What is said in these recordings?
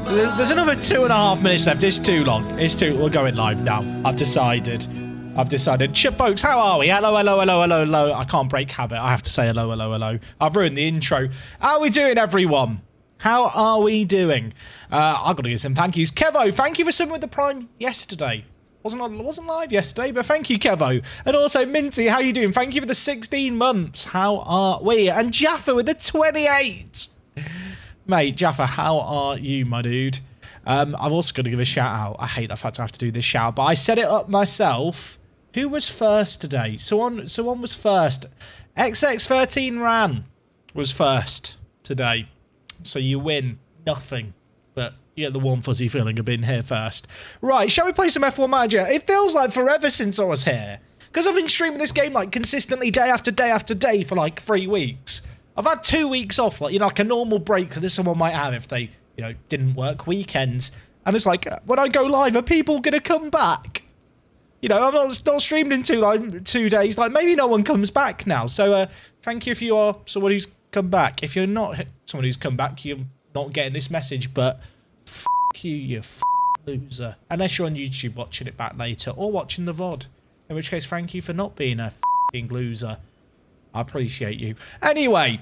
There's another 2.5 minutes left. It's too long. We're going live now. I've decided. Folks, how are we? Hello. I can't break habit. I have to say hello. I've ruined the intro. How are we doing, everyone? How are we doing? I've got to give some thank yous. Kevo, thank you for subbing with the Prime yesterday. Wasn't live yesterday, but thank you, Kevo. And also, Minty, how you doing? Thank you for the 16 months. How are we? And Jaffa with the 28. Mate, Jaffa, how are you, my dude? I've also got to give a shout out. I hate the fact I have to do this shout, but I set it up myself. Who was first today? Someone was first. XX13 Ran was first today. So you win nothing. But you get the warm fuzzy feeling of being here first. Right, shall we play some F1 Manager? It feels like forever since I was here. Because I've been streaming this game like consistently day after day after day for like 3 weeks. I've had 2 weeks off, like, you know, like a normal break that someone might have if they, you know, didn't work weekends. And it's like, when I go live, are people going to come back? You know, I'm not streamed in 2 days. Like, maybe no one comes back now. So, thank you if you are someone who's come back. If you're not someone who's come back, you're not getting this message. But, f*** you, you loser. Unless you're on YouTube watching it back later or watching the VOD. In which case, thank you for not being a f***ing loser. I appreciate you. Anyway,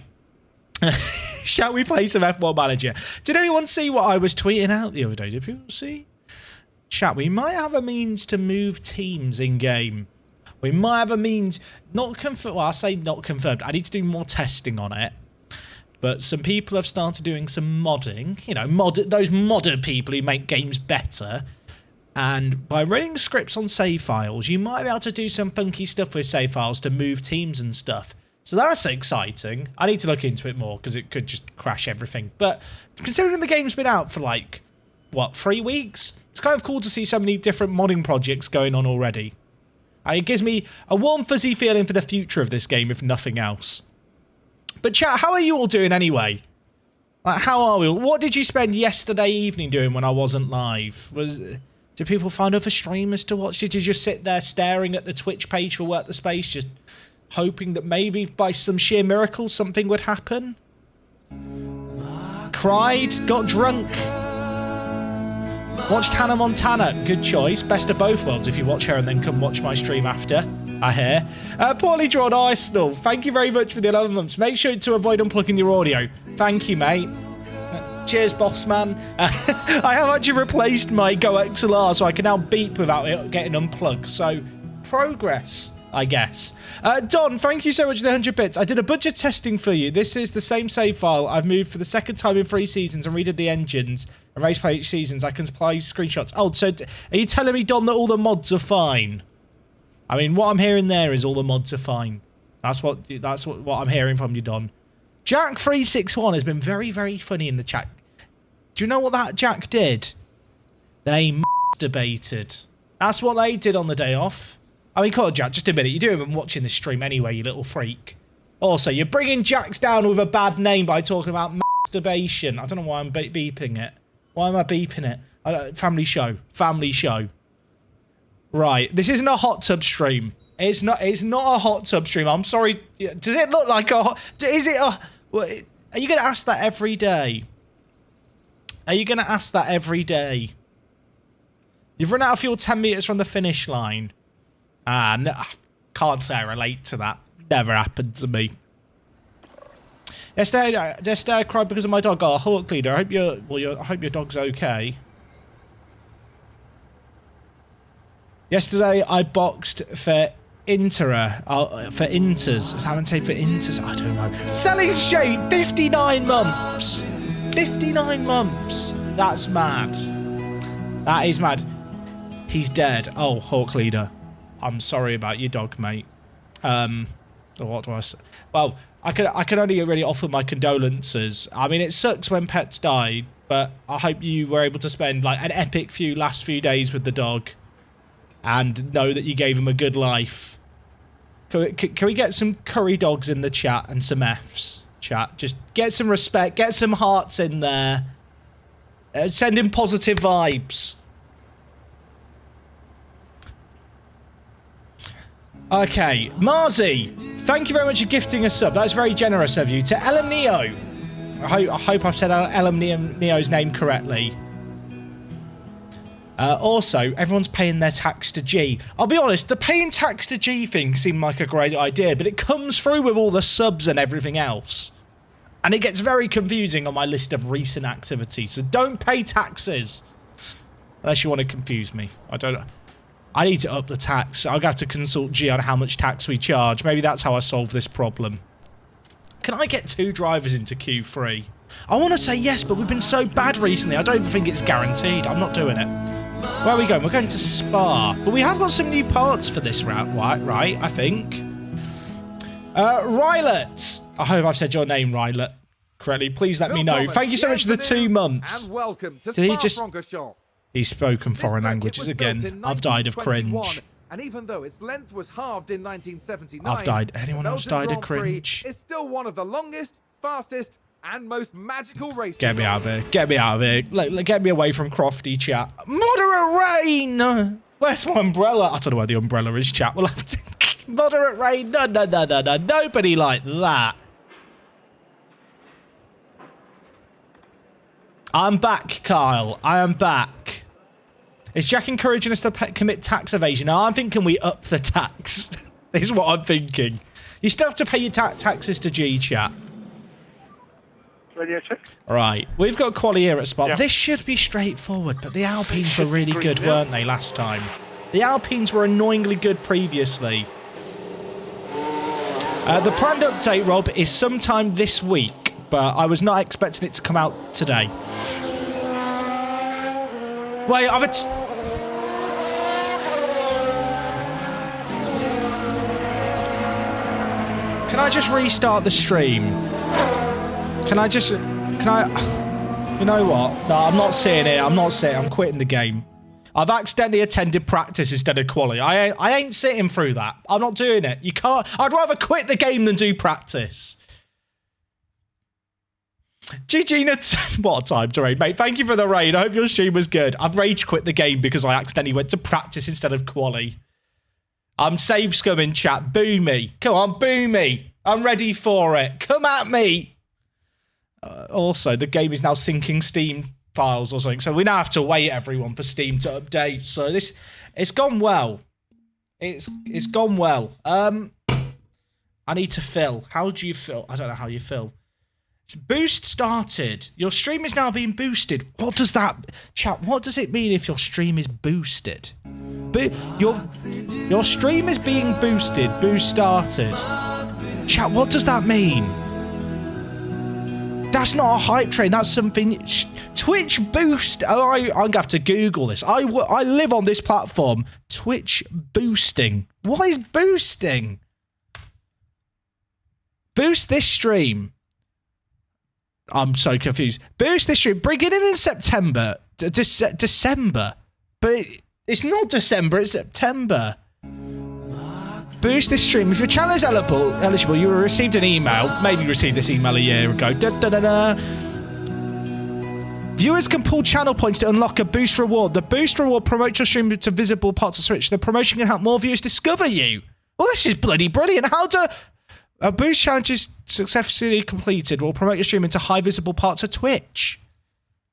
shall we play some F1 Manager? Did anyone see what I was tweeting out the other day? Did people see? Chat, we might have a means to move teams in-game. We might have a means, not confirmed, well, I say not confirmed. I need to do more testing on it. But some people have started doing some modding. You know, those modder people who make games better. And by running scripts on save files, you might be able to do some funky stuff with save files to move teams and stuff. So that's exciting. I need to look into it more because it could just crash everything. But considering the game's been out for like, what, 3 weeks? It's kind of cool to see so many different modding projects going on already. It gives me a warm fuzzy feeling for the future of this game, if nothing else. But chat, how are you all doing anyway? Like, how are we all? What did you spend yesterday evening doing when I wasn't live? Did people find other streamers to watch? Did you just sit there staring at the Twitch page for Work the Space, just hoping that maybe by some sheer miracle something would happen? Cried, got drunk, watched Hannah Montana. Good choice. Best of both worlds if you watch her and then come watch my stream after, I hear. Poorly Drawn Arsenal, thank you very much for the 11 months. Make sure to avoid unplugging your audio. Thank you, mate. Cheers, boss man. I have actually replaced my Go XLR so I can now beep without it getting unplugged. So, progress, I guess. Don, thank you so much for the 100 bits. I did a bunch of testing for you. This is the same save file I've moved for the second time in 3 seasons and redid the engines and race play each seasons. I can supply screenshots. Oh, so are you telling me, Don, that all the mods are fine? I mean, what I'm hearing there is all the mods are fine. That's what I'm hearing from you, Don. Jack361 has been very, very funny in the chat. Do you know what that Jack did? They masturbated. That's what they did on the day off. I mean, come on, Jack, just a minute. You do even watching this stream anyway, you little freak. Also, you're bringing Jacks down with a bad name by talking about masturbation. I don't know why I'm beeping it. Why am I beeping it? Family show. Family show. Right. This isn't a hot tub stream. It's not a hot tub stream. I'm sorry. Does it look like a hot... Is it a... Are you going to ask that every day? Are you going to ask that every day? You've run out of fuel 10 metres from the finish line. No, can't say I relate to that. Never happened to me. Yesterday I cried because of my dog. Oh, Hulk Leader, I hope your dog's okay. Yesterday I boxed for Inters. Is that how I say for Inters? I don't know. Selling shade, 59 months. 59 months. That's mad. That is mad. He's dead. Oh, Hawk Leader. I'm sorry about your dog, mate. What do I say? Well, I can only really offer my condolences. I mean, it sucks when pets die, but I hope you were able to spend like an epic last few days with the dog and know that you gave him a good life. Can we get some curry dogs in the chat and some Fs? Chat, just get some respect, get some hearts in there. Send in positive vibes. Okay, Marzi, thank you very much for gifting a sub. That's very generous of you. To Elam Neo, I hope I've said Elam Neo's name correctly. Also, everyone's paying their tax to G. I'll be honest, the paying tax to G thing seemed like a great idea, but it comes through with all the subs and everything else. And it gets very confusing on my list of recent activities. So don't pay taxes. Unless you want to confuse me. I don't know. I need to up the tax. I'll have to consult G on how much tax we charge. Maybe that's how I solve this problem. Can I get 2 drivers into Q3? I want to say yes, but we've been so bad recently. I don't think it's guaranteed. I'm not doing it. Where are we going? We're going to Spa. But we have got some new parts for this route, right? I think. Rylet. I hope I've said your name, Rylet, correctly. Please let me know. Thank you so much for the 2 months. And welcome to Did he just... He's spoken foreign languages again. I've died of cringe. And even though its length was halved in 1979, I've died. Anyone else died of cringe? It's still one of the longest, fastest, and most magical races. Get me out of here. Get me out of here. Get me away from Crofty, chat. Moderate rain! Where's my umbrella? I don't know where the umbrella is, chat. We'll have to... Moderate rain. No. Nobody like that. I'm back, Kyle. I am back. Is Jack encouraging us to commit tax evasion? No, I'm thinking we up the tax. Is what I'm thinking. You still have to pay your taxes to G, chat. Radio check. Right, we've got quali here at Spa. Yeah. This should be straightforward, but the Alpines were really good, weren't they, last time? The Alpines were annoyingly good previously. The planned update, Rob, is sometime this week, but I was not expecting it to come out today. Wait, Can I just restart the stream? You know what? No, I'm not sitting here. I'm quitting the game. I've accidentally attended practice instead of quali. I ain't sitting through that. I'm not doing it. You can't. I'd rather quit the game than do practice. GG, what a time to raid, mate. Thank you for the raid. I hope your stream was good. I've rage quit the game because I accidentally went to practice instead of quali. I'm save scumming, chat. Boo me. Come on, boo me. I'm ready for it. Come at me. Also, the game is now syncing Steam files or something, so we now have to wait, everyone, for Steam to update. So it's gone well. It's gone well. I need to fill. How do you fill? I don't know how you fill. Boost started. Your stream is now being boosted. What does that, chat? What does it mean if your stream is boosted? Your stream is being boosted. Boost started. Chat, what does that mean? That's not a hype train. That's something. Twitch boost. Oh, I'm gonna have to Google this. I live on this platform. Twitch boosting. What is boosting? Boost this stream. I'm so confused. Boost this stream. Beginning in September. December. But it's not December. It's September. Boost this stream. If your channel is eligible, you will receive an email. Maybe you received this email a year ago. Viewers can pull channel points to unlock a boost reward. The boost reward promotes your stream to visible parts of Switch. The promotion can help more viewers discover you. Well, this is bloody brilliant. How do a boost challenge is successfully completed will promote your stream into high visible parts of Twitch.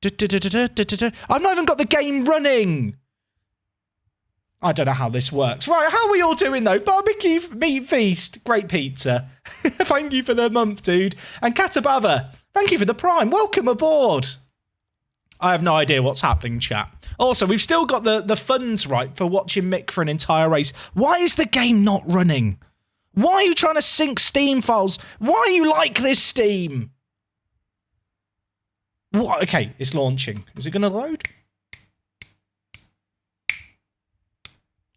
I've not even got the game running. I don't know how this works. Right, how are we all doing, though? Barbecue meat feast. Great pizza. Thank you for the month, dude. And Katabava, thank you for the prime. Welcome aboard. I have no idea what's happening, chat. Also, we've still got the funds right for watching Mick for an entire race. Why is the game not running? Why are you trying to sync Steam files? Why are you like this, Steam? What? Okay, it's launching. Is it going to load?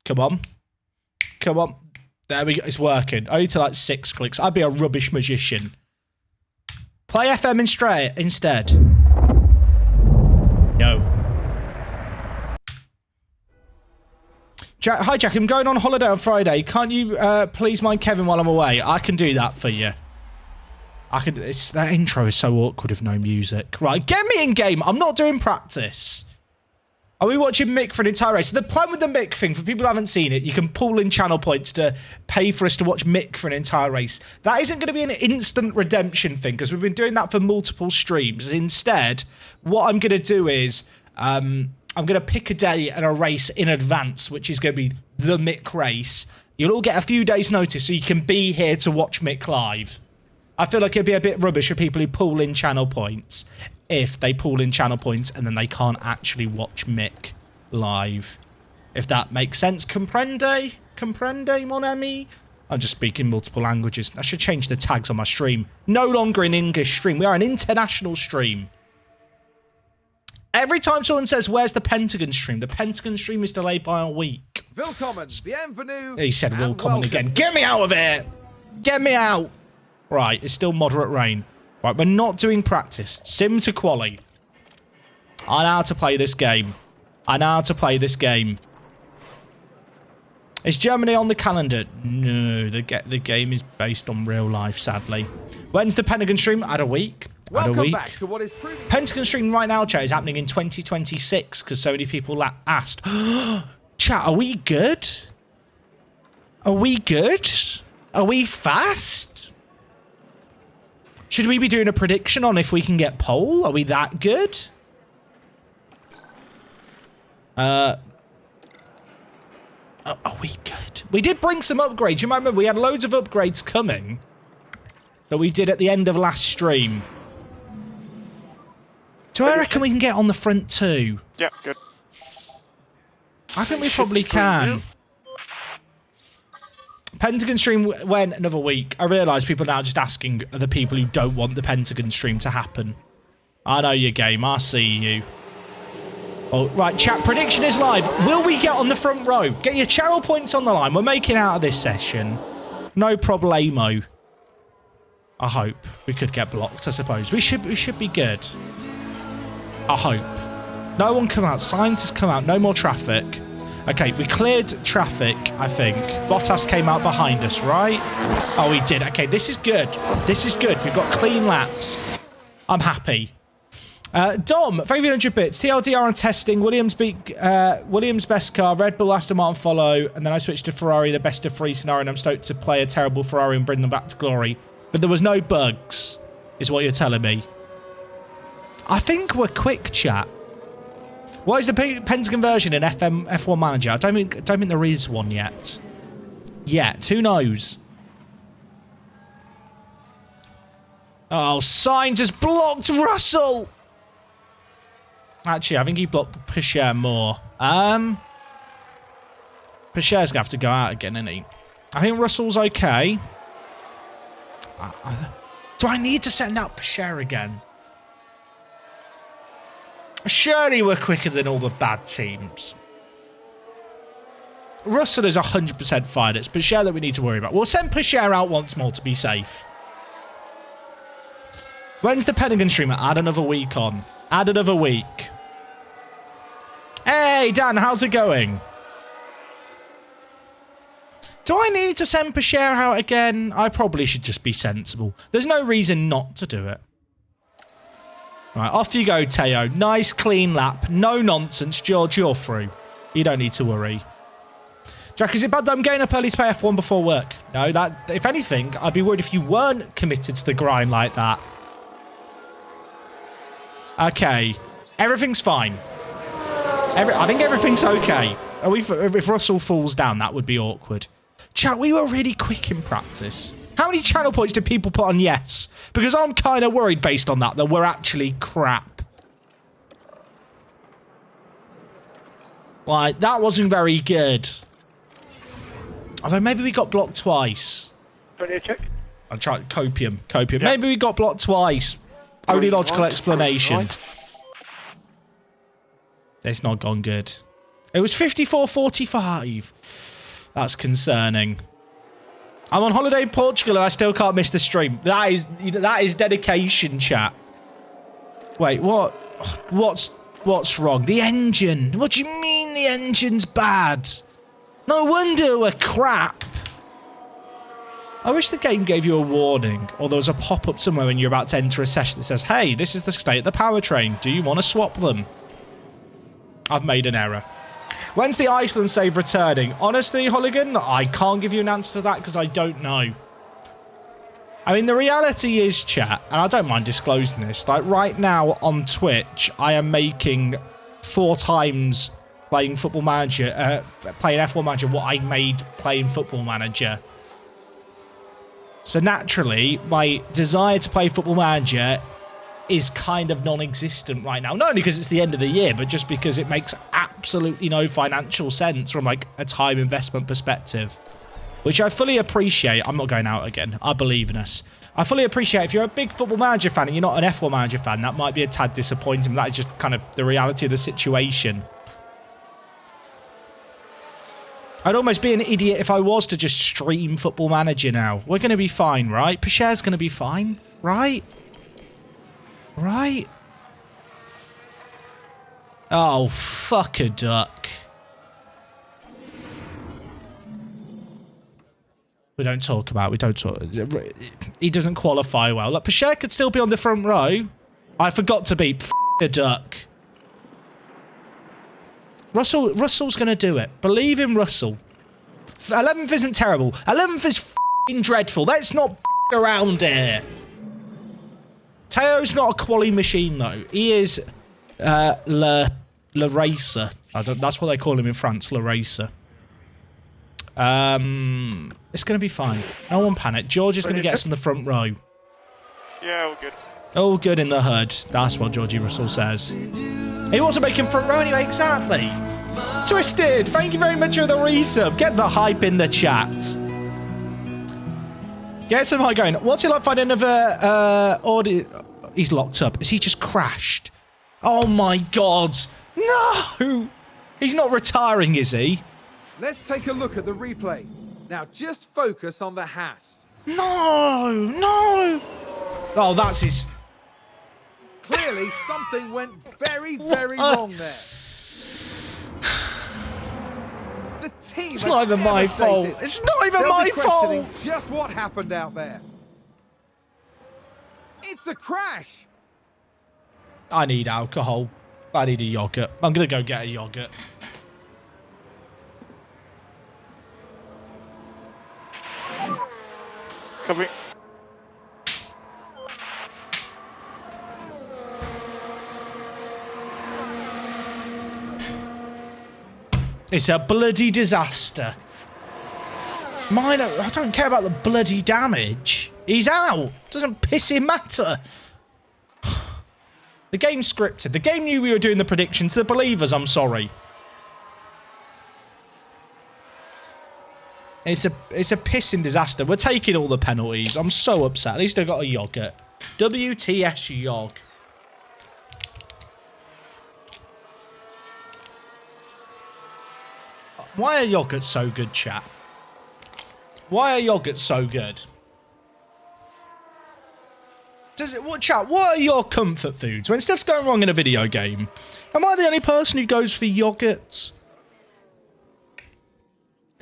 Come on. Come on. There we go. It's working. Only to like 6 clicks. I'd be a rubbish magician. Play FM instead. No. Jack, hi, Jack. I'm going on holiday on Friday. Can't you please mind Kevin while I'm away? I can do that for you. That intro is so awkward with no music. Right, get me in game. I'm not doing practice. Are we watching Mick for an entire race? So the plan with the Mick thing, for people who haven't seen it, you can pull in channel points to pay for us to watch Mick for an entire race. That isn't going to be an instant redemption thing, because we've been doing that for multiple streams. Instead, what I'm going to do is, I'm I'm going to pick a day and a race in advance, which is going to be the Mick race. You'll all get a few days' notice so you can be here to watch Mick live. I feel like it'd be a bit rubbish for people who pull in channel points if they pull in channel points and then they can't actually watch Mick live. If that makes sense. Comprende? Comprende, mon ami? I'm just speaking multiple languages. I should change the tags on my stream. No longer an English stream. We are an international stream. Every time someone says, where's the Pentagon stream? The Pentagon stream is delayed by a week. Willkommen, bienvenue. He said willkommen again. Get me out of here! Get me out! Right, it's still moderate rain. Right, we're not doing practice. Sim to quali. I know how to play this game. I know how to play this game. Is Germany on the calendar? No, the game is based on real life, sadly. When's the Pentagon stream? At a week. Welcome back to what is proving... Pentagon stream right now, chat, is happening in 2026 because so many people asked. Chat, are we good? Are we good? Are we fast? Should we be doing a prediction on if we can get pole? Are we that good? Are we good? We did bring some upgrades. You might remember we had loads of upgrades coming that we did at the end of last stream. Do I reckon we can get on the front too? Yeah, good. I think we probably can. Pentagon stream went another week. I realise people are now just asking the people who don't want the Pentagon stream to happen. I know your game. I see you. Oh, right, chat. Prediction is live. Will we get on the front row? Get your channel points on the line. We're making out of this session. No problemo. I hope. We could get blocked, I suppose. We should be good. I hope. No one come out. Scientists come out. No more traffic. Okay, we cleared traffic, I think. Bottas came out behind us, right? Oh, he did. Okay, this is good. This is good. We've got clean laps. I'm happy. Dom, 500 bits. TLDR on testing. Williams best car. Red Bull, Aston Martin follow. And then I switched to Ferrari, the best of three scenario. And I'm stoked to play a terrible Ferrari and bring them back to glory. But there was no bugs, is what you're telling me. I think we're quick, chat. What is the Pentagon version in F1 Manager? I don't think there is one yet. Yet. Who knows? Oh, Sainz has blocked Russell! Actually, I think he blocked Picher more. Picher's going to have to go out again, isn't he? I think Russell's okay. Do I need to send out Picher again? Surely we're quicker than all the bad teams. Russell is 100% fine. It's Picher that we need to worry about. We'll send Picher out once more to be safe. When's the Pentagon streamer? Add another week on. Add another week. Hey, Dan, how's it going? Do I need to send Picher out again? I probably should just be sensible. There's no reason not to do it. Right, off you go, Teo. Nice, clean lap. No nonsense. George, you're through. You don't need to worry. Jack, is it bad that I'm getting up early to play F1 before work? No, that. If anything, I'd be worried if you weren't committed to the grind like that. Okay. Everything's fine. I think everything's okay. If Russell falls down, that would be awkward. Chat, we were really quick in practice. How many channel points did people put on yes? Because I'm kind of worried based on that we're actually crap. Like, that wasn't very good. Although maybe we got blocked twice. I'll try copium. Copium. Yeah. Maybe we got blocked twice. Only logical explanation. It's not gone good. It was 54-45. That's concerning. I'm on holiday in Portugal and I still can't miss the stream. That is dedication, chat. Wait, what? What's wrong? The engine. What do you mean the engine's bad? No wonder we're crap. I wish the game gave you a warning, or there was a pop-up somewhere when you're about to enter a session that says, hey, this is the state of the powertrain. Do you want to swap them? I've made an error. When's the Iceland save returning? Honestly, Hooligan, I can't give you an answer to that because I don't know. I mean, the reality is, chat, and I don't mind disclosing this, like right now on Twitch, I am making 4 times playing Football Manager, playing F1 Manager what I made playing Football Manager. So naturally, my desire to play Football Manager is kind of non-existent right now. Not only because it's the end of the year, but just because it makes absolutely no financial sense from like a time investment perspective, which I fully appreciate. I'm not going out again. I believe in us. I fully appreciate if you're a big Football Manager fan and you're not an F1 Manager fan, that might be a tad disappointing. That is just kind of the reality of the situation. I'd almost be an idiot if I was to just stream Football Manager now. We're going to be fine, right? Pacher's going to be fine, right? Right? Oh, fuck a duck. We don't talk about it. We don't talk. He doesn't qualify well. Like, Pacher could still be on the front row. I forgot to beep. F a duck. Russell's going to do it. Believe in Russell. 11th isn't terrible. 11th is f***ing dreadful. Let's not f*** around here. Teo's not a quali machine, though. He is Le Racer. That's what they call him in France, Le Racer. It's going to be fine. No one panic. George is going to get us in the front row. Yeah, all good. All good in the hood. That's what Georgie Russell says. He wasn't making front row anyway, exactly. Twisted, thank you very much for the resub. Get the hype in the chat. Get some hype going. What's it like finding another audio? He's locked up. Has he just crashed? Oh my god. No! He's not retiring, is he? Let's take a look at the replay. Now just focus on the Haas. No! No! Oh, that's his... Clearly something went very, very wrong there. The team It's not even my fault. It's not even my fault. Just what happened out there. It's a crash. I need alcohol. I need a yogurt. I'm going to go get a yogurt. Copy. It's a bloody disaster. Minor, I don't care about the bloody damage. He's out. Doesn't piss him matter. The game's scripted. The game knew we were doing the predictions. The believers, I'm sorry. It's a pissing disaster. We're taking all the penalties. I'm so upset. At least I got a yogurt. WTS yog. Why are yogurts so good, chat? Why are yogurts so good? Chat, what are your comfort foods? When stuff's going wrong in a video game, am I the only person who goes for yogurts?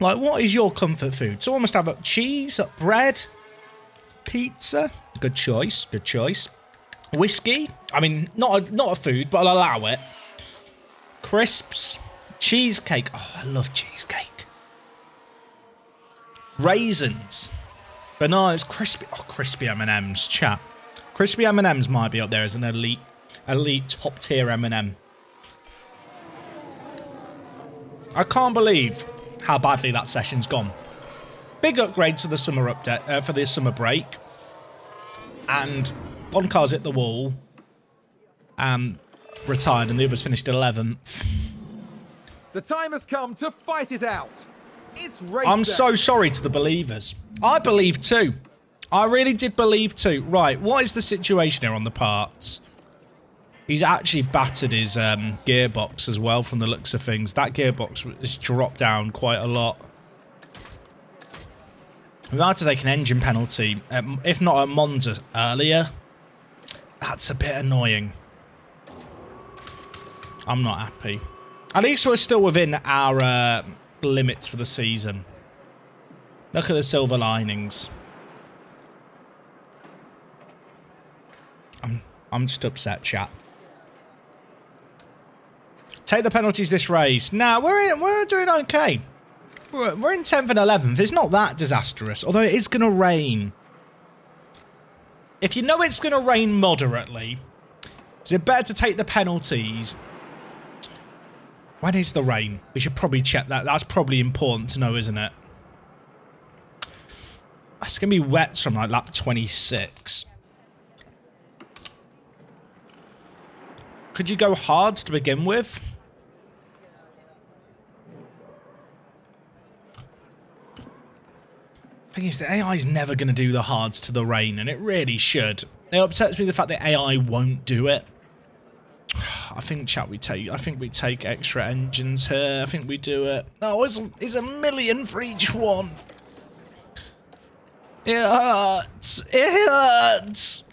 Like, what is your comfort food? Someone must have cheese, bread, pizza. Good choice, good choice. Whiskey. I mean, not a food, but I'll allow it. Crisps. Cheesecake. Oh, I love cheesecake. Raisins. Bananas. Crispy. Oh, crispy M&Ms. Chat. Crispy M&Ms might be up there as an elite top tier M&M. I can't believe how badly that session's gone. Big upgrade to the summer update for the summer break. And one car's hit the wall. Retired, and the others finished 11th. The time has come to fight it out. It's race I'm day. so sorry to the believers. I believe too. I really did believe too. Right, what is the situation here on the parts? He's actually battered his gearbox as well from the looks of things. That gearbox has dropped down quite a lot. We might have to take an engine penalty, if not a Monza earlier. That's a bit annoying. I'm not happy. At least we're still within our limits for the season. Look at the silver linings. I'm just upset, chat. Take the penalties this race. Nah, we're doing okay. We're in 10th and 11th. It's not that disastrous, although it is going to rain. If you know it's going to rain moderately, is it better to take the penalties When is the rain? We should probably check that. That's probably important to know, isn't it? It's going to be wet from like lap 26. Could you go hards to begin with? Thing is, the AI is never going to do the hards to the rain, and it really should. It upsets me the fact that AI won't do it. I think, chat, we take extra engines here. I think we do it. Oh, it's $1 million for each one. It hurts. It hurts.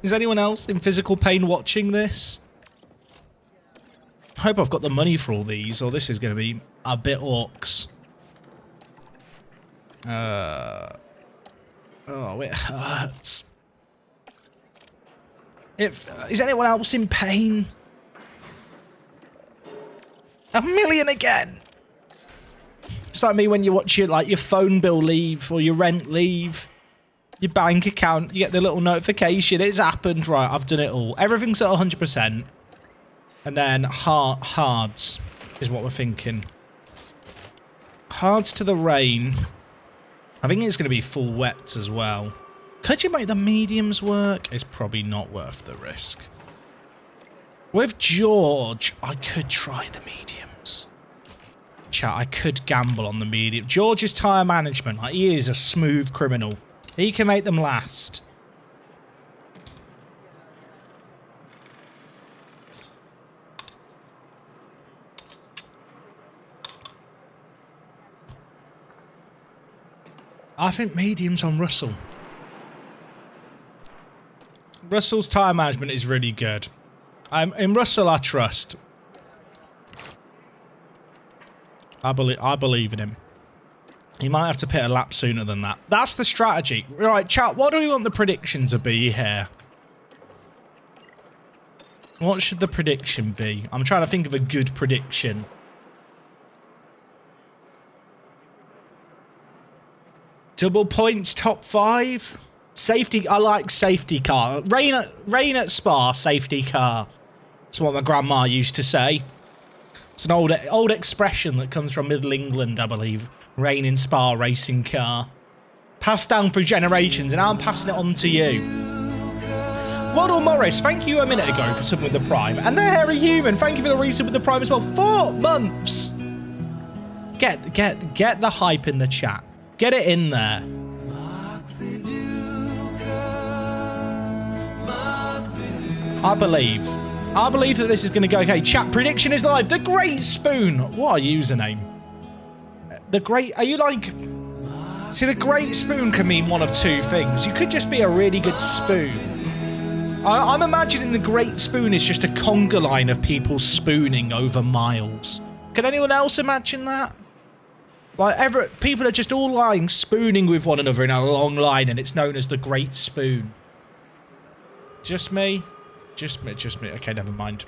Is anyone else in physical pain watching this? I hope I've got the money for all these, or this is going to be a bit orcs. Oh, it hurts. Is anyone else in pain? $1 million again. It's like me when you watch your phone bill leave or your rent leave, your bank account, you get the little notification. It's happened. Right, I've done it all. Everything's at 100%. And then hards is what we're thinking. Hards to the rain. I think it's going to be full wets as well. Could you make the mediums work? It's probably not worth the risk. With George, I could try the mediums. Chat, I could gamble on the medium. George's tyre management, like, he is a smooth criminal. He can make them last. I think mediums on Russell. Russell's tyre management is really good. In Russell, I trust. I believe in him. He might have to pit a lap sooner than that. That's the strategy. Right, chat, what do we want the prediction to be here? What should the prediction be? I'm trying to think of a good prediction. Double points, top 5. Safety, I like safety car. Rain at Spa, safety car. That's what my grandma used to say. It's an old expression that comes from Middle England, I believe. Rain in Spa, racing car. Passed down through generations, and I'm passing it on to you. Waddle Morris, thank you a minute ago for subbing with the Prime. And the Hairy Human, thank you for the resub with the Prime as well. 4 months! Get the hype in the chat. Get it in there. I believe that this is going to go okay. Chat, prediction is live. The Great Spoon. What a username. The Great... Are you like... See, the Great Spoon can mean one of two things. You could just be a really good spoon. I'm imagining the Great Spoon is just a conga line of people spooning over miles. Can anyone else imagine that? Like, people are just all lying, spooning with one another in a long line, and it's known as the Great Spoon. Just me? Just me. Okay, never mind.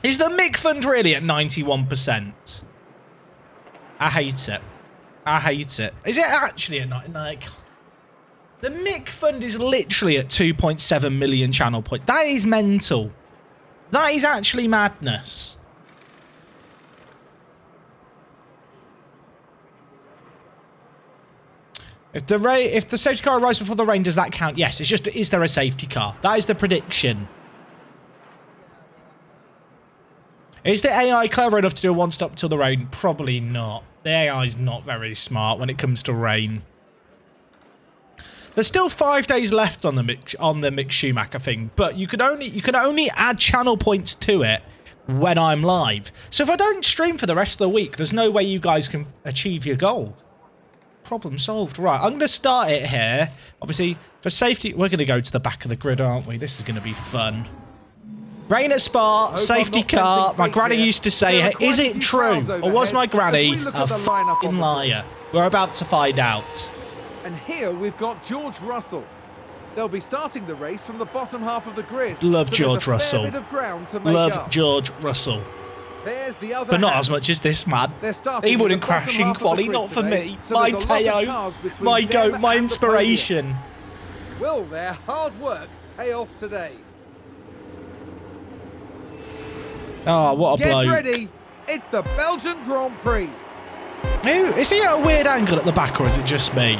Is the Mick Fund really at 91%? I hate it. I hate it. Is it actually at 90? Like, the Mick Fund is literally at 2.7 million channel points. That is mental. That is actually madness. If the safety car arrives before the rain, does that count? Yes, it's just, is there a safety car? That is the prediction. Is the AI clever enough to do a one-stop till the rain? Probably not. The AI is not very smart when it comes to rain. There's still 5 days left on the Mick Schumacher thing, but you can only add channel points to it when I'm live. So if I don't stream for the rest of the week, there's no way you guys can achieve your goal. Problem solved. Right, I'm going to start it here. Obviously, for safety, we're going to go to the back of the grid, aren't we? This is going to be fun. Rain at Spa, safety car. My granny used to say, is it true? Or was my granny a fucking liar? We're about to find out. And here we've got George Russell. They'll be starting the race from the bottom half of the grid. Love George Russell. Love George Russell. There's the other but not Haas. as much as this man. He wouldn't crash in quali, not for me. So my Teo, my goat, my inspiration. Will their hard work pay off today? Oh, what a bloke. Get ready. It's the Belgian Grand Prix. Is he at a weird angle at the back, or is it just me?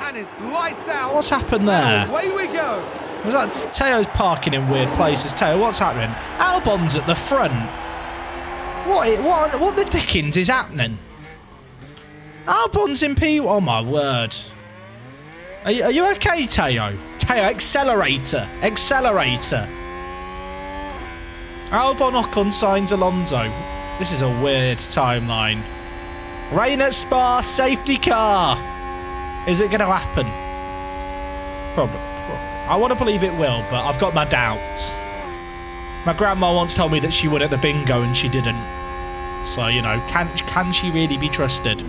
And it's lights out. What's happened there? And away we go. Was that Teo's parking in weird places? Teo, what's happening? Albon's at the front. What the dickens is happening? Albon's in P. Oh my word. Are you okay, Teo? Teo, accelerator. Albon Ocon signs Alonso. This is a weird timeline. Rain at Spa, safety car. Is it going to happen? Probably. I want to believe it will, but I've got my doubts. My grandma once told me that she won at the bingo and she didn't. So, you know, can she really be trusted?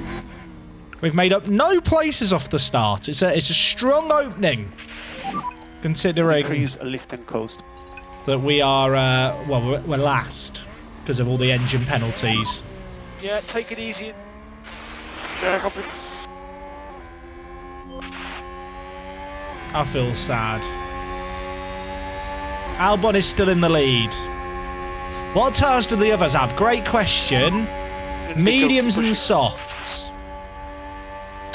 We've made up no places off the start. It's a strong opening, considering Increase lift and coast. that we are we're last because of all the engine penalties. Yeah, take it easy. Yeah, copy. I feel sad. Albon is still in the lead. What tyres do the others have? Great question. Mediums and softs.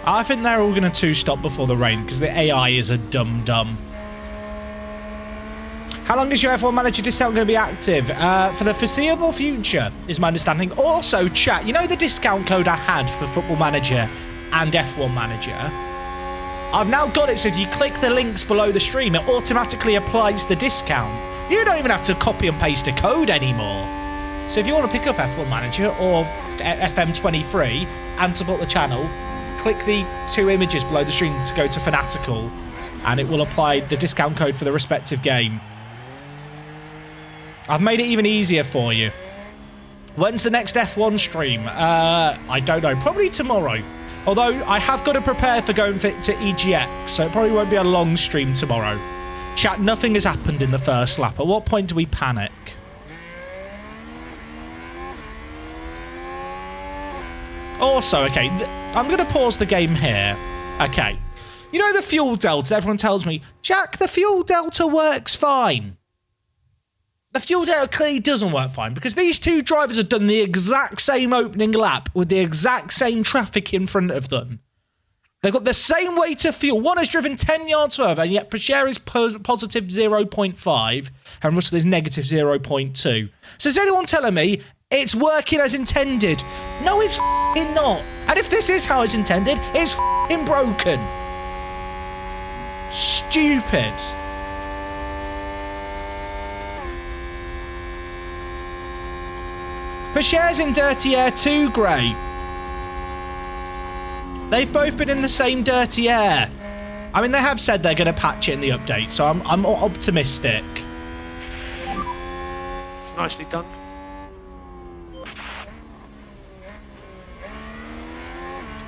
I think they're all going to two-stop before the rain because the AI is a dum-dum. How long is your F1 Manager discount going to be active? For the foreseeable future, is my understanding. Also, chat, you know the discount code I had for Football Manager and F1 Manager? I've now got it, so if you click the links below the stream, it automatically applies the discount. You don't even have to copy and paste a code anymore. So if you want to pick up F1 Manager or FM23 and support the channel, click the 2 images below the stream to go to Fanatical, and it will apply the discount code for the respective game. I've made it even easier for you. When's the next F1 stream? I don't know. Probably tomorrow. Although, I have got to prepare for going to EGX, so it probably won't be a long stream tomorrow. Chat, nothing has happened in the first lap. At what point do we panic? Also, okay, I'm going to pause the game here. Okay. You know the fuel delta? Everyone tells me, Jack, the fuel delta works fine. The fuel delta clearly doesn't work fine because these two drivers have done the exact same opening lap with the exact same traffic in front of them. They've got the same weight of fuel. One has driven 10 yards further, and yet Peugeot is positive 0.5 and Russell is negative 0.2. So is anyone telling me it's working as intended? No, it's f***ing not. And if this is how it's intended, it's f***ing broken. Stupid. Peugeot's in dirty air too, Gray. They've both been in the same dirty air. I mean, they have said they're going to patch it in the update, so I'm optimistic. Nicely done.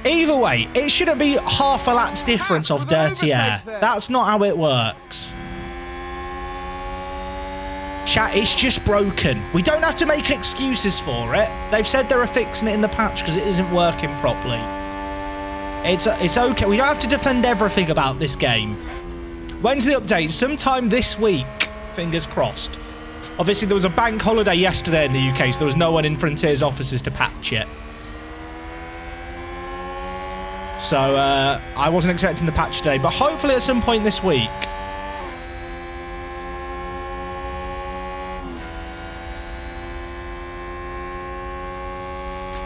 Either way, it shouldn't be half a lap's difference of dirty air. That's not how it works. Chat, it's just broken. We don't have to make excuses for it. They've said they're fixing it in the patch because it isn't working properly. It's okay. We don't have to defend everything about this game. When's the update? Sometime this week. Fingers crossed. Obviously, there was a bank holiday yesterday in the UK, so there was no one in Frontier's offices to patch it. So, I wasn't expecting the patch today, but hopefully at some point this week.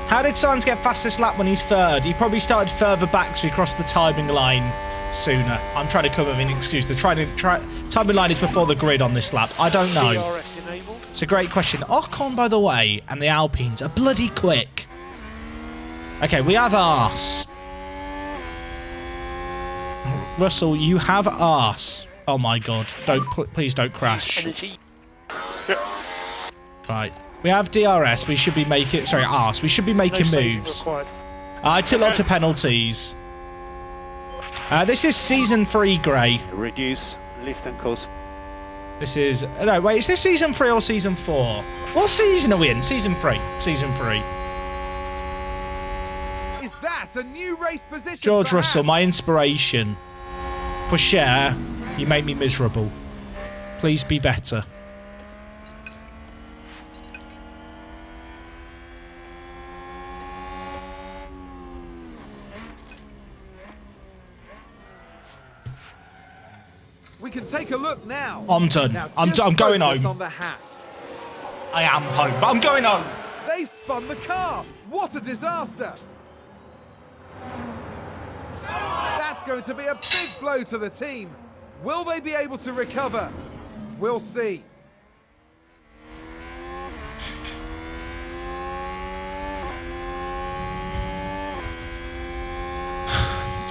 How did Sainz get fastest lap when he's third? He probably started further back so he crossed the timing line sooner. I'm trying to come up with an excuse. The timing line is before the grid on this lap. I don't know. DRS enabled. It's a great question. Ocon, by the way, and the Alpines are bloody quick. Okay, we have Haas. Russell, you have Haas. Oh my god. Please don't crash. Energy. Right. We have DRS. We should be making... Sorry, Haas. We should be making moves. I took lots of penalties. This is Season 3, Gray. Reduce lift and coast. This is... No, wait. Is this Season 3 or Season 4? What season are we in? Season 3. Season 3. Is that a new race position? George Russell, my inspiration. Pocher, you make me miserable. Please be better. We can take a look now. I'm done. Now, I'm just going focus home. on the Haas. I am home, but I'm going home. They spun the car. What a disaster. That's going to be a big blow to the team. Will they be able to recover? We'll see.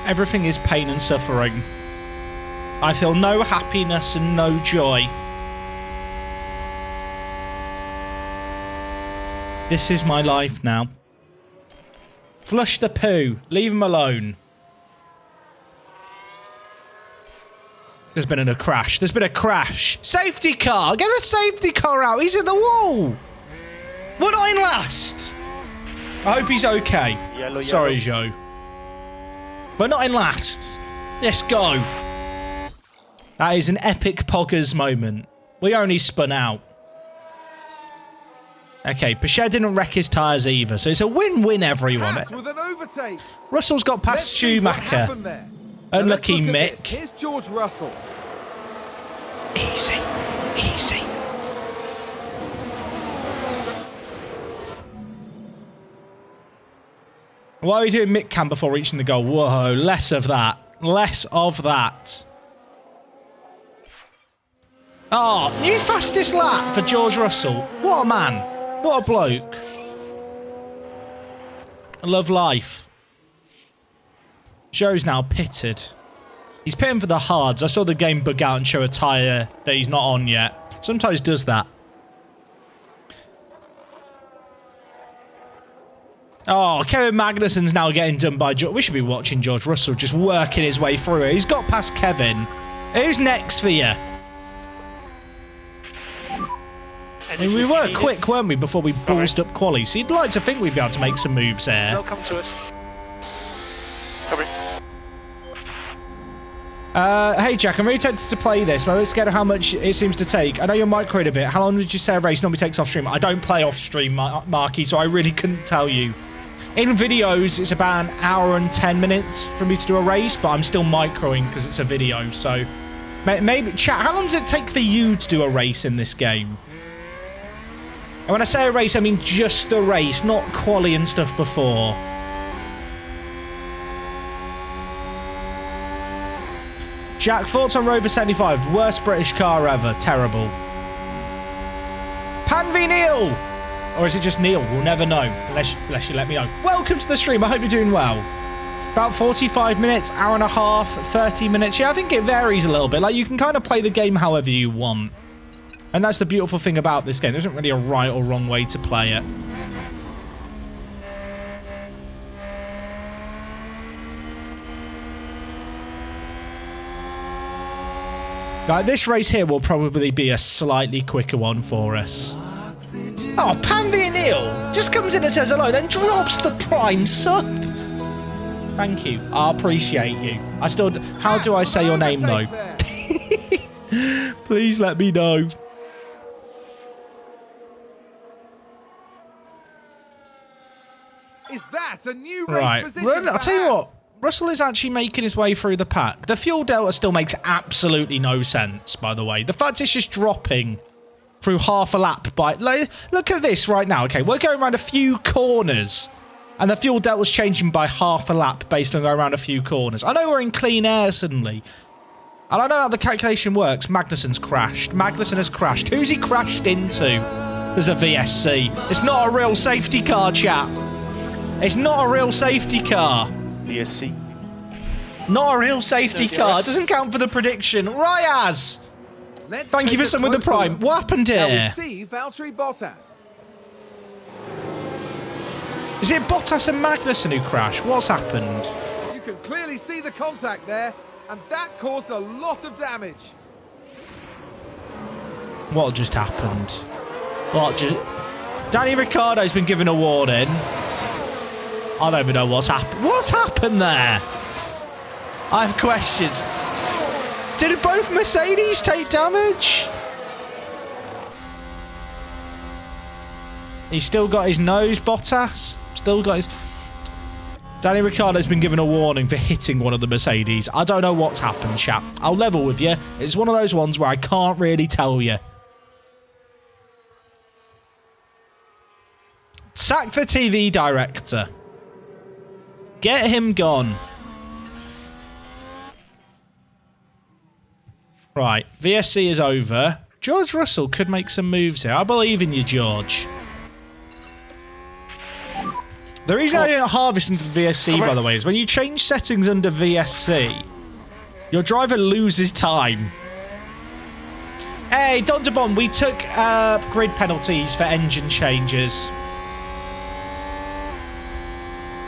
Everything is pain and suffering. I feel no happiness and no joy. This is my life now. Flush the poo. Leave him alone. There's been a crash. There's been a crash. Safety car. Get the safety car out. He's at the wall. We're not in last. I hope he's okay. Yellow, Sorry, yellow. Joe. We're not in last. Let's go. That is an epic poggers moment. We only spun out. Okay, Pichet didn't wreck his tyres either, so it's a win-win, everyone. Haas with an overtake. Russell's got past Let's see what Schumacher. happened there. Now let's Unlucky look at Mick. this. Here's George Russell. Easy, easy. Why are we doing Mick cam before reaching the goal? Whoa, less of that. Less of that. Oh, new fastest lap for George Russell. What a man. What a bloke. I love life. Joe's now pitted. He's pitting for the hards. I saw the game bug out and show a tyre that he's not on yet. Sometimes does that. Oh, Kevin Magnussen's now getting done by George. We should be watching George Russell just working his way through it. He's got past Kevin. Who's next for you? I mean, we were quick, weren't we, before we ballsed up quali, so you'd like to think we'd be able to make some moves there. They'll come to us. Come here. Hey Jack, I'm really tempted to play this, but I'm a bit scared of how much it seems to take. I know you're microing a bit. How long would you say a race normally takes off stream? I don't play off stream, Marky, so I really couldn't tell you. In videos, it's about an hour and 10 minutes for me to do a race, but I'm still microing because it's a video, so... Maybe, chat, how long does it take for you to do a race in this game? And when I say a race, I mean just the race, not quali and stuff before. Jack, thoughts on Rover 75? Worst British car ever. Terrible. Pan v Neil! Or is it just Neil? We'll never know, unless you let me know. Welcome to the stream. I hope you're doing well. About 45 minutes, hour and a half, 30 minutes. Yeah, I think it varies a little bit. Like, you can kind of play the game however you want. And that's the beautiful thing about this game. There isn't really a right or wrong way to play it. Like, this race here will probably be a slightly quicker one for us. Oh, Pan v Neil just comes in and says hello, then drops the prime sub. Thank you. I appreciate you. I still... How do I say your name, though? Please let me know. Is that a new race Right. position? I'll tell you what. Russell is actually making his way through the pack. The fuel delta still makes absolutely no sense, by the way. The fact it's just dropping through half a lap by... Like, look at this right now. Okay, we're going around a few corners, and the fuel delta was changing by half a lap based on going around a few corners. I know we're in clean air suddenly, and I know how the calculation works. Magnussen's crashed. Magnussen has crashed. Who's he crashed into? There's a VSC. It's not a real safety car, chap. It's not a real safety car. VSC. Not a real safety car. It doesn't count for the prediction. Ryaz! Thank you for some with the prime. Look. What happened here? Now we see Valtteri Bottas. Is it Bottas and Magnussen who crashed? What's happened? You can clearly see the contact there, and that caused a lot of damage. What just happened? What just... Danny Ricciardo's been given a warning. I don't even know what's happened. What's happened there? I have questions. Did both Mercedes take damage? He's still got his nose, Bottas. Still got his... Danny Ricciardo's been given a warning for hitting one of the Mercedes. I don't know what's happened, chap. I'll level with you. It's one of those ones where I can't really tell you. Sack the TV director. Get him gone. Right, VSC is over. George Russell could make some moves here. I believe in you, George. The reason I didn't harvest into the VSC, by the way, is when you change settings under VSC, your driver loses time. Hey, Dr. Bond, we took grid penalties for engine changes.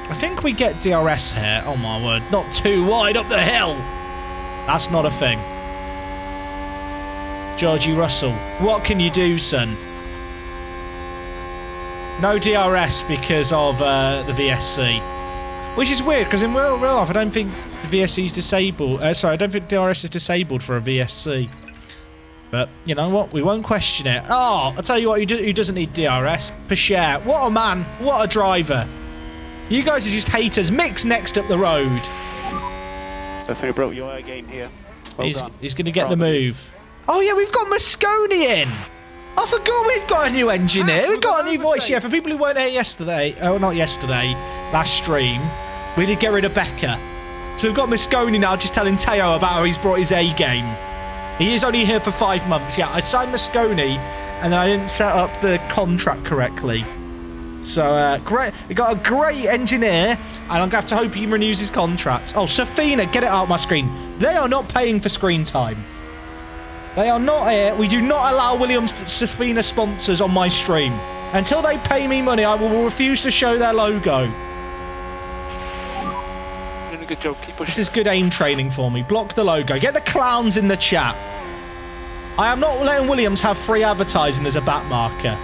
I think we get DRS here. Oh, my word. Not too wide up the hill. That's not a thing. Georgie Russell, what can you do, son? No DRS because of the VSC. Which is weird, because in real life, I don't think the VSC is disabled. Sorry, I don't think DRS is disabled for a VSC. But, you know what? We won't question it. Oh, I'll tell you what, who doesn't need DRS? Pescher. What a man. What a driver. You guys are just haters. Mick's next up the road. Definitely broke your game here. Well he's going to get the move. Oh, yeah, we've got Mosconi in. I forgot we've got a new engineer. We've got a new voice. Yeah, for people who weren't here yesterday, oh, not yesterday, last stream, we did get rid of Becker. So we've got Mosconi now just telling Teo about how he's brought his A game. He is only here for 5 months. Yeah, I signed Mosconi and then I didn't set up the contract correctly. So, great. We got a great engineer, and I'm going to have to hope he renews his contract. Oh, Safina, get it out of my screen. They are not paying for screen time. They are not here. We do not allow Williams Safina sponsors on my stream. Until they pay me money, I will refuse to show their logo. Doing a good job. Keep pushing. This is good aim training for me. Block the logo. Get the clowns in the chat. I am not letting Williams have free advertising as a back marker.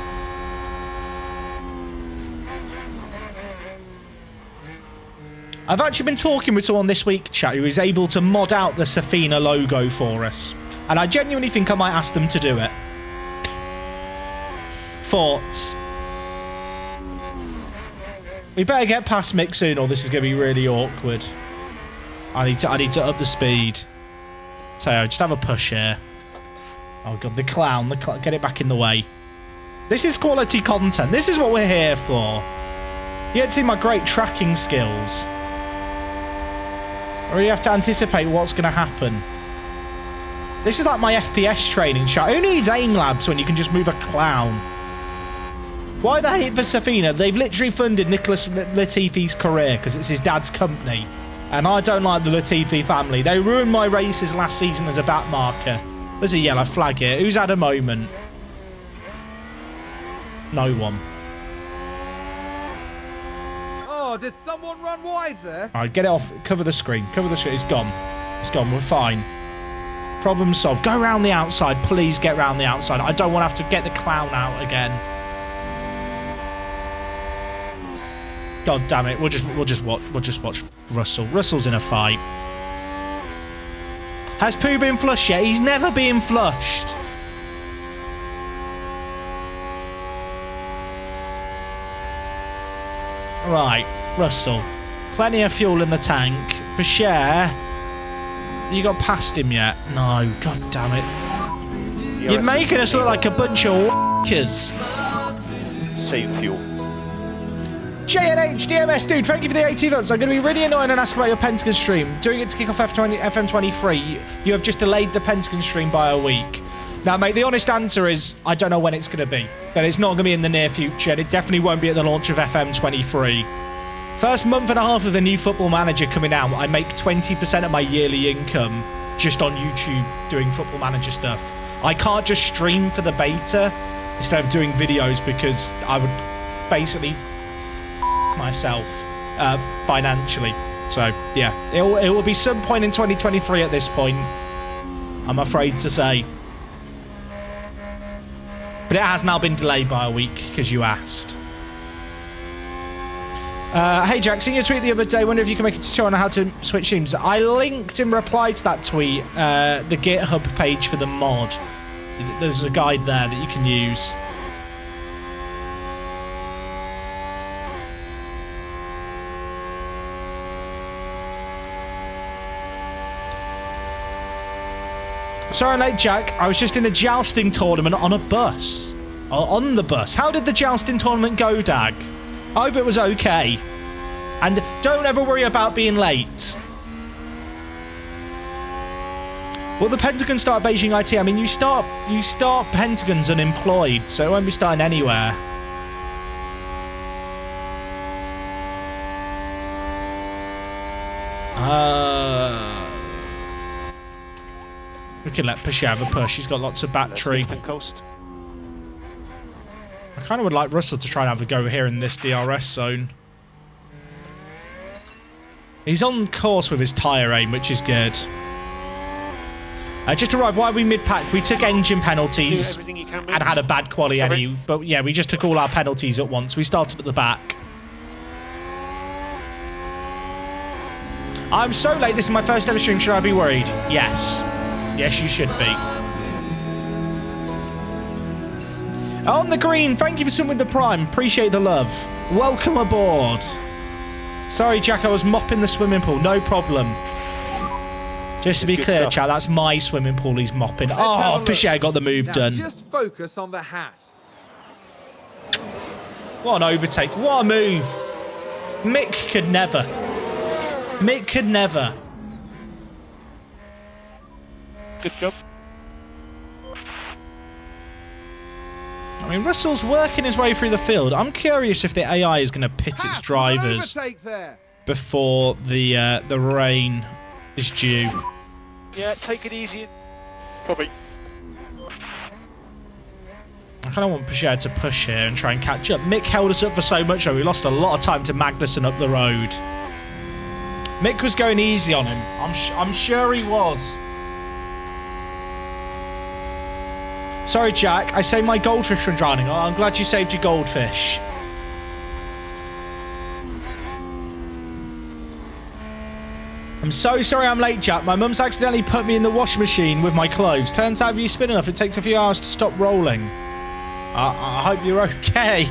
I've actually been talking with someone this week, chat, who is able to mod out the Safina logo for us. And I genuinely think I might ask them to do it. Thoughts? We better get past Mick soon or this is going to be really awkward. I need to up the speed. Teo, just have a push here. Oh, God, the clown. Get it back in the way. This is quality content. This is what we're here for. You get to see my great tracking skills. Or you have to anticipate what's going to happen. This is like my FPS training chat. Who needs aim labs when you can just move a clown? Why the hate for Safina? They've literally funded Nicholas Latifi's career because it's his dad's company. And I don't like the Latifi family. They ruined my races last season as a back marker. There's a yellow flag here. Who's had a moment? No one. Oh, did someone run wide there? All right, get it off. Cover the screen. Cover the screen. It's gone. It's gone. We're fine. Problem solved. Go around the outside. Please get around the outside. I don't want to have to get the clown out again. God damn it. We'll just watch Russell. Russell's in a fight. Has Pooh been flushed yet? He's never been flushed. Right, Russell. Plenty of fuel in the tank. Pescher, you got past him yet? No, god damn it. You're making us look like a bunch of w***ers. Save fuel. JNH, DMS, dude, thank you for the 80 votes. I'm going to be really annoying and ask about your Pentagon stream. Doing it to kick off FM23, you have just delayed the Pentagon stream by a week. Now, mate, the honest answer is I don't know when it's going to be. But it's not going to be in the near future. It definitely won't be at the launch of FM23. First month and a half of the new Football Manager coming out, I make 20% of my yearly income just on YouTube doing Football Manager stuff. I can't just stream for the beta instead of doing videos because I would basically myself financially. So, yeah, it will be some point in 2023 at this point, I'm afraid to say. But it has now been delayed by a week because you asked. Hey Jack, seen your tweet the other day. Wonder if you can make a tutorial on how to switch teams. I linked in reply to that tweet the GitHub page for the mod. There's a guide there that you can use. Sorry I'm late, Jack. I was just in a jousting tournament on a bus. On the bus. How did the jousting tournament go, Dag? I hope it was okay. And don't ever worry about being late. Will the Pentagon start Beijing IT? I mean, you start Pentagon's unemployed, so it won't be starting anywhere. We can let Pusher have a push. He's got lots of battery. Coast. I kind of would like Russell to try and have a go here in this DRS zone. He's on course with his tyre aim, which is good. Just arrived. Why are we mid-pack? We took engine penalties and had a bad quali anyway. But yeah, we just took all our penalties at once. We started at the back. I'm so late. This is my first ever stream. Should I be worried? Yes. Yes, you should be. On the green. Thank you for sitting with the prime. Appreciate the love. Welcome aboard. Sorry, Jack. I was mopping the swimming pool. No problem. Just to be clear, chat, that's my swimming pool he's mopping. Oh, Pichet got the move done. Just focus on the Haas. What an overtake. What a move. Mick could never. Mick could never. Good job. I mean, Russell's working his way through the field. I'm curious if the AI is going to pit its drivers before the rain is due. Yeah, take it easy. Probably. I kind of want Peugeot to push here and try and catch up. Mick held us up for so much, though. We lost a lot of time to Magnussen up the road. Mick was going easy on him. I'm sure he was. Sorry, Jack. I saved my goldfish from drowning. Oh, I'm glad you saved your goldfish. I'm so sorry I'm late, Jack. My mum's accidentally put me in the washing machine with my clothes. Turns out if you spin enough, it takes a few hours to stop rolling. I hope you're okay.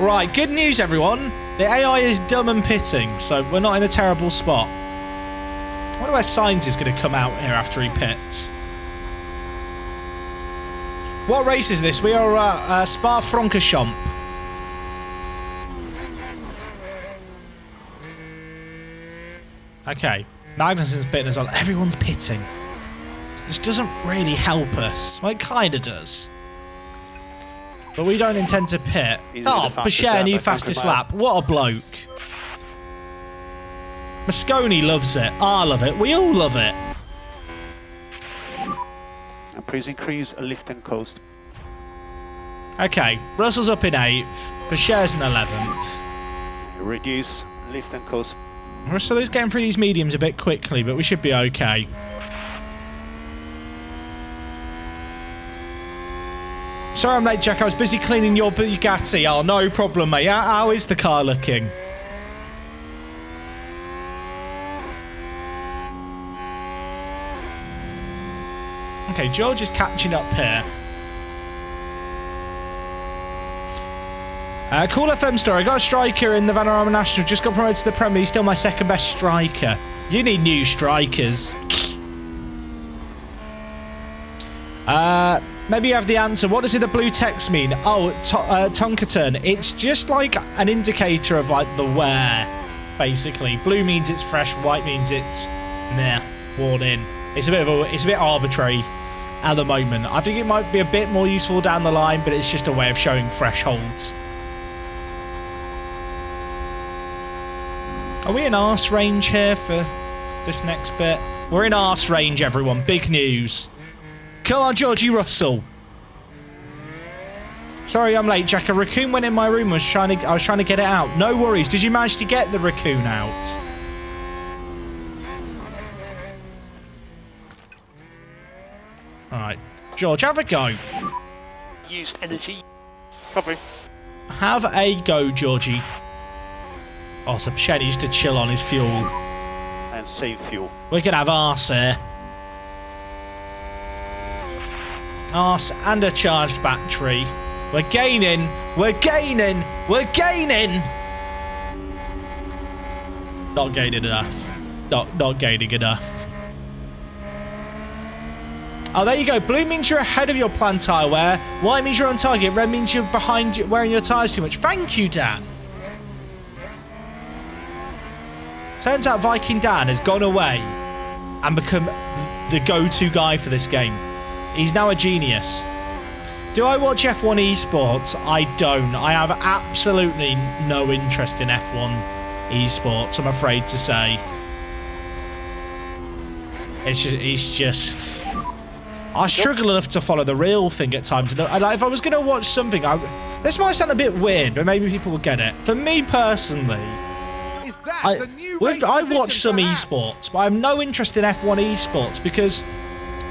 Right, good news, everyone. The AI is dumb and pitting, so we're not in a terrible spot. I wonder where Sainz is going to come out here after he pits. What race is this? We are at Spa-Francorchamps. Okay, Magnussen's pitting as well. Everyone's pitting. This doesn't really help us. Well, it kind of does. But we don't intend to pit. Oh, Bashir, new fastest lap. What a bloke. Mosconi loves it. I love it. We all love it. And please increase a lift and coast. Okay, Russell's up in 8th. Bashir's in 11th. Reduce lift and coast. Russell is getting through these mediums a bit quickly, but we should be okay. Sorry I'm late, Jack. I was busy cleaning your Bugatti. Oh, no problem, mate. How is the car looking? Okay, George is catching up here. Cool FM story. I got a striker in the Vanarama National. Just got promoted to the Premier. He's still my second best striker. You need new strikers. Maybe you have the answer. What does the blue text mean? Oh, Tonkaton. It's just like an indicator of like the wear, basically. Blue means it's fresh. White means it's worn in. It's a bit arbitrary at the moment. I think it might be a bit more useful down the line, but it's just a way of showing fresh holds. Are we in arse range here for this next bit? We're in arse range, everyone. Big news. Come on, Georgie Russell. Sorry, I'm late, Jack. A raccoon went in my room. I was trying to get it out. No worries. Did you manage to get the raccoon out? All right, George, have a go. Use energy. Probably. Have a go, Georgie. Oh, so Shen needs to chill on his fuel. And save fuel. We could have arse here. Arse and a charged battery. We're gaining. We're gaining. We're gaining. Not gaining enough. Not gaining enough. Oh, there you go. Blue means you're ahead of your planned tyre wear. White means you're on target. Red means you're behind, wearing your tyres too much. Thank you, Dan. Turns out Viking Dan has gone away and become the go-to guy for this game. He's now a genius. Do I watch F1 esports? I don't. I have absolutely no interest in F1 esports, I'm afraid to say. It's just... I struggle enough to follow the real thing at times. If I was going to watch something, this might sound a bit weird, but maybe people will get it. For me personally, I've watched some esports, but I have no interest in F1 esports because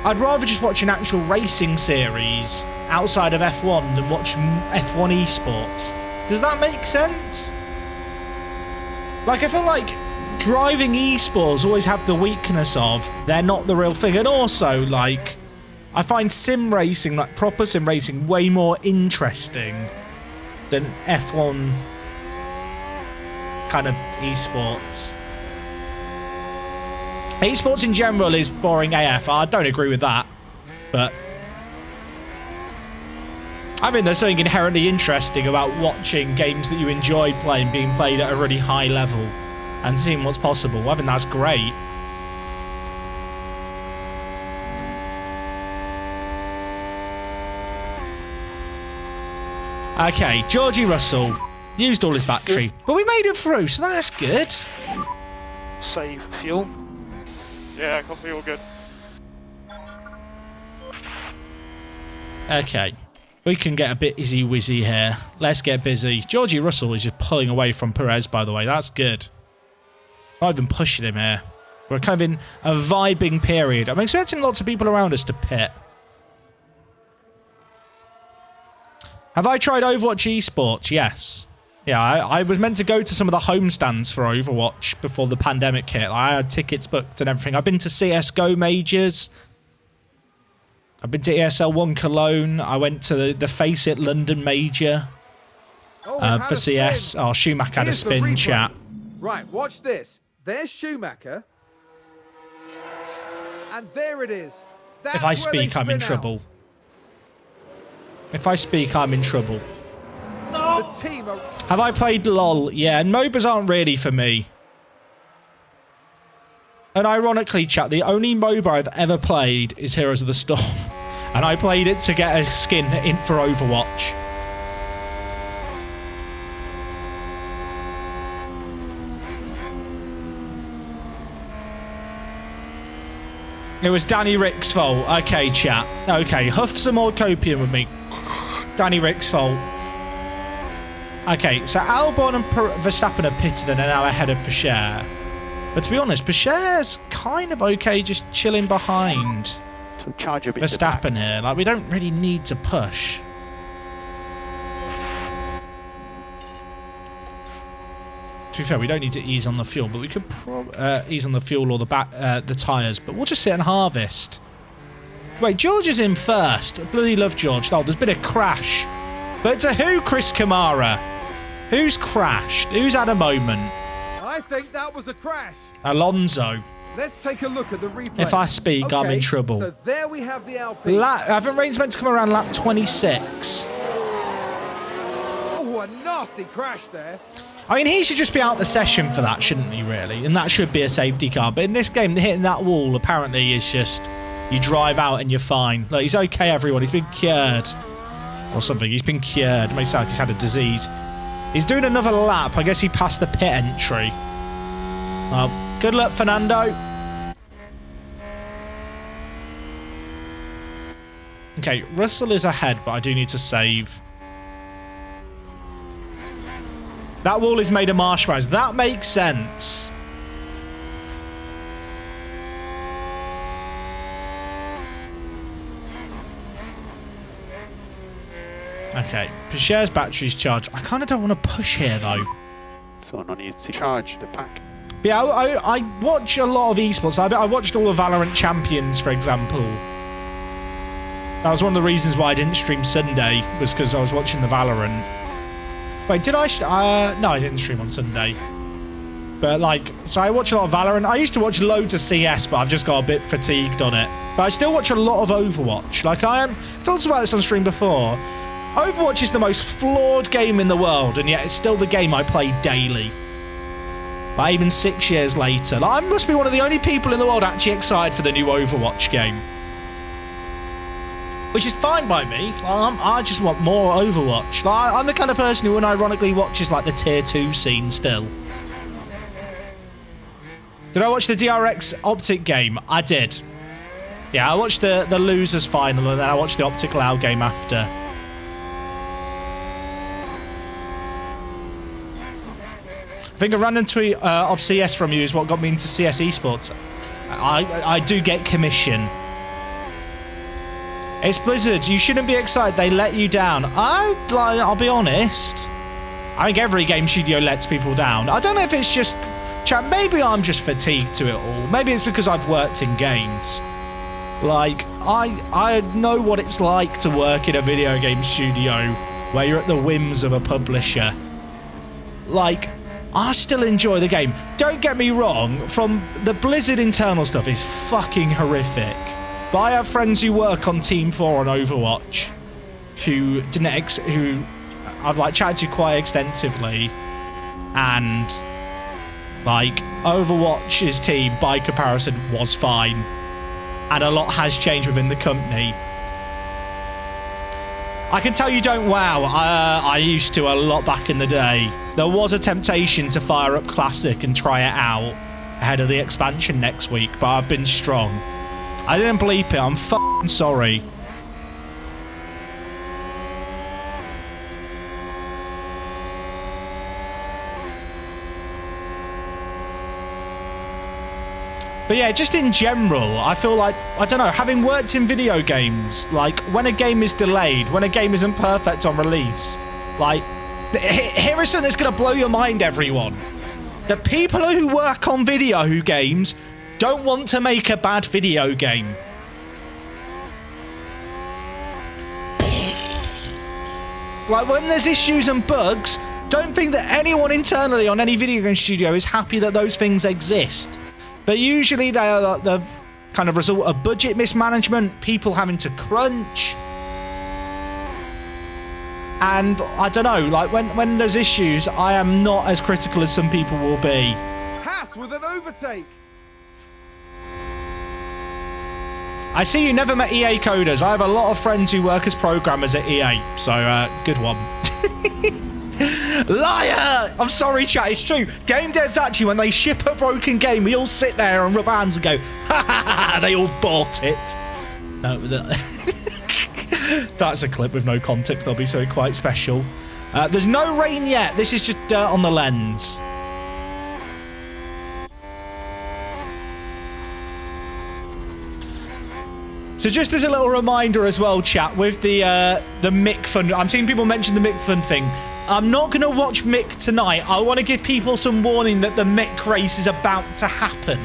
I'd rather just watch an actual racing series outside of F1 than watch F1 esports. Does that make sense? Like, I feel like driving esports always have the weakness of they're not the real thing. And also, like, I find sim racing, like proper sim racing, way more interesting than F1 kind of esports. Esports in general is boring AF. I don't agree with that, but I think there's something inherently interesting about watching games that you enjoy playing being played at a really high level and seeing what's possible. I think that's great. Okay, Georgie Russell used all his battery, but we made it through, so that's good. Save fuel. Yeah, copy, all good. Okay, we can get a bit izzy-wizzy here. Let's get busy. Georgie Russell is just pulling away from Perez, by the way. That's good. Not even pushing him here. We're kind of in a vibing period. I'm expecting lots of people around us to pit. Have I tried Overwatch esports? Yes. Yeah, I was meant to go to some of the home stands for Overwatch before the pandemic hit. I had tickets booked and everything. I've been to CSGO majors. I've been to ESL 1 Cologne. I went to the Face It London major for CS. Oh, Schumacher had a spin, chat. Right, watch this. There's Schumacher. And there it is. That's if I speak, I'm in trouble. If I speak, I'm in trouble. No. The team are... Have I played LOL? Yeah, and MOBAs aren't really for me. And ironically, chat, the only MOBA I've ever played is Heroes of the Storm. And I played it to get a skin in for Overwatch. It was Danny Rick's fault. Okay, chat. Okay, huff some more copium with me. Danny Rick's fault. Okay, so Albon and Verstappen are pitted and are now ahead of Peugeot. But to be honest, Peugeot's kind of okay just chilling behind Verstappen here. Like, we don't really need to push. To be fair, we don't need to ease on the fuel, but we could ease on the fuel or the tyres. But we'll just sit and harvest. Wait, George is in first. I bloody love George. Oh, there's been a crash. But to who, Chris Kamara? Who's crashed? Who's had a moment? I think that was a crash. Alonso. Let's take a look at the replay. If I speak, okay, I'm in trouble. So there we have the Alpine. I think Rain's meant to come around lap 26. Oh, a nasty crash there. I mean, he should just be out the session for that, shouldn't he, really? And that should be a safety car. But in this game, hitting that wall apparently is just... You drive out and you're fine. Look, he's okay, everyone. He's been cured. Or something. He's been cured. It may sound like he's had a disease. He's doing another lap. I guess he passed the pit entry. Well, good luck, Fernando. Okay, Russell is ahead, but I do need to save. That wall is made of marshmallows. That makes sense. Okay, Peugeot's battery's charged. I kind of don't want to push here, though. So I need to charge the pack. But yeah, I watch a lot of esports. I watched all the Valorant champions, for example. That was one of the reasons why I didn't stream Sunday, was because I was watching the Valorant. Wait, did I? No, I didn't stream on Sunday. But, like, so I watch a lot of Valorant. I used to watch loads of CS, but I've just got a bit fatigued on it. But I still watch a lot of Overwatch. Like, I talked about this on stream before. Overwatch is the most flawed game in the world, and yet it's still the game I play daily. Like, even 6 years later. Like, I must be one of the only people in the world actually excited for the new Overwatch game. Which is fine by me. I just want more Overwatch. Like, I'm the kind of person who unironically watches like the tier 2 scene still. Did I watch the DRX Optic game? I did. Yeah, I watched the losers final and then I watched the Optic Lau game after. I think a random tweet of CS from you is what got me into CS esports. I do get commission. It's Blizzard. You shouldn't be excited. They let you down. I'll be honest. I think every game studio lets people down. I don't know if it's just... Chat, maybe I'm just fatigued to it all. Maybe it's because I've worked in games. Like, I know what it's like to work in a video game studio where you're at the whims of a publisher. Like, I still enjoy the game. Don't get me wrong. From the Blizzard internal stuff is fucking horrific. But I have friends who work on Team 4 on Overwatch who I've like chatted to quite extensively, and like Overwatch's team by comparison was fine, and a lot has changed within the company. I can tell you don't WoW. I used to a lot back in the day. There was a temptation to fire up Classic and try it out ahead of the expansion next week, but I've been strong. I didn't bleep it. I'm f***ing sorry. But yeah, just in general, I feel like, I don't know, having worked in video games, like, when a game is delayed, when a game isn't perfect on release, like, here is something that's going to blow your mind, everyone. The people who work on video games don't want to make a bad video game. Like, when there's issues and bugs, don't think that anyone internally on any video game studio is happy that those things exist. But usually they are the kind of result of budget mismanagement, people having to crunch. And I don't know, like, when there's issues, I am not as critical as some people will be. Haas with an overtake. I see you never met EA coders. I have a lot of friends who work as programmers at EA, so good one. Liar! I'm sorry, chat, it's true. Game devs actually, when they ship a broken game, we all sit there and rub hands and go, ha ha ha, they all bought it. No, that's a clip with no context. They'll be so quite special. There's no rain yet. This is just dirt on the lens. So just as a little reminder as well, chat, with the Mick Fun, I'm seeing people mention the Mick Fun thing. I'm not going to watch Mick tonight. I want to give people some warning that the Mick race is about to happen.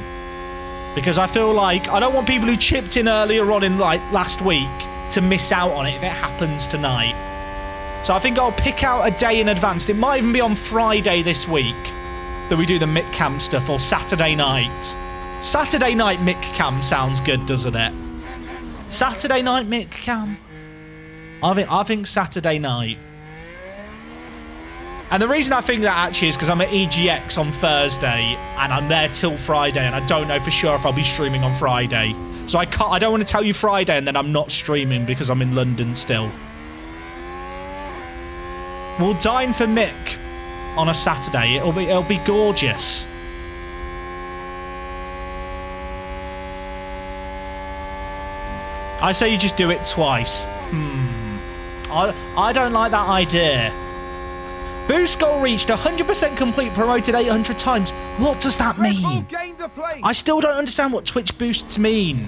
Because I feel like I don't want people who chipped in earlier on in like last week to miss out on it if it happens tonight. So I think I'll pick out a day in advance. It might even be on Friday this week that we do the Mick Cam stuff, or Saturday night. Saturday night Mick Cam sounds good, doesn't it? Saturday night Mick Cam. I think Saturday night. And the reason I think that actually is because I'm at EGX on Thursday and I'm there till Friday, and I don't know for sure if I'll be streaming on Friday. So I don't want to tell you Friday and then I'm not streaming because I'm in London still. We'll dine for Mick on a Saturday. It'll be gorgeous. I say you just do it twice. I don't like that idea. Boost goal reached 100% complete, promoted 800 times. What does that mean? I still don't understand what Twitch boosts mean.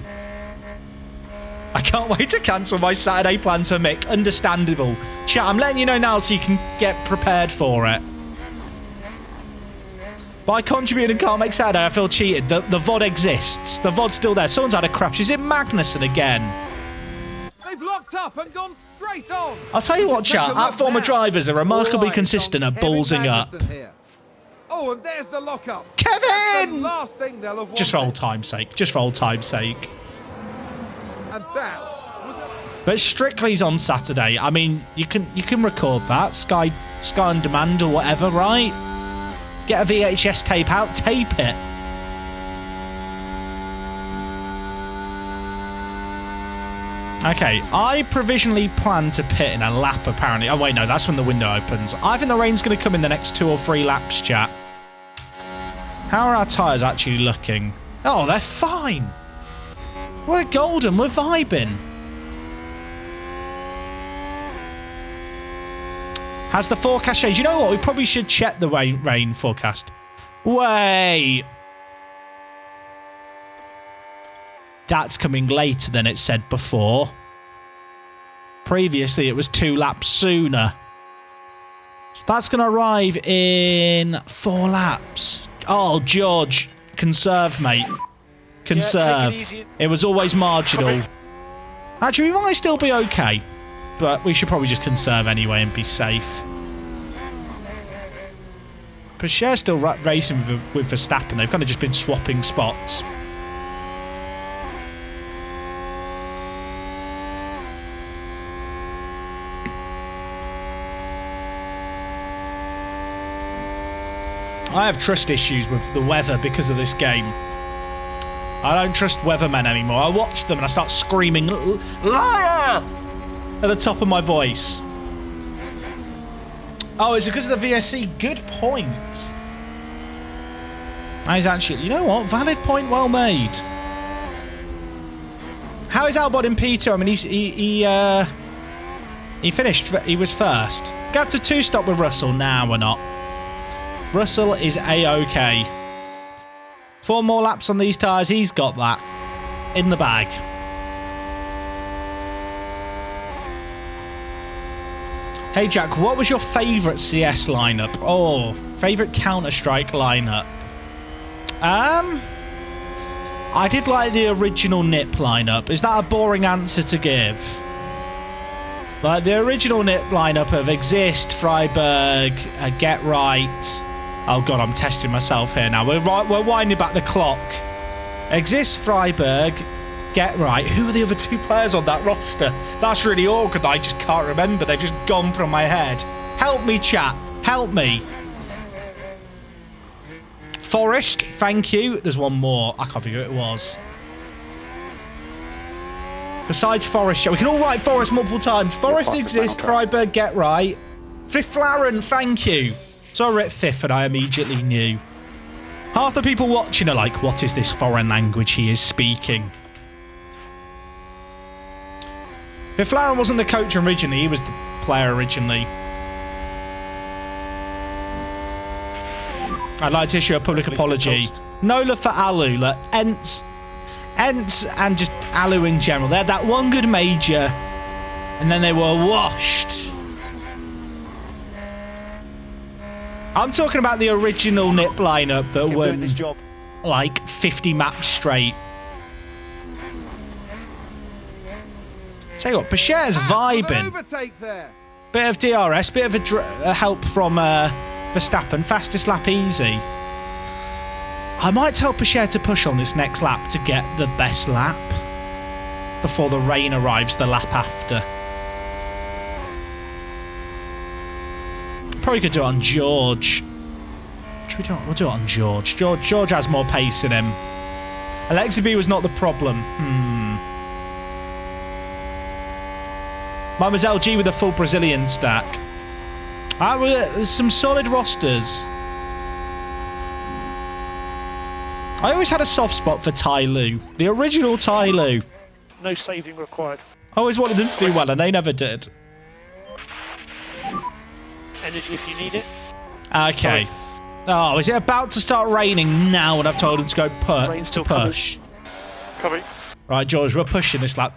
I can't wait to cancel my Saturday plans for Mick. Understandable. Chat, I'm letting you know now so you can get prepared for it. But I contributed and can't make Saturday. I feel cheated. The VOD exists. The VOD's still there. Someone's had a crash. Is it Magnussen again? They've locked up and gone straight on. I'll tell you what, chat. Our former drivers are remarkably consistent at ballsing up. Oh, and there's the lockup. Kevin! Last thing they'll have just for old time's sake. Just for old time's sake. And that was a... But Strictly's on Saturday. I mean, you can record that. Sky on Demand or whatever, right? Get a VHS tape out, tape it. Okay, I provisionally plan to pit in a lap, apparently. Oh, wait, no, that's when the window opens. I think the rain's going to come in the next 2 or 3 laps, chat. How are our tyres actually looking? Oh, they're fine. We're golden. We're vibing. Has the forecast changed? You know what? We probably should check the rain forecast. Wait. That's coming later than it said before. Previously, it was 2 laps sooner. So that's going to arrive in 4 laps. Oh, George. Conserve, mate. Conserve. Yeah, it was always marginal. Actually, we might still be okay. But we should probably just conserve anyway and be safe. Pacher's still racing with Verstappen. They've kind of just been swapping spots. I have trust issues with the weather because of this game. I don't trust weathermen anymore. I watch them and I start screaming, liar! At the top of my voice. Oh, is it because of the VSC? Good point. That is actually, you know what? Valid point, well made. How is Albon in P2? I mean, he finished. He was first. Got to 2-stop with Russell. Now we're not. Russell is A-OK. 4 more laps on these tyres. He's got that in the bag. Hey Jack, what was your favourite CS lineup? Oh, favourite Counter-Strike lineup. I did like the original NIP lineup. Is that a boring answer to give? Like the original NIP lineup of Exist, Freiburg, Get Right. Oh god, I'm testing myself here now. We're winding back the clock. Exist, Freiburg, Get Right. Who are the other 2 players on that roster? That's really awkward. I just can't remember. They've just gone from my head. Help me, chat. Help me. Forest, thank you. There's one more. I can't figure who it was. Besides Forest, we can all write Forest multiple times. Forest, Exist, Freiburg, Get Right. Fiflaren, thank you. So I wrote Fifth and I immediately knew. Half the people watching are like, what is this foreign language he is speaking? Fiflaren wasn't the coach originally, he was the player originally. I'd like to issue a public apology. Nola for Alu, like Ents and just Alu in general. They had that one good major and then they were washed. I'm talking about the original NIP lineup that won like 50 maps straight. Tell you what, Pacher's vibing. Bit of DRS, bit of a help from Verstappen. Fastest lap easy. I might tell Pacher to push on this next lap to get the best lap before the rain arrives the lap after. Probably could do it on George. Should we do it? We'll do it on George. George has more pace in him. Alexa B was not the problem. Mine was LG with a full Brazilian stack. Some solid rosters. I always had a soft spot for Tai Lu. The original Tai Lu. No saving required. I always wanted them to do well and they never did. Energy if you need it. Okay. Oh, is it about to start raining now when I've told him to go push? Coming. Right, George, we're pushing this lap.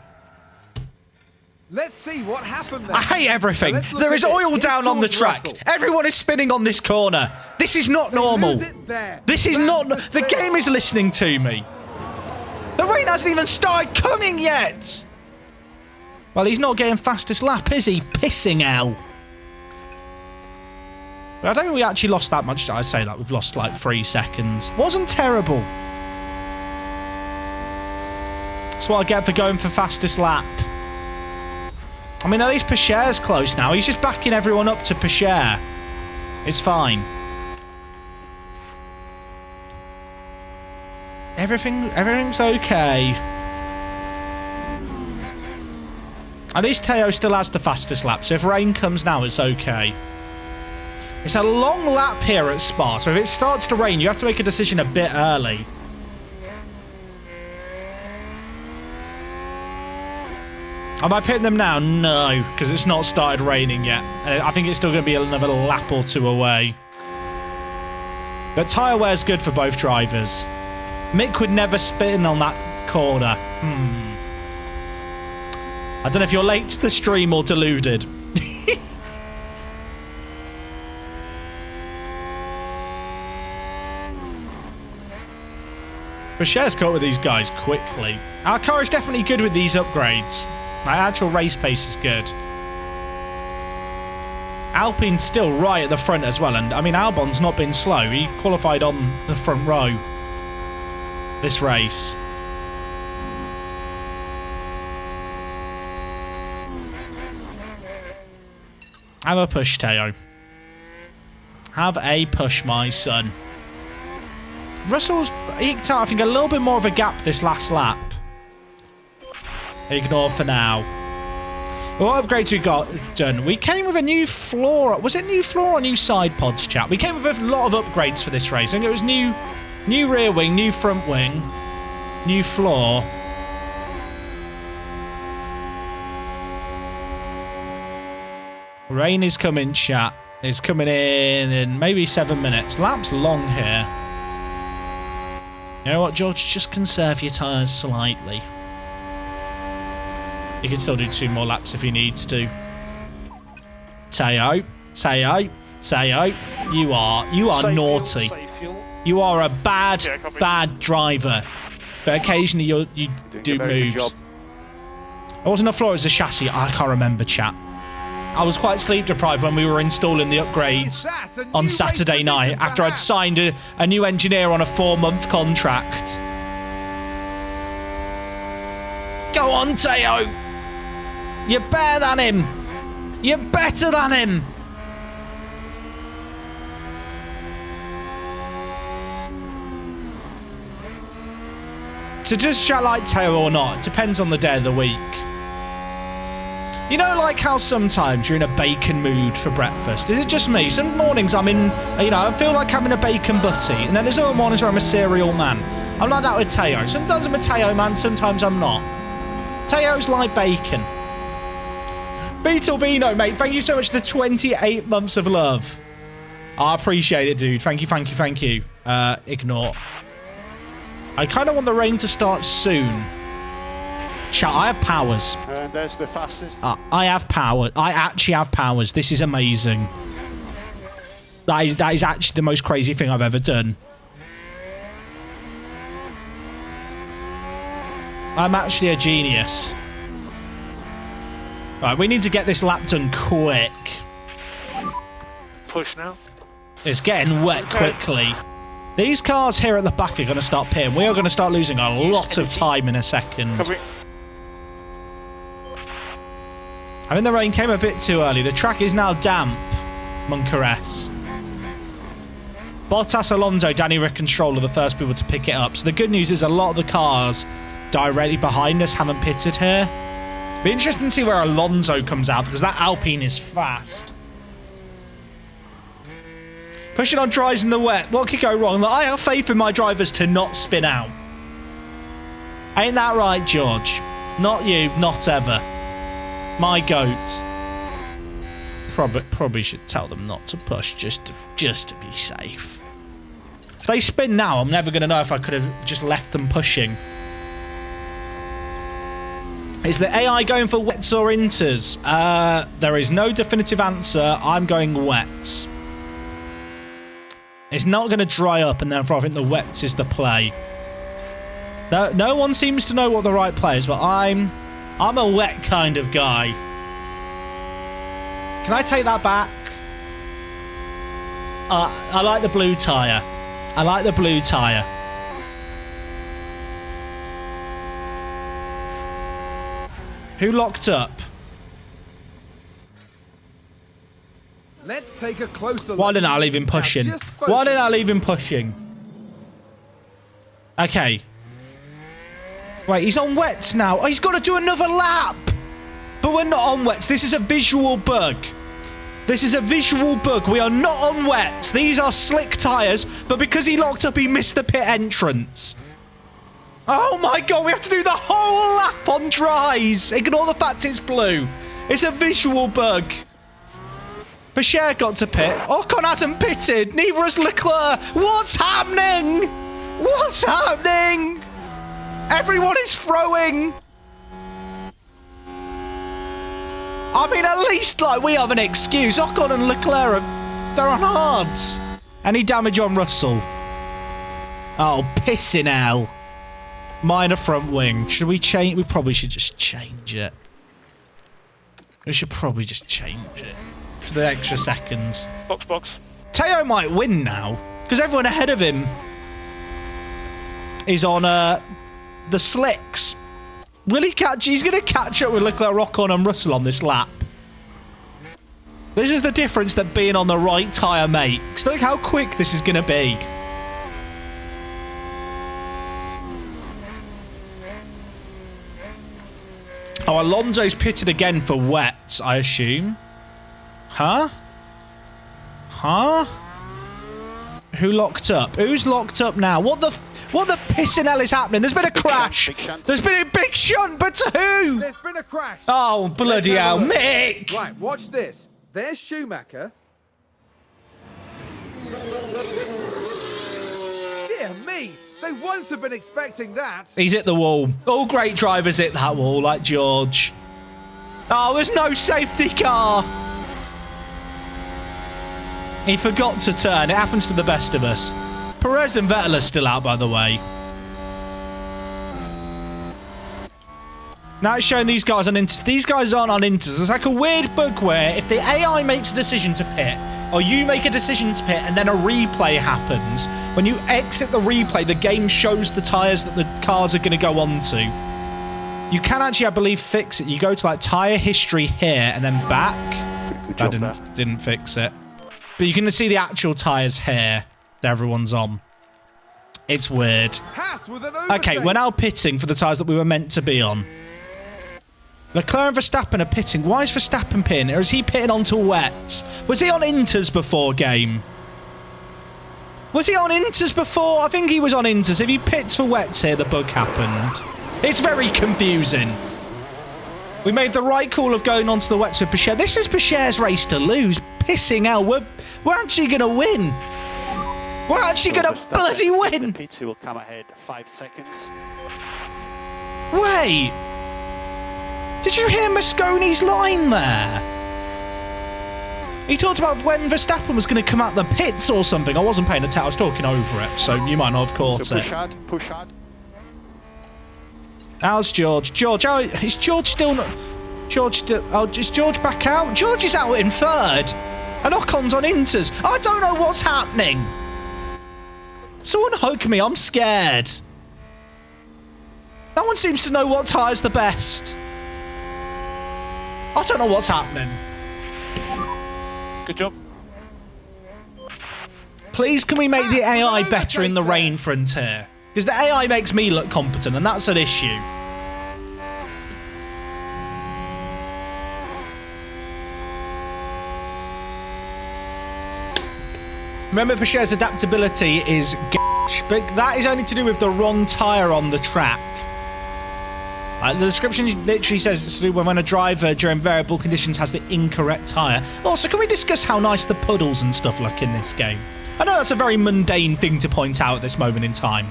Let's see what happened there. I hate everything. There is oil down on the track. Everyone is spinning on this corner. This is not normal. This is not... The game is listening to me. The rain hasn't even started coming yet. Well, he's not getting fastest lap, is he? Pissing hell. I don't think we actually lost that much. I'd say that we've lost like 3 seconds. Wasn't terrible. That's what I get for going for fastest lap. I mean, at least Pacher's close now. He's just backing everyone up to Pacher. It's fine. Everything's okay. At least Teo still has the fastest lap, so if rain comes now, it's okay. It's a long lap here at Spa, so if it starts to rain, you have to make a decision a bit early. Am I pitting them now? No, because it's not started raining yet. I think it's still going to be another lap or two away. But tyre wear's good for both drivers. Mick would never spin on that corner. I don't know if you're late to the stream or deluded. Pacher's caught with these guys quickly. Our car is definitely good with these upgrades. Our actual race pace is good. Alpine's still right at the front as well. And, I mean, Albon's not been slow. He qualified on the front row this race. Have a push, Teo. Have a push, my son. Russell's eked out, I think, a little bit more of a gap this last lap. Ignore for now. What upgrades we got done? We came with a new floor. Was it new floor or new side pods, chat? We came with a lot of upgrades for this race. I think it was new rear wing, new front wing, new floor. Rain is coming, chat. It's coming in maybe 7 minutes. Lap's long here. You know what, George? Just conserve your tyres slightly. He can still do 2 more laps if he needs to. Teo, you are safe naughty. Fuel. You are a bad driver. But occasionally you do moves. It wasn't a floor, it was a chassis. I can't remember, chat. I was quite sleep deprived when we were installing the upgrades on Saturday night after I'd signed a new engineer on a 4-month contract. Go on, Teo. You're better than him. You're better than him. So does chat like Teo or not? It depends on the day of the week. You know, like how sometimes you're in a bacon mood for breakfast. Is it just me? Some mornings I'm in, you know, I feel like having a bacon butty. And then there's other mornings where I'm a cereal man. I'm like that with Teo. Sometimes I'm a Teo man, sometimes I'm not. Teo's like bacon. Beetlebino, mate, thank you so much for the 28 months of love. I appreciate it, dude. Thank you. Ignore. I kind of want the rain to start soon. Chat, I have powers. And there's the fastest. I have power. I actually have powers. This is amazing. That is actually the most crazy thing I've ever done. I'm actually a genius. Right, we need to get this lap done quick. Push now. It's getting wet quickly. These cars here at the back are going to start pitting. We are going to start losing a lot of time in a second. I mean, the rain came a bit too early. The track is now damp. Munkeress. Bottas, Alonso, Danny Rick and Stroll are the first people to pick it up. So the good news is a lot of the cars directly behind us haven't pitted here. Be interesting to see where Alonso comes out because that Alpine is fast. Pushing on dries in the wet. What could go wrong? I have faith in my drivers to not spin out. Ain't that right, George? Not you, not ever. My goat. Probably should tell them not to push just to be safe. If they spin now, I'm never going to know if I could have just left them pushing. Is the AI going for wets or inters? There is no definitive answer. I'm going wets. It's not going to dry up, and therefore I think the wets is the play. No one seems to know what the right play is, but I'm a wet kind of guy. Can I take that back? I like the blue tyre. I like the blue tyre. Who locked up? Let's take a closer look. Why didn't I leave him pushing? Why didn't I leave him pushing? Okay. Wait, he's on wets now. Oh, he's got to do another lap. But we're not on wets. This is a visual bug. This is a visual bug. We are not on wets. These are slick tyres. But because he locked up, he missed the pit entrance. Oh my God, we have to do the whole lap on dries. Ignore the fact it's blue. It's a visual bug. Bashir got to pit. Ocon hasn't pitted. Neither has Leclerc. What's happening? What's happening? Everyone is throwing. I mean, at least, like, we have an excuse. Ocon and Leclerc, they're on hards. Any damage on Russell? Oh, pissing hell. Minor front wing. Should we change? We probably should just change it. We should probably just change it. For the extra seconds. Box. Teo might win now. Because everyone ahead of him is on the slicks. Will he catch? He's going to catch up with Leclerc, Ocon and Russell on this lap. This is the difference that being on the right tyre makes. Look how quick this is going to be. Oh, Alonso's pitted again for wets, I assume. Huh? Who locked up? Who's locked up now? What the pissing hell is happening? There's been a crash. There's been a big shunt, but to who? There's been a crash. Oh, bloody hell. Mick! Right, watch this. There's Schumacher. Dear me, they won't have been expecting that. He's hit the wall. All great drivers hit that wall, like George. Oh, there's no safety car. He forgot to turn. It happens to the best of us. Perez and Vettel are still out, by the way. Now it's showing these guys on inters. These guys aren't on inters. It's like a weird bug where if the AI makes a decision to pit, or you make a decision to pit and then a replay happens, when you exit the replay, the game shows the tyres that the cars are going to go onto. You can actually, I believe, fix it. You go to like tyre history here and then back. I didn't fix it. But you can see the actual tyres here that everyone's on. It's weird. Haas with an Okay, we're now pitting for the tyres that we were meant to be on. Leclerc and Verstappen are pitting. Why is Verstappen pitting? Or is he pitting onto wets? Was he on inters before game? Was he on inters before? I think he was on inters. If he pits for wets here, the bug happened. It's very confusing. We made the right call of going onto the wets with Pichert. This is Pichert's race to lose. Pissing hell. We're actually going to win. We're actually going to bloody win. P2 will come ahead 5 seconds. Wait. Did you hear Mosconi's line there? He talked about when Verstappen was going to come out the pits or something. I wasn't paying attention. I was talking over it, so you might not have caught So it. push hard. How's George? George, is George still not... George still... Oh, is George back out? George is out in third. And Ocon's on inters. I don't know what's happening. Someone hug me. I'm scared. No one seems to know what tyre's the best. I don't know what's happening. Good job. Please, can we make the AI better in the rain front here? Because the AI makes me look competent, and that's an issue. Remember, Pichert's adaptability is gash, but that is only to do with the wrong tyre on the track. The description literally says it's to do when a driver during variable conditions has the incorrect tyre. Also, can we discuss how nice the puddles and stuff look in this game? I know that's a very mundane thing to point out at this moment in time.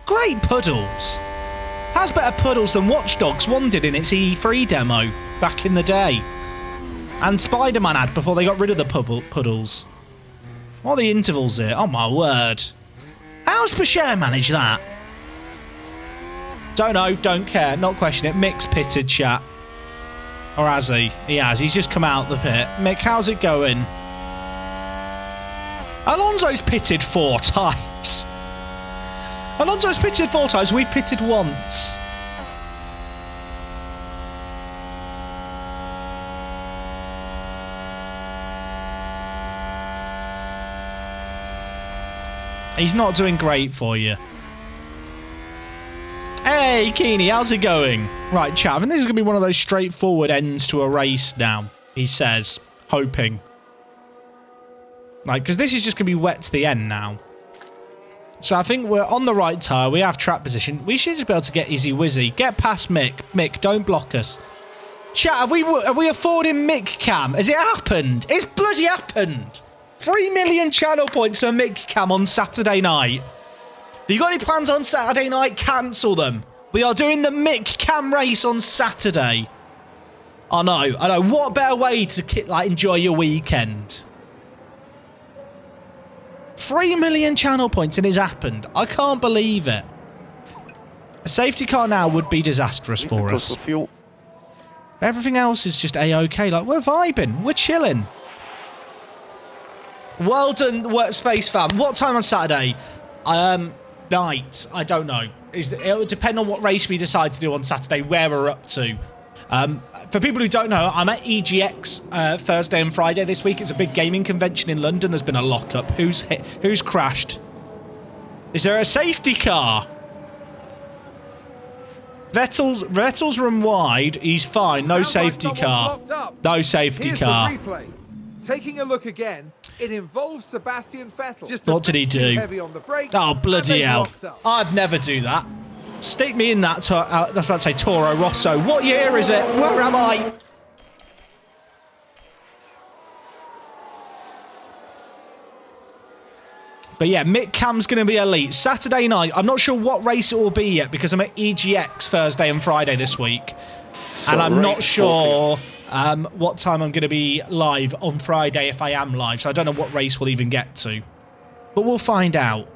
Great puddles. Has better puddles than Watch Dogs 1 did in its E3 demo back in the day. And Spider-Man had before they got rid of the puddles. What are the intervals here? Oh my word. How's Pichert managed that? Don't know, don't care, not question it. Mick's pitted, chat. Or has he? He has. He's just come out the pit. Mick, how's it going? Alonso's pitted 4 times. We've pitted once. He's not doing great for you. Hey, Keeney, how's it going? Right, chat, I think this is going to be one of those straightforward ends to a race now, he says, hoping. Like, because this is just going to be wet to the end now. So I think we're on the right tyre. We have track position. We should just be able to get easy wizzy. Get past Mick. Mick, don't block us. Chat, have we afforded Mick Cam? Has it happened? It's bloody happened. 3 million channel points for Mick Cam on Saturday night. Have you got any plans on Saturday night? Cancel them. We are doing the Mick Cam race on Saturday. I know. What better way to enjoy your weekend? 3 million channel points and it's happened. I can't believe it. A safety car now would be disastrous for us. Everything else is just A-OK. Like, we're vibing. We're chilling. Well done, Workspace fam. What time on Saturday? Night. I don't know. It would depend on what race we decide to do on Saturday, where we're up to. For people who don't know, I'm at EGX Thursday and Friday this week. It's a big gaming convention in London. There's been a lockup. Who's crashed? Is there a safety car? Vettel's run wide. He's fine. No safety car. No safety car. Here's the replay. Taking a look again, it involves Sebastian Vettel. Just what did he do? Heavy on the brakes, oh, bloody hell. I'd never do that. Stick me in that, that's about to say Toro Rosso. What year is it? Where am I? But yeah, Mick Cam's going to be elite. Saturday night, I'm not sure what race it will be yet because I'm at EGX Thursday and Friday this week. So and I'm not sure what time I'm going to be live on Friday if I am live. So I don't know what race we'll even get to. But we'll find out.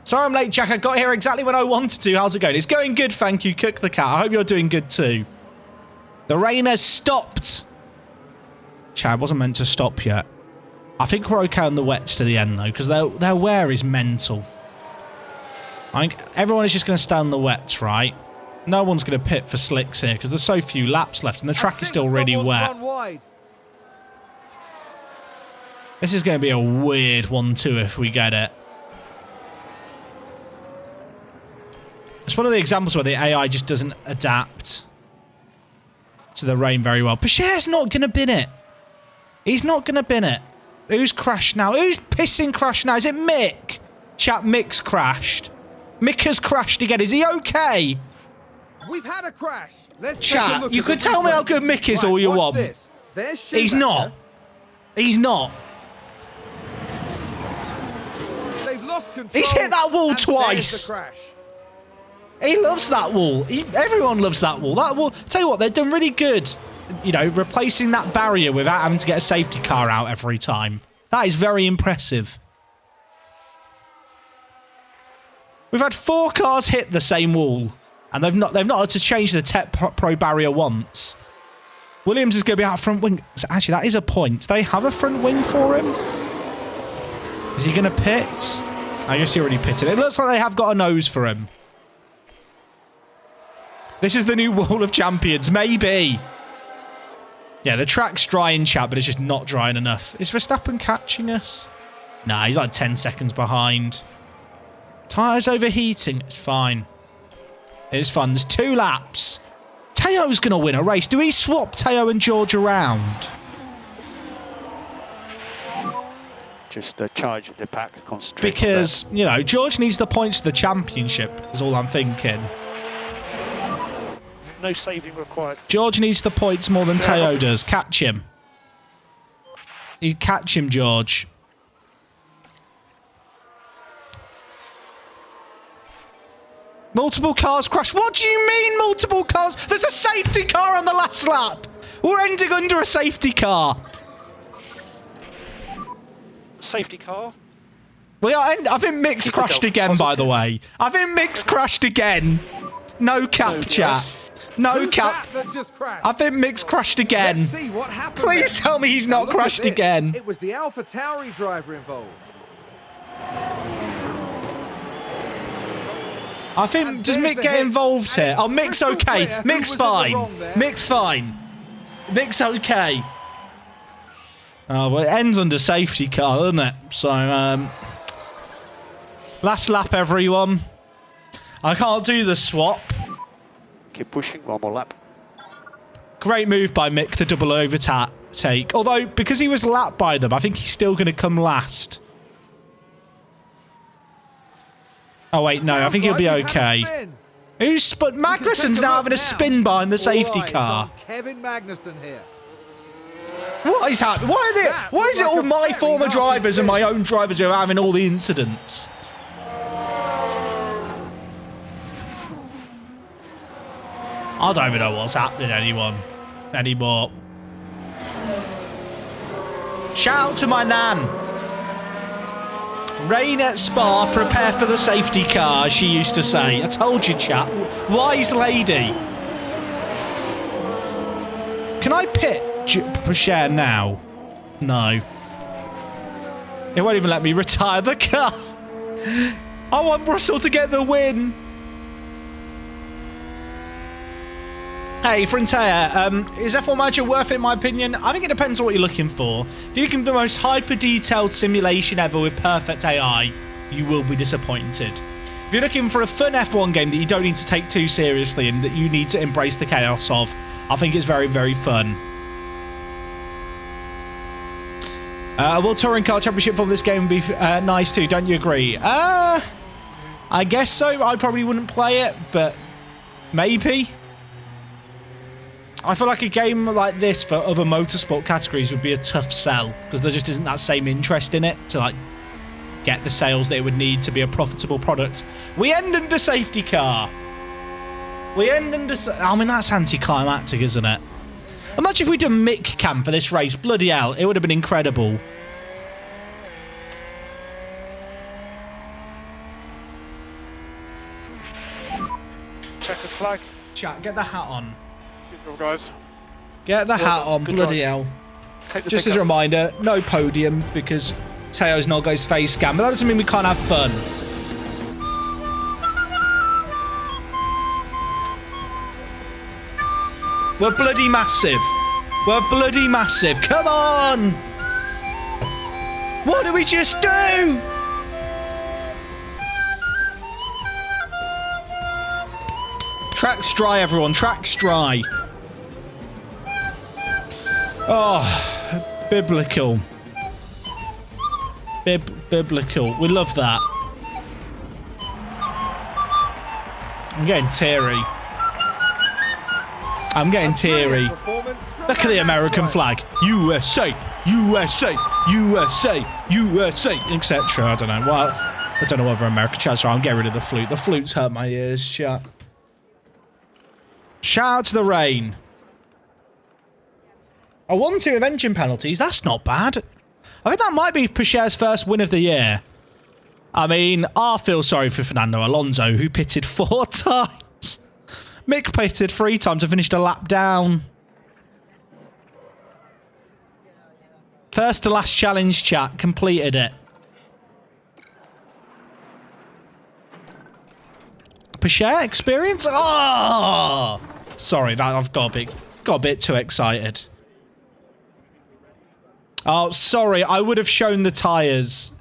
Sorry I'm late, Jack. I got here exactly when I wanted to. How's it going? It's going good, thank you, Cook the Cat. I hope you're doing good too. The rain has stopped. Chad wasn't meant to stop yet. I think we're okay on the wets to the end, though, because their wear is mental. I think everyone is just going to stay on the wets, right? No one's going to pit for slicks here, because there's so few laps left, and the track is still really wet. This is going to be a weird 1-2 if we get it. It's one of the examples where the AI just doesn't adapt to the rain very well. Pacher's not going to bin it. He's not going to bin it. Who's crashed now? Who's pissing crashed now? Is it Mick? Chat, Mick's crashed. Mick has crashed again. Is he okay? We've had a crash. Let's chat, you could tell me how good Mick is all you want. He's not. He's not. They've lost control. He's hit that wall twice. He loves that wall. Everyone loves that wall. That wall. Tell you what, they've done really good. You know, replacing that barrier without having to get a safety car out every time. That is very impressive. We've had 4 cars hit the same wall, and they've not had to change the Tech Pro barrier once. Williams is going to be out front wing. Actually, that is a point. They have a front wing for him. Is he going to pit? I guess he already pitted. It looks like they have got a nose for him. This is the new Wall of Champions. Maybe. Yeah, the track's dry in chat, but it's just not dry enough. Is Verstappen catching us? Nah, he's like 10 seconds behind. Tyres overheating. It's fine. It's fun. There's 2 laps. Teo's going to win a race. Do we swap Teo and George around? Just charge the pack, concentrate. Because, you know, George needs the points to the championship, is all I'm thinking. No saving required. George needs the points more than Teo does. Catch him. You catch him, George. Multiple cars crash. What do you mean multiple cars? There's a safety car on the last lap. We're ending under a safety car. Safety car? I think Mick's crashed again, by the way. I think Mick's crashed again. No cap, chat. No cap. I think Mick's crashed again. Let's see what happened. Please tell me he's not crashed again. It was the Alpha Tauri driver involved. I think, does Mick get involved here? Oh, Mick's okay. Mick's fine. Mick's fine. Mick's okay. Oh, well, it ends under safety car, doesn't it? So, Last lap, everyone. I can't do the swap. Keep pushing, one more lap. Great move by Mick, the double overtake. Although, because he was lapped by them, I think he's still going to come last. Oh, wait, no, I think he'll be okay. Who's spun? Magnussen's now having a spin behind the safety car. Kevin Magnussen here. What is happening? Why is it all my former drivers and my own drivers who are having all the incidents? I don't even know what's happening anymore. Shout out to my nan. Rain at Spa, prepare for the safety car, she used to say. I told you, chat. Wise lady. Can I pit Pusher now? No. It won't even let me retire the car. I want Russell to get the win. Hey, Frontier, is F1 Manager worth it in my opinion? I think it depends on what you're looking for. If you're looking for the most hyper-detailed simulation ever with perfect AI, you will be disappointed. If you're looking for a fun F1 game that you don't need to take too seriously and that you need to embrace the chaos of, I think it's very, very fun. A World Touring Car Championship for this game would be nice too, don't you agree? I guess so. I probably wouldn't play it, but maybe. I feel like a game like this for other motorsport categories would be a tough sell because there just isn't that same interest in it to like get the sales that it would need to be a profitable product. We end under safety car. I mean, that's anticlimactic, isn't it? Imagine if we'd done Mick Cam for this race. Bloody hell, it would have been incredible. Checkered flag. Chat, get the hat on. Good guys. Get the hat on, bloody hell. Just as a reminder, no podium because Teo's not goes face scan, but that doesn't mean we can't have fun. We're bloody massive. We're bloody massive. Come on! What did we just do? Track's dry, everyone. Track's dry. Oh, biblical. Biblical. We love that. I'm getting teary. Look at the American flag. USA, USA, USA, USA, etc. I don't know. Well, I don't know whether America chats are. I'm getting rid of the flute. The flute's hurt my ears, chat. Shout out to the rain. A 1-2 of engine penalties. That's not bad. I think that might be Pusher's first win of the year. I mean, I feel sorry for Fernando Alonso, who pitted 4 times. Mick pitted 3 times and finished a lap down. First to last challenge, chat. Completed it. Pusher experience? Oh! Sorry, I've got a bit too excited. Oh, sorry. I would have shown the tyres,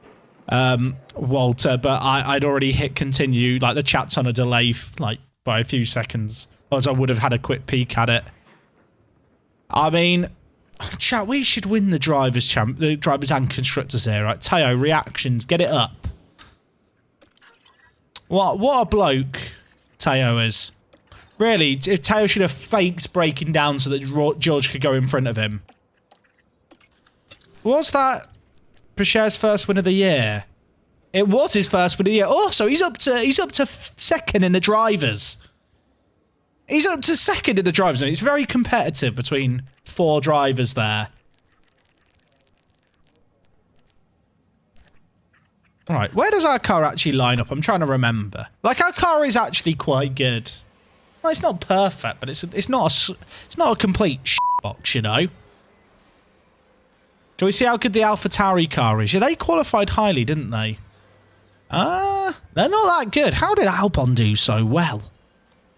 Walter, but I'd already hit continue. Like, the chat's on a delay, like, by a few seconds. Otherwise, I would have had a quick peek at it. I mean, chat, we should win the drivers' and constructors here, right? Teo, reactions, get it up. What a bloke Teo is. Really, if Teo should have faked breaking down so that George could go in front of him. Was that Pusher's first win of the year? It was his first win of the year. Oh, so he's up to second in the drivers. He's up to second in the drivers, and it's very competitive between 4 drivers there. All right, where does our car actually line up? I'm trying to remember. Like, our car is actually quite good. Well, it's not perfect, but it's not a complete box, you know. Can we see how good the AlphaTauri car is? Yeah, they qualified highly, didn't they? They're not that good. How did Albon do so well?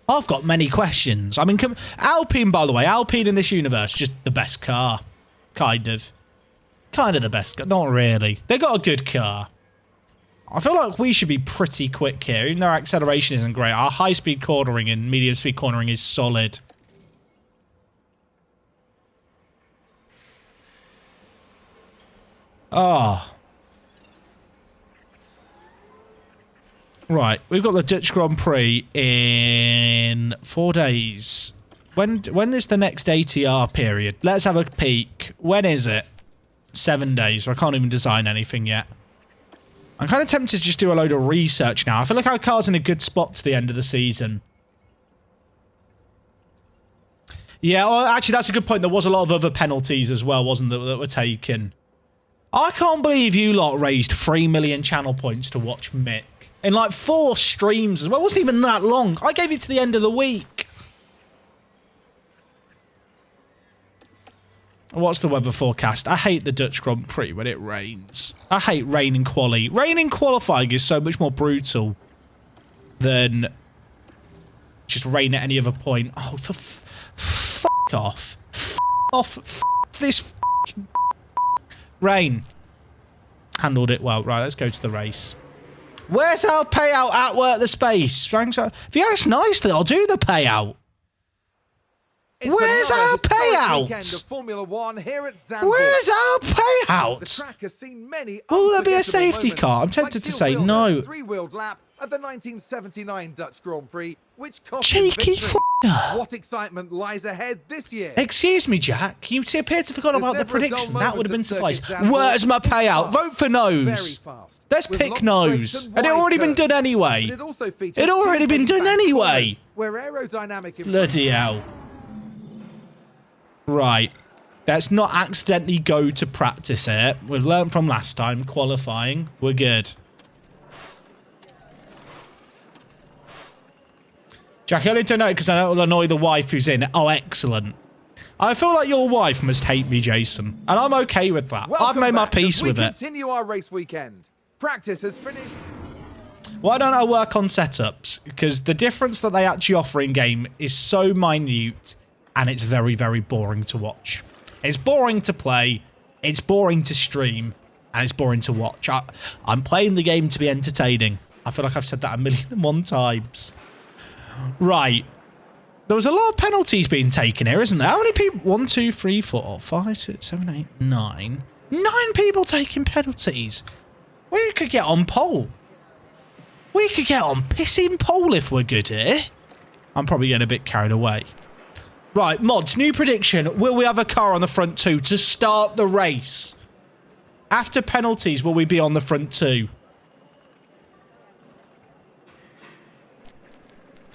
I've got many questions. I mean, Alpine, by the way, Alpine in this universe, just the best car. Kind of the best car. Not really. They got a good car. I feel like we should be pretty quick here, even though our acceleration isn't great. Our high-speed cornering and medium-speed cornering is solid. Oh. Right, we've got the Dutch Grand Prix in 4 days. When is the next ATR period? Let's have a peek. When is it? 7 days. I can't even design anything yet. I'm kind of tempted to just do a load of research now. I feel like our car's in a good spot to the end of the season. Yeah, well, actually, that's a good point. There was a lot of other penalties as well, wasn't there, that were taken. I can't believe you lot raised 3 million channel points to watch Mick. In like 4 streams as well. It wasn't even that long. I gave it to the end of the week. What's the weather forecast? I hate the Dutch Grand Prix when it rains. I hate rain in quali. Rain in qualifying is so much more brutal than just rain at any other point. Oh, for fuck off. F off. F this rain. Handled it well. Right, let's go to the race. Where's our payout at work the space? Thanks. If you ask nicely, I'll do the payout. Where's our payout? Formula One here at Zandvoort. Where's our payout? The track has seen many Will there be a safety car? I'm tempted to say no. Three-wheeled lap at the 1979 Dutch Grand Prix, which cost Cheeky f***er. What excitement lies ahead this year? Excuse me, Jack. You appear to have forgotten about the prediction. That would have been suffice. Where's my payout? Vote for no's. Let's pick no's. And it already been done anyway. It already been done anyway. Bloody hell. Right. Let's not accidentally go to practice here. We've learned from last time. Qualifying. We're good. Jack, I only don't know because I know it'll annoy the wife who's in. Oh, excellent. I feel like your wife must hate me, Jason. And I'm okay with that. I've made my peace with it. Continue our race weekend. Practice has finished. Why don't I work on setups? Because the difference that they actually offer in-game is so minute and it's very, very boring to watch. It's boring to play, it's boring to stream, and it's boring to watch. I'm playing the game to be entertaining. I feel like I've said that 1,000,001 times. Right. There was a lot of penalties being taken here, isn't there? How many people? 1, 2, 3, 4, 5, 6, 7, 8, 9. 9 people taking penalties. We could get on pole. We could get on pissing pole if we're good here. I'm probably getting a bit carried away. Right, mods, new prediction. Will we have a car on the front 2 to start the race? After penalties, will we be on the front 2?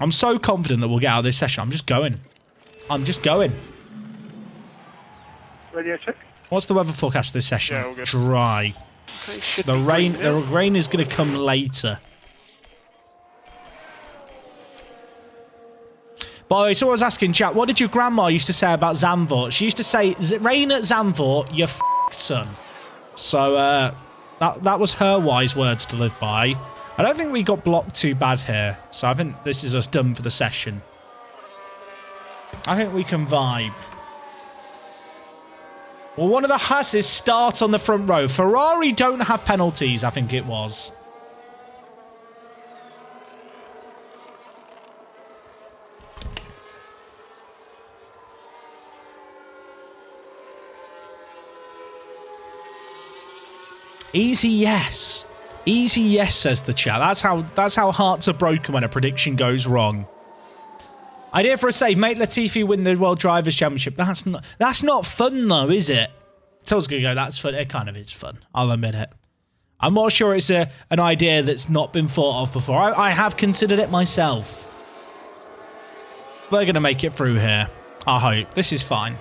I'm so confident that we'll get out of this session. I'm just going. Radio check. What's the weather forecast this session? Yeah, all good. Dry. Okay, The rain is going to come later. By the way, someone was asking, chat, what did your grandma used to say about Zandvoort? She used to say, rain at Zandvoort, you f***ed son. So, that was her wise words to live by. I don't think we got blocked too bad here. So I think this is us done for the session. I think we can vibe. Well, one of the Haases starts on the front row. Ferrari don't have penalties, I think it was. Easy yes. Easy yes, says the chat. That's how hearts are broken when a prediction goes wrong. Idea for a save. Make Latifi win the World Drivers' Championship. That's not fun though, is it? Someone's gonna go, that's fun. It kind of is fun. I'll admit it. I'm not sure it's an idea that's not been thought of before. I have considered it myself. We're gonna make it through here. I hope. This is fine.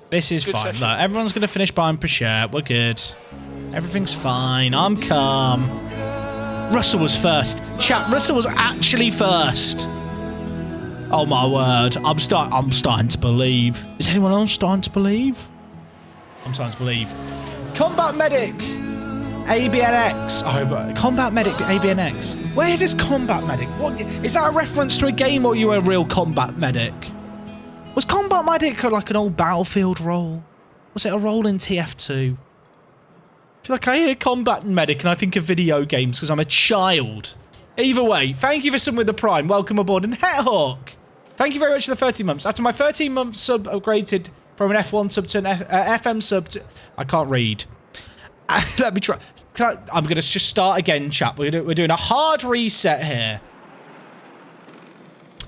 This is fine. Look, everyone's going to finish buying per share. We're good. Everything's fine. I'm calm. Russell was first. Chat, Russell was actually first. Oh my word. I'm starting to believe. Is anyone else starting to believe? I'm starting to believe. Combat Medic ABNX. Oh, Combat Medic ABNX. Where does Combat Medic? What is that a reference to a game or are you a real Combat Medic? Was Combat Medic like an old Battlefield role? Was it a role in TF2? feel like I hear combat and medic and I think of video games because I'm a child. Either way, thank you for some with the Prime. Welcome aboard. And Hawk, thank you very much for the 13 months. After my 13-month sub upgraded from an F1 sub to an FM sub to... I can't read. Let me try. I'm going to just start again, chat. We're doing a hard reset here.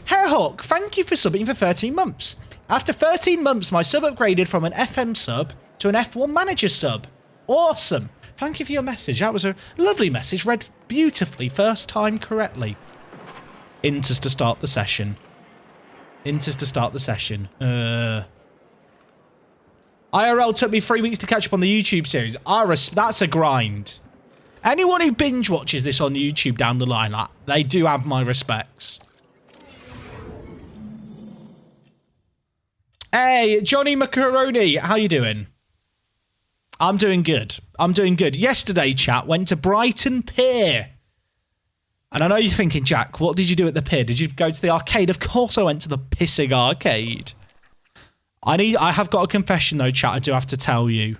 Hawk, thank you for subbing for 13 months. After 13 months, my sub upgraded from an FM sub to an F1 manager sub. Awesome. Thank you for your message. That was a lovely message. Read beautifully. First time correctly. Inters to start the session. Inters to start the session. IRL took me 3 weeks to catch up on the YouTube series. That's a grind. Anyone who binge watches this on YouTube down the line, they do have my respects. Hey, Johnny Macaroni, how you doing? I'm doing good. I'm doing good. Yesterday, chat, went to Brighton Pier. And I know you're thinking, Jack, what did you do at the pier? Did you go to the arcade? Of course I went to the pissing arcade. I have got a confession, though, chat, I do have to tell you.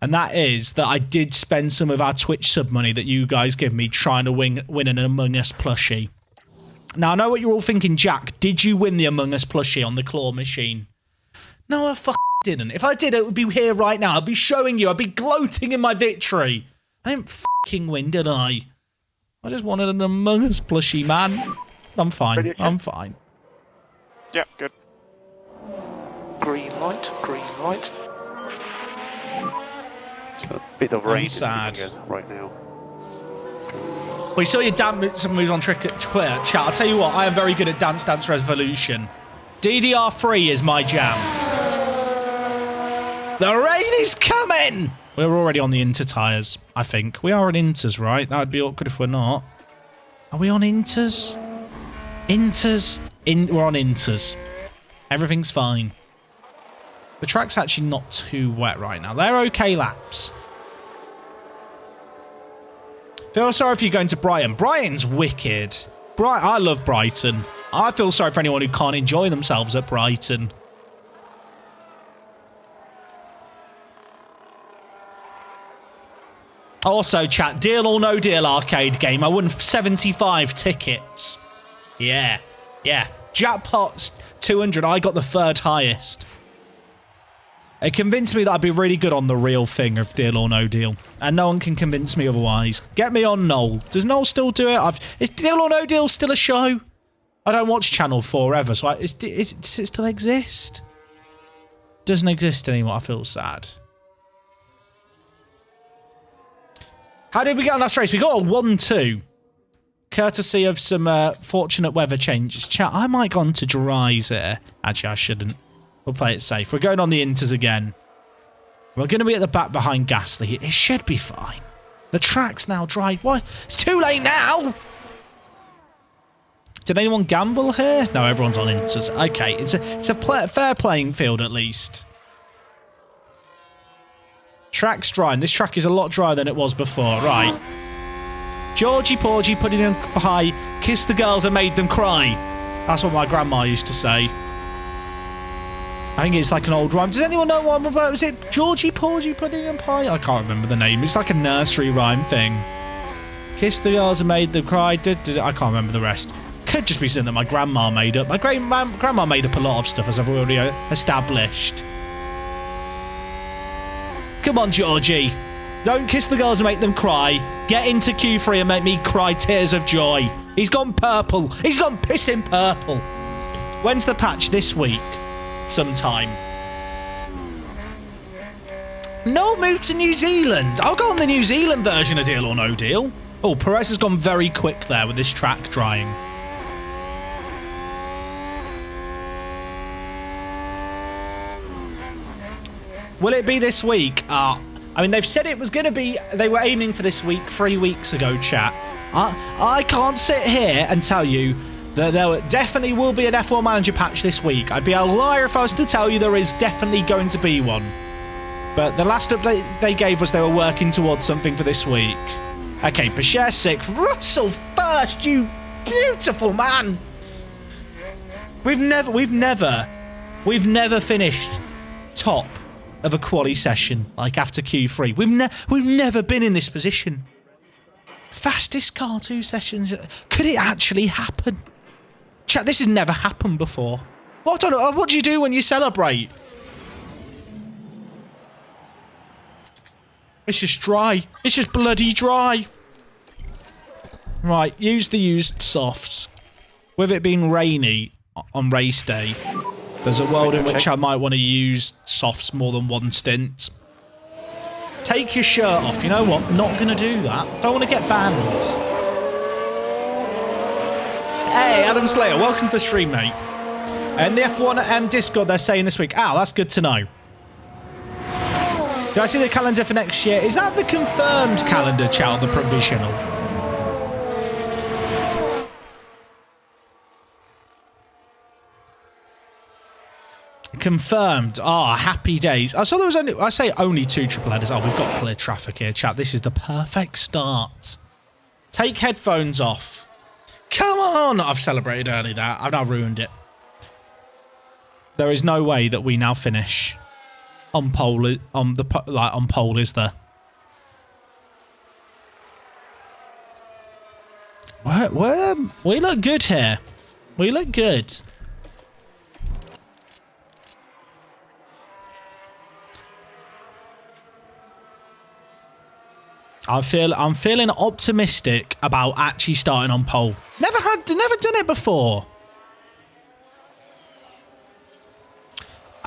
And that is that I did spend some of our Twitch sub money that you guys give me trying to win an Among Us plushie. Now, I know what you're all thinking, Jack. Did you win the Among Us plushie on the claw machine? No, I didn't. If I did, it would be here right now. I'd be showing you. I'd be gloating in my victory. I didn't fucking win, did I? I just wanted an Among Us plushie, man. I'm fine. I'm fine. Yeah, good. Green light, green light. It's a bit of rain sad right now. We saw your dance moves on Twitter, chat. I'll tell you what, I am very good at Dance Dance Revolution. DDR3 is my jam. The rain is coming! We're already on the Inter tyres, I think. We are on Inters, right? That would be awkward if we're not. Are we on Inters? Inters? We're on Inters. Everything's fine. The track's actually not too wet right now. They're okay laps. Feel sorry for you going to Brighton. Brighton's wicked. I love Brighton. I feel sorry for anyone who can't enjoy themselves at Brighton. Also, chat, deal or no deal arcade game. I won 75 tickets. Yeah. Yeah. Jackpot's 200. I got the third highest. It convinced me that I'd be really good on the real thing of Deal or No Deal. And no one can convince me otherwise. Get me on Noel. Does Noel still do it? Is Deal or No Deal still a show? I don't watch Channel 4 ever, so does it still exist? Doesn't exist anymore. I feel sad. How did we get on last race? We got a 1-2. Courtesy of some fortunate weather changes. Chat, I might go on to dries here. Actually, I shouldn't. We'll play it safe. We're going on the Inters again. We're going to be at the back behind Gasly. It should be fine. The track's now dry. Why? It's too late now! Did anyone gamble here? No, everyone's on Inters. Okay, it's a fair playing field at least. Track's dry, and this track is a lot drier than it was before. Right. Georgie Porgy put it in high, kissed the girls and made them cry. That's what my grandma used to say. I think it's like an old rhyme. Does anyone know what I'm about? Was it Georgie Porgy pudding and pie? I can't remember the name. It's like a nursery rhyme thing. Kissed the girls and made them cry. I can't remember the rest. Could just be something that my grandma made up. My grandma made up a lot of stuff, as I've already established. Come on, Georgie. Don't kiss the girls and make them cry. Get into Q3 and make me cry tears of joy. He's gone purple. He's gone pissing purple. When's the patch? This week. Sometime. No, move to New Zealand. I'll go on the New Zealand version of Deal or No Deal. Oh, Perez has gone very quick there with this track drying. Will it be this week? I mean, they've said it was going to be... They were aiming for this week 3 weeks ago, chat. I can't sit here and tell you that there definitely will be an F1 Manager patch this week. I'd be a liar if I was to tell you there is definitely going to be one. But the last update they gave us, they were working towards something for this week. Okay, Bashir 6th. Russell first, you beautiful man. We've never finished top of a quali session, like after Q3. We've never been in this position. Fastest car 2 sessions. Could it actually happen? Chat, this has never happened before. What do you do when you celebrate? It's just dry. It's just bloody dry. Right, use the used softs. With it being rainy on race day, there's a world in which I might want to use softs more than one stint. Take your shirt off. You know what? Not going to do that. Don't want to get banned. Hey, Adam Slayer, welcome to the stream, mate. And the F1 Discord, they're saying this week. Oh, that's good to know. Do I see the calendar for next year? Is that the confirmed calendar, chat, or the provisional? Confirmed. Ah, happy days. I saw there was only 2 triple headers. Oh, we've got clear traffic here, chat. This is the perfect start. Take headphones off. Come on! I've celebrated early there. I've now ruined it. There is no way that we now finish on pole. On pole, is there? We look good here. We look good. I'm feeling optimistic about actually starting on pole. Never done it before.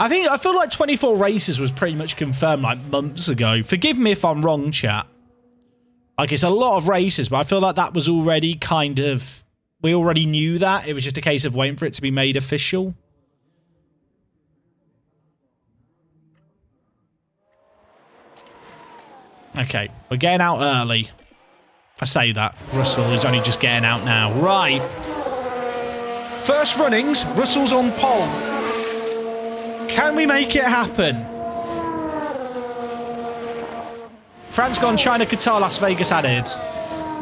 I feel like 24 races was pretty much confirmed like months ago. Forgive me if I'm wrong, chat. Like, it's a lot of races, but I feel like that was already kind of... We already knew that. It was just a case of waiting for it to be made official. Okay, we're getting out early. I say that. Russell is only just getting out now. Right. First runnings, Russell's on pole. Can we make it happen? France gone, China, Qatar, Las Vegas added.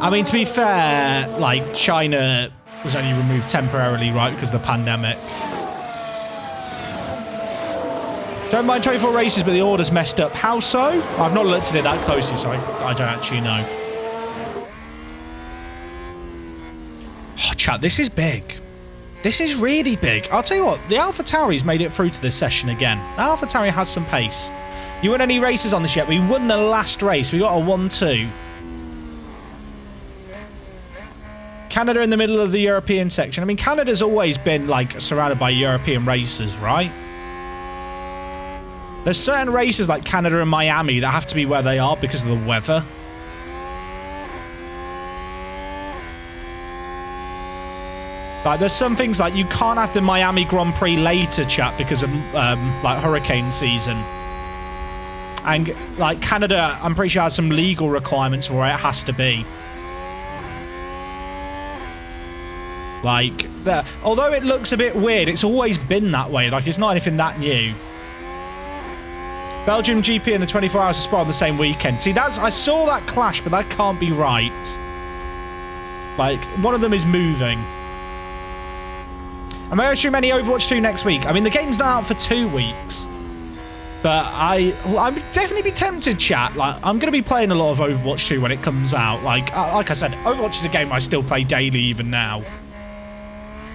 I mean, to be fair, like, China was only removed temporarily, right, because of the pandemic. Don't mind 24 races, but the order's messed up. How so? I've not looked at it that closely, so I don't actually know. Oh, chat, this is big. This is really big. I'll tell you what, the AlphaTauri's made it through to this session again. The AlphaTauri has some pace. You won any races on this yet? We won the last race. We got a 1-2. Canada in the middle of the European section. I mean, Canada's always been, like, surrounded by European races, right? There's certain races like Canada and Miami that have to be where they are because of the weather. Like, there's some things like you can't have the Miami Grand Prix later, chat, because of like hurricane season. And like Canada, I'm pretty sure has some legal requirements for where it has to be. Like, although it looks a bit weird, it's always been that way. Like, it's not anything that new. Belgian GP and the 24 Hours of Spa on the same weekend. See, I saw that clash, but that can't be right. Like, one of them is moving. Am I going to stream any Overwatch 2 next week? I mean, the game's not out for 2 weeks. But I'd definitely be tempted, chat. Like, I'm going to be playing a lot of Overwatch 2 when it comes out. Like I said, Overwatch is a game I still play daily even now.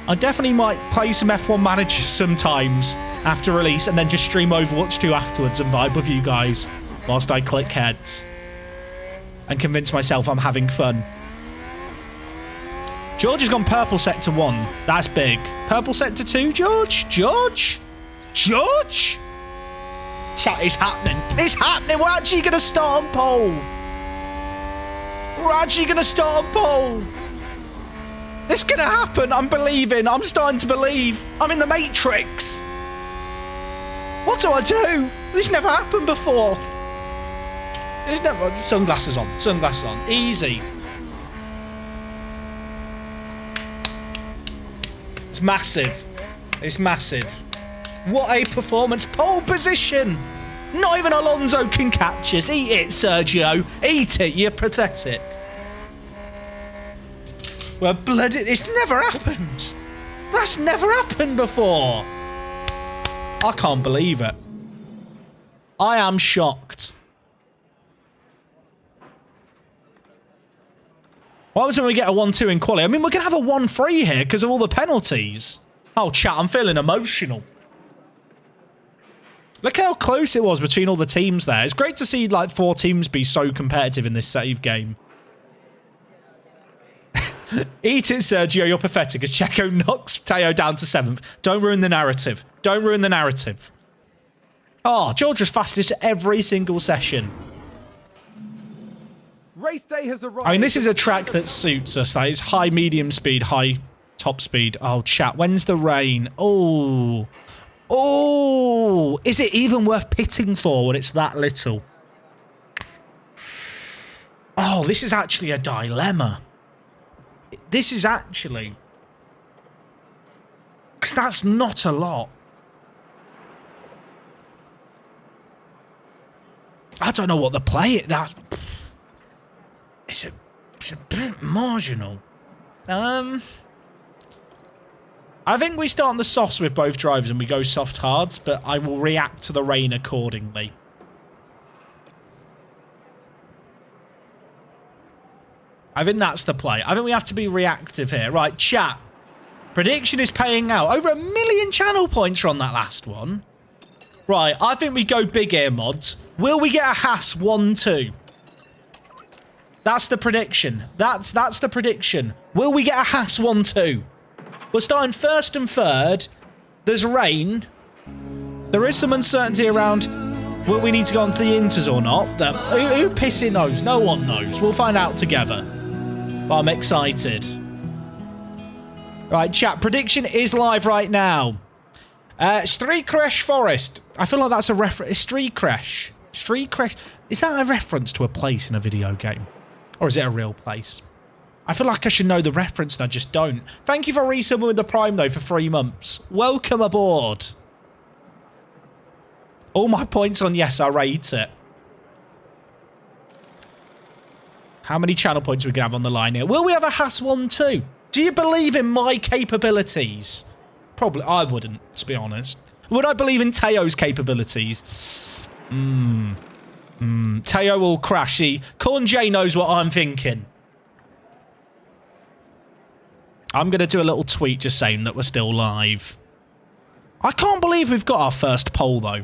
I definitely might play some F1 Manager sometimes after release and then just stream Overwatch 2 afterwards and vibe with you guys whilst I click heads and convince myself I'm having fun. George has gone purple sector 1. That's big. Purple sector 2, George? George? George? Chat, it's happening. It's happening. We're actually going to start on pole. We're actually going to start on pole. It's going to happen. I'm believing. I'm starting to believe. I'm in the Matrix. What do I do? This never happened before. There's never... Sunglasses on. Sunglasses on. Easy. It's massive. It's massive. What a performance. Pole position. Not even Alonso can catch us. Eat it, Sergio. Eat it. You're pathetic. We're bloody... It's never happened. That's never happened before. I can't believe it. I am shocked. What happens when we get a 1-2 in quali? I mean, we're going to have a 1-3 here because of all the penalties. Oh, chat, I'm feeling emotional. Look how close it was between all the teams there. It's great to see, like, 4 teams be so competitive in this save game. Eat it, Sergio. You're pathetic as Checo knocks Teo down to 7th. Don't ruin the narrative. Don't ruin the narrative. Oh, George was fastest every single session. Race day has arrived. I mean, this is a track that suits us. Like, it's high medium speed, high top speed. Oh, chat, when's the rain? Oh. Oh. Is it even worth pitting for when it's that little? Oh, this is actually a dilemma. This is actually... Because that's not a lot. I don't know what the play is. That's... It's a bit marginal. I think we start on the softs with both drivers and we go soft hards, but I will react to the rain accordingly. I think that's the play. I think we have to be reactive here. Right, chat. Prediction is paying out. Over 1 million channel points are on that last one. Right, I think we go big here, mods. Will we get a Haas 1-2? That's the prediction. That's the prediction. Will we get a Haas 1-2? We're starting first and third. There's rain. There is some uncertainty around will we need to go on to the inters or not. Who pissing knows? No one knows. We'll find out together. But I'm excited. Right, chat. Prediction is live right now. Streekresh Forest. I feel like that's a reference. Streekresh. Streekresh. Is that a reference to a place in a video game? Or is it a real place? I feel like I should know the reference and I just don't. Thank you for resubbing with the Prime, though, for 3 months. Welcome aboard. All my points on yes, I rate it. How many channel points are we going to have on the line here? Will we have a Haas 1-2? Do you believe in my capabilities? Probably. I wouldn't, to be honest. Would I believe in Teo's capabilities? Teo will crash. Corn J knows what I'm thinking. I'm going to do a little tweet just saying that we're still live. I can't believe we've got our first poll, though.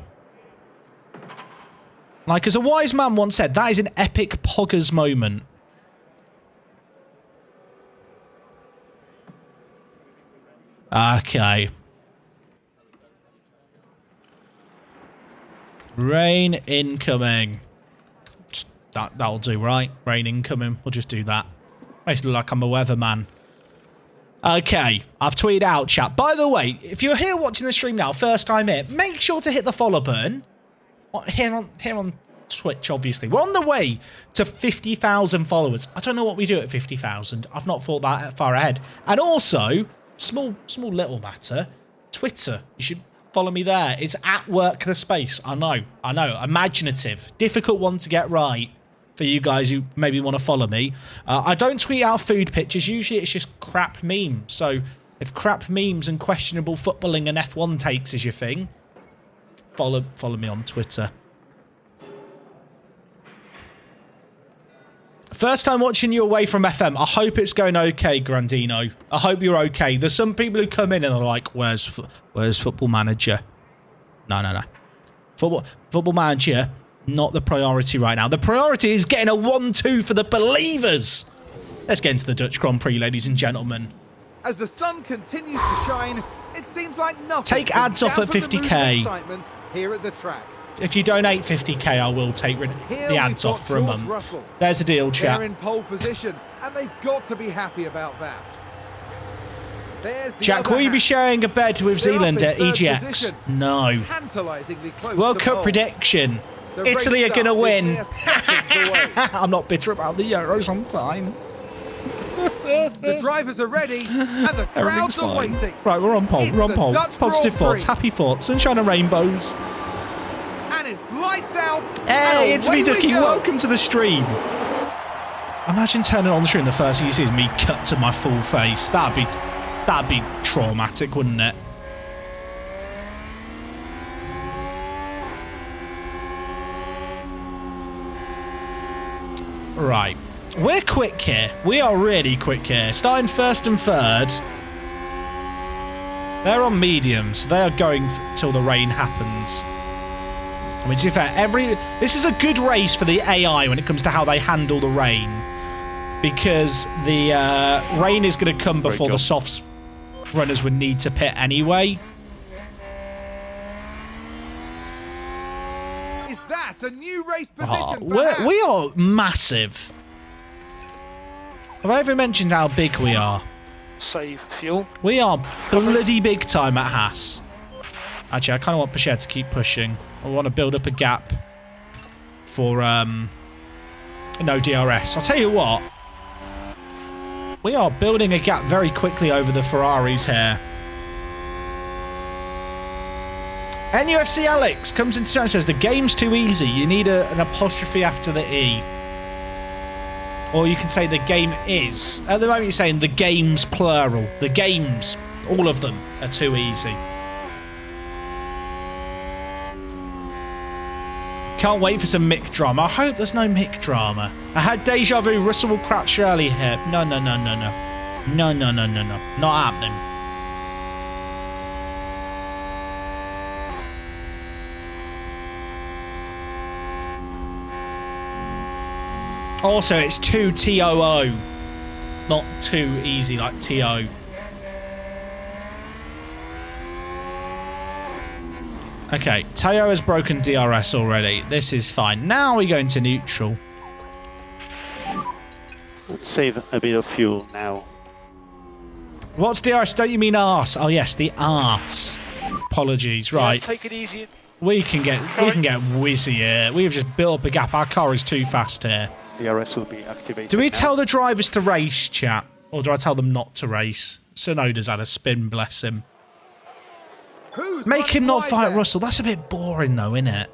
Like, as a wise man once said, that is an epic poggers moment. Okay. Rain incoming. That'll do, right? Rain incoming. We'll just do that. Makes it look like I'm a weatherman. Okay, I've tweeted out, chat. By the way, if you're here watching the stream now, first time here, make sure to hit the follow button. Here on Twitch, obviously. We're on the way to 50,000 followers. I don't know what we do at 50,000. I've not thought that far ahead. And also, small little matter, Twitter. You should follow me there. It's @WorkTheSpace. I know. Imaginative. Difficult one to get right for you guys who maybe want to follow me. I don't tweet out food pictures. Usually it's just crap memes. So if crap memes and questionable footballing and F1 takes is your thing, follow me on Twitter. First time watching you away from FM. I hope it's going okay, Grandino. I hope you're okay. There's some people who come in and are like, where's Football Manager? No. Football Manager, not the priority right now. The priority is getting a 1-2 for the believers. Let's get into the Dutch Grand Prix, ladies and gentlemen. As the sun continues to shine, it seems like nothing. Take ads off at 50k. Excitement here at the track. If you donate 50k, I will take the ads off for a month. Russell. There's a deal, chat. They're in pole position, and they've got to be happy about that. There's the Jack, will you be sharing a bed with Zealand at EGX? Position. No. World Cup prediction. Italy are going to win. I'm not bitter about the Euros, I'm fine. The drivers are ready, and the crowds are waiting. Right, we're on pole. We're on pole. Positive thoughts, happy thoughts, sunshine and rainbows. And it's lights out. Hey, it's me, Ducky. Welcome to the stream. Imagine turning on the stream. The first thing you see is me cut to my full face. That'd be traumatic, wouldn't it? Right. We're quick here. We are really quick here. Starting first and third. They're on mediums. They are going till the rain happens. I mean, to be fair, this is a good race for the AI when it comes to how they handle the rain. Because the rain is going to come before the softs runners would need to pit anyway. Is that a new race position for Haas? We are massive. Have I ever mentioned how big we are? Save fuel. We are bloody big time at Haas. Actually, I kind of want Pachet to keep pushing. I want to build up a gap for no DRS. I'll tell you what. We are building a gap very quickly over the Ferraris here. NUFC Alex comes into chat and says, the game's too easy. You need an apostrophe after the E. Or you can say the game is. At the moment you're saying the games plural. The games, all of them, are too easy. Can't wait for some Mick drama. I hope there's no Mick drama. I had deja vu. Russell will crash Shirley here. No. No. Not happening. Also, it's 2 TOO. Not too easy like TO. Okay, Teo has broken DRS already. This is fine. Now we go into neutral. Save a bit of fuel now. What's DRS? Don't you mean arse? Oh yes, the arse. Apologies. Right. Yeah, take it easy. We can get whizzy here. We've just built up a gap. Our car is too fast here. DRS will be activated. Do we now. tell the drivers to race, chat? Or do I tell them not to race? Sonoda's had a spin, bless him. Make him not fight Russell. That's a bit boring though, isn't it?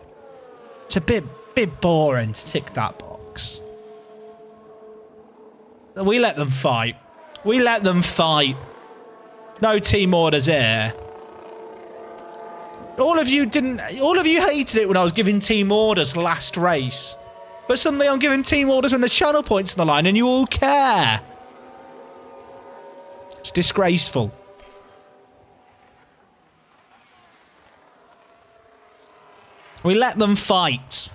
It's a bit boring to tick that box. We let them fight. We let them fight. No team orders here. All of you hated it when I was giving team orders last race. But suddenly I'm giving team orders when there's channel points on the line and you all care. It's disgraceful. We let them fight.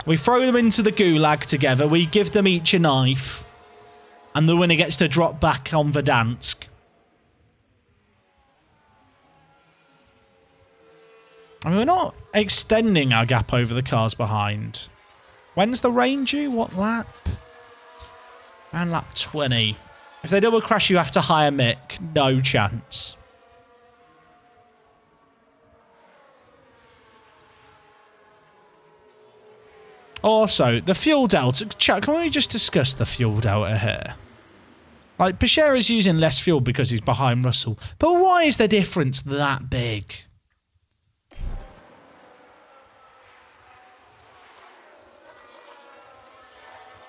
We throw them into the gulag together. We give them each a knife. And the winner gets to drop back on Verdansk. I mean, we're not extending our gap over the cars behind. When's the rain due? What lap? Around lap 20. If they double crash, you have to hire Mick. No chance. Also, the fuel delta. Chat, can we just discuss the fuel delta here? Like, Pachet is using less fuel because he's behind Russell. But why is the difference that big?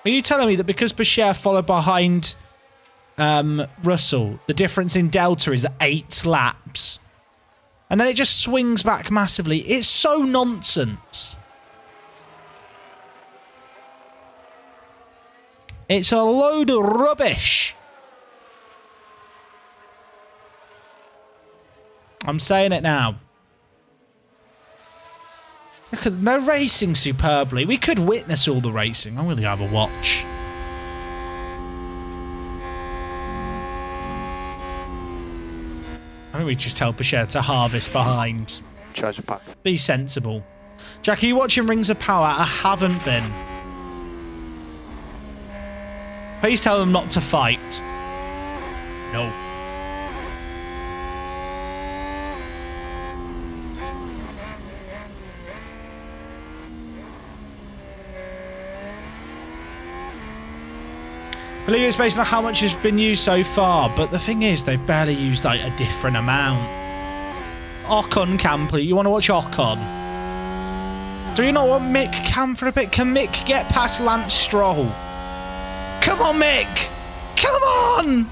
Are you telling me that because Pachet followed behind Russell, the difference in delta is 8 laps? And then it just swings back massively. It's so nonsense. It's a load of rubbish. I'm saying it now. Look at them. They're racing superbly. We could witness all the racing. I'm going to have a watch. I think we just tell Pachet to harvest behind. Charge the pack. Be sensible. Jack, are you watching Rings of Power? I haven't been. Please tell them not to fight. No. I believe it's based on how much has been used so far, but the thing is, they've barely used like a different amount. Ocon can, please. You want to watch Ocon? Do you not want Mick Cam for a bit? Can Mick get past Lance Stroll? Come on, Mick! Come on!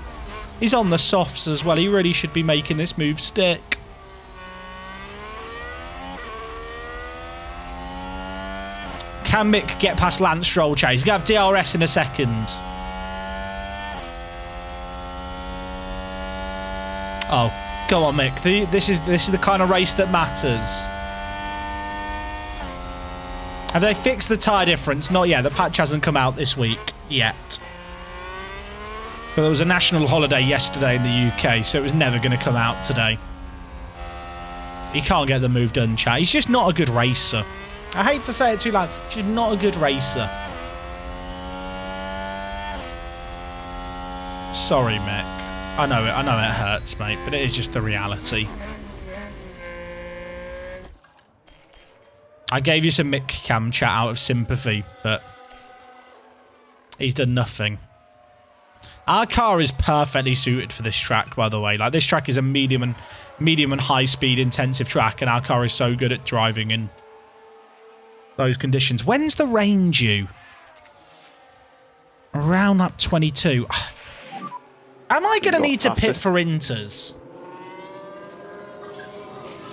He's on the softs as well. He really should be making this move stick. Can Mick get past Lance Stroll, Chase? He's going to have DRS in a second. Oh, go on, Mick. This is the kind of race that matters. Have they fixed the tyre difference? Not yet. The patch hasn't come out this week yet. But there was a national holiday yesterday in the UK, so it was never going to come out today. He can't get the move done, chat. He's just not a good racer. I hate to say it too loud. He's just not a good racer. Sorry, Mick. I know it hurts, mate, but it is just the reality. I gave you some Mick Cam chat out of sympathy, but he's done nothing. Our car is perfectly suited for this track, by the way. Like, this track is a medium and high speed intensive track, and our car is so good at driving in those conditions. When's the rain due? Around lap 22. Am I going to need to pit for inters?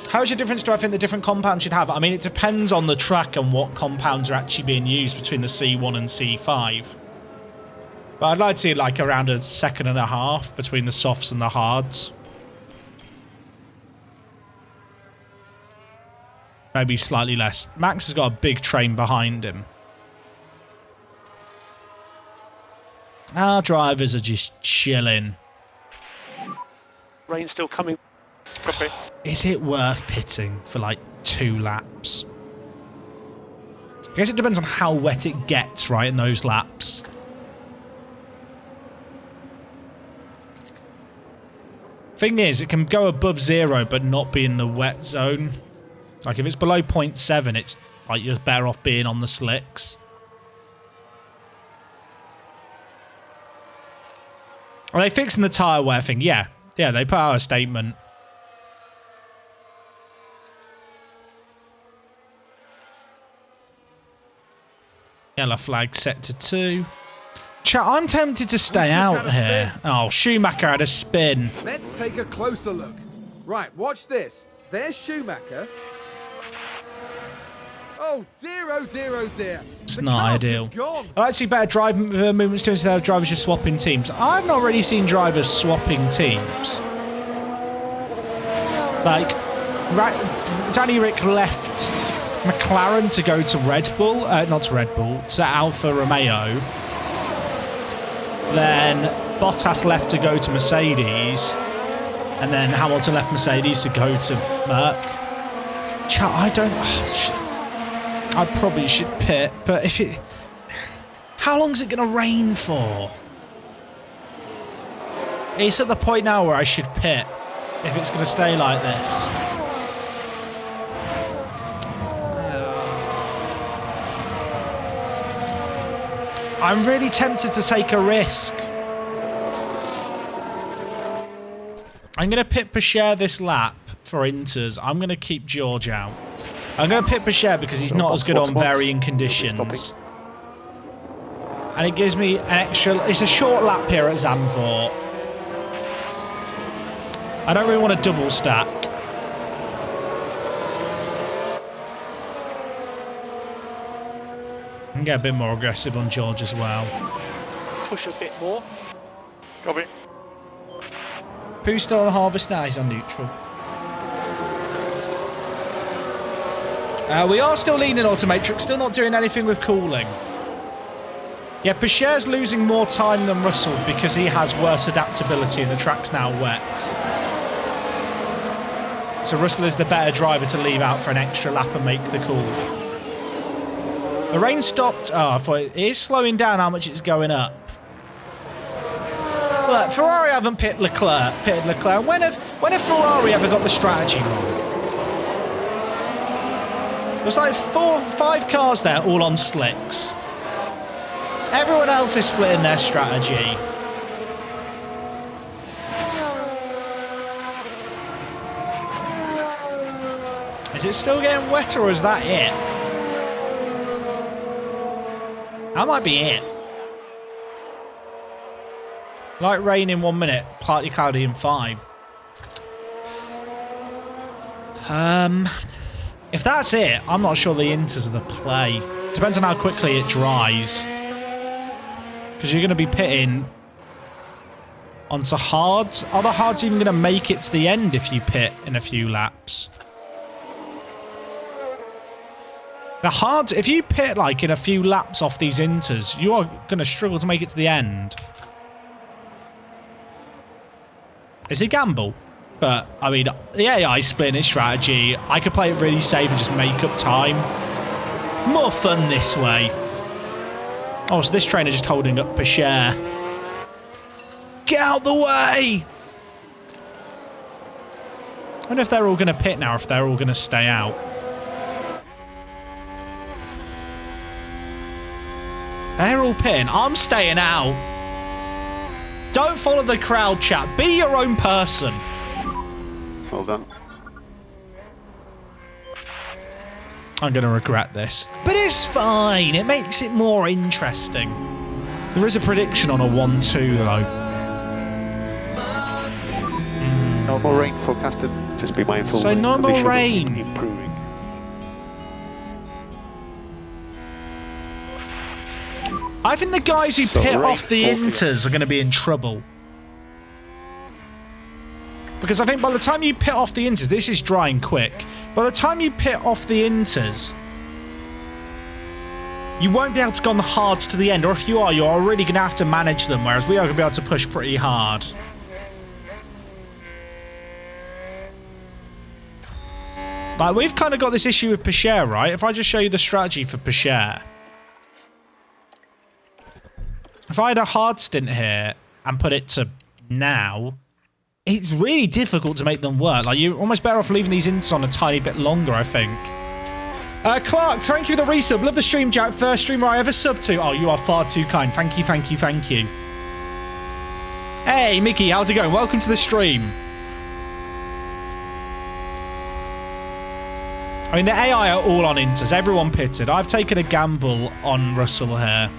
How's your difference do I think the different compounds should have? I mean, it depends on the track and what compounds are actually being used between the C1 and C5. But I'd like to see like around a second and a half between the softs and the hards. Maybe slightly less. Max has got a big train behind him. Our drivers are just chilling. Rain still coming. Copy. Is it worth pitting for like 2 laps? I guess it depends on how wet it gets, right, in those laps. Thing is, it can go above 0 but not be in the wet zone. Like if it's below 0.7, it's like you're better off being on the slicks. Are they fixing the tyre wear thing? Yeah. Yeah, they put out a statement. Yellow flag set to 2. Chat, I'm tempted to stay out here. Oh, Schumacher had a spin. Let's take a closer look. Right, watch this. There's Schumacher. Oh dear, oh dear, oh dear. It's not ideal. I like to see better drive movements too instead of drivers just swapping teams. I've not really seen drivers swapping teams. Like, Danny Rick left McLaren to go to Red Bull, not to Red Bull, to Alfa Romeo. Then Bottas left to go to Mercedes, and then Hamilton left Mercedes to go to Merc. Chat, I don't... I probably should pit, but if it... How long is it going to rain for? It's at the point now where I should pit, if it's going to stay like this. I'm really tempted to take a risk. I'm going to pit Pacher this lap for inters. I'm going to keep George out. I'm going to pit Pacher because he's not as good on varying conditions. And it gives me an extra... It's a short lap here at Zandvoort. I don't really want to double stack. And get a bit more aggressive on George as well. Push a bit more. Copy. Pooh's still on harvest now, he's on neutral. We are still leaning Automatrix, still not doing anything with cooling. Yeah, Pacher's losing more time than Russell because he has worse adaptability and the track's now wet. So Russell is the better driver to leave out for an extra lap and make the call. The rain stopped. Oh, I thought it is slowing down how much it's going up. Look, Ferrari haven't pitted Leclerc. When have Ferrari ever got the strategy wrong? There's like 5 cars there, all on slicks. Everyone else is splitting their strategy. Is it still getting wetter, or is that it? That might be it. Light rain in 1 minute, partly cloudy in 5. If that's it, I'm not sure the inters are the play. Depends on how quickly it dries. Because you're going to be pitting onto hards. Are the hards even going to make it to the end if you pit in a few laps? The hards, if you pit like in a few laps off these inters, you are going to struggle to make it to the end. It's a gamble. But, I mean, the AI split its strategy. I could play it really safe and just make up time. More fun this way. Oh, so this trainer just holding up Pescher. Get out the way! I wonder if they're all going to pit now or if they're all going to stay out. They're all pitting. I'm staying out. Don't follow the crowd, chat. Be your own person. Well done. I'm going to regret this. But it's fine. It makes it more interesting. There is a prediction on a 1-2, though. No more rain forecasted. Just be mindful. So no more rain. Improving. I think the guys who pit off the inters are going to be in trouble. Because I think by the time you pit off the inters, this is drying quick. By the time you pit off the inters, you won't be able to go on the hards to the end. Or if you are, you're already going to have to manage them. Whereas we are going to be able to push pretty hard. Like, we've kind of got this issue with Pescher, right? If I just show you the strategy for Pescher. If I had a hard stint here and put it to now, it's really difficult to make them work. Like, you're almost better off leaving these ints on a tiny bit longer, I think. Clark, thank you for the resub. Love the stream, Jack. First streamer I ever subbed to. Oh, you are far too kind. Thank you, thank you, thank you. Hey, Mickey, how's it going? Welcome to the stream. I mean, the AI are all on inters. Everyone pitted. I've taken a gamble on Russell here.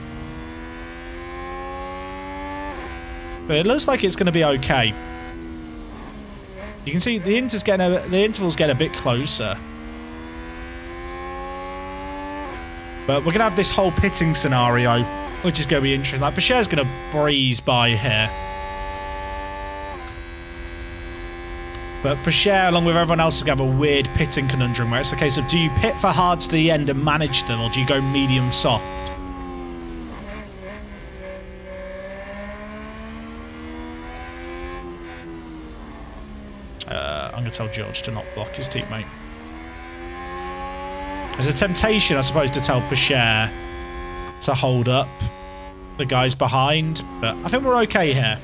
But it looks like it's going to be okay. You can see the intervals get a bit closer. But we're going to have this whole pitting scenario, which is going to be interesting. Like, Pescher's going to breeze by here. But Pescher, along with everyone else, is going to have a weird pitting conundrum where it's a case of, do you pit for hards to the end and manage them, or do you go medium soft? I'm going to tell George to not block his teammate. There's a temptation, I suppose, to tell Pescher to hold up the guys behind, but I think we're okay here.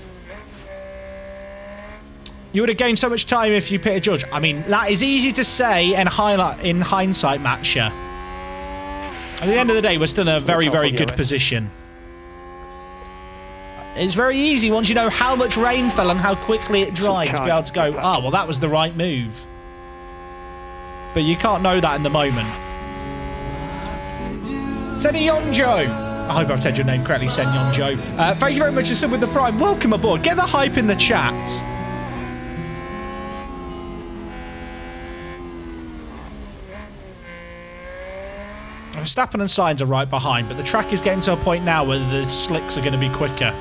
You would have gained so much time if you pitted George. I mean, that is easy to say in hindsight, Matcher. At the end of the day, we're still in a very, very good position. It's very easy once you know how much rain fell and how quickly it dried to be able to go, ah, well, that was the right move. But you can't know that in the moment. Senyonjo. I hope I've said your name correctly, Senyonjo. Thank you very much for sub with the Prime. Welcome aboard. Get the hype in the chat. Verstappen and Sainz are right behind, but the track is getting to a point now where the slicks are going to be quicker.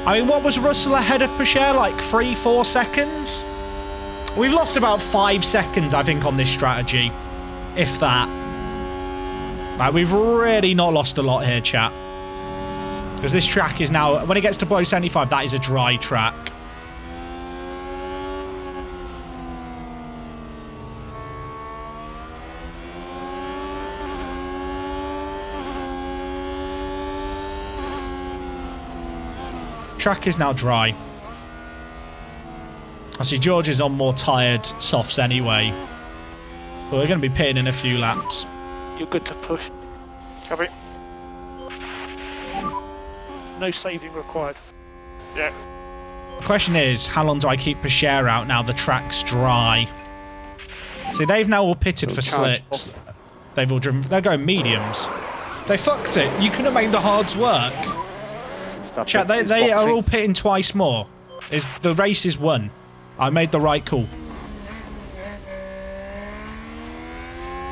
I mean, what was Russell ahead of Pescher? Like 3-4 seconds? We've lost about 5 seconds, I think, on this strategy. If that. Like, we've really not lost a lot here, chat. Because this track is now, when it gets to below 75, that is a dry track. Track is now dry. I see George is on more tired softs anyway. But we're going to be pitting in a few laps. You're good to push. Copy. No saving required. Yeah. The question is, how long do I keep Pescher out now the track's dry? See, they've now all pitted for slicks. They've all driven. They're going mediums. They fucked it. You couldn't make the hards work. Chat, they are all pitting twice more. The race is won. I made the right call.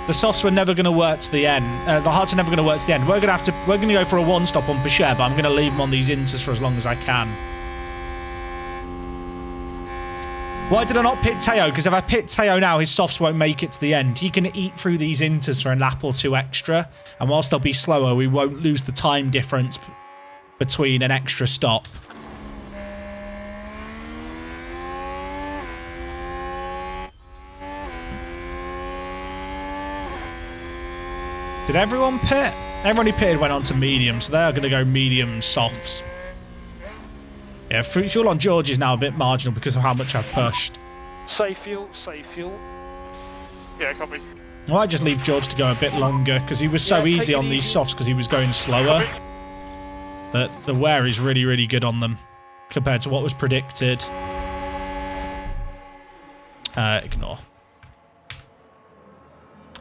The softs were never going to work to the end. The hards are never going to work to the end. We're going to go for a one-stop on Pichet, but I'm going to leave him on these inters for as long as I can. Why did I not pit Teo? Because if I pit Teo now, his softs won't make it to the end. He can eat through these inters for a lap or two extra. And whilst they'll be slower, we won't lose the time difference between an extra stop. Did everyone pit? Everyone who pitted went on to medium, so they are going to go medium softs. Yeah, fuel on George is now a bit marginal because of how much I've pushed. Safe fuel, safe fuel. Yeah, copy. I might just leave George to go a bit longer because he was so easy on these softs because he was going slower. That the wear is really, really good on them compared to what was predicted. Ignore.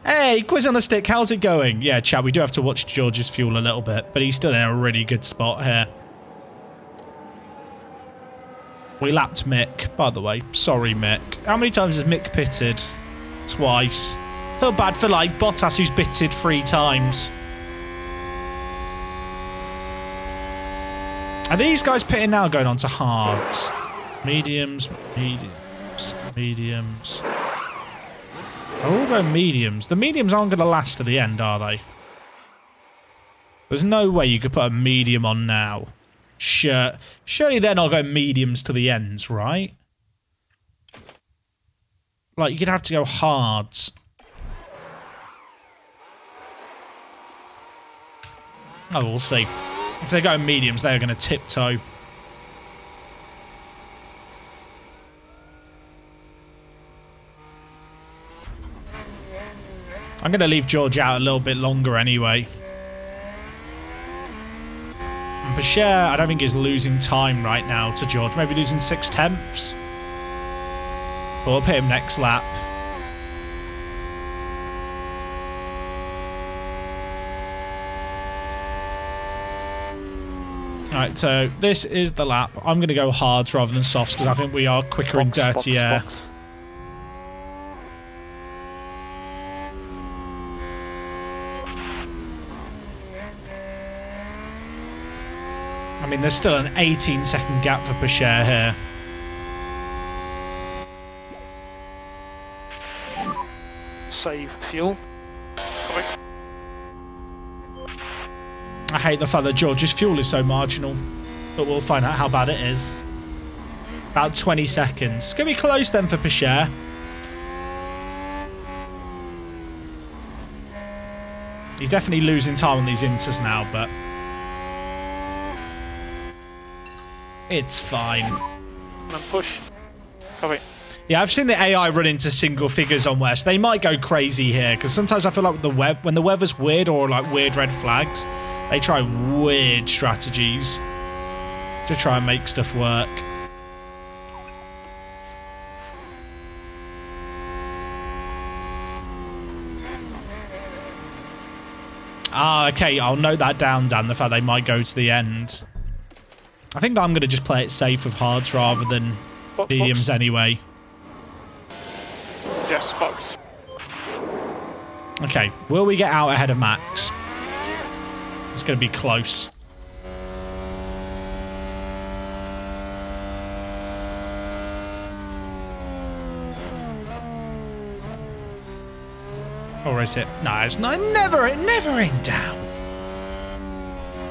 Hey, quiz on the stick, how's it going? Yeah, chat, we do have to watch George's fuel a little bit, but he's still in a really good spot here. We lapped Mick, by the way. Sorry, Mick. How many times has Mick pitted? Twice. Feel bad for, like, Bottas, who's pitted 3 times. Are these guys pitting now going on to hards? Mediums, mediums, mediums. They're all going mediums. The mediums aren't going to last to the end, are they? There's no way you could put a medium on now. Sure. Surely they're not going mediums to the ends, right? Like, you'd have to go hards. Oh, we'll see. If they're going mediums, they're going to tiptoe. I'm going to leave George out a little bit longer anyway. And Pichet, I don't think is losing time right now to George. Maybe losing 6/10. But we'll pit him next lap. Alright, so this is the lap. I'm going to go hards rather than softs because I think we are quicker and dirtier. Box. I mean, there's still an 18-second gap for Pichet here. Save fuel. Copy. I hate the fact that George's fuel is so marginal, but we'll find out how bad it is. About 20 seconds. It's going to be close then for Pichet. He's definitely losing time on these inters now, but it's fine. And push. Copy. Yeah, I've seen the AI run into single figures on West. They might go crazy here, because sometimes I feel like when the weather's weird or like weird red flags, they try weird strategies to try and make stuff work. Ah, okay, I'll note that down, Dan, the fact they might go to the end. I think I'm going to just play it safe with hards rather than mediums anyway. Yes, box. Okay, will we get out ahead of Max? It's going to be close. Or is it? No, it's not. Never in down.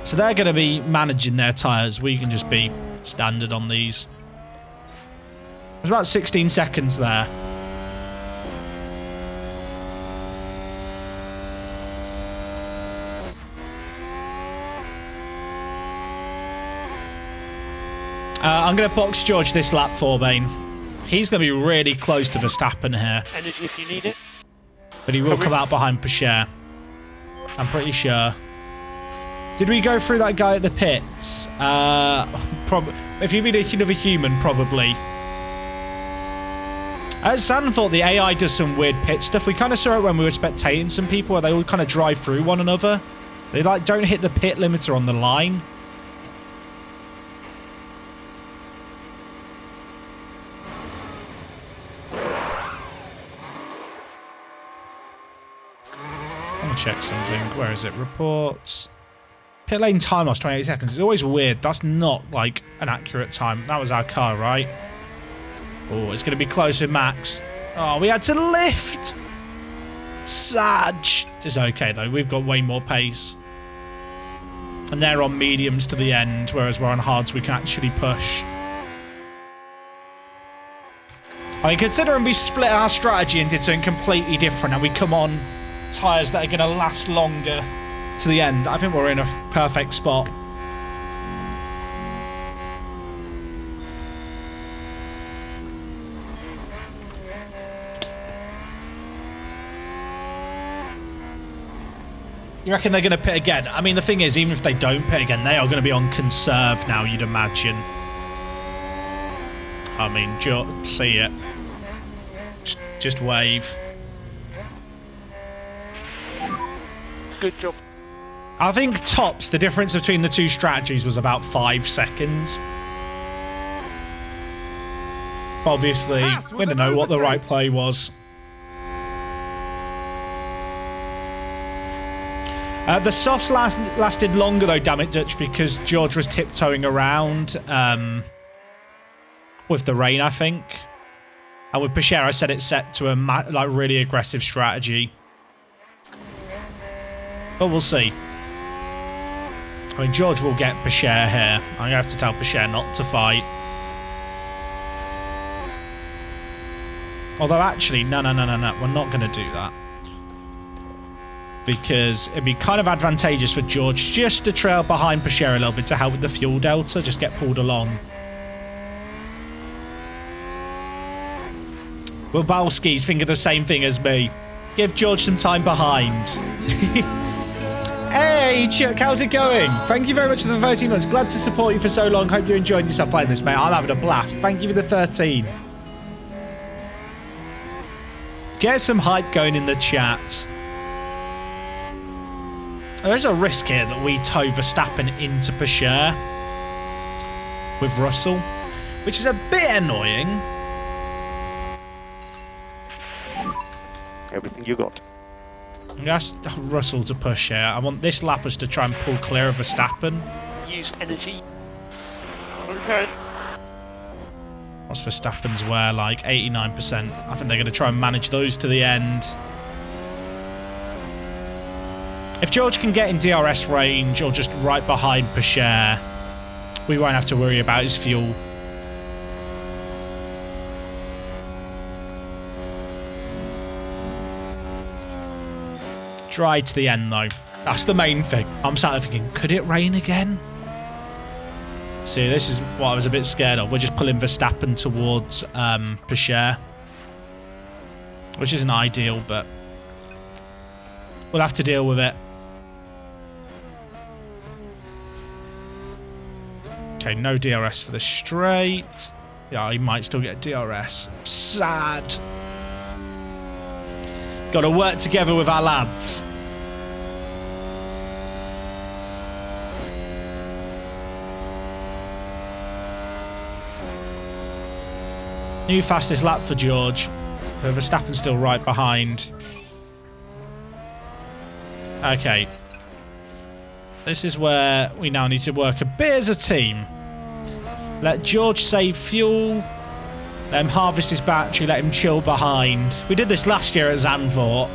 So they're going to be managing their tyres. We can just be standard on these. There's about 16 seconds there. I'm going to box George this lap for Bane. He's going to be really close to Verstappen here. Energy if you need it. But he will come out behind Pichet. I'm pretty sure. Did we go through that guy at the pits? If you mean another human, probably. At Zandvoort, the AI does some weird pit stuff. We kind of saw it when we were spectating some people where they all kind of drive through one another. They like don't hit the pit limiter on the line. check something. Where is it? Reports. Pit lane time loss 28 seconds. It's always weird. That's not like an accurate time. That was our car, right? Oh, it's going to be close with Max. Oh, we had to lift. Sag. It's okay though. We've got way more pace. And they're on mediums to the end, whereas we're on hards. We can actually push. I mean, considering we split our strategy into something completely different and we come on tyres that are going to last longer to the end, I think we're in a perfect spot. You reckon they're going to pit again? I mean, the thing is, even if they don't pit again, they are going to be on conserve now, you'd imagine. I mean, see it. Just wave. Good job. I think tops, the difference between the two strategies was about 5 seconds. Obviously, we don't know what the right play was. The softs lasted longer though, damn it, Dutch, because George was tiptoeing around with the rain, I think. And with Pichère, I said it's set to a like really aggressive strategy. But we'll see. I mean, George will get Pichère here. I'm going to have to tell Pichère not to fight. Although actually, no. We're not going to do that. Because it'd be kind of advantageous for George just to trail behind Pichère a little bit to help with the fuel delta, just get pulled along. Will Balski's thinking the same thing as me. Give George some time behind. Hey, Chuck, how's it going? Thank you very much for the 13 months. Glad to support you for so long. Hope you're enjoying yourself playing this, mate. I'm having a blast. Thank you for the 13. Get some hype going in the chat. There's a risk here that we tow Verstappen into Pichère with Russell, which is a bit annoying. Everything you got. I'm going to ask Russell to push here. I want this lappers to try and pull clear of Verstappen. Use energy. Okay. What's Verstappen's wear like? 89%. I think they're going to try and manage those to the end. If George can get in DRS range or just right behind Pichère, we won't have to worry about his fuel. Dry to the end, though. That's the main thing. I'm sat there thinking, could it rain again? See, this is what I was a bit scared of. We're just pulling Verstappen towards Pichère, which isn't ideal, but we'll have to deal with it. Okay, no DRS for the straight. Yeah, he might still get DRS. Sad. Got to work together with our lads. New fastest lap for George. But Verstappen's still right behind. Okay. This is where we now need to work a bit as a team. Let George save fuel. Let him harvest his battery. Let him chill behind. We did this last year at Zandvoort.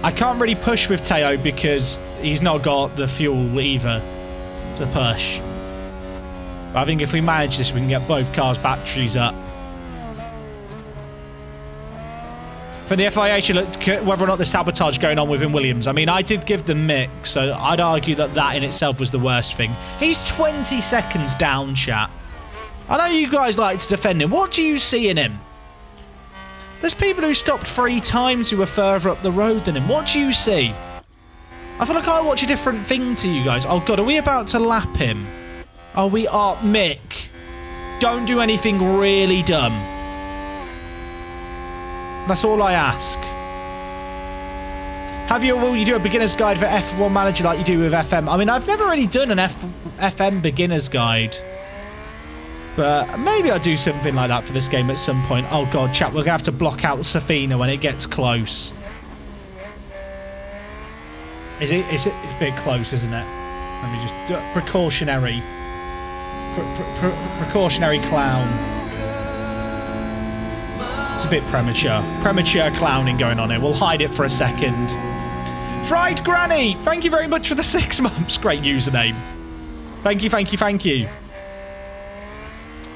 I can't really push with Teo because he's not got the fuel either to push. But I think if we manage this, we can get both cars' batteries up. For the FIA, should look whether or not there's sabotage going on within Williams. I mean, I did give them mix, so I'd argue that that in itself was the worst thing. He's 20 seconds down, chat. I know you guys like to defend him. What do you see in him? There's people who stopped 3 times who were further up the road than him. What do you see? I feel like I watch a different thing to you guys. Oh, God, are we about to lap him? Oh, we are. Mick, don't do anything really dumb. That's all I ask. Will you do a beginner's guide for F1 Manager like you do with FM? I mean, I've never really done an FM beginner's guide. But maybe I'll do something like that for this game at some point. Oh, God, chat, we're going to have to block out Safina when it gets close. It's a bit close, isn't it? Let me just do a precautionary clown. It's a bit premature. Premature clowning going on here. We'll hide it for a second. Fried Granny, thank you very much for the 6 months. Great username. Thank you, thank you, thank you.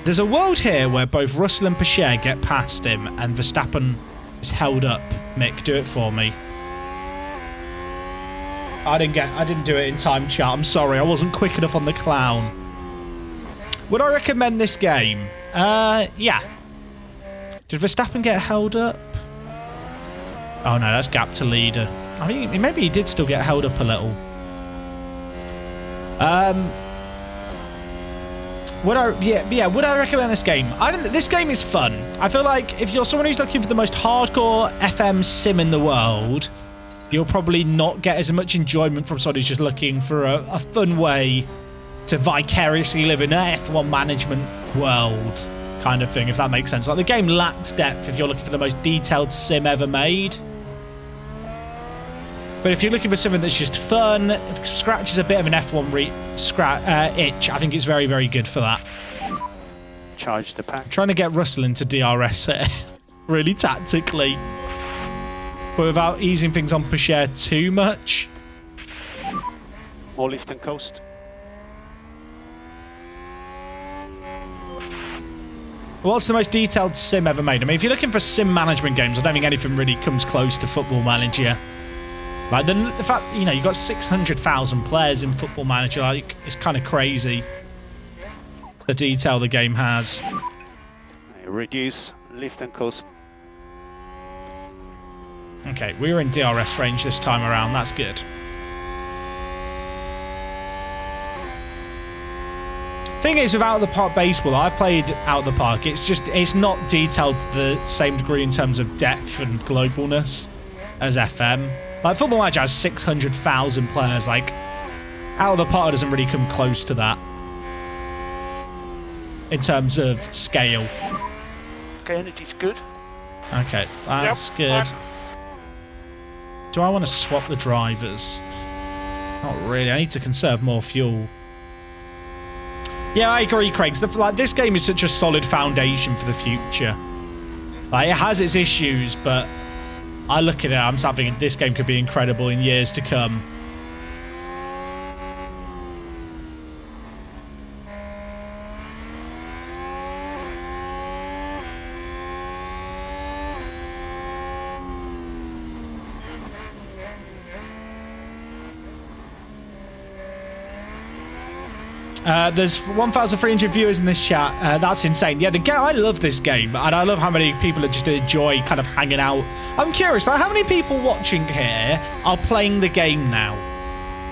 There's a world here where both Russell and Pacher get past him and Verstappen is held up. Mick, do it for me. I didn't do it in time, chat. I'm sorry. I wasn't quick enough on the clown. Would I recommend this game? Yeah. Did Verstappen get held up? Oh no, that's gap to leader. I mean, maybe he did still get held up a little. Would I recommend this game? This game is fun. I feel like if you're someone who's looking for the most hardcore FM sim in the world, you'll probably not get as much enjoyment from someone who's just looking for a fun way to vicariously live in an F1 management world kind of thing, if that makes sense. Like, the game lacks depth if you're looking for the most detailed sim ever made. But if you're looking for something that's just fun, scratches a bit of an F1 itch, I think it's very, very good for that. Charge the pack. I'm trying to get Russell into DRS here, really tactically, but without easing things on Pacher too much. More lift and coast. What's the most detailed sim ever made? I mean, if you're looking for sim management games, I don't think anything really comes close to Football Manager. Like, the fact, you know, you've got 600,000 players in Football Manager, like, it's kind of crazy, the detail the game has. Reduce, lift and coast. Okay, we were in DRS range this time around, that's good. Thing is, with Out of the Park Baseball, I've played Out of the Park, it's not detailed to the same degree in terms of depth and globalness as FM. Like, Football Manager has 600,000 players. Like, Out of the Park doesn't really come close to that in terms of scale. Okay, energy's good. Okay, that's good. Fine. Do I want to swap the drivers? Not really. I need to conserve more fuel. Yeah, I agree, Craig. Like, this game is such a solid foundation for the future. Like, it has its issues, but I look at it, I'm thinking this game could be incredible in years to come. There's 1,300 viewers in this chat. That's insane. Yeah, I love this game, and I love how many people just enjoy kind of hanging out. I'm curious, like, how many people watching here are playing the game now?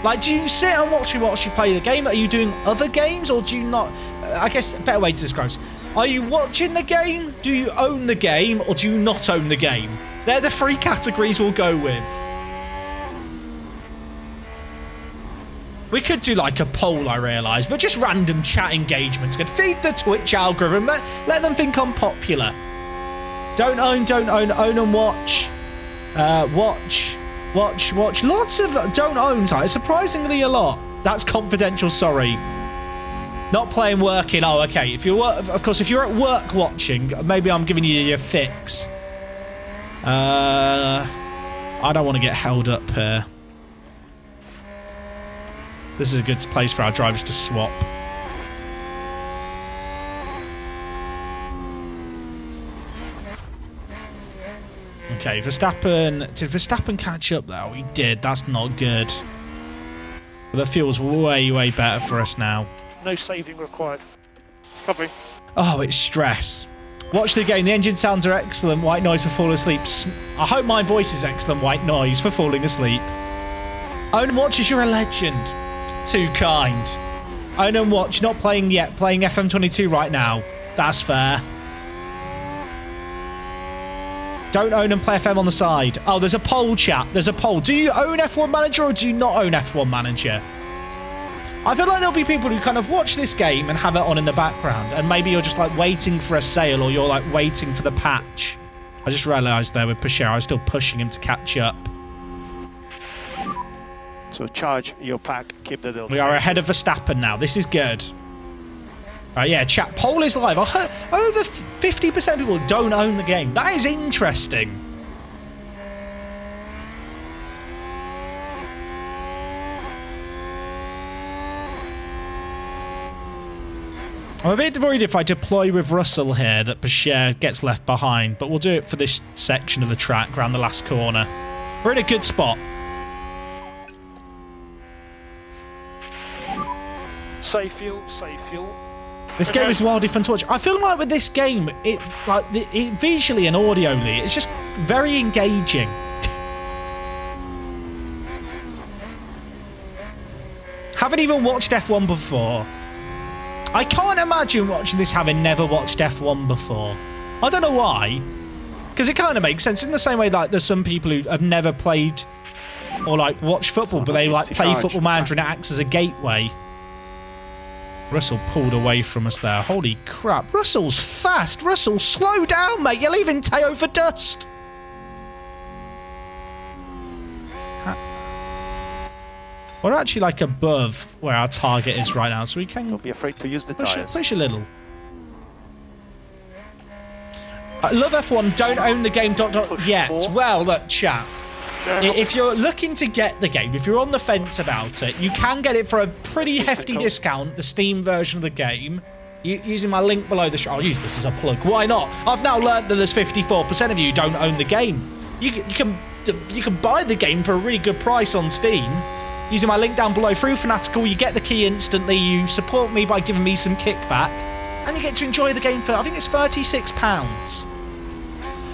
Like, do you sit and watch you play the game? Are you doing other games, or do you not? I guess a better way to describe this. Are you watching the game? Do you own the game, or do you not own the game? They're the three categories we'll go with. We could do like a poll, I realise, but just random chat engagements could feed the Twitch algorithm. Let them think I'm popular. Don't own, own and watch. Watch. Lots of don't owns, like, surprisingly a lot. That's confidential, sorry. Not playing, working. Oh, okay. If you're, of course, if you're at work watching, maybe I'm giving you your fix. I don't want to get held up here. This is a good place for our drivers to swap. Okay, Verstappen. Did Verstappen catch up though? He did. That's not good. But the fuel's way, way better for us now. No saving required. Copy. Oh, it's stress. Watch the game. The engine sounds are excellent. White noise for falling asleep. I hope my voice is excellent. White noise for falling asleep. Own and watch as you're a legend. Too kind. Own and watch. Not playing yet. Playing FM22 right now. That's fair. Don't own and play FM on the side. Oh, there's a poll, chat. There's a poll. Do you own F1 Manager or do you not own F1 Manager? I feel like there'll be people who kind of watch this game and have it on in the background, and maybe you're just like waiting for a sale or you're like waiting for the patch. I just realised there with Pacher, I was still pushing him to catch up. So charge your pack, keep the delta. We are ahead of Verstappen now. This is good. Yeah, chat. Poll is live. I heard over 50% of people don't own the game. That is interesting. I'm a bit worried if I deploy with Russell here that Pacher gets left behind, but we'll do it for this section of the track around the last corner. We're in a good spot. Safe fuel, safe fuel. This game is wildly fun to watch. I feel like with this game, it visually and audioly, it's just very engaging. Haven't even watched F1 before. I can't imagine watching this having never watched F1 before. I don't know why. Because it kind of makes sense in the same way like there's some people who have never played or like watched football, but they like play Football Manager and it acts as a gateway. Russell pulled away from us there. Holy crap. Russell's fast. Russell, slow down, mate. You're leaving Teo for dust. We're actually like above where our target is right now, so we can... Don't be afraid to use the tyres. Push a little. I love F1. Don't own the game yet. Well, look, chat. If you're looking to get the game, if you're on the fence about it, you can get it for a pretty hefty discount, the Steam version of the game, using my link below the show. I'll use this as a plug. Why not? I've now learned that there's 54% of you who don't own the game. You can buy the game for a really good price on Steam. Using my link down below through Fanatical, you get the key instantly, you support me by giving me some kickback, and you get to enjoy the game for, I think it's £36.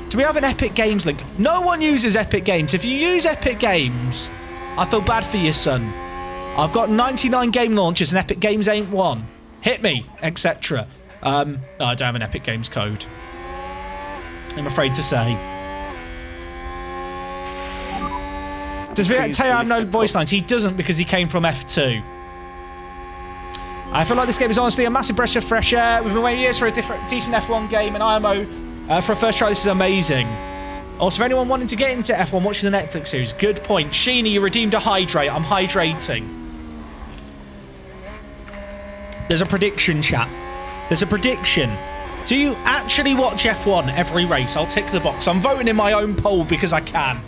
Do we have an Epic Games link? No one uses Epic Games. If you use Epic Games, I feel bad for you, son. I've got 99 game launchers and Epic Games ain't one. Hit me, etc. No, I don't have an Epic Games code. I'm afraid to say. Does Teo have no voice lines? He doesn't because he came from F2. I feel like this game is honestly a massive breath of fresh air. We've been waiting years for a decent F1 game, and IMO for a first try, this is amazing. Also, for anyone wanting to get into F1, watching the Netflix series, good point. Sheeny, you redeemed a hydrate. I'm hydrating. There's a prediction, chat. There's a prediction. Do you actually watch F1 every race? I'll tick the box. I'm voting in my own poll because I can.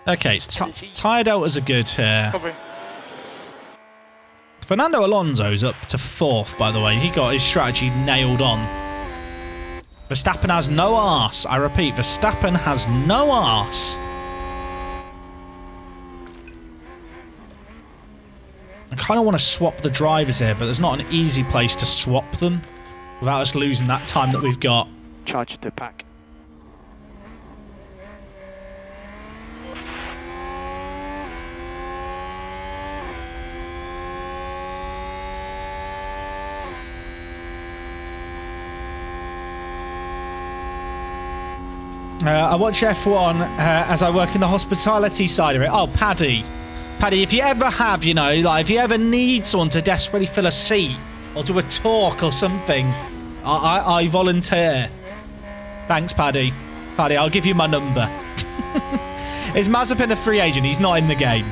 Okay, tyre deltas are good here. Copy. Fernando Alonso's up to 4th, by the way. He got his strategy nailed on. Verstappen has no arse. I repeat, Verstappen has no arse. I kind of want to swap the drivers here, but there's not an easy place to swap them without us losing that time that we've got. Charge the pack. I watch F1 as I work in the hospitality side of it. Oh, Paddy. Paddy, if you ever have, you know, like, if you ever need someone to desperately fill a seat or do a talk or something, I volunteer. Thanks, Paddy. Paddy, I'll give you my number. Is Mazepin a free agent? He's not in the game.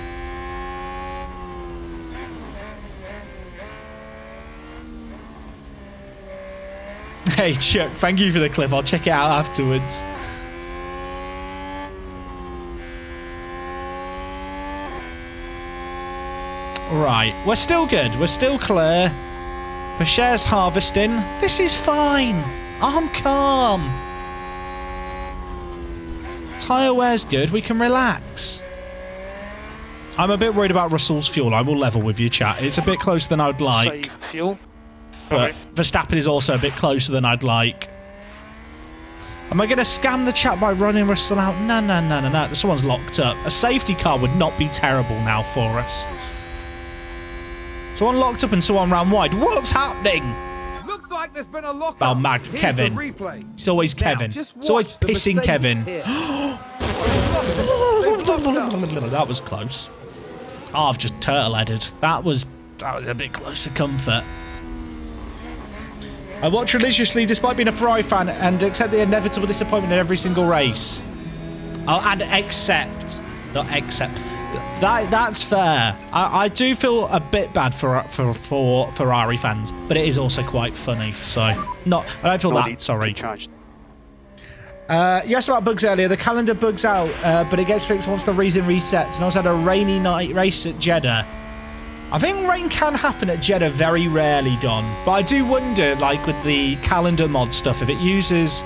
Hey, Chuck, thank you for the clip. I'll check it out afterwards. Right, we're still good. We're still clear. Pacher's harvesting. This is fine. I'm calm. Tyre wear's good. We can relax. I'm a bit worried about Russell's fuel. I will level with you, chat. It's a bit closer than I'd like. Save fuel. But Verstappen is also a bit closer than I'd like. Am I going to scam the chat by running Russell out? No, no, no, no, no. Someone's locked up. A safety car would not be terrible now for us. Someone locked up and someone ran wide. What's happening? Looks like there's been a lockup. Oh, Kevin. It's always Kevin. It's always pissing Kevin. That was close. Oh, I've just turtle-headed. That was a bit close to comfort. I watch religiously despite being a Ferrari fan and accept the inevitable disappointment in every single race. Oh, and accept. Not accept. That's fair. I do feel a bit bad for Ferrari fans, but it is also quite funny. So, I don't feel that sorry. You asked about bugs earlier. The calendar bugs out, but it gets fixed once the reason resets. And also had a rainy night race at Jeddah. I think rain can happen at Jeddah very rarely, Don. But I do wonder, like with the calendar mod stuff, if it uses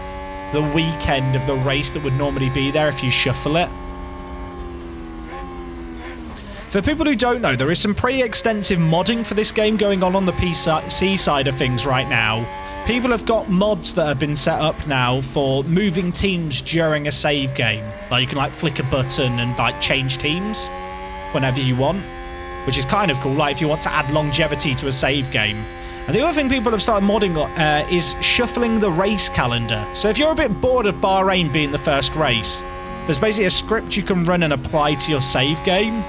the weekend of the race that would normally be there if you shuffle it. For people who don't know, there is some pretty extensive modding for this game going on the PC side of things right now. People have got mods that have been set up now for moving teams during a save game. Like you can like flick a button and like change teams whenever you want, which is kind of cool. Like if you want to add longevity to a save game. And the other thing people have started modding is shuffling the race calendar. So if you're a bit bored of Bahrain being the first race, there's basically a script you can run and apply to your save game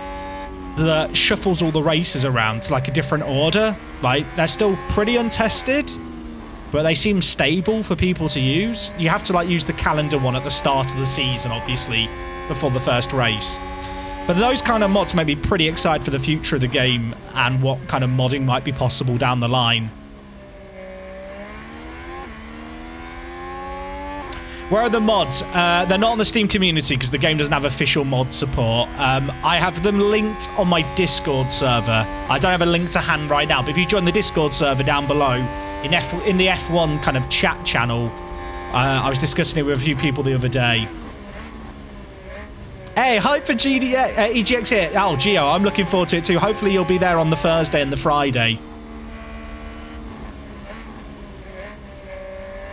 that shuffles all the races around to like a different order. Like they're still pretty untested, but they seem stable for people to use. You have to like use the calendar one at the start of the season, obviously, before the first race. But those kind of mods make me pretty excited for the future of the game and what kind of modding might be possible down the line. Where are the mods? They're not on the Steam community because the game doesn't have official mod support. I have them linked on my Discord server. I don't have a link to hand right now, but if you join the Discord server down below, in the F1 kind of chat channel, I was discussing it with a few people the other day. Hey, hype for EGX here. Oh, Gio, I'm looking forward to it too. Hopefully you'll be there on the Thursday and the Friday.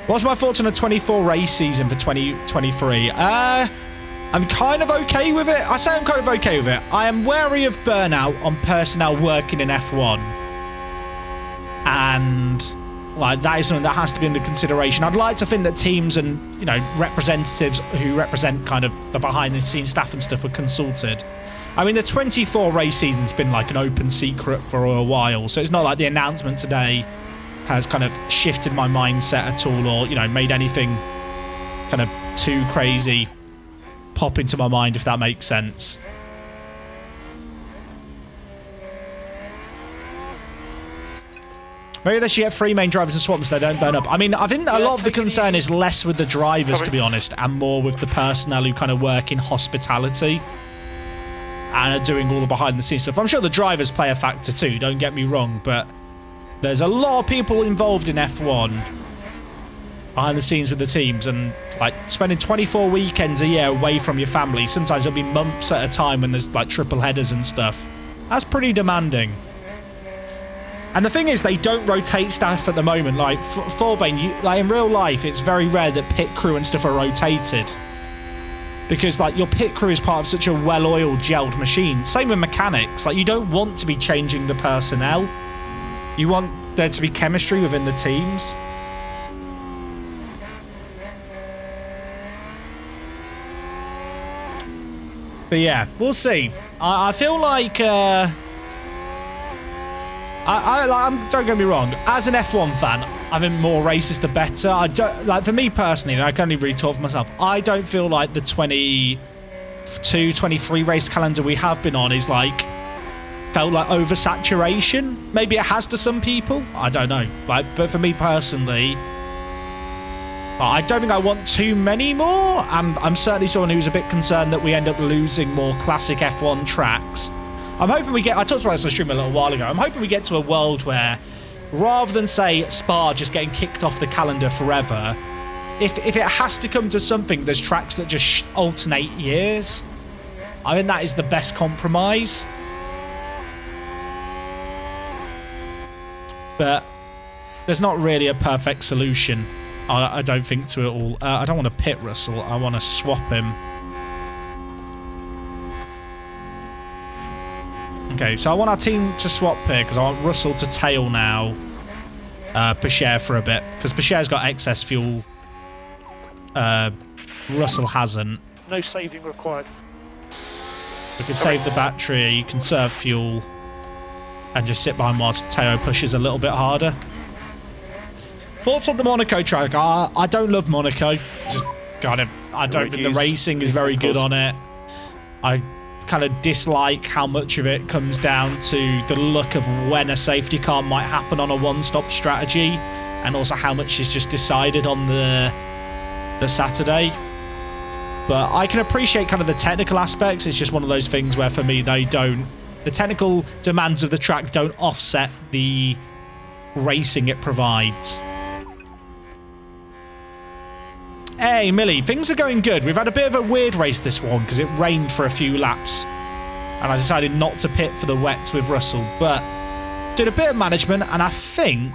What's my thoughts on a 24 race season for 2023? I'm kind of okay with it. I say I'm kind of okay with it. I am wary of burnout on personnel working in F1. And like that is something that has to be under consideration. I'd like to think that teams and, you know, representatives who represent kind of the behind the scenes staff and stuff were consulted. I mean, the 24 race season's been like an open secret for a while, so it's not like the announcement today has kind of shifted my mindset at all, or, you know, made anything kind of too crazy pop into my mind, if that makes sense. Maybe they should get 3 main drivers and swap them so they don't burn up. I mean, I think a lot of the concern is less with the drivers, to be honest, and more with the personnel who kind of work in hospitality and are doing all the behind-the-scenes stuff. I'm sure the drivers play a factor too, don't get me wrong, but there's a lot of people involved in F1 behind the scenes with the teams, and like spending 24 weekends a year away from your family, sometimes it'll be months at a time when there's like triple headers and stuff. That's pretty demanding. And the thing is, they don't rotate staff at the moment. Like Forbane, like in real life, it's very rare that pit crew and stuff are rotated, because like your pit crew is part of such a well-oiled, gelled machine. Same with mechanics. Like you don't want to be changing the personnel. You want there to be chemistry within the teams. But yeah, we'll see. I feel like don't get me wrong. As an F1 fan, I think more races the better. I don't like, for me personally, and I can only really talk for myself, I don't feel like the 22, 23 race calendar we have been on is like felt like oversaturation. Maybe it has to some people. I don't know. Like, but for me personally, I don't think I want too many more. I'm certainly someone who's a bit concerned that we end up losing more classic F1 tracks. I'm hoping we get... I talked about this on stream a little while ago. I'm hoping we get to a world where, rather than, say, Spa just getting kicked off the calendar forever, if it has to come to something, there's tracks that just alternate years. I think that is the best compromise. But there's not really a perfect solution, I don't think, to it all. I don't want to pit Russell. I want to swap him. Okay, so I want our team to swap here because I want Russell to tail now Pacher for a bit, because Pacher's got excess fuel. Russell hasn't. No saving required. We can save the battery, conserve fuel, and just sit behind whilst Teo pushes a little bit harder. Thoughts on the Monaco track? I don't love Monaco. Just kind of, I don't think the racing is very good on it. I kind of dislike how much of it comes down to the look of when a safety car might happen on a one-stop strategy, and also how much is just decided on the Saturday. But I can appreciate kind of the technical aspects. It's just one of those things where for me the technical demands of the track don't offset the racing it provides. Hey, Millie, things are going good. We've had a bit of a weird race this one because it rained for a few laps. And I decided not to pit for the wets with Russell. But did a bit of management, and I think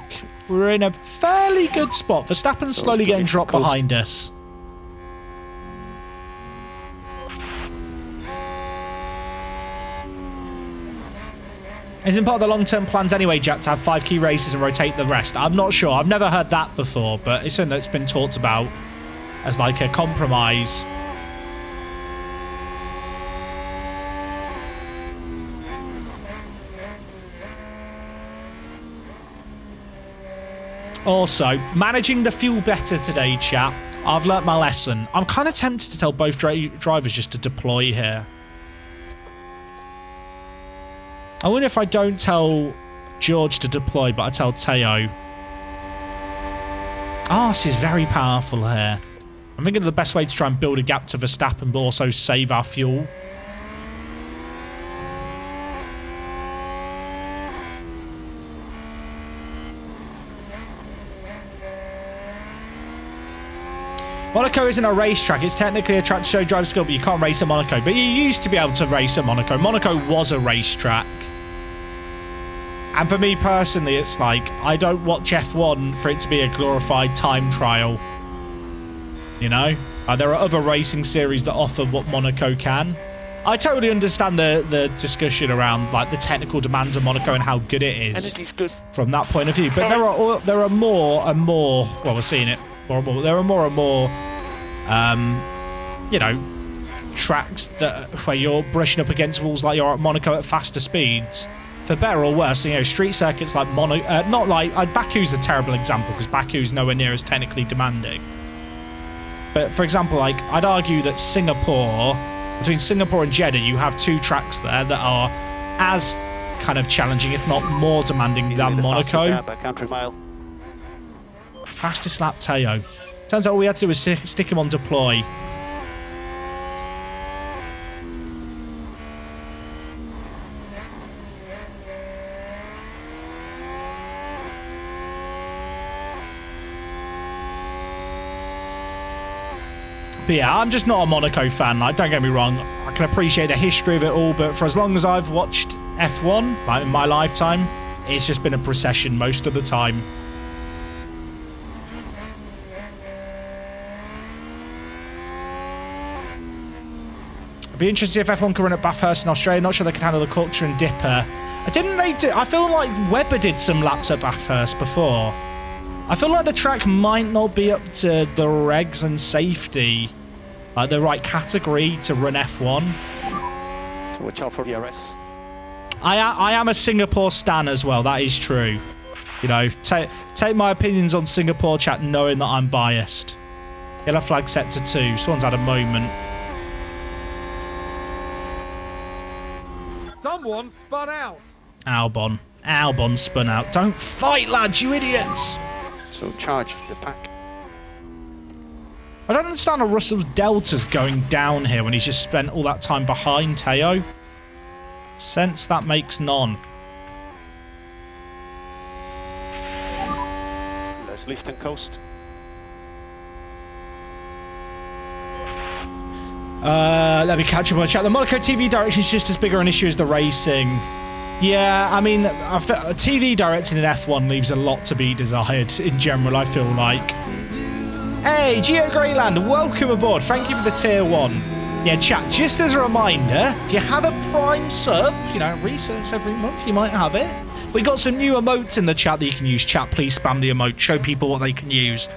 we're in a fairly good spot. Verstappen's slowly getting dropped behind us. Isn't part of the long-term plans anyway, Jack, to have 5 key races and rotate the rest? I'm not sure. I've never heard that before, but it's something that's been talked about as like a compromise. Also, managing the fuel better today, chat. I've learnt my lesson. I'm kind of tempted to tell both drivers just to deploy here. I wonder if I don't tell George to deploy, but I tell Teo. Haas is very powerful here. I'm thinking of the best way to try and build a gap to Verstappen, but also save our fuel. Monaco isn't a racetrack. It's technically a track to show driver skill, but you can't race at Monaco. But you used to be able to race at Monaco. Monaco was a racetrack. And for me personally, it's like, I don't watch F1 for it to be a glorified time trial. You know? There are other racing series that offer what Monaco can. I totally understand the discussion around like the technical demands of Monaco and how good it is. Energy's good. From that point of view. But there are more and more, well, we're seeing it more and more. There are more and more, you know, tracks that where you're brushing up against walls like you're at Monaco at faster speeds. For better or worse, you know, street circuits like not like Baku's a terrible example because Baku's nowhere near as technically demanding. But for example, like I'd argue that between Singapore and Jeddah, you have 2 tracks there that are as kind of challenging, if not more demanding than Monaco. Fastest lap, Teo. Turns out all we had to do was stick him on deploy. But yeah, I'm just not a Monaco fan. Like, don't get me wrong. I can appreciate the history of it all, but for as long as I've watched F1, like in my lifetime, it's just been a procession most of the time. It'd be interesting if F1 could run at Bathurst in Australia. Not sure they could handle the culture and dipper. Didn't they do... I feel like Webber did some laps at Bathurst before. I feel like the track might not be up to the regs and safety, like the right category to run F1. So watch out for DRS. I am a Singapore stan as well, that is true. You know, take my opinions on Singapore, chat, knowing that I'm biased. Yellow flag set to 2. Someone's had a moment. Someone spun out. Albon spun out. Don't fight, lads, you idiots. So charge the pack. I don't understand how Russell's delta's going down here when he's just spent all that time behind Teo. Sense that makes none. Let's lift and coast. Let me catch up on the chat. The Monaco TV direction is just as big an issue as the racing. Yeah, I mean, TV directing in F1 leaves a lot to be desired in general, I feel like. Hey, Geo Greyland, welcome aboard. Thank you for the tier 1. Yeah, chat, just as a reminder, if you have a Prime sub, you know, research every month, you might have it. We got some new emotes in the chat that you can use. Chat, please spam the emote. Show people what they can use.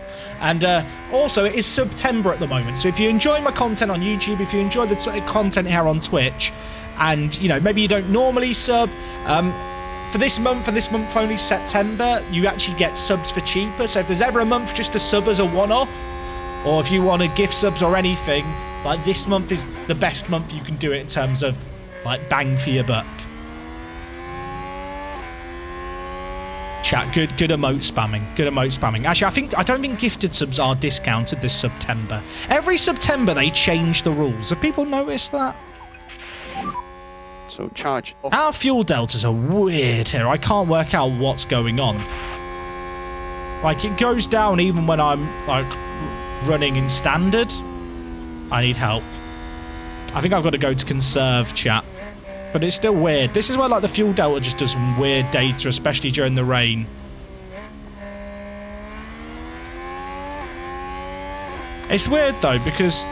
And also, it is September at the moment. So if you enjoy my content on YouTube, if you enjoy the content here on Twitch, and, you know, maybe you don't normally sub, for this month only, September, you actually get subs for cheaper. So if there's ever a month just to sub as a one-off, or if you want to gift subs or anything, like this month is the best month you can do it in terms of like bang for your buck. Chat, good emote spamming. Good emote spamming. Actually, I don't think gifted subs are discounted this September. Every September they change the rules. Have people noticed that? So charge off. Our fuel deltas are weird here. I can't work out what's going on. Like, it goes down even when I'm like running in standard. I need help. I think I've got to go to conserve, chat. But it's still weird. This is where like the fuel delta just does some weird data, especially during the rain. It's weird though, because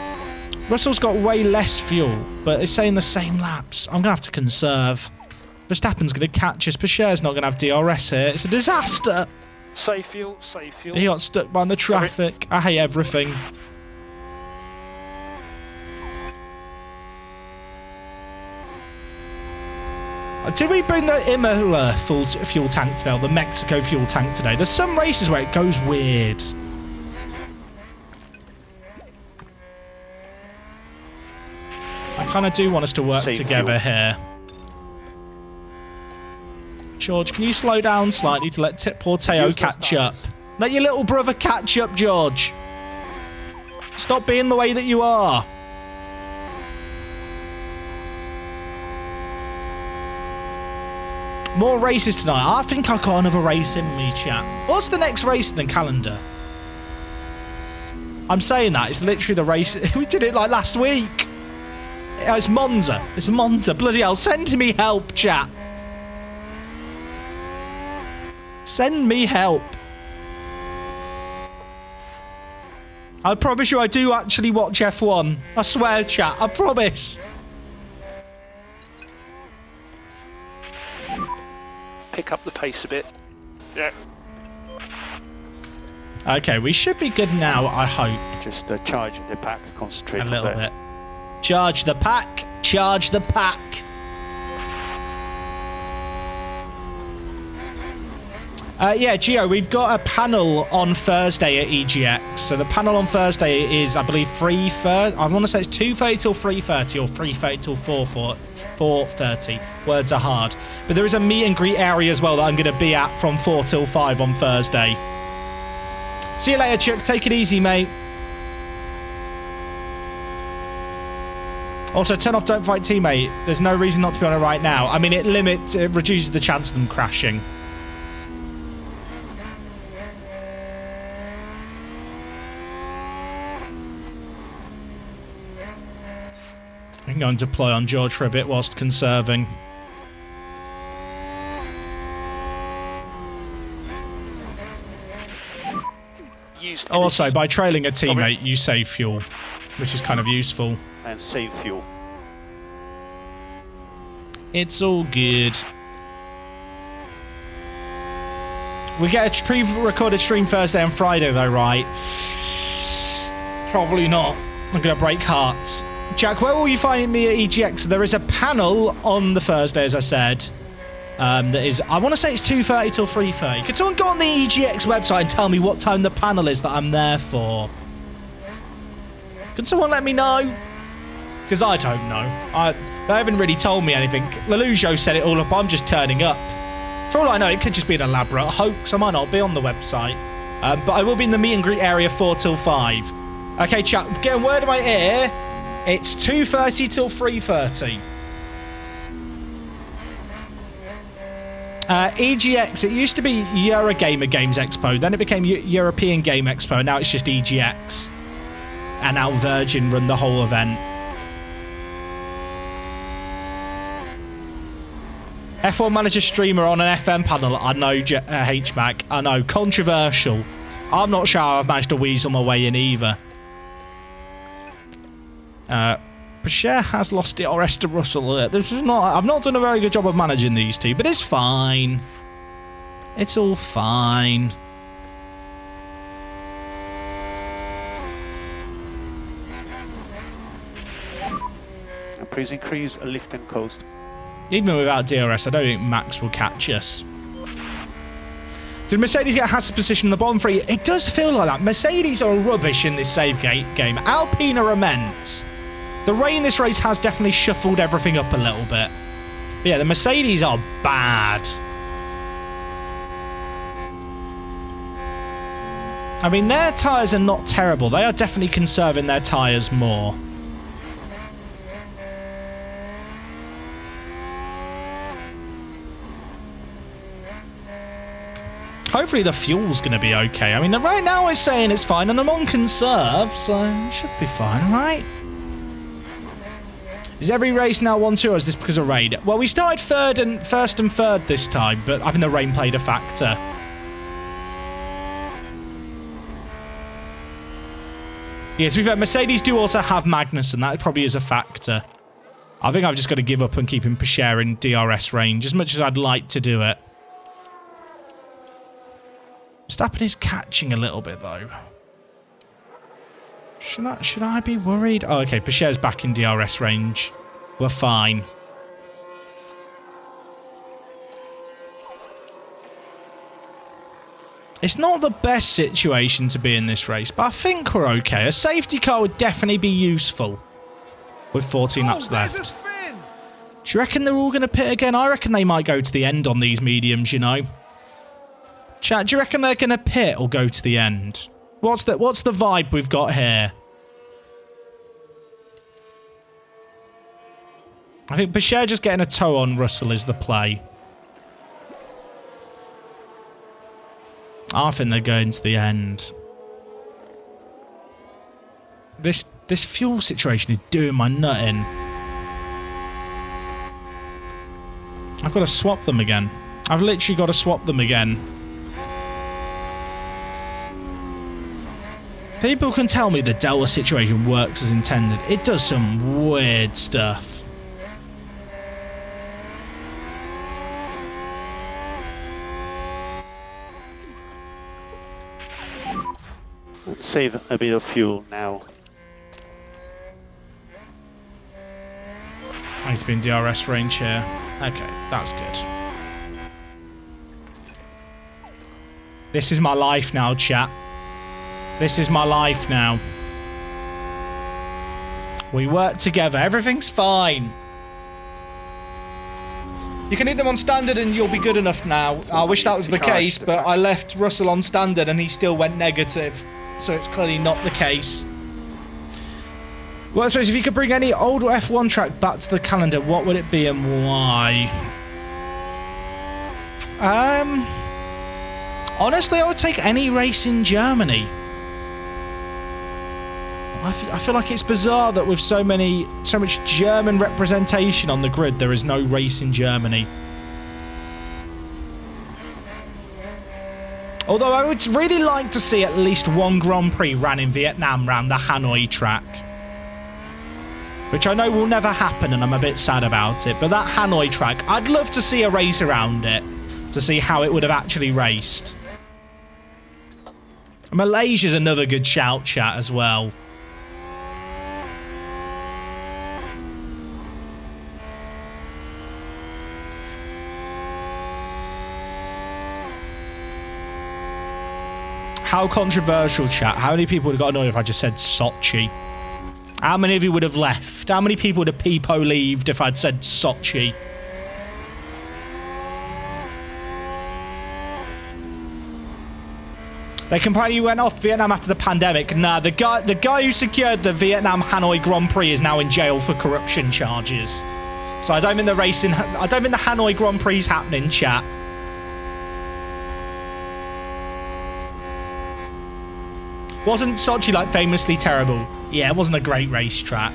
Russell's got way less fuel, but it's saying the same laps. I'm going to have to conserve. Verstappen's going to catch us. Pacher's not going to have DRS here. It's a disaster. Save fuel, save fuel. He got stuck behind the traffic. I hate everything. Did we bring the Imola full fuel tank today, or the Mexico fuel tank today? There's some races where it goes weird. I kind of do want us to work together here. George, can you slow down slightly to let poor Teo catch up? Let your little brother catch up, George. Stop being the way that you are. More races tonight. I think I got another race in me, chat. What's the next race in the calendar? I'm saying that. It's literally the race. We did it like last week. It's Monza. It's Monza. Bloody hell. Send me help, chat. Send me help. I promise you I do actually watch F1. I swear, chat. I promise. Pick up the pace a bit. Yeah. Okay, we should be good now, I hope. Just charge the pack, concentrate A on little that. bit. Charge the pack. Charge the pack. Yeah, Gio, we've got a panel on Thursday at EGX. So the panel on Thursday is, I believe, 3:30. I want to say it's 2:30 till 3:30 or 3:30 till 4:30. Words are hard. But there is a meet and greet area as well that I'm going to be at from 4 till 5 on Thursday. See you later, Chuck. Take it easy, mate. Also, turn off Don't Fight Teammate. There's no reason not to be on it right now. I mean, it reduces the chance of them crashing. I can go and deploy on George for a bit whilst conserving. Also, by trailing a teammate, you save fuel, which is kind of useful. And save fuel. It's all good. We get a pre-recorded stream Thursday and Friday, though, right? Probably not. I'm going to break hearts. Jack, where will you find me at EGX? There is a panel on the Thursday, as I said. That is, I want to say it's 2:30 till 3:30. Could someone go on the EGX website and tell me what time the panel is that I'm there for? Could someone let me know? Because I don't know. They haven't really told me anything. Lelujo set it all up. I'm just turning up. For all I know, it could just be an elaborate hoax. I might not be on the website. But I will be in the meet and greet area 4 till 5. Okay, chat, getting word in my ear. It's 2:30 till 3:30. EGX, it used to be Eurogamer Games Expo, then it became European Game Expo, and now it's just EGX. And now Virgin run the whole event. F1 Manager streamer on an FM panel. I know, HMAC. I know, controversial. I'm not sure I've managed to weasel my way in either. Pacher has lost DRS to Russell. This is not. I've not done a very good job of managing these two, but it's fine. It's all fine. And please increase lift and coast. Even without DRS, I don't think Max will catch us. Did Mercedes get Haas position in the bottom three? It does feel like that. Mercedes are rubbish in this save game. Alpine are immense. The rain this race has definitely shuffled everything up a little bit. But yeah, the Mercedes are bad. I mean, their tyres are not terrible. They are definitely conserving their tyres more. Hopefully the fuel's going to be okay. I mean, right now it's saying it's fine, and I'm on conserve, so it should be fine, right? Is every race now 1-2, or is this because of rain? Well, we started first and third this time, but I think the rain played a factor. Yeah, to be fair, Mercedes do also have Magnussen. That probably is a factor. I think I've just got to give up on keeping Pichère in DRS range, as much as I'd like to do it. Verstappen is catching a little bit, though. Should I be worried? Oh, okay. Pichere's back in DRS range. We're fine. It's not the best situation to be in this race, but I think we're okay. A safety car would definitely be useful with 14 laps left. Do you reckon they're all going to pit again? I reckon they might go to the end on these mediums, you know. Chat, do you reckon they're going to pit or go to the end? What's the vibe we've got here? I think Pichère just getting a toe on Russell is the play. I think they're going to the end. This fuel situation is doing my nut in. I've got to swap them again. I've literally got to swap them again. People can tell me the Delta situation works as intended. It does some weird stuff. Save a bit of fuel now. I need to be in DRS range here. Okay, that's good. This is my life now, chat. This is my life now. We work together. Everything's fine. You can hit them on standard and you'll be good enough now. I wish that was the case, but I left Russell on standard and he still went negative. So it's clearly not the case. Well, I suppose if you could bring any old F1 track back to the calendar, what would it be and why? Honestly, I would take any race in Germany. I feel like it's bizarre that with so much German representation on the grid, there is no race in Germany. Although I would really like to see at least one Grand Prix ran in Vietnam round the Hanoi track. Which I know will never happen and I'm a bit sad about it. But that Hanoi track, I'd love to see a race around it. To see how it would have actually raced. Malaysia's another good shout, chat, as well. How controversial, chat. How many people would have got annoyed if I just said Sochi? How many of you would have left? How many people would have peepo-leaved if I'd said Sochi? They complain you went off Vietnam after the pandemic. Nah, the guy who secured the Vietnam Hanoi Grand Prix is now in jail for corruption charges. So I don't think the Hanoi Grand Prix is happening, chat. Wasn't Sochi like famously terrible? Yeah, it wasn't a great racetrack.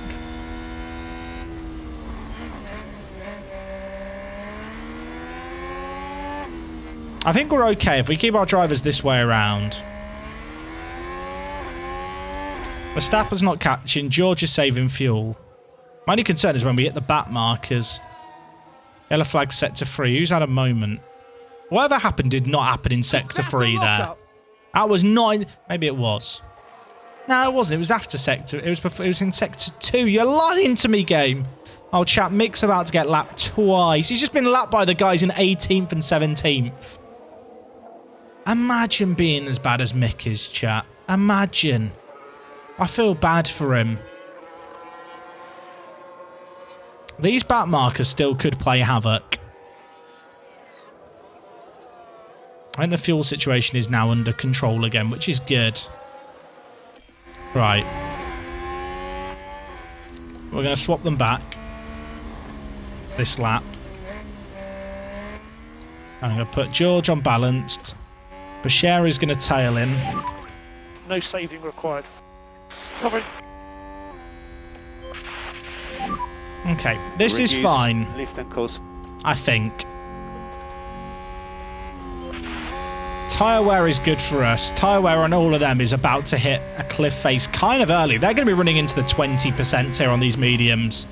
I think we're okay if we keep our drivers this way around. Verstappen's not catching. George is saving fuel. My only concern is when we hit the back markers. Yellow flag set to 3. Who's had a moment? Whatever happened did not happen in Sector 3 there. Lock-up. That was not... Maybe it was. No, it wasn't. It was after Sector... It was before, it was in Sector 2. You're lying to me, game. Oh, chat, Mick's about to get lapped twice. He's just been lapped by the guys in 18th and 17th. Imagine being as bad as Mick is, chat. Imagine. I feel bad for him. These back markers still could play havoc. I think the fuel situation is now under control again, which is good. Right. We're going to swap them back. This lap. I'm going to put George on balanced. Bashir is going to tail in. No saving required. Covering. Okay, this is fine. Lift and course. I think. Tyre wear is good for us. Tyre wear on all of them is about to hit a cliff face kind of early. They're going to be running into the 20% here on these mediums.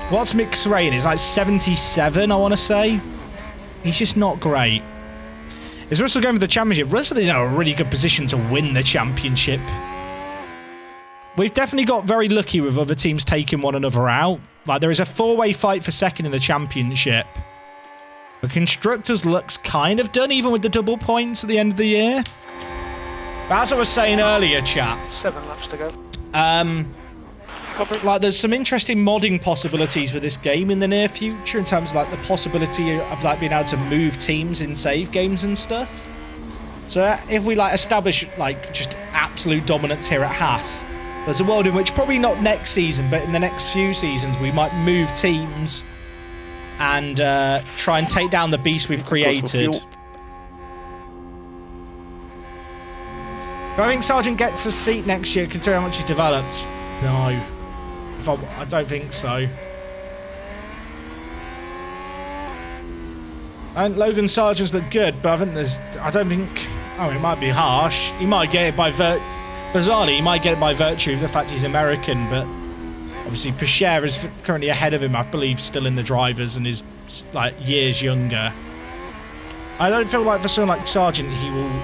What's Mick's rating? It's like 77, I want to say. He's just not great. Is Russell going for the championship? Russell is in a really good position to win the championship. We've definitely got very lucky with other teams taking one another out. Like, there is a four-way fight for second in the championship. The Constructors looks kind of done, even with the double points at the end of the year. But as I was saying earlier, chat... 7 laps to go. Like, there's some interesting modding possibilities with this game in the near future in terms of, like, the possibility of, like, being able to move teams in save games and stuff. So if we, like, establish, like, just absolute dominance here at Haas, there's a world in which, probably not next season, but in the next few seasons, we might move teams and try and take down the beast we've created. Do I think Sargent gets a seat next year, considering how much he's developed? No. I don't think so. And Logan Sargent's look good, but I don't think... Oh, it might be harsh. He might get it by bizarrely, he might get it by virtue of the fact he's American, but obviously Picher is currently ahead of him, I believe, still in the drivers and is, like, years younger. I don't feel like for someone like Sargent,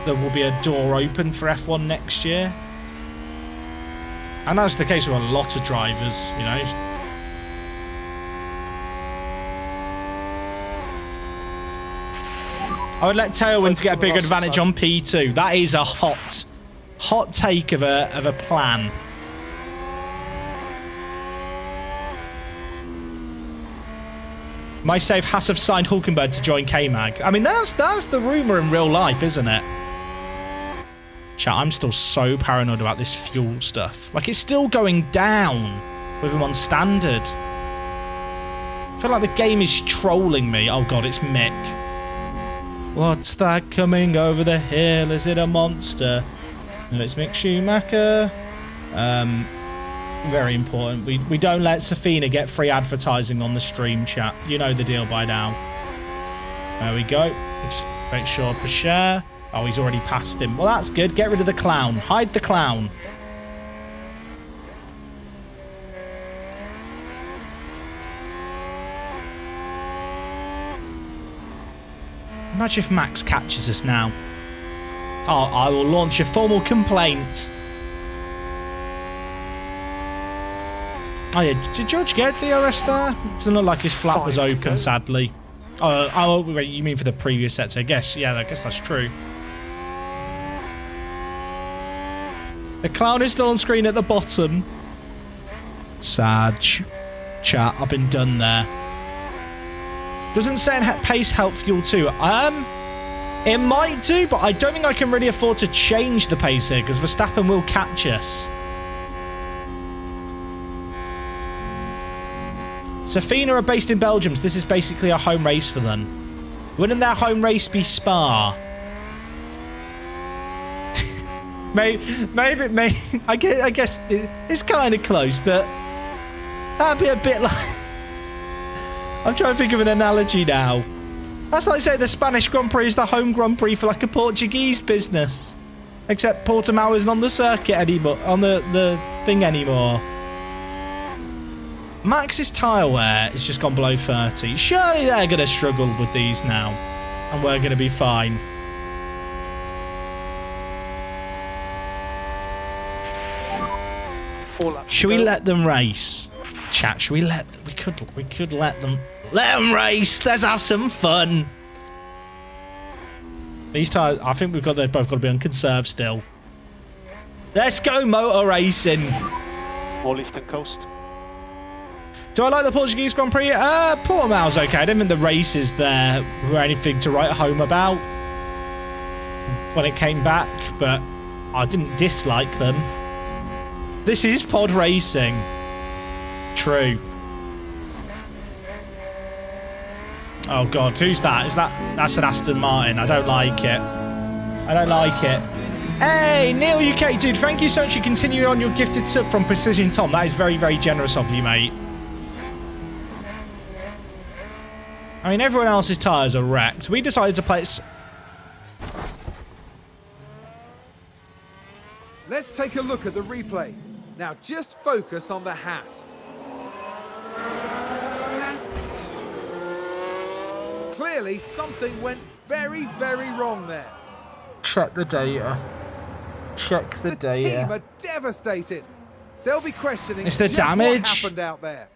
there will be a door open for F1 next year. And that's the case with a lot of drivers, you know. I would let Tailwind to get a big advantage on P2. That is a hot take of a plan. My save Haas have signed Hulkenberg to join K-Mag. I mean, that's the rumour in real life, isn't it? Chat, I'm still so paranoid about this fuel stuff. Like, it's still going down with him on standard. I feel like the game is trolling me. Oh god, it's Mick. What's that coming over the hill? Is it a monster? No, it's Mick Schumacher. Very important. We don't let Safina get free advertising on the stream, chat. You know the deal by now. There we go. Just make sure Picher. Oh, he's already passed him. Well, that's good. Get rid of the clown. Hide the clown. Imagine if Max catches us now. Oh, I will launch a formal complaint. Oh, yeah. Did George get DRS there? It doesn't look like his flap was open, sadly. Oh, wait, you mean for the previous set? I guess, yeah, I guess that's true. The clown is still on screen at the bottom. Sad. Chat, I've been done there. Doesn't say pace help fuel too. It might do, but I don't think I can really afford to change the pace here because Verstappen will catch us. Safina are based in Belgium, so this is basically a home race for them. Wouldn't their home race be Spa? maybe. I guess it's kind of close, but that'd be a bit like... I'm trying to think of an analogy now. That's like saying the Spanish Grand Prix is the home Grand Prix for like a Portuguese business. Except Portimao isn't on the circuit anymore, on the thing anymore. Max's tyre wear has just gone below 30. Surely they're going to struggle with these now. And we're going to be fine. Should we let them race? Chat, should we let... We could let them race. Let's have some fun. These tyres... I think they've both got to be on conserve still. Let's go motor racing. More lift and coast. Do I like the Portuguese Grand Prix? Portimao's okay. I don't think the races there were anything to write home about when it came back, but I didn't dislike them. This is pod racing. True. Oh god, who's that? That's an Aston Martin. I don't like it. I don't like it. Hey, Neil UK, dude, thank you so much for continuing on your gifted sub from Precision Tom. That is very, very generous of you, mate. I mean, everyone else's tyres are wrecked. We decided to play it... Let's take a look at the replay. Now just focus on the Haas. Clearly something went very, very wrong there. Check the data. Check the data. The team are devastated. They'll be questioning It's the just damage. what happened out there.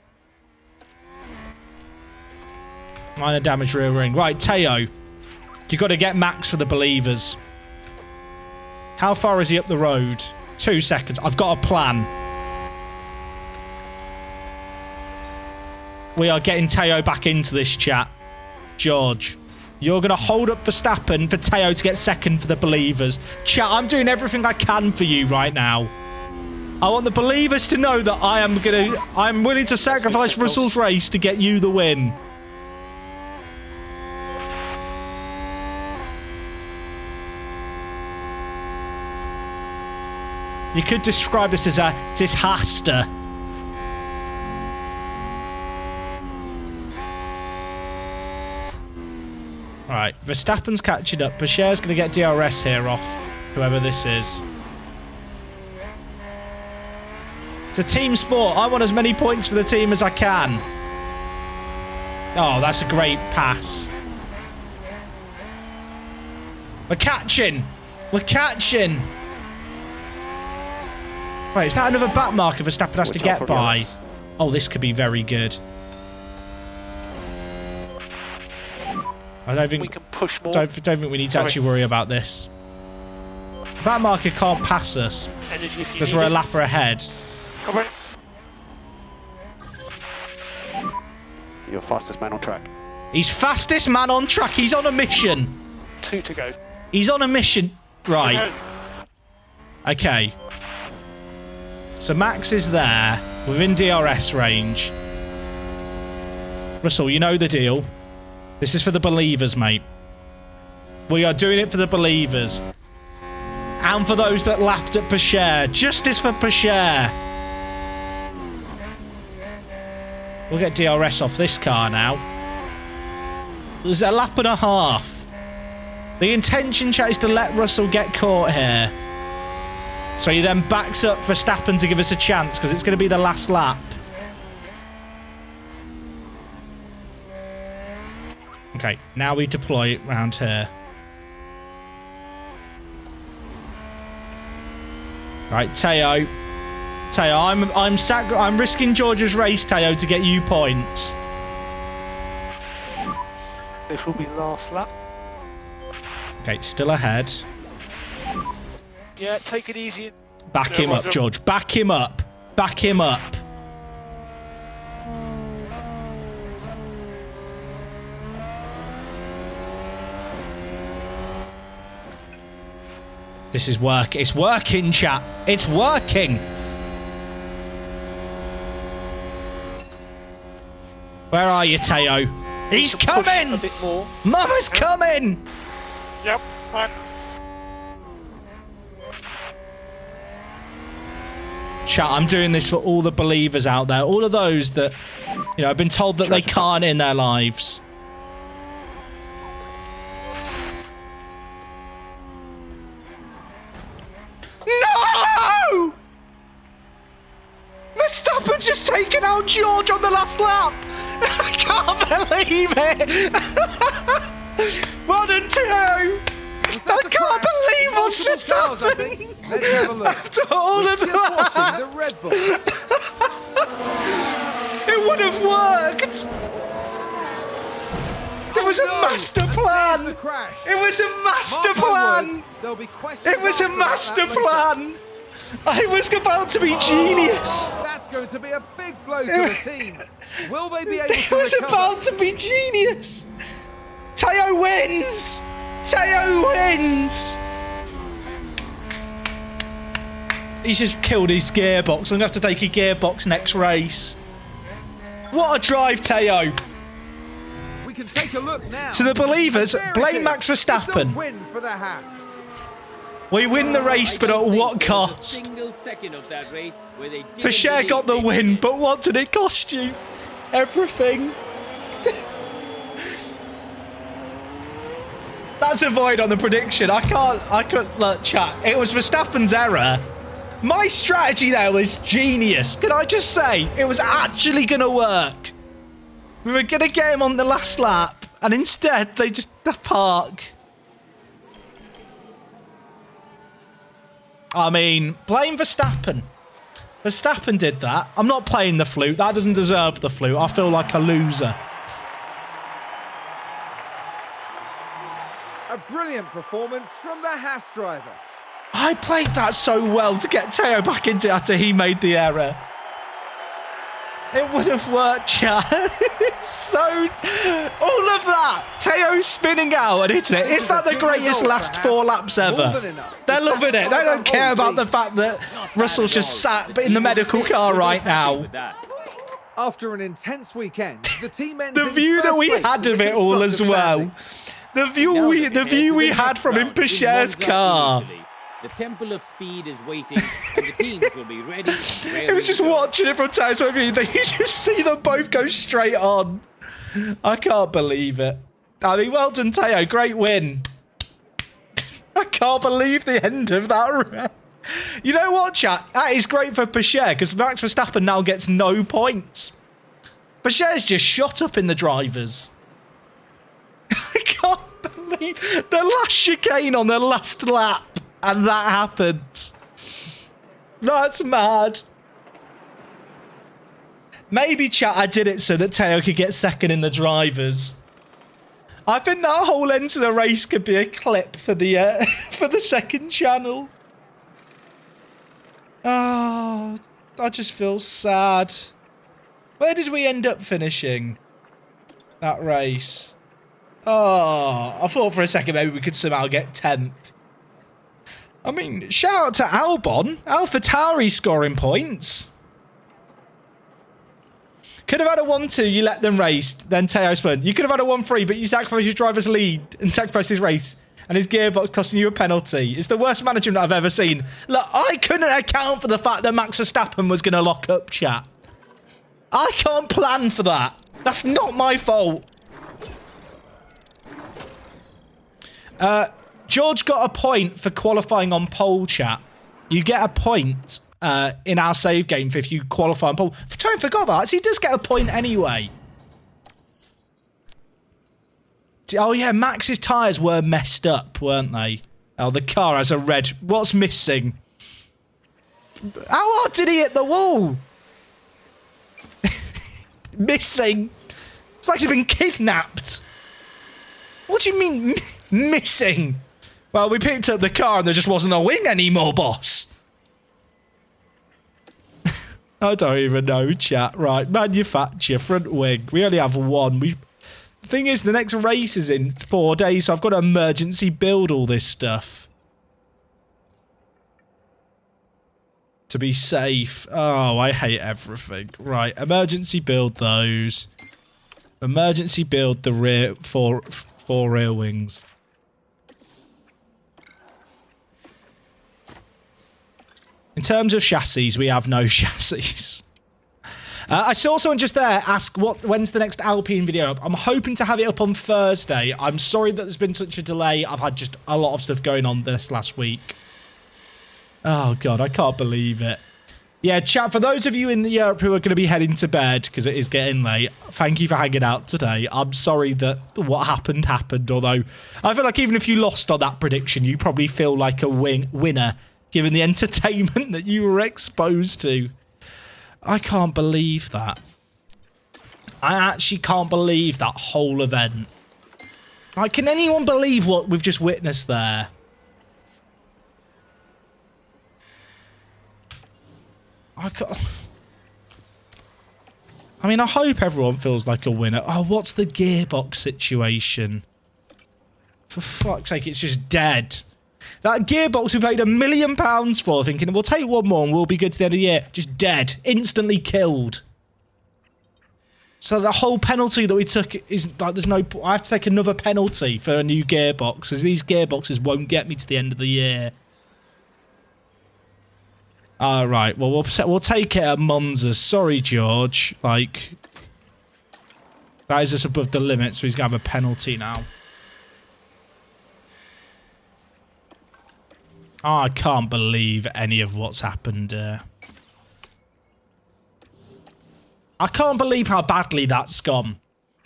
Minor damage rear ring. Right, Teo. You've got to get Max for the believers. How far is he up the road? 2 seconds. I've got a plan. We are getting Teo back into this chat. George, you're going to hold up Verstappen for Teo to get second for the believers. Chat, I'm doing everything I can for you right now. I want the believers to know that I'm willing to sacrifice Russell's race to get you the win. You could describe this as a disaster. Alright, Verstappen's catching up. Pacher's going to get DRS here off whoever this is. It's a team sport. I want as many points for the team as I can. Oh, that's a great pass. We're catching. We're catching. Wait, is that another back marker Verstappen has to get by? Oh, this could be very good. I don't think we can push more. Don't think we need to actually worry about this. That marker can't pass us because we're a lapper ahead. Come on. You're fastest man on track. He's fastest man on track. He's on a mission. 2 to go. He's on a mission. Right. Okay. So Max is there within DRS range. Russell, you know the deal. This is for the believers, mate. We are doing it for the believers. And for those that laughed at Pacher. Justice for Pacher. We'll get DRS off this car now. There's a lap and a half. The intention, chat, is to let Russell get caught here. So he then backs up Verstappen to give us a chance because it's going to be the last lap. Okay, now we deploy it round here. Right, Teo. Teo, I'm risking George's race, Teo, to get you points. This will be last lap. Okay, still ahead. Yeah, take it easy. Back him up, George. Back him up. Back him up. This is work. It's working, chat. It's working. Where are you, Teo? He's coming. A bit more. Mama's coming. Yep. Fine. Chat, I'm doing this for all the believers out there. All of those that, you know, have been told that they can't in their lives. No! Verstappen Verstappen's just taken out George on the last lap. I can't believe it. Well done, Theo. I can't believe what's just happened. Let's have a look. After all of that. The Red Bull. It would have worked. It was a master plan. It was a master plan. It was a master plan. I was about to be genius. That's going to be a big blow to the team. Will they be able to recover? It was about to be genius. Theo wins. Theo wins. He's just killed his gearbox. I'm going to have to take a gearbox next race. What a drive, Theo. We can take a look now. To the believers, blame Max Verstappen. It's a win for the Haas. We win the race, but at what cost? Pichère got the win, but what did it cost you? Everything. That's a void on the prediction. I couldn't look, chat. It was Verstappen's error. My strategy there was genius. Can I just say, it was actually going to work. We were going to get him on the last lap, and instead, they just park. I mean, blame Verstappen. Verstappen did that. I'm not playing the flute. That doesn't deserve the flute. I feel like a loser. A brilliant performance from the Haas driver. I played that so well to get Theo back into it after he made the error. It would have worked, chat. So, all of that. Theo spinning out and hitting it. Is that the greatest last 4 laps ever? They're loving it. They don't care about the fact that Russell's just sat in the medical car right now. After an intense weekend, the team ends the view that we had of it all as well. The view we had from in Pichere's car. The Temple of Speed is waiting, and the teams will be ready. It was just watching it from Theo's point of view. You just see them both go straight on. I can't believe it. I mean, well done, Theo. Great win. I can't believe the end of that. You know what, chat? That is great for Pichère, because Max Verstappen now gets no points. Pichere's just shot up in the drivers. I can't believe the last chicane on the last lap. And that happened. That's mad. Maybe, chat, I did it so that Theo could get second in the drivers. I think that whole end to the race could be a clip for the second channel. Oh, I just feel sad. Where did we end up finishing that race? Oh, I thought for a second maybe we could somehow get 10th. I mean, shout out to Albon. AlphaTauri scoring points. Could have had a 1-2, you let them race, then Theo spun. You could have had a 1-3, but you sacrificed your driver's lead and sacrificed his race. And his gearbox costing you a penalty. It's the worst management I've ever seen. Look, I couldn't account for the fact that Max Verstappen was going to lock up, chat. I can't plan for that. That's not my fault. George got a point for qualifying on pole, chat. You get a point in our save game if you qualify on pole. Totally forgot that. So he does get a point anyway. Oh, yeah, Max's tyres were messed up, weren't they? Oh, the car has a red... What's missing? How hard did he hit the wall? Missing? It's like he's been kidnapped. What do you mean, missing? Well, we picked up the car and there just wasn't a wing anymore, boss. I don't even know, chat. Right, manufacture, front wing. We only have one. The thing is, the next race is in 4 days, so I've got to emergency build all this stuff. To be safe. Oh, I hate everything. Right, emergency build those. Emergency build the rear, four rear wings. In terms of chassis, we have no chassis. I saw someone just there ask when's the next Alpine video up. I'm hoping to have it up on Thursday. I'm sorry that there's been such a delay. I've had just a lot of stuff going on this last week. Oh, God, I can't believe it. Yeah, chat, for those of you in Europe who are going to be heading to bed, because it is getting late, thank you for hanging out today. I'm sorry that what happened, although I feel like even if you lost on that prediction, you probably feel like a winner, given the entertainment that you were exposed to. I can't believe that. I actually can't believe that whole event. Like, can anyone believe what we've just witnessed there? I mean, I hope everyone feels like a winner. Oh, what's the gearbox situation? For fuck's sake, it's just dead. That gearbox we paid £1 million for, thinking we'll take one more and we'll be good to the end of the year. Just dead. Instantly killed. So the whole penalty that we took is like, there's no... I have to take another penalty for a new gearbox, because these gearboxes won't get me to the end of the year. Right, well, we'll take it at Monza. Sorry, George. Like, that is just above the limit, so he's going to have a penalty now. Oh, I can't believe any of what's happened. I can't believe how badly that's gone.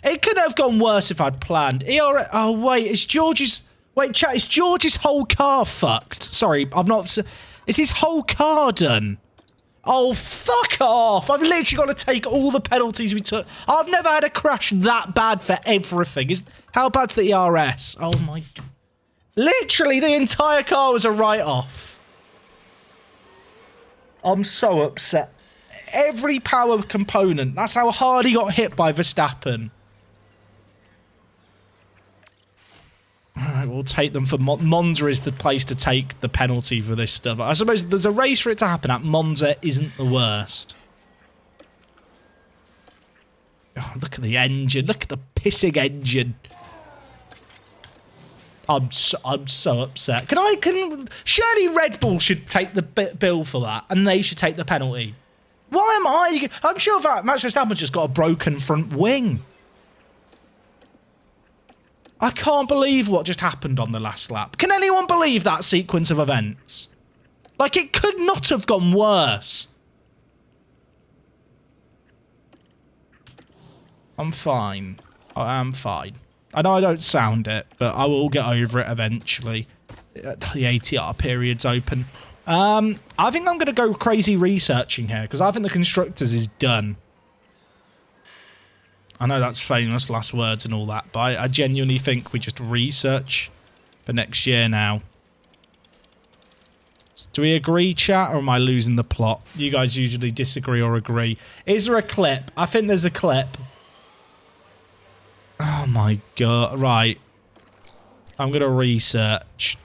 It could have gone worse if I'd planned. Oh, wait, it's George's... Wait, chat, is George's whole car fucked? Sorry, I've not... Is his whole car done? Oh, fuck off. I've literally got to take all the penalties we took. I've never had a crash that bad for everything. How bad's the ERS? Oh, my... Literally, the entire car was a write-off. I'm so upset. Every power component. That's how hard he got hit by Verstappen. Alright, we'll take them for... Monza is the place to take the penalty for this stuff. I suppose there's a race for it to happen at. Monza isn't the worst. Oh, look at the engine. Look at the pissing engine. I'm so upset. Surely Red Bull should take the bill for that, and they should take the penalty. Why am I... I'm sure that Max Verstappen just got a broken front wing. I can't believe what just happened on the last lap. Can anyone believe that sequence of events? Like, it could not have gone worse. I'm fine. I am fine. I know I don't sound it, but I will get over it eventually. The ATR period's open. I think I'm going to go crazy researching here, because I think the Constructors is done. I know that's famous last words and all that, but I genuinely think we just research for next year now. Do we agree, chat, or am I losing the plot? You guys usually disagree or agree. Is there a clip? I think there's a clip. Oh my god. Right. I'm going to research.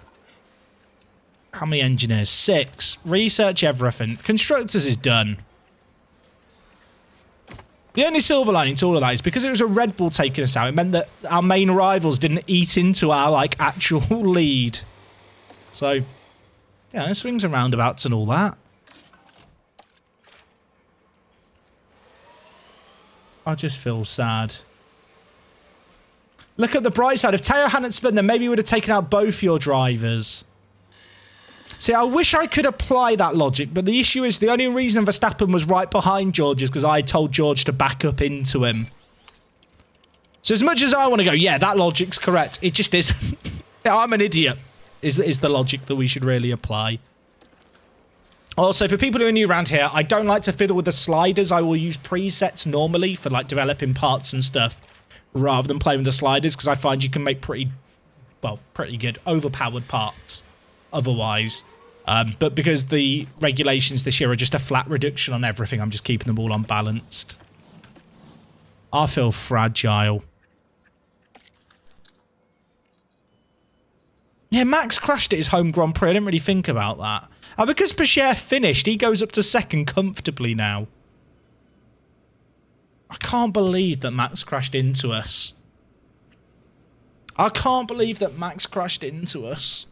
How many engineers? 6. Research everything. Constructors is done. The only silver lining to all of that is because it was a Red Bull taking us out, it meant that our main rivals didn't eat into our, like, actual lead. So, yeah, swings and roundabouts and all that. I just feel sad. Look at the bright side. If Teo hadn't spun, then maybe we would have taken out both your drivers. See, I wish I could apply that logic, but the issue is the only reason Verstappen was right behind George is because I told George to back up into him. So as much as I want to go, yeah, that logic's correct, it just isn't. I'm an idiot, is the logic that we should really apply. Also, for people who are new around here, I don't like to fiddle with the sliders. I will use presets normally for, like, developing parts and stuff, rather than playing with the sliders, because I find you can make pretty good overpowered parts otherwise. But because the regulations this year are just a flat reduction on everything, I'm just keeping them all unbalanced. I feel fragile. Yeah, Max crashed at his home Grand Prix. I didn't really think about that. And because Pacher finished, he goes up to second comfortably now. I can't believe that Max crashed into us. I can't believe that Max crashed into us.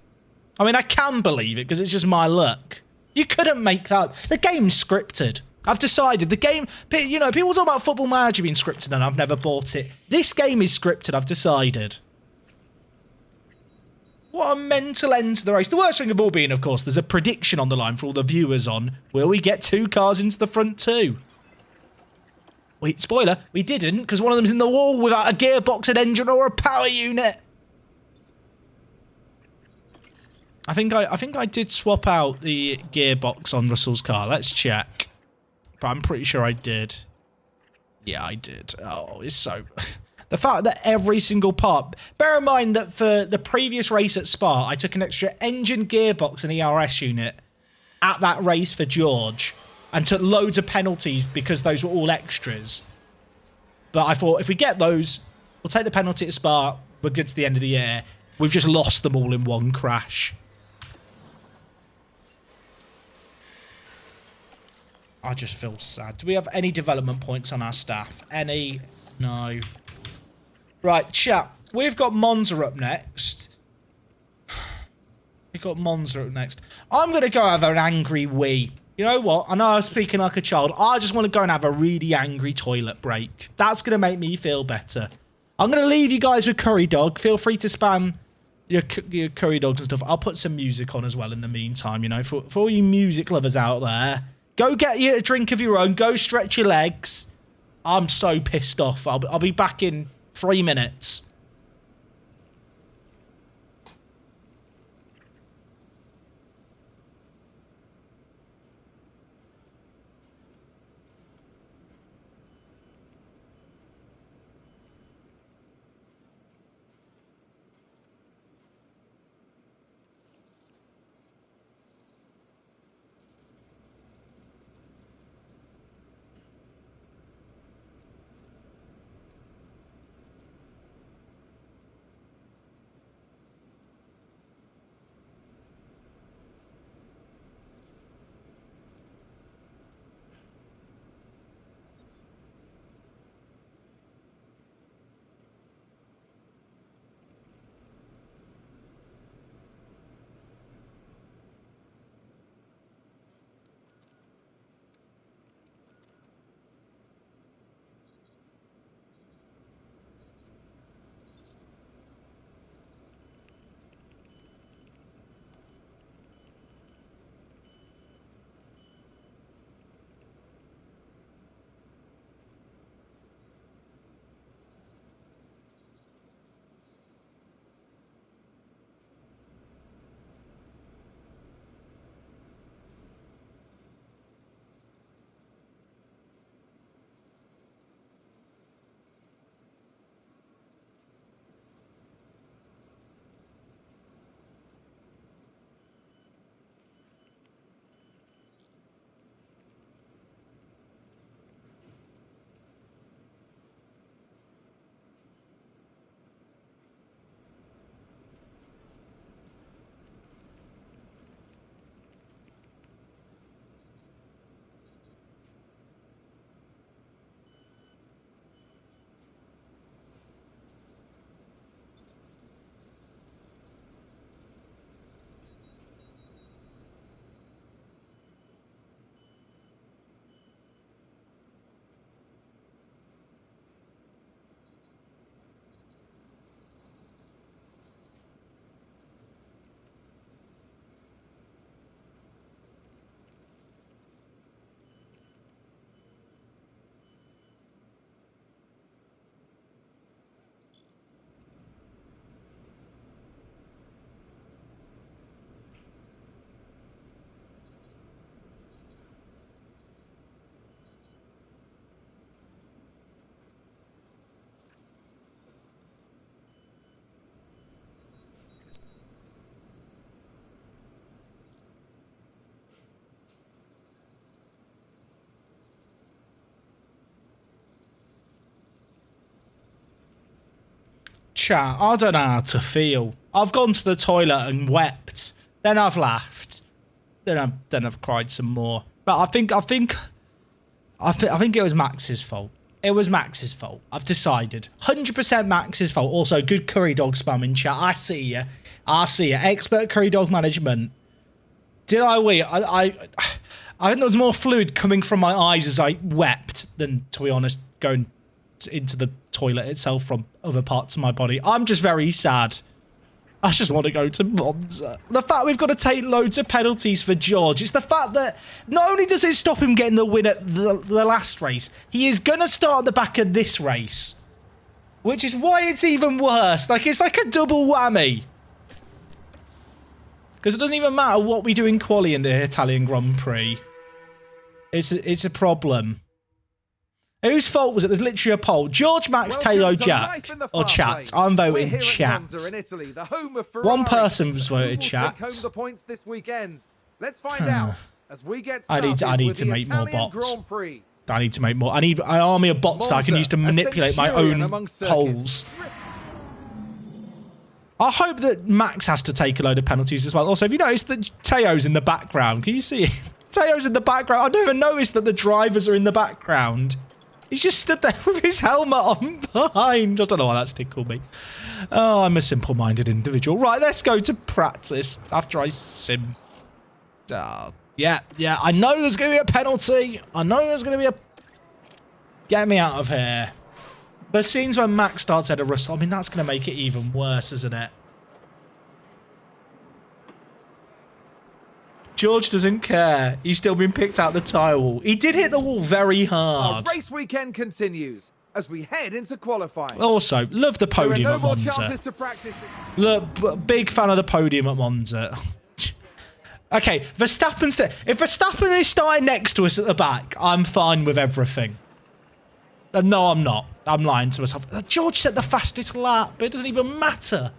I mean, I can believe it because it's just my luck. You couldn't make that. The game's scripted. I've decided the game... You know, people talk about Football Manager being scripted and I've never bought it. This game is scripted. I've decided. What a mental end to the race. The worst thing of all being, of course, there's a prediction on the line for all the viewers on. Will we get 2 cars into the front too? Wait, spoiler, we didn't, because one of them's in the wall without a gearbox, an engine, or a power unit. I think I did swap out the gearbox on Russell's car. Let's check. But I'm pretty sure I did. Yeah, I did. Oh, it's so... The fact that every single part... Bear in mind that for the previous race at Spa, I took an extra engine, gearbox and ERS unit at that race for George and took loads of penalties because those were all extras. But I thought, if we get those, we'll take the penalty at Spa, we're good to the end of the year. We've just lost them all in one crash. I just feel sad. Do we have any development points on our staff? Any? No. Right, chat. We've got Monza up next. We've got Monza up next. I'm going to go have an angry wee. You know what? I know I'm speaking like a child. I just want to go and have a really angry toilet break. That's going to make me feel better. I'm going to leave you guys with Curry Dog. Feel free to spam your Curry Dogs and stuff. I'll put some music on as well in the meantime, you know, for all you music lovers out there. Go get you a drink of your own. Go stretch your legs. I'm so pissed off. I'll be back in 3 minutes. Chat, I don't know how to feel. I've gone to the toilet and wept. Then I've laughed. Then I've cried some more. But I think it was Max's fault. It was Max's fault. I've decided. 100% Max's fault. Also, good curry dog spam in chat. I see you. I see you. Expert curry dog management. Did I wee? I think there was more fluid coming from my eyes as I wept than, to be honest, going into the toilet itself from other parts of my body. I'm just very sad. I just want to go to Monza. The fact we've got to take loads of penalties for George. It's the fact that not only does it stop him getting the win at the last race, he is going to start at the back of this race. Which is why it's even worse. Like, it's like a double whammy. Because it doesn't even matter what we do in quali in the Italian Grand Prix. It's a problem. Whose fault was it? There's literally a poll. George, Max, Teo, Jack. Or chat. I'm voting chat. Italy, the home of Ferrari. One person's voted chat. Home the points this weekend. Let's find out as we get I need to make more bots. I need to make more. I need an army of bots that I can use to manipulate my own polls. I hope that Max has to take a load of penalties as well. Also, have you noticed that Teo's in the background? Can you see it? Teo's in the background. I never noticed that the drivers are in the background. He's just stood there with his helmet on behind. I don't know why that's tickled me. Oh, I'm a simple-minded individual. Right, let's go to practice after I sim. Yeah. I know there's going to be a penalty. I know there's going to be a... Get me out of here. The scenes when Max starts at a Russell, I mean, that's going to make it even worse, isn't it? George doesn't care. He's still been picked out the tyre wall. He did hit the wall very hard. Our race weekend continues as we head into qualifying. Also, love the podium at Monza. There are no more chances to practice. Look, big fan of the podium at Monza. Okay, if Verstappen is starting next to us at the back, I'm fine with everything. No, I'm not. I'm lying to myself. George set the fastest lap, but it doesn't even matter.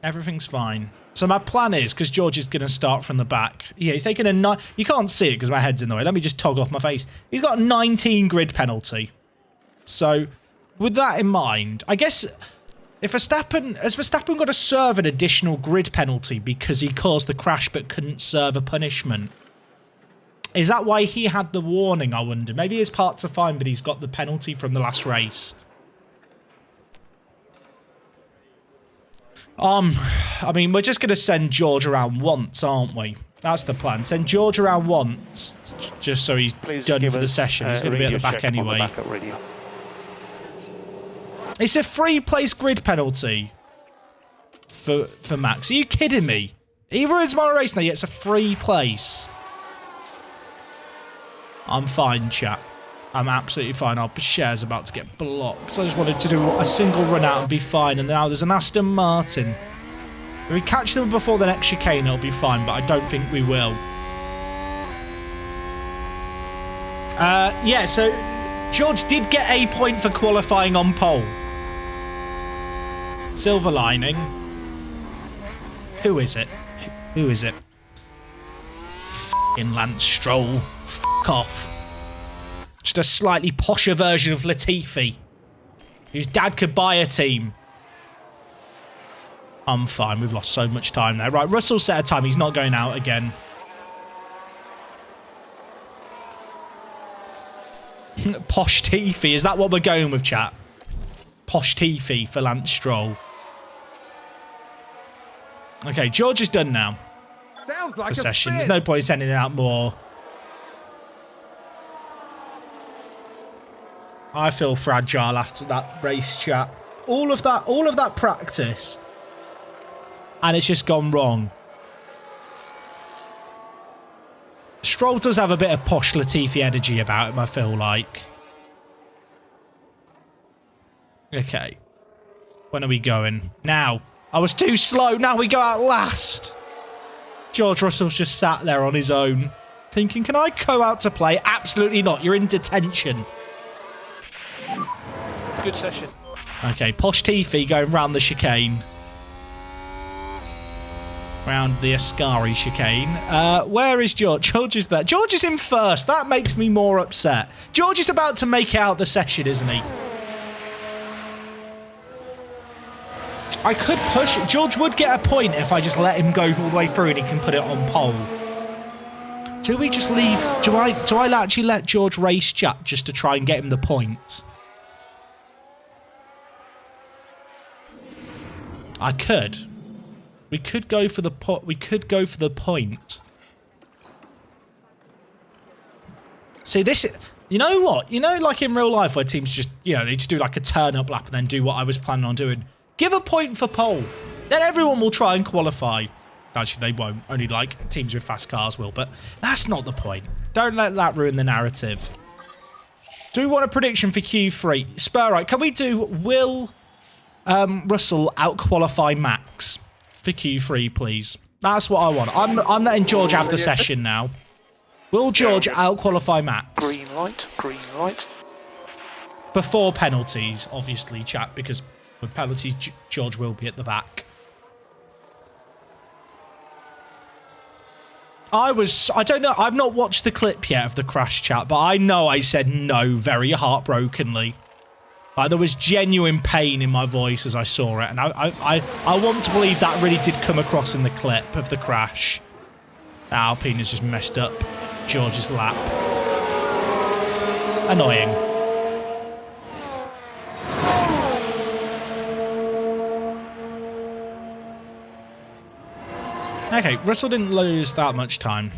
Everything's fine. So my plan is, because George is going to start from the back. Yeah, he's taking a... You can't see it because my head's in the way. Let me just toggle off my face. He's got a 19 grid penalty. So, with that in mind, I guess... Has Verstappen got to serve an additional grid penalty because he caused the crash but couldn't serve a punishment? Is that why he had the warning, I wonder? Maybe his parts are fine, but he's got the penalty from the last race. I mean, we're just going to send George around once, aren't we? That's the plan. Send George around once, just so he's done for the session. He's going to be at the back anyway. It's a free-place grid penalty for Max. Are you kidding me? He ruins my race now, yet it's a free place. I'm fine, chat. I'm absolutely fine. Our share's about to get blocked. So I just wanted to do a single run out and be fine. And now there's an Aston Martin. If we catch them before the next chicane, it'll be fine, but I don't think we will. Yeah, so George did get a point for qualifying on pole. Silver lining. Who is it? Who is it? F***ing Lance Stroll. F*** off. Just a slightly posher version of Latifi, whose dad could buy a team. I'm fine. We've lost so much time there. Right, Russell set a time. He's not going out again. Posh Tiffy. Is that what we're going with, chat? Posh Tiffy for Lance Stroll. Okay, George is done now. Sounds like the a session. spin. There's no point in sending out more. I feel fragile after that race, chat. All of that practice, and it's just gone wrong. Stroll does have a bit of posh Latifi energy about him, I feel like. Okay. When are we going? Now. I was too slow. Now we go out last. George Russell's just sat there on his own, thinking, can I go out to play? Absolutely not. You're in detention. Good session. Okay, Posh Tiffy going round the chicane. Round the Ascari chicane. Where is George? George is there. George is in first. That makes me more upset. George is about to make out the session, isn't he? I could push. George would get a point if I just let him go all the way through and he can put it on pole. Do we just leave? Do I actually let George race chat just to try and get him the point? I could. We could go for the pot. We could go for the point. See, this. You know what? You know, like in real life where teams just, you know, they just do like a turn-up lap and then do what I was planning on doing. Give a point for pole. Then everyone will try and qualify. Actually, they won't. Only, like, teams with fast cars will. But that's not the point. Don't let that ruin the narrative. Do we want a prediction for Q3? Spur, right, can we do will Russell out-qualify Max for Q3, please? That's what I want. I'm letting George have the session now. Will George out-qualify Max? Green light, green light. Before penalties, obviously, chat, because with penalties, George will be at the back. I don't know, I've not watched the clip yet of the crash, chat, but I know I said no very heartbrokenly. Like, there was genuine pain in my voice as I saw it, and I want to believe that really did come across in the clip of the crash. Alpine has just messed up George's lap. Annoying. Okay, Russell didn't lose that much time.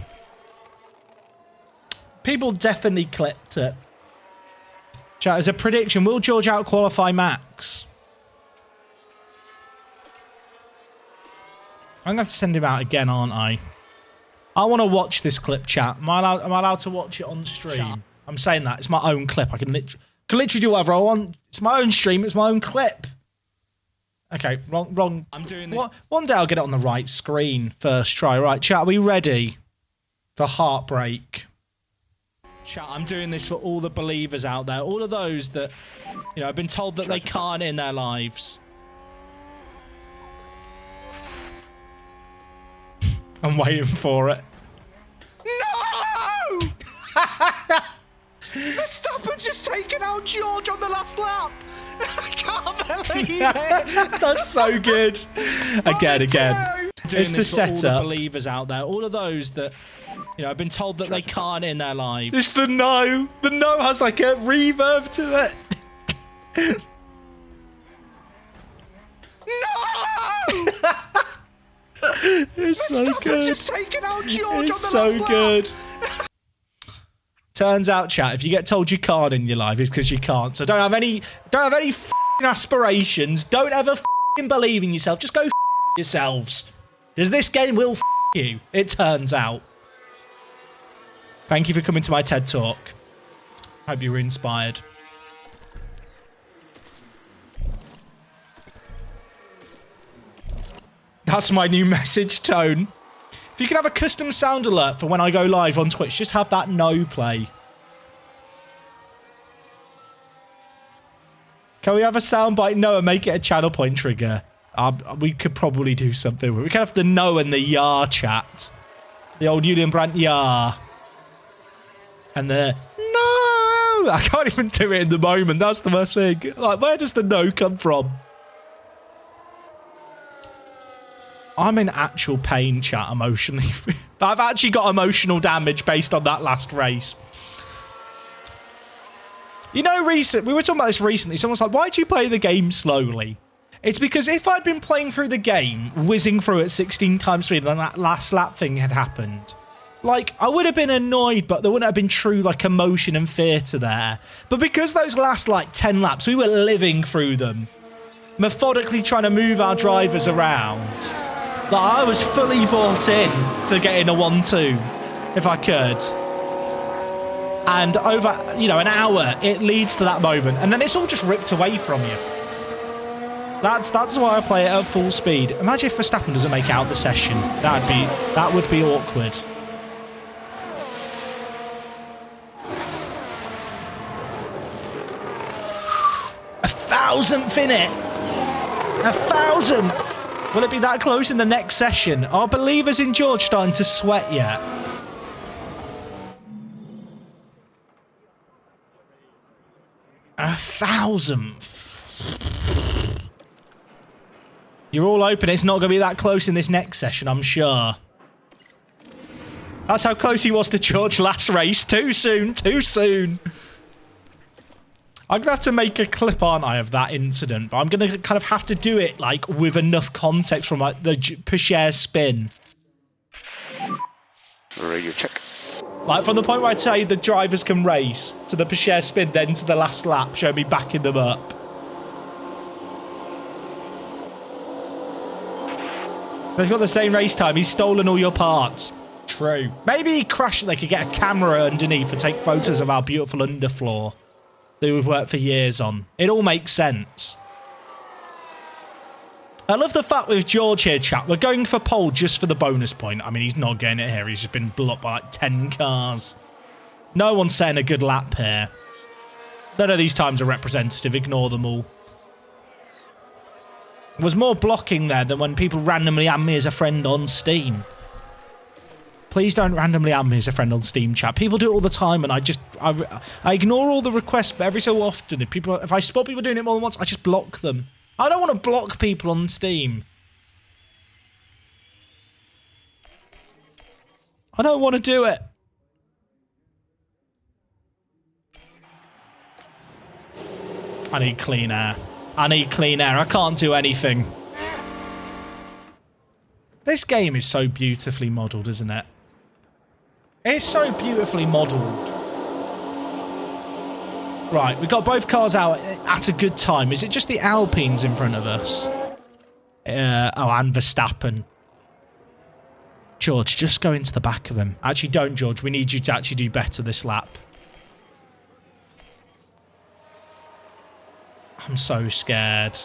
People definitely clipped it. Chat, as a prediction, will George out-qualify Max? I'm going to have to send him out again, aren't I? I want to watch this clip, chat. Am I allowed to watch it on stream? I'm saying that. It's my own clip. I can literally do whatever I want. It's my own stream. It's my own clip. Okay, wrong. I'm doing this. One day I'll get it on the right screen. First try. Right, chat, are we ready for heartbreak? Chat, I'm doing this for all the believers out there. All of those that, you know, have been told that they can't in their lives. I'm waiting for it. No! Verstappen's just taken out George on the last lap. I can't believe it. That's so good. Again. It's the setup. All the believers out there. All of those that, you know, have been told that they can't in their lives. It's the no. The no has like a reverb to it. No! It's so good. Just taken out George it's on the so good. Turns out, chat, if you get told you can't in your life, it's because you can't. So don't have any f***ing aspirations. Don't ever f***ing believe in yourself. Just go f*** yourselves. Because this game will f*** you, it turns out. Thank you for coming to my TED Talk. Hope you were inspired. That's my new message tone. If you can have a custom sound alert for when I go live on Twitch, just have that no play. Can we have a soundbite no and make it a channel point trigger? We could probably do something. We can have the no and the yar chat. The old Julian Brandt yar. And the no. I can't even do it in the moment. That's the worst thing. Like, where does the no come from? I'm in actual pain, chat, emotionally. I've actually got emotional damage based on that last race. You know, we were talking about this recently. Someone's like, why do you play the game slowly? It's because if I'd been playing through the game, whizzing through at 16 times speed, and that last lap thing had happened, like, I would have been annoyed, but there wouldn't have been true, like, emotion and theatre there. But because those last, like, 10 laps, we were living through them, methodically trying to move our drivers around. Like, I was fully bought in to getting a 1-2, if I could. And over, you know, an hour, it leads to that moment. And then it's all just ripped away from you. That's why I play it at full speed. Imagine if Verstappen doesn't make out the session. That would be awkward. A 1,000th in it. A 1,000th. Will it be that close in the next session? Are believers in George starting to sweat yet? A 1,000th. You're all open. It's not going to be that close in this next session, I'm sure. That's how close he was to George last race. Too soon. Too soon. I'm going to have to make a clip, aren't I, of that incident. But I'm going to kind of have to do it, like, with enough context from, like, the Pichère spin. Radio check. Like, from the point where I tell you the drivers can race, to the Pichet spin, then to the last lap, show me backing them up. They've got the same race time. He's stolen all your parts. True. Maybe he crashed and they could get a camera underneath and take photos of our beautiful underfloor that we've worked for years on. It all makes sense. I love the fact with George here, chat. We're going for pole just for the bonus point. I mean, he's not getting it here. He's just been blocked by like 10 cars. No one's setting a good lap here. None of these times are representative. Ignore them all. There was more blocking there than when people randomly add me as a friend on Steam. Please don't randomly add me as a friend on Steam, chat. People do it all the time, and I ignore all the requests, but every so often, if I spot people doing it more than once, I just block them. I don't want to block people on Steam. I don't want to do it. I need clean air. I need clean air. I can't do anything. This game is so beautifully modelled, isn't it? It's so beautifully modelled. Right, we've got both cars out at a good time. Is it just the Alpines in front of us? Oh, and Verstappen. George, just go into the back of him. Actually, don't, George. We need you to actually do better this lap. I'm so scared.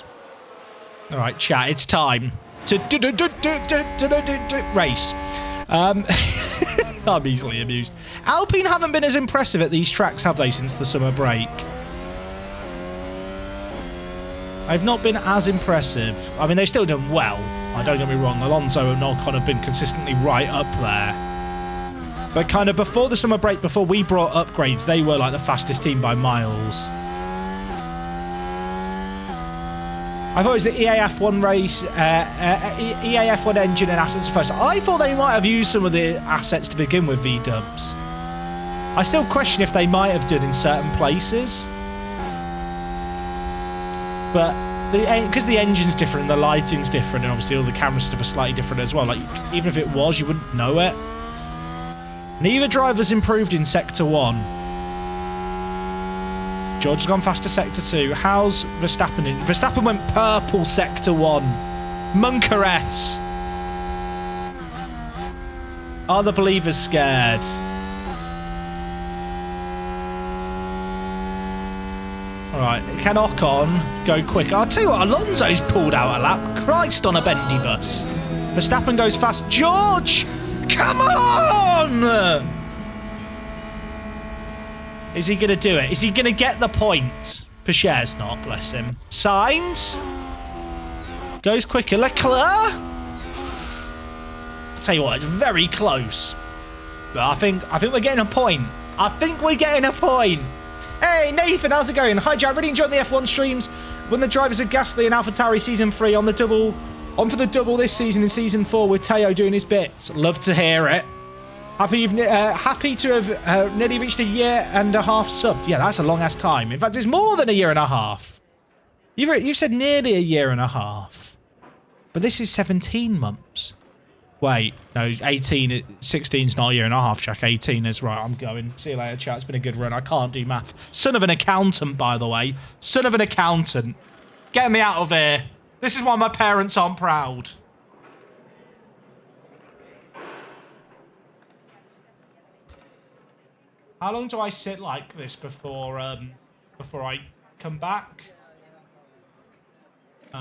All right, chat, it's time to race. I'm easily amused. Alpine haven't been as impressive at these tracks, have they, since the summer break? I've not been as impressive. I mean, they've still done well. Don't get me wrong. Alonso and Ocon have been consistently right up there. But kind of before the summer break, before we brought upgrades, they were like the fastest team by miles. I thought it was the EAF1 race, EAF1 engine and assets first. I thought they might have used some of the assets to begin with, V-dubs. I still question if they might have done in certain places. But because the engine's different and the lighting's different, and obviously all the camera stuff is slightly different as well. Like, even if it was, you wouldn't know it. Neither driver's improved in Sector 1. George has gone faster Sector 2. How's Verstappen in? Verstappen went purple Sector 1. Munker-S. Are the believers scared? Alright, can Ocon go quick? I'll tell you what, Alonso's pulled out a lap. Christ on a bendy bus. Verstappen goes fast. George! Come on! Is he going to do it? Is he going to get the point? Pichet's not, bless him. Sainz goes quicker. Leclerc? I'll tell you what, it's very close. But I think we're getting a point. I think we're getting a point. Hey, Nathan, how's it going? Hi, Jack. Really enjoyed the F1 streams. When the drivers of Gasly and AlphaTauri Season 3 on for the double this season in Season 4 with Teo doing his bits. Love to hear it. Happy to have nearly reached a year and a half sub. Yeah, that's a long-ass time. In fact, it's more than a year and a half. You've said nearly a year and a half. But this is 17 months. Wait, no, 16's not a year and a half, Jack. 18 is right. I'm going. See you later, chat. It's been a good run. I can't do math. Son of an accountant, by the way. Son of an accountant. Get me out of here. This is why my parents aren't proud. How long do I sit like this before I come back? You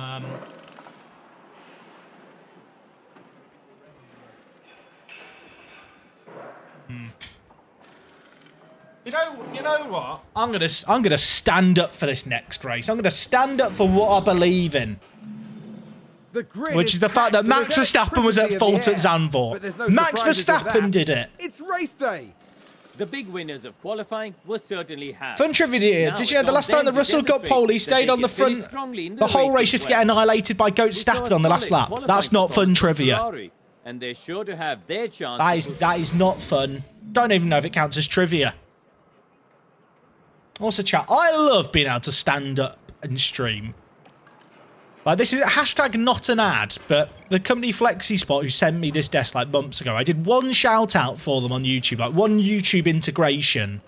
know what? I'm gonna stand up for this next race. I'm gonna stand up for what I believe in. Which is the fact that Max Verstappen was at fault at Zandvoort. Max Verstappen did it. It's race day. The big winners of qualifying were certainly Haas. Fun trivia. Did you know the last time that Russell got pole, he stayed on the front the whole race just to get annihilated by Goat Stappen on the last lap? That's not fun trivia. And they're sure to have their chance. That is not fun. Don't even know if it counts as trivia. Also, chat, I love being able to stand up and stream. Like, this is a hashtag not an ad, but the company FlexiSpot who sent me this desk like months ago, I did one shout out for them on YouTube, like one YouTube integration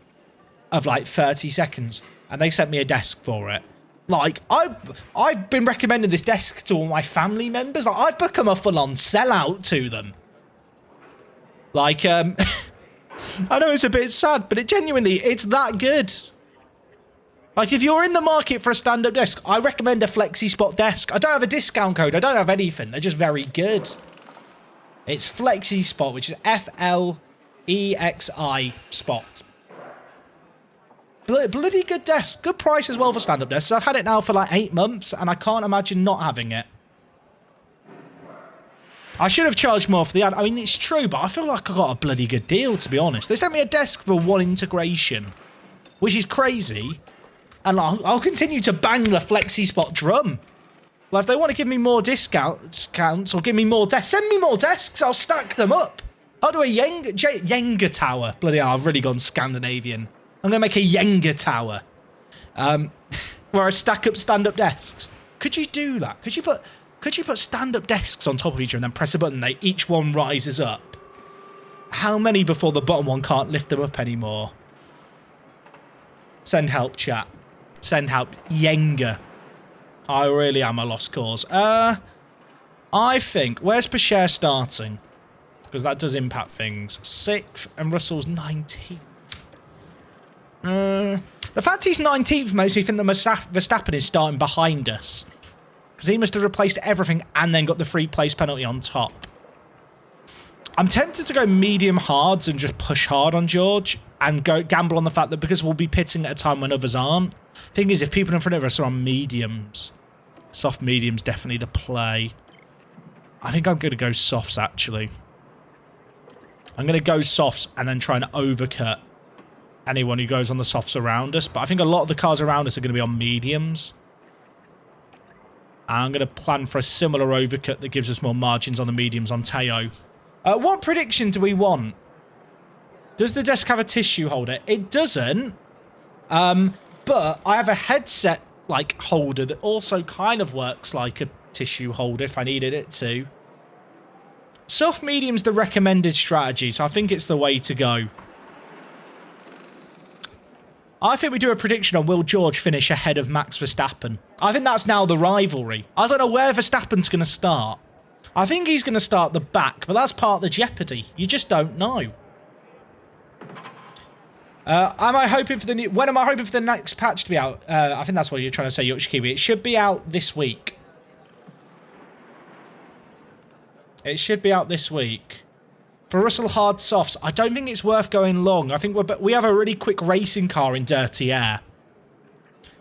of like 30 seconds, and they sent me a desk for it. Like, I've been recommending this desk to all my family members. Like, I've become a full-on sellout to them. Like, I know it's a bit sad, but it's that good. Like, if you're in the market for a stand-up desk, I recommend a FlexiSpot desk. I don't have a discount code. I don't have anything. They're just very good. It's FlexiSpot, which is FLEXI Spot. Bloody good desk. Good price as well for stand-up desks. I've had it now for like 8 months, and I can't imagine not having it. I should have charged more for the ad. I mean, it's true, but I feel like I got a bloody good deal, to be honest. They sent me a desk for one integration, which is crazy. And I'll continue to bang the FlexiSpot drum. Like, if they want to give me more discounts or give me more desks, send me more desks. I'll stack them up. I'll do a Jenga tower. Bloody hell, I've really gone Scandinavian. I'm going to make a Jenga tower. Where I stack up stand-up desks. Could you do that? Could you put stand-up desks on top of each other and then press a button and each one rises up? How many before the bottom one can't lift them up anymore? Send help, chat. Send help. Jenga. I really am a lost cause. I think... Where's per share starting? Because that does impact things. 6th and Russell's 19th. The fact he's 19th makes me think that Verstappen is starting behind us. Because he must have replaced everything and then got the free place penalty on top. I'm tempted to go medium hards and just push hard on George and go gamble on the fact that because we'll be pitting at a time when others aren't. Thing is, if people in front of us are on mediums, soft mediums definitely the play. I think I'm going to go softs, actually. I'm going to go softs and then try and overcut anyone who goes on the softs around us. But I think a lot of the cars around us are going to be on mediums. And I'm going to plan for a similar overcut that gives us more margins on the mediums on Teo. What prediction do we want? Does the desk have a tissue holder? It doesn't. But I have a headset like holder that also kind of works like a tissue holder if I needed it to. Soft medium's the recommended strategy, so I think it's the way to go. I think we do a prediction on will George finish ahead of Max Verstappen. I think that's now the rivalry. I don't know where Verstappen's going to start. I think he's going to start the back, but that's part of the jeopardy. You just don't know. Am I hoping for the when am I hoping for the next patch to be out? I think that's what you're trying to say, Yorkshire Kiwi. It should be out this week. It should be out this week. For Russell hard softs, I don't think it's worth going long. I think we have a really quick racing car in dirty air.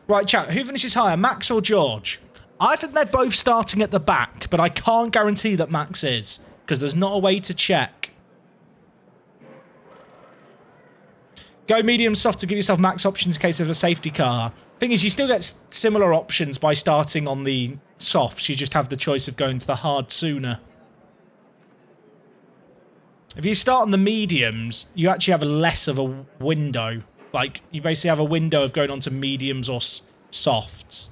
Right, chat. Who finishes higher, Max or George? I think they're both starting at the back, but I can't guarantee that Max is because there's not a way to check. Go medium soft to give yourself max options in case of a safety car. Thing is, you still get similar options by starting on the softs. You just have the choice of going to the hard sooner. If you start on the mediums, you actually have less of a window. Like, you basically have a window of going on to mediums or softs.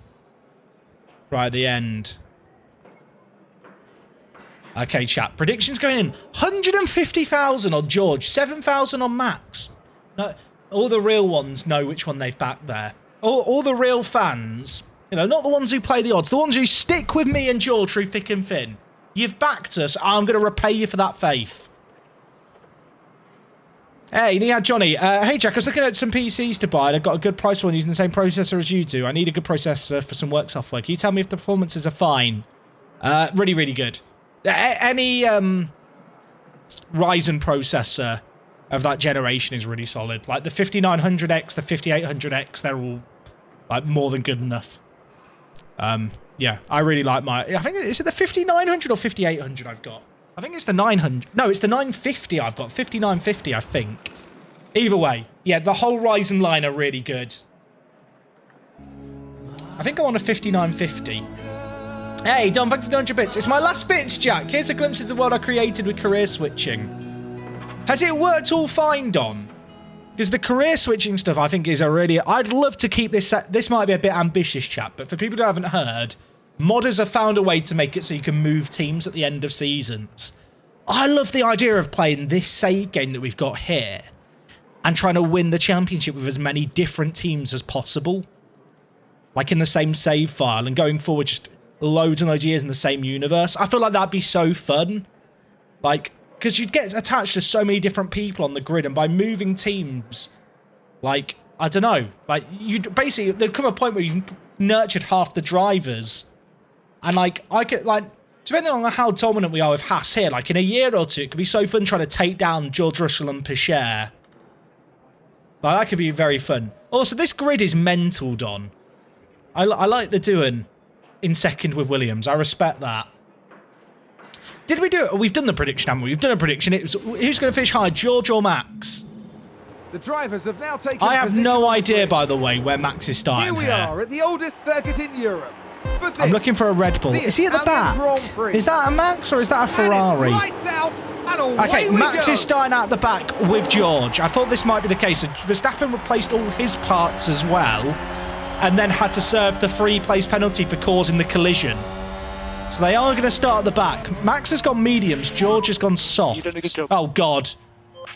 Right at the end. Okay, chat. Predictions going in. 150,000 on George. 7,000 on Max. No, all the real ones know which one they've backed there. All the real fans, you know, not the ones who play the odds, the ones who stick with me and George through thick and thin. You've backed us. I'm going to repay you for that faith. Hey, Nia Johnny. Hey, Jack, I was looking at some PCs to buy and I've got a good price one using the same processor as you do. I need a good processor for some work software. Can you tell me if the performances are fine? Really, really good. Any Ryzen processor of that generation is really solid. Like the 5900X, the 5800X, they're all like more than good enough. Yeah, I really like my... I think, is it the 5900 or 5800 I've got? I think it's the 900. No, it's the 950 I've got. 5950, I think. Either way, yeah, the whole Ryzen line are really good. I think I want a 5950. Hey, Dom, thank you for the 100 bits. It's my last bits, Jack. Here's a glimpse of the world I created with career switching. Has it worked all fine, Don? Because the career switching stuff, I think, is a really... I'd love to keep this... This might be a bit ambitious, chat, but for people who haven't heard, Modders have found a way to make it so you can move teams at the end of seasons. I love the idea of playing this save game that we've got here and trying to win the championship with as many different teams as possible. Like in the same save file and going forward just loads and loads of years in the same universe. I feel like that'd be so fun. Like, because you'd get attached to so many different people on the grid, and by moving teams, like, I don't know, like, you'd basically, there'd come a point where you've nurtured half the drivers. And, like, I could, like, depending on how dominant we are with Haas here, like, in a year or two, it could be so fun trying to take down George Russell and Pichère. Like, that could be very fun. Also, this grid is mental, Don. I like the doing in second with Williams. I respect that. Did we do it? We've done the prediction, haven't we? We've done a prediction. It was, who's going to finish higher, George or Max? The drivers have now taken I have position no on the idea, grid. by the way, where Max is starting. Here we are at the oldest circuit in Europe. For this, I'm looking for a Red Bull. Is he at the back? Grand Prix. Is that a Max or is that a Ferrari? And it's lights out, and away Okay, we Max go. is starting out the back with George. I thought this might be the case. Verstappen replaced all his parts as well, and then had to serve the 3-place penalty for causing the collision. So they are going to start at the back. Max has gone mediums. George has gone soft. You've done a good job. Oh, God.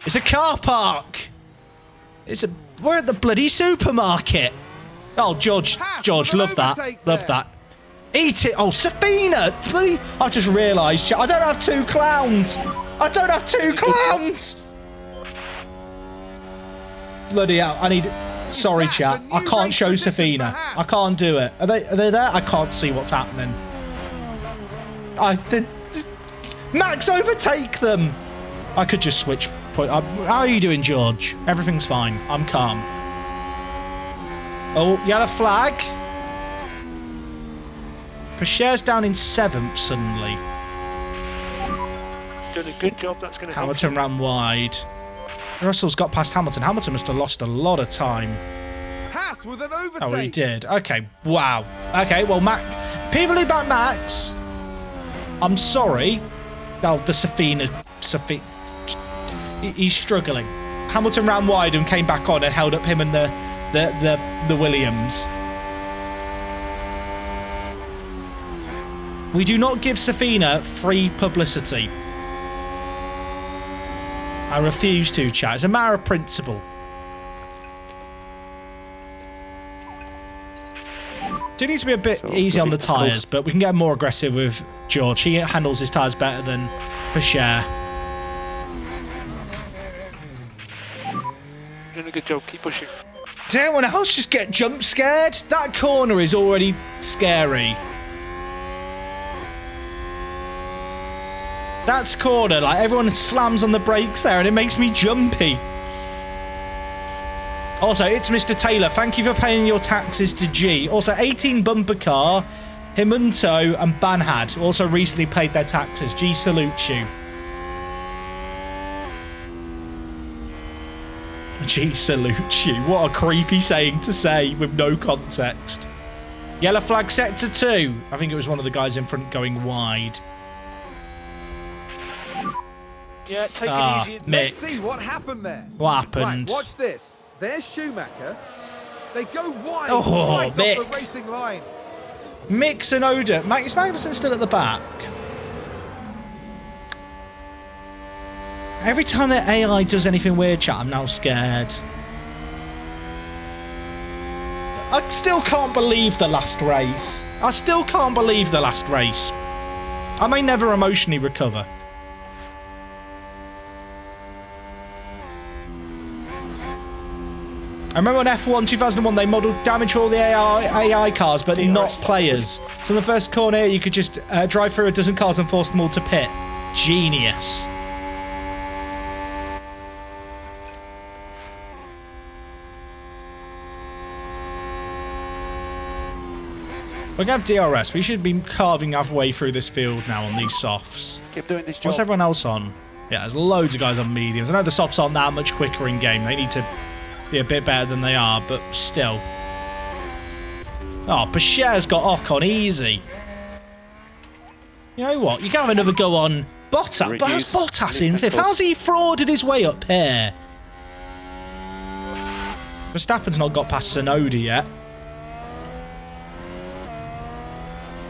It's a car park. We're at the bloody supermarket. Oh, George. George, love that. Love that. Eat it. Oh, Safina. Bloody, I've just realised. I don't have 2 clowns. I don't have 2 clowns. Bloody hell. I need... Sorry, chat. I can't show Safina. I can't do it. Are they there? I can't see what's happening. Max, overtake them. I could just switch. How are you doing, George? Everything's fine. I'm calm. Oh, yellow flag. Pichere's down in 7th suddenly. Done a good job. That's going to help. Hamilton ran wide. Russell's got past Hamilton. Hamilton must have lost a lot of time. Haas with an overtake. Oh, he did. Okay, wow. Okay, well, people who back Max, I'm sorry. Oh, the Safina. He's struggling. Hamilton ran wide and came back on and held up him and the Williams. We do not give Safina free publicity. I refuse to, chat. It's a matter of principle. Do need to be a bit easy on the tyres, but we can get more aggressive with George. He handles his tyres better than Pichère. Doing a good job. Keep pushing. Did anyone else just get jump scared? That corner is already scary. That's corner, like everyone slams on the brakes there and it makes me jumpy. Also, it's Mr. Taylor. Thank you for paying your taxes to G. Also, 18 bumper car, Himunto and Banhad also recently paid their taxes. G salutes you. G salutes you. What a creepy saying to say with no context. Yellow flag set to 2. I think it was one of the guys in front going wide. Yeah, take it easy. Mick. Let's see what happened there. What happened? Right, watch this. There's Schumacher. They go wide Mick. right off the racing line. Mix and Oda. Is Magnussen still at the back? Every time that AI does anything weird, chat, I'm now scared. I still can't believe the last race. I still can't believe the last race. I may never emotionally recover. I remember on F1 2001, they modelled damage for all the AI cars, but not players. So in the first corner, you could just drive through a dozen cars and force them all to pit. Genius. We're going to have DRS. We should be carving our way through this field now on these softs. Keep doing this job. What's everyone else on? Yeah, there's loads of guys on mediums. I know the softs aren't that much quicker in game. They need to be a bit better than they are, but still. Oh, Pichere's got Ocon easy. You know what? You can have another go on Bottas. But how's Bottas in 5th? How's he frauded his way up here? Verstappen's not got past Sonoda yet.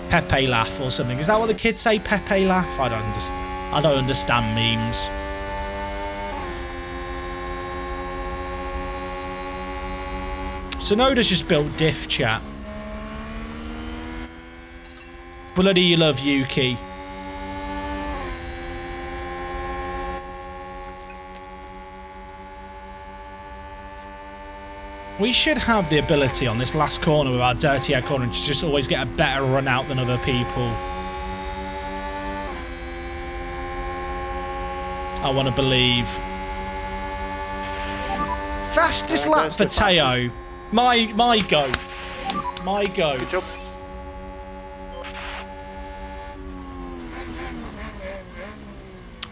Pepe laugh or something. Is that what the kids say? Pepe laugh? I don't understand memes. Sonoda's just built diff chat. Bloody love Yuki. We should have the ability on this last corner with our dirty air corner to just always get a better run out than other people. I want to believe. Fastest lap for Teo. My go. My go. Good job.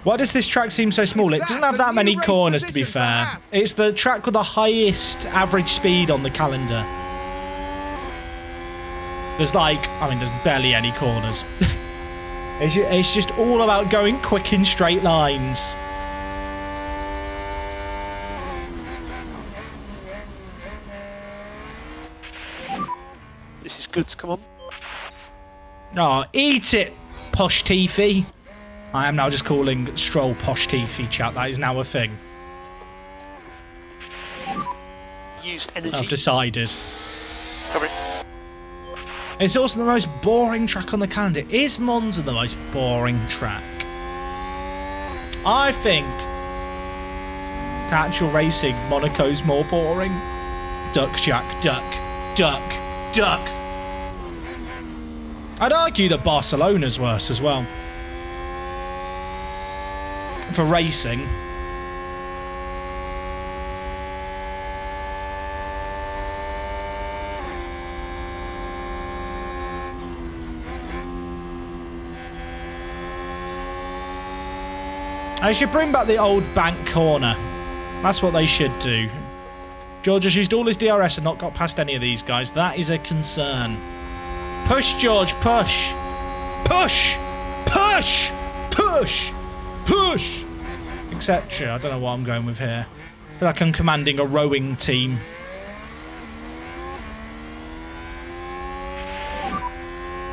Why does this track seem so small? It doesn't have that many corners, to be fair. It's the track with the highest average speed on the calendar. There's like, I mean, there's barely any corners. It's just all about going quick in straight lines. This is good. Come on. Oh, eat it, Posh Tiffy. I am now just calling Stroll Posh Tiffy, chat. That is now a thing. Use energy. I've decided. Cover it. It's also the most boring track on the calendar. Is Monza the most boring track? I think to actual racing, Monaco's more boring. Duck, Jack, duck, duck, duck. I'd argue that Barcelona's worse as well. For racing. I should bring back the old bank corner. That's what they should do. George has used all his DRS and not got past any of these guys. That is a concern. Push, George, push. Push! Push! Push! Push! Etc. I don't know what I'm going with here. I feel like I'm commanding a rowing team.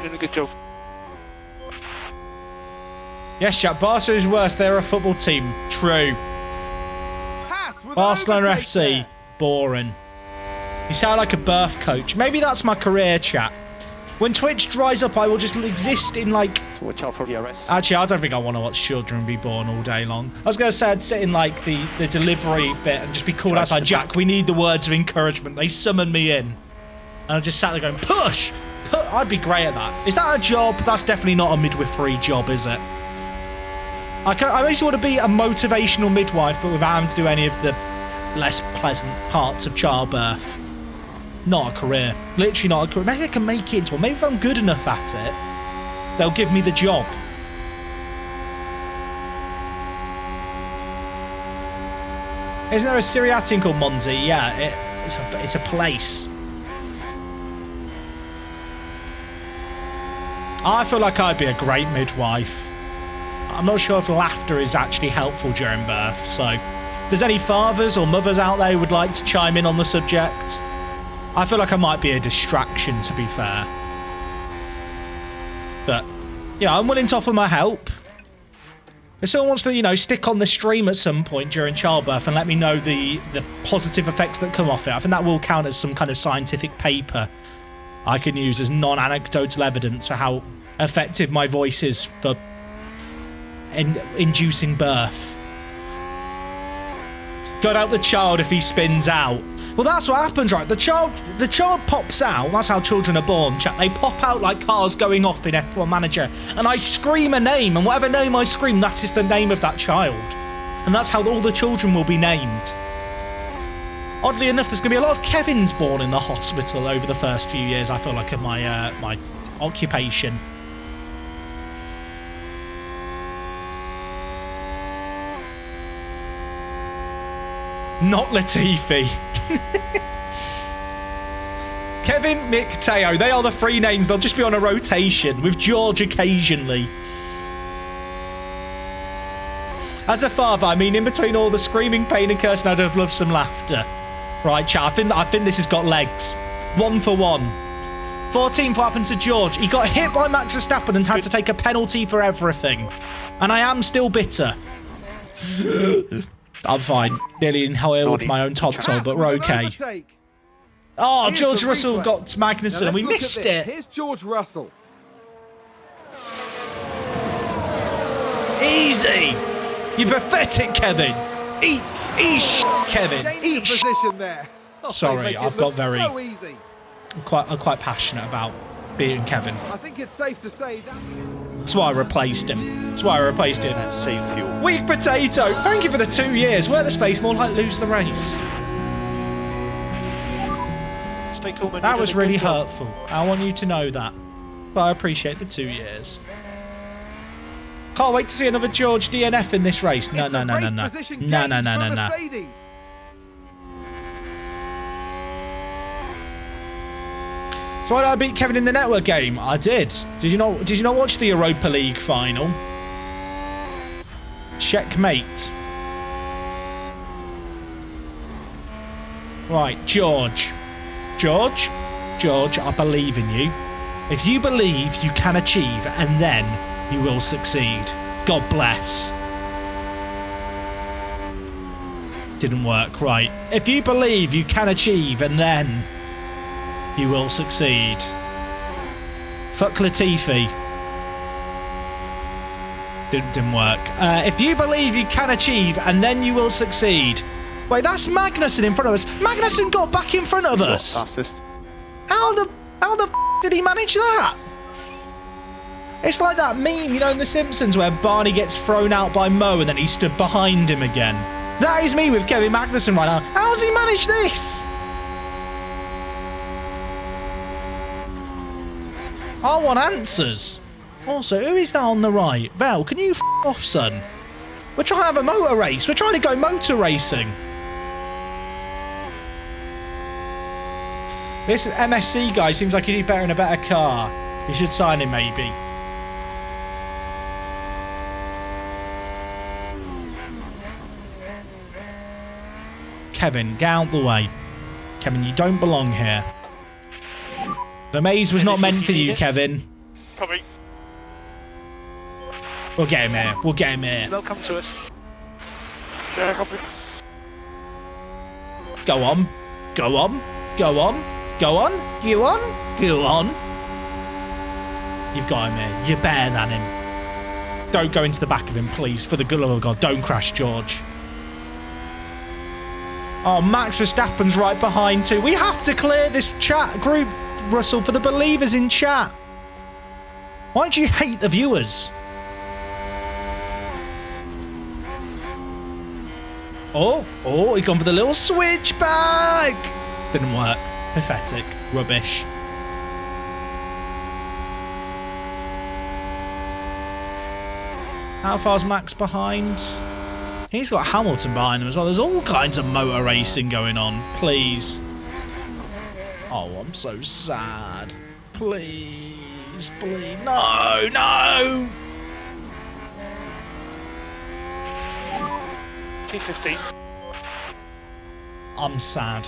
Doing a good job. Yes, Jack, Barca is worse. They're a football team. True. Barcelona FC. Boring. You sound like a birth coach. Maybe that's my career, chat. When Twitch dries up, I will just exist in like... Watch out for DRS. Actually, I don't think I want to watch children be born all day long. I was going to say I'd sit in like the delivery bit and just be called outside. Jack, we need the words of encouragement. They summon me in. And I just sat there going, push! I'd be great at that. Is that a job? That's definitely not a midwifery job, is it? I basically want to be a motivational midwife, but without having to do any of the less pleasant parts of childbirth. Not a career. Literally not a career. Maybe I can make it into one. Maybe if I'm good enough at it, they'll give me the job. Isn't there a Syriatin called Monza? Yeah, it's a place. I feel like I'd be a great midwife. I'm not sure if laughter is actually helpful during birth, so if there's any fathers or mothers out there who would like to chime in on the subject, I feel like I might be a distraction, to be fair. But, yeah, I'm willing to offer my help. If someone wants to, you know, stick on the stream at some point during childbirth and let me know the positive effects that come off it, I think that will count as some kind of scientific paper I can use as non-anecdotal evidence of how effective my voice is for inducing birth. Got out the child if he spins out. Well, that's what happens, right? The child pops out. That's how children are born, chat. They pop out like cars going off in F1 Manager. And I scream a name, and whatever name I scream, that is the name of that child. And that's how all the children will be named. Oddly enough, there's going to be a lot of Kevins born in the hospital over the first few years, I feel like, of my my occupation. Not Latifi. Kevin, Mick, Teo. They are the three names. They'll just be on a rotation with George occasionally. As a father, I mean, in between all the screaming, pain and cursing, I'd have loved some laughter. Right, chat. I think this has got legs. 1 for 1. 14th, what happened to George? He got hit by Max Verstappen and had to take a penalty for everything. And I am still bitter. I'm fine. Nearly in hell with my own tonsil, but we're okay. Oh, Here's George the Russell replay. got Magnussen and we Let's look missed at this. it. Here's George Russell. Easy. You pathetic, Kevin. Eat Kevin. Gained Eat the position there. Oh, they Sorry, make it I've got look very- so easy. I'm quite passionate about beating Kevin. I think it's safe to say that. That's why I replaced him. That's why I replaced him. Save fuel. Weak potato. Thank you for the 2 years. Work the space, more like lose the race. Stay cool, man. That You're was doing a really good job. hurtful. I want you to know that. But I appreciate the 2 years. Can't wait to see another George DNF in this race. No. It's a race position gained for Mercedes. So why did I beat Kevin in the network game? I did. Did you not watch the Europa League final? Checkmate. Right, George, I believe in you. If you believe, you can achieve, and then you will succeed. God bless. Didn't work, right. If you believe, you can achieve, and then you will succeed. Fuck Latifi. Didn't work. If you believe, you can achieve, and then you will succeed. Wait, that's Magnussen in front of us. Magnussen got back in front of us. Fastest. How the did he manage that? It's like that meme, you know, in The Simpsons where Barney gets thrown out by Moe and then he stood behind him again. That is me with Kevin Magnussen right now. How's he managed this? I want answers. Also, who is that on the right? Val, can you f off, son? We're trying to have a motor race. We're trying to go motor racing. This MSC guy seems like he'd be better in a better car. You should sign him, maybe. Kevin, get out the way. Kevin, you don't belong here. The maze was not meant for you, Kevin. Copy. We'll get him here. We'll get him here. They'll come to us. Yeah, copy. Go on. Go on. Go on. Go on. Go on. Go on. You've got him here. You're better than him. Don't go into the back of him, please. For the good love of God, don't crash, George. Oh, Max Verstappen's right behind too. We have to clear this chat group, Russell, for the believers in chat. Why do you hate the viewers? Oh, he's gone for the little switchback. Didn't work. Pathetic. Rubbish. How far's Max behind? He's got Hamilton behind him as well. There's all kinds of motor racing going on. Please. Oh, I'm so sad. Please, please. No, no. T15. I'm sad.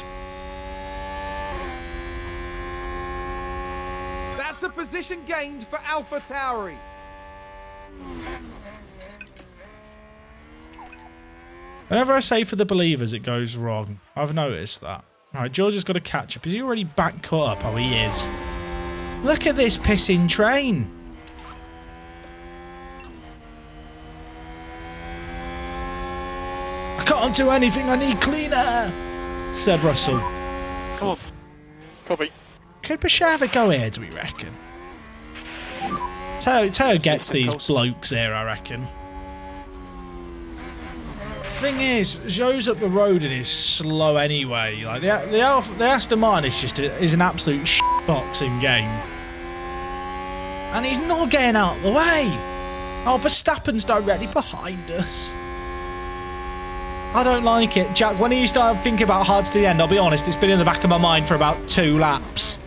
That's a position gained for AlphaTauri. Whenever I say for the believers, it goes wrong. I've noticed that. Alright, George has got to catch up. Is he already back caught up? Oh, he is. Look at this pissing train. I can't do anything. I need clean air, said Russell. Come on. Copy. Could Bashava go here, do we reckon? Teo gets these blokes here, I reckon. Thing is, Joe's up the road and is slow anyway. Like the Aston Martin is an absolute boxing game, and he's not getting out of the way. Oh, Verstappen's directly behind us. I don't like it, Jack. When you start thinking about hard to the end, I'll be honest, it's been in the back of my mind for about 2 laps.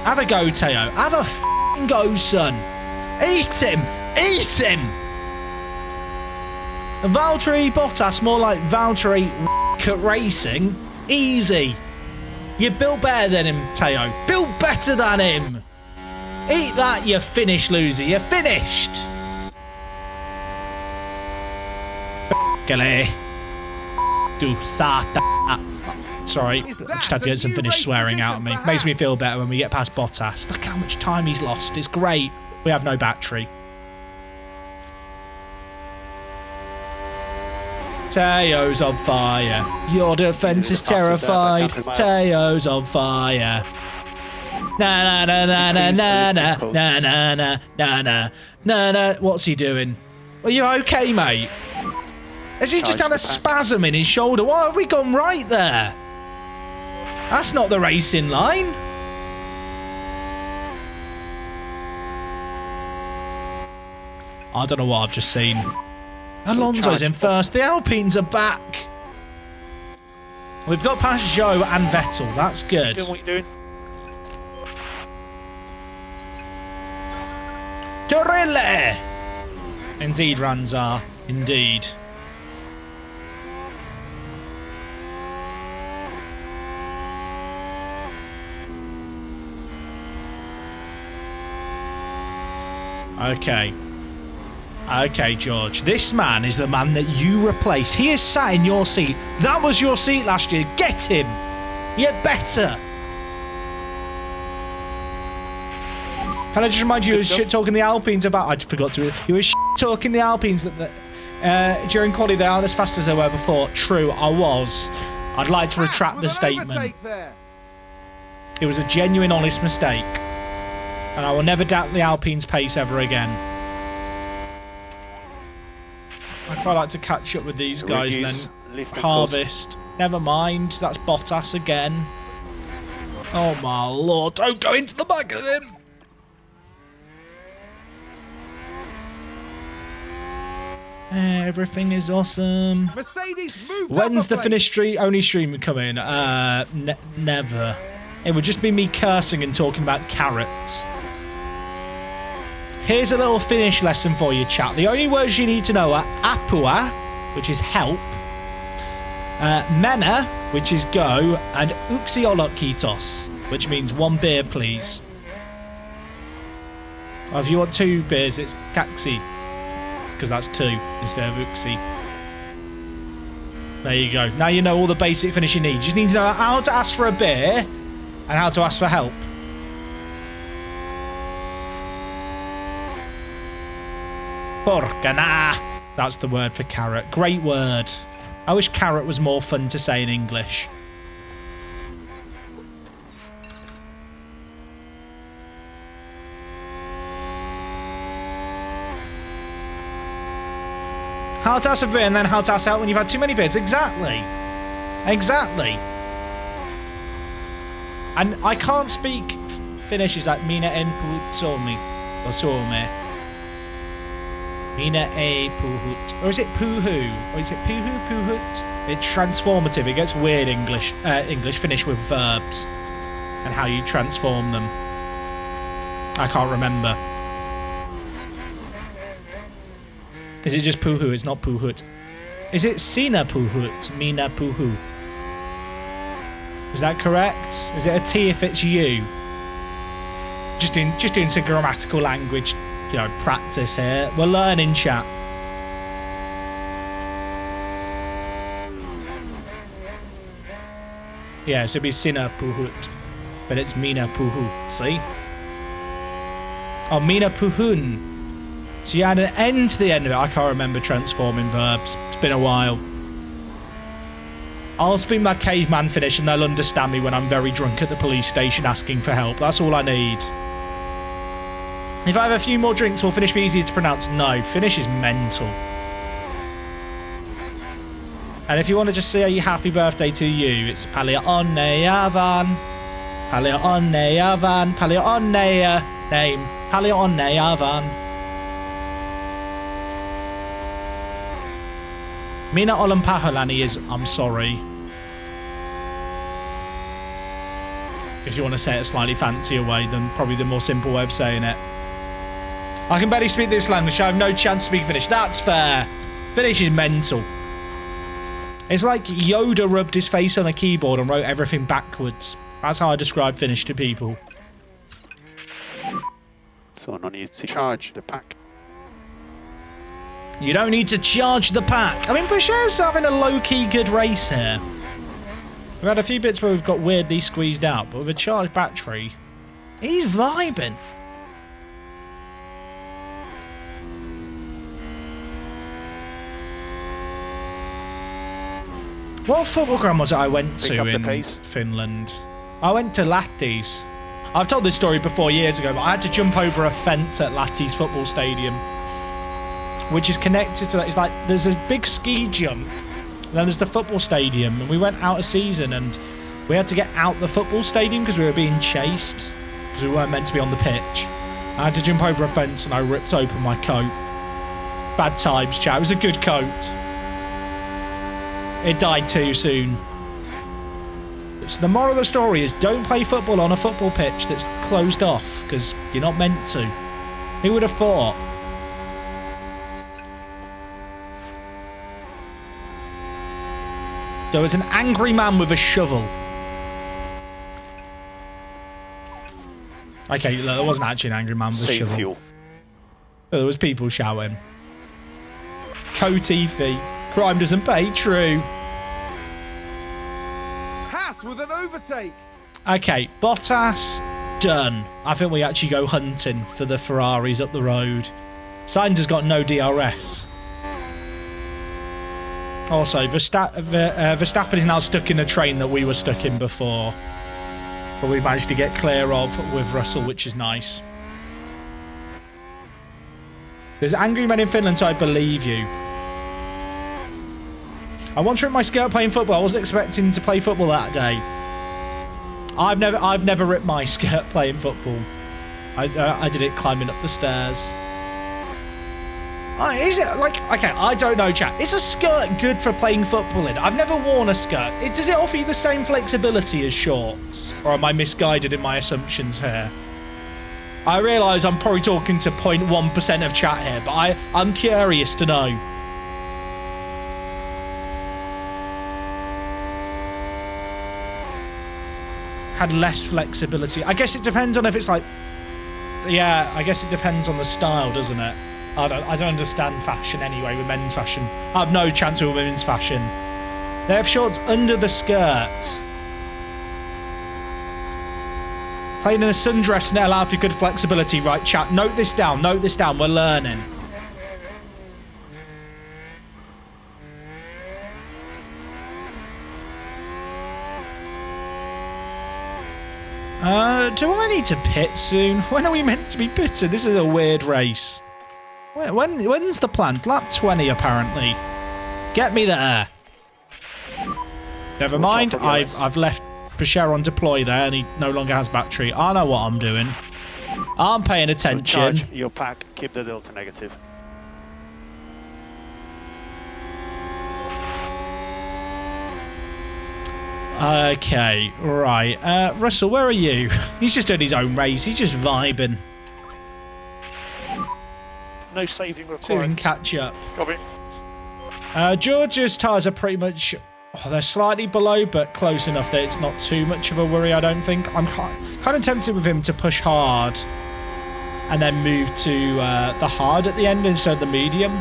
Have a go, Teo. Have a f***ing go, son. Eat him. Eat him! Valtteri Bottas, more like Valtteri Racing. Easy. You built better than him, Teo. Built better than him. Eat that, you finished, loser. You're finished. Do sata. Sorry, I just had to get some finished swearing out of me. Makes me feel better when we get past Bottas. Look how much time he's lost. It's great. We have no battery. Teo's on fire. Your defense is terrified. Teo's on fire. Na na na na na na na na na na na na na. What's he doing? Are you okay, mate? Has he just had a spasm in his shoulder? Why have we gone right there? That's not the racing line. I don't know what I've just seen. Alonso's in first. The Alpines are back. We've got past Joe and Vettel. That's good. Doing what you're doing. Torille! Indeed, Ranzar. Indeed. Okay. Okay, George. This man is the man that you replace. He is sat in your seat. That was your seat last year. Get him. You're better. Can I just remind you, you were shit talking the Alpines about... I forgot to... You were shit talking the Alpines that during quali they aren't as fast as they were before. True, I was. I'd like to retract the statement. It was a genuine, honest mistake. And I will never doubt the Alpine's pace ever again. I'd quite like to catch up with these guys then. Harvest. Never mind. That's Bottas again. Oh my lord. Don't go into the back of him. Everything is awesome. Mercedes moved. When's the finished only stream coming? Never. It would just be me cursing and talking about carrots. Here's a little Finnish lesson for you, chat. The only words you need to know are apua, which is help, mena, which is go, and yksi olot kiitos, which means one beer, please. Or if you want 2 beers, it's kaksi, because that's 2 instead of yksi. There you go. Now you know all the basic Finnish you need. You just need to know how to ask for a beer and how to ask for help. Porcana. That's the word for carrot. Great word. I wish carrot was more fun to say in English. How to ask for beer and then how to ask out when you've had too many beers. Exactly. Exactly. And I can't speak Finnish. Is that Mina en puhut or Suomi? Mina e puhut. Or is it puhu? Or is it puhu, puhut? It's transformative. It gets weird English Finnish with verbs and how you transform them. I can't remember. Is it just puhu? It's not puhut. Is it sina puhut? Mina puhu. Is that correct? Is it a T if it's you? Just doing some grammatical language, you know, practice here. We're learning, chat. Yeah, so it'd be sina puhut, but it's mina puhu. See? Oh, mina puhun. So you had an N to the end of it. I can't remember transforming verbs. It's been a while. I'll speak my caveman Finnish and they'll understand me when I'm very drunk at the police station asking for help. That's all I need. If I have a few more drinks, will Finnish be easier to pronounce? No, Finnish is mental. And if you want to just say a happy birthday to you, it's Paljon onnea. Paljon onnea. Paljon onnea. Name. Paljon onnea. Mina olen pahoillani is I'm sorry. If you want to say it a slightly fancier way than probably the more simple way of saying it. I can barely speak this language. I have no chance to speak Finnish. That's fair. Finnish is mental. It's like Yoda rubbed his face on a keyboard and wrote everything backwards. That's how I describe Finnish to people. So no need to charge the pack. You don't need to charge the pack. I mean, Boucher's having a low-key good race here. We've had a few bits where we've got weirdly squeezed out, but with a charged battery, he's vibing. What football ground was it I went to in Finland? I went to Lahti's. I've told this story before years ago, but I had to jump over a fence at Lahti's football stadium, which is connected to that. It's like there's a big ski jump, and then there's the football stadium, and we went out of season, and we had to get out the football stadium because we were being chased because we weren't meant to be on the pitch. I had to jump over a fence, and I ripped open my coat. Bad times, chat. It was a good coat. It died too soon. So the moral of the story is don't play football on a football pitch that's closed off because you're not meant to. Who would have thought? There was an angry man with a shovel. Okay, there wasn't actually an angry man with a shovel. Fuel. But there was people shouting. Cotifi. Crime doesn't pay. True. Haas with an overtake. Okay, Bottas, done. I think we actually go hunting for the Ferraris up the road. Sainz has got no DRS. Also, Verstappen is now stuck in the train that we were stuck in before. But we managed to get clear of with Russell, which is nice. There's angry men in Finland, so I believe you. I once ripped my skirt playing football. I wasn't expecting to play football that day. I've never ripped my skirt playing football. I did it climbing up the stairs. Is it like, okay, I don't know, chat. Is a skirt good for playing football in? I've never worn a skirt. Does it offer you the same flexibility as shorts? Or am I misguided in my assumptions here? I realise I'm probably talking to 0.1% of chat here, but I'm curious to know. Had less flexibility. I guess it depends on if it's like... Yeah, I guess it depends on the style, doesn't it? I don't understand fashion anyway with men's fashion. I have no chance with women's fashion. They have shorts under the skirt. Playing in a sundress and allow for good flexibility. Right, chat, note this down, we're learning. Do I need to pit soon? When are we meant to be pitting? This is a weird race. When's the plan? Lap 20, apparently. Get me there. Never mind. I've left Boucher on deploy there, and he no longer has battery. I know what I'm doing. I'm paying attention. So charge your pack. Keep the delta negative. Okay, right. Russell, where are you? He's just doing his own race. He's just vibing. No saving required. So we can catch up. Copy. Georgia's tyres are pretty much... Oh, they're slightly below, but close enough that it's not too much of a worry, I don't think. I'm kind of tempted with him to push hard and then move to the hard at the end instead of the medium.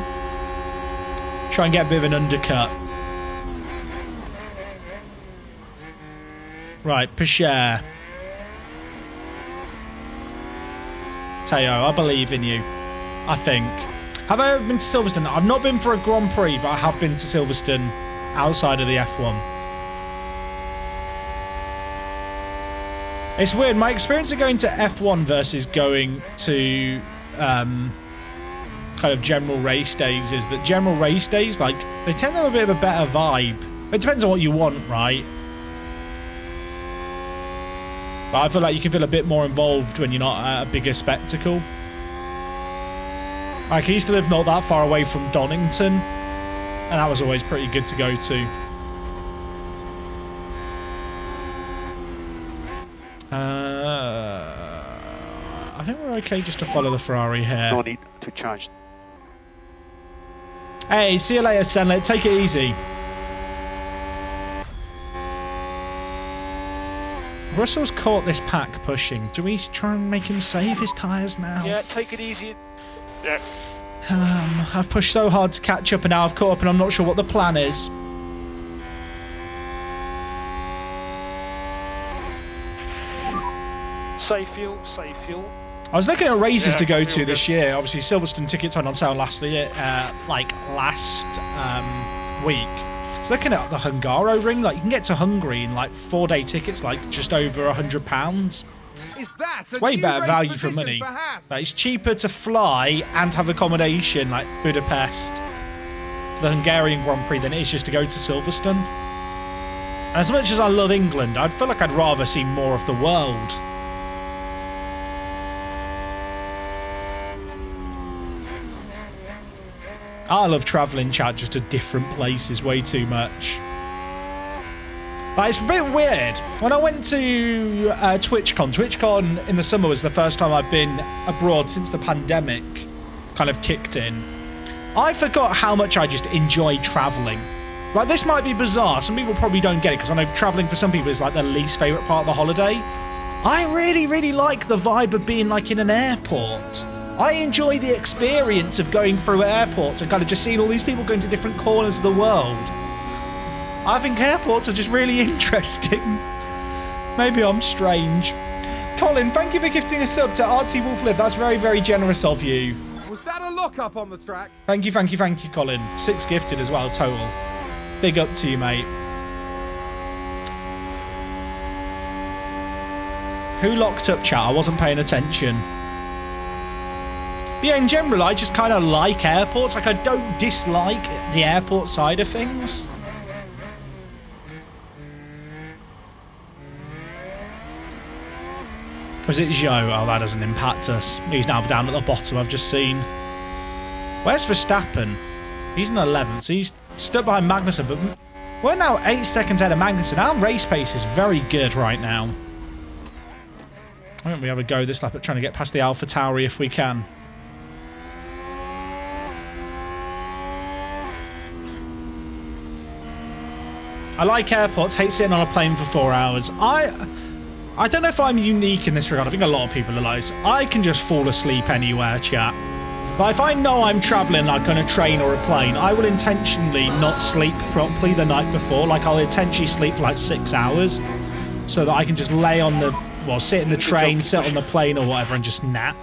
Try and get a bit of an undercut. Right, Boucher. Teo, I believe in you. I think. Have I ever been to Silverstone? I've not been for a Grand Prix, but I have been to Silverstone outside of the F1. It's weird. My experience of going to F1 versus going to kind of general race days is that general race days, like, they tend to have a bit of a better vibe. It depends on what you want, right? But I feel like you can feel a bit more involved when you're not at a bigger spectacle. I used to live not that far away from Donington, and that was always pretty good to go to. I think we're okay just to follow the Ferrari here. No need to charge. Hey, see you later, Senlet. Take it easy. Russell's caught this pack pushing. Do we try and make him save his tyres now? Yeah, take it easy. Yeah. I've pushed so hard to catch up and now I've caught up and I'm not sure what the plan is. Save fuel, save fuel. I was looking at races to go real to this good. year. Obviously, Silverstone tickets went on sale last year, last week. So looking at the Hungaro ring, like you can get to Hungary in like 4-day tickets, like just over £100. Is that It's way better value for money. Like, it's cheaper to fly and have accommodation like Budapest to the Hungarian Grand Prix than it is just to go to Silverstone. And as much as I love England, I feel like I'd rather see more of the world. I love travelling, chat, just to different places way too much. But it's a bit weird. When I went to TwitchCon in the summer was the first time I've been abroad since the pandemic kind of kicked in. I forgot how much I just enjoy travelling. Like, this might be bizarre. Some people probably don't get it because I know travelling for some people is like their least favourite part of the holiday. I really, really like the vibe of being like in an airport. I enjoy the experience of going through airports and kind of just seeing all these people going to different corners of the world. I think airports are just really interesting. Maybe I'm strange. Colin, thank you for gifting a sub to RT Wolf Live. That's very, very generous of you. Was that a lock-up on the track? Thank you, thank you, thank you, Colin. 6 gifted as well, total. Big up to you, mate. Who locked up, chat? I wasn't paying attention. But yeah, in general, I just kind of like airports. Like, I don't dislike the airport side of things. Was it Joe? Oh, that doesn't impact us. He's now down at the bottom, I've just seen. Where's Verstappen? He's in 11th, so he's stuck behind Magnussen, but we're now 8 seconds ahead of Magnussen. Our race pace is very good right now. Why don't we have a go this lap at trying to get past the AlphaTauri if we can? I like airports, hate sitting on a plane for 4 hours. I don't know if I'm unique in this regard. I think a lot of people are like this. I can just fall asleep anywhere, chat. But if I know I'm travelling like on a train or a plane, I will intentionally not sleep properly the night before. Like, I'll intentionally sleep for like 6 hours so that I can just lay on the, well, sit in the train, sit on the plane or whatever and just nap.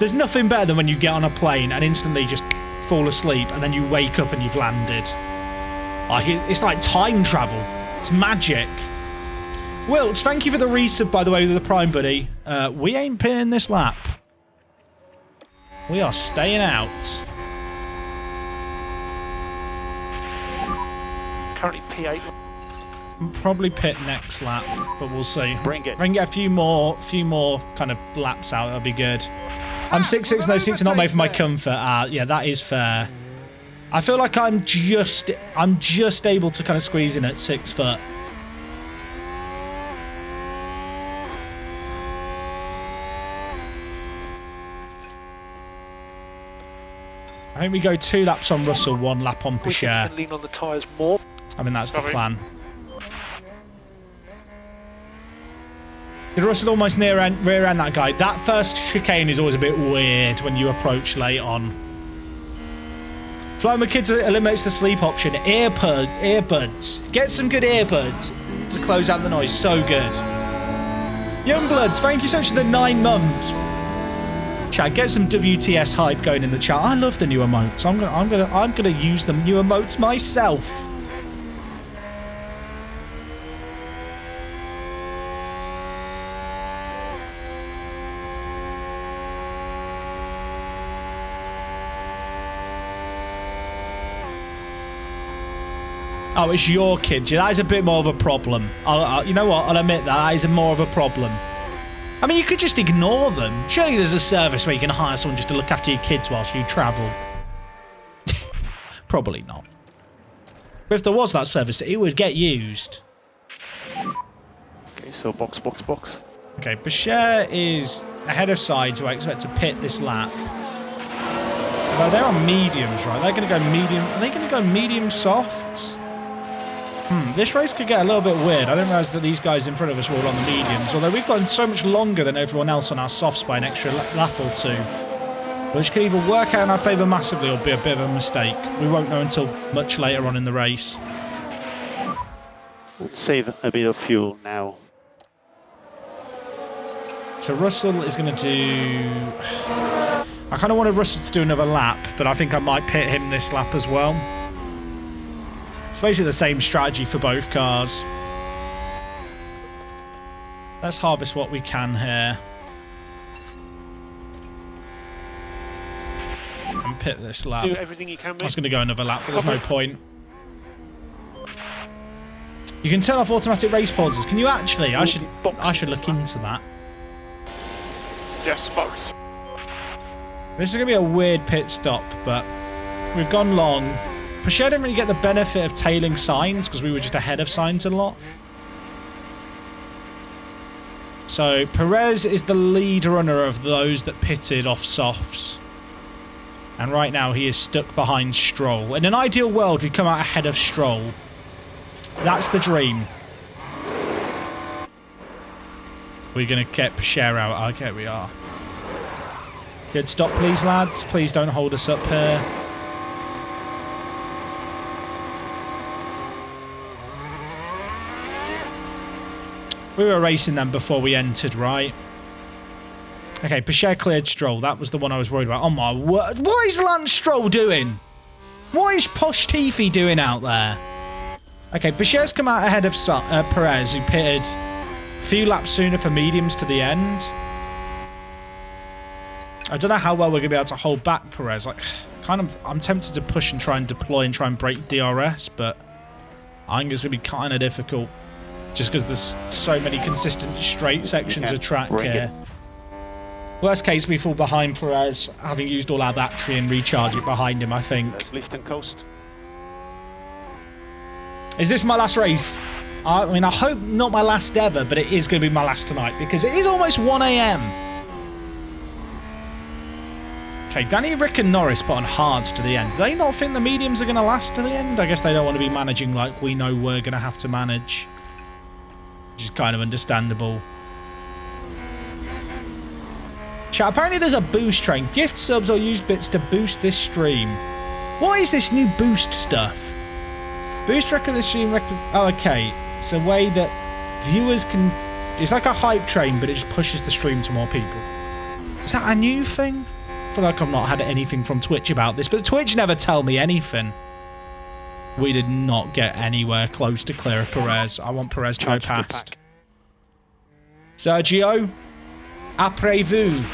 There's nothing better than when you get on a plane and instantly just fall asleep and then you wake up and you've landed. Like, it's like time travel. It's magic. Wilts, thank you for the resub, by the way, with the Prime Buddy. We ain't pinning this lap. We are staying out. Currently P8. Probably pit next lap, but we'll see. Bring it. If I can get a few more kind of laps out, that'll be good. I'm 6'6", and those seats are not made for my comfort. Yeah, that is fair. I feel like I'm just able to kind of squeeze in at 6 foot. I think we go 2 laps on Russell, 1 lap on We Pichère. can lean on the tyres more. I mean, that's the Sorry. plan. Did Russell almost rear end that guy? That first chicane is always a bit weird when you approach late on. Flying with Kids eliminates the sleep option. Earbuds. Get some good earbuds to close out the noise. So good. Youngbloods, thank you so much for the 9 months. Chat, get some WTS hype going in the chat. I love the new emotes. I'm gonna use the new emotes myself. Oh, it's your kid. That is a bit more of a problem. You know what? I'll admit that is more of a problem. I mean, you could just ignore them. Surely there's a service where you can hire someone just to look after your kids whilst you travel. Probably not. But if there was that service, it would get used. Okay, so box. Okay, Pichère is ahead of sides, who I expect to pit this lap. Well, they're on mediums, right? They're going to go medium. Are they going to go medium softs? this race could get a little bit weird. I didn't realise that these guys in front of us were all on the mediums, although we've gotten so much longer than everyone else on our softs by an extra lap or two, which could either work out in our favour massively or be a bit of a mistake. We won't know until much later on in the race. Save a bit of fuel now. So Russell is going to do... I kind of wanted Russell to do another lap, but I think I might pit him this lap as well. It's basically the same strategy for both cars. Let's harvest what we can here. And pit this lap. Do everything you can, mate. I was going to go another lap, but there's no point. You can turn off automatic race pauses. Can you actually? I should look into that. Yes, box. This is going to be a weird pit stop, but we've gone long. Peugeot didn't really get the benefit of tailing signs because we were just ahead of signs a lot. So Perez is the lead runner of those that pitted off softs. And right now he is stuck behind Stroll. In an ideal world, we'd come out ahead of Stroll. That's the dream. We're going to get Peugeot out. Okay, we are. Good stop, please, lads. Please don't hold us up here. We were racing them before we entered, right? Okay, Peugeot cleared Stroll. That was the one I was worried about. Oh, my word. What is Lance Stroll doing? What is Posh Tiffy doing out there? Okay, Peugeot's come out ahead of Perez, who pitted a few laps sooner for mediums to the end. I don't know how well we're going to be able to hold back Perez. Like, I'm tempted to push and try and deploy and try and break DRS, but I think it's going to be kind of difficult just because there's so many consistent straight sections of track here. Worst case, we fall behind Perez, having used all our battery and recharge it behind him, I think. Let's lift and coast. Is this my last race? I mean, I hope not my last ever, but it is going to be my last tonight because it is almost 1 AM. Okay, Danny, Rick and Norris put on hards to the end. Do they not think the mediums are going to last to the end? I guess they don't want to be managing like we know we're going to have to manage. Which is kind of understandable. Chat, apparently there's a boost train. Gift subs or use bits to boost this stream. What is this new boost stuff? Boost record the stream record. Oh, okay. It's a way that viewers can... It's like a hype train, but it just pushes the stream to more people. Is that a new thing? I feel like I've not had anything from Twitch about this, but Twitch never tell me anything. We did not get anywhere close to clear of Perez. I want Perez to go past. Sergio, après vous.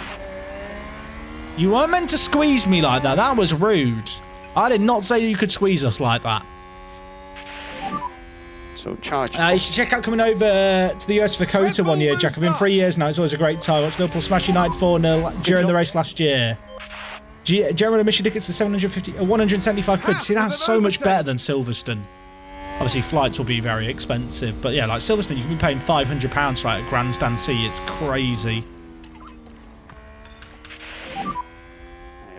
You weren't meant to squeeze me like that. That was rude. I did not say you could squeeze us like that. So charge. You should check out coming over to the US for Kota 1 year, Jack. I've been 3 years now. It's always a great time. Watched Liverpool smash United 4-0 during the race last year. General admission tickets to 175 quid. See, that's so much better than Silverstone. Obviously, flights will be very expensive, but yeah, like Silverstone, you can be paying £500 for like a grandstand seat. It's crazy.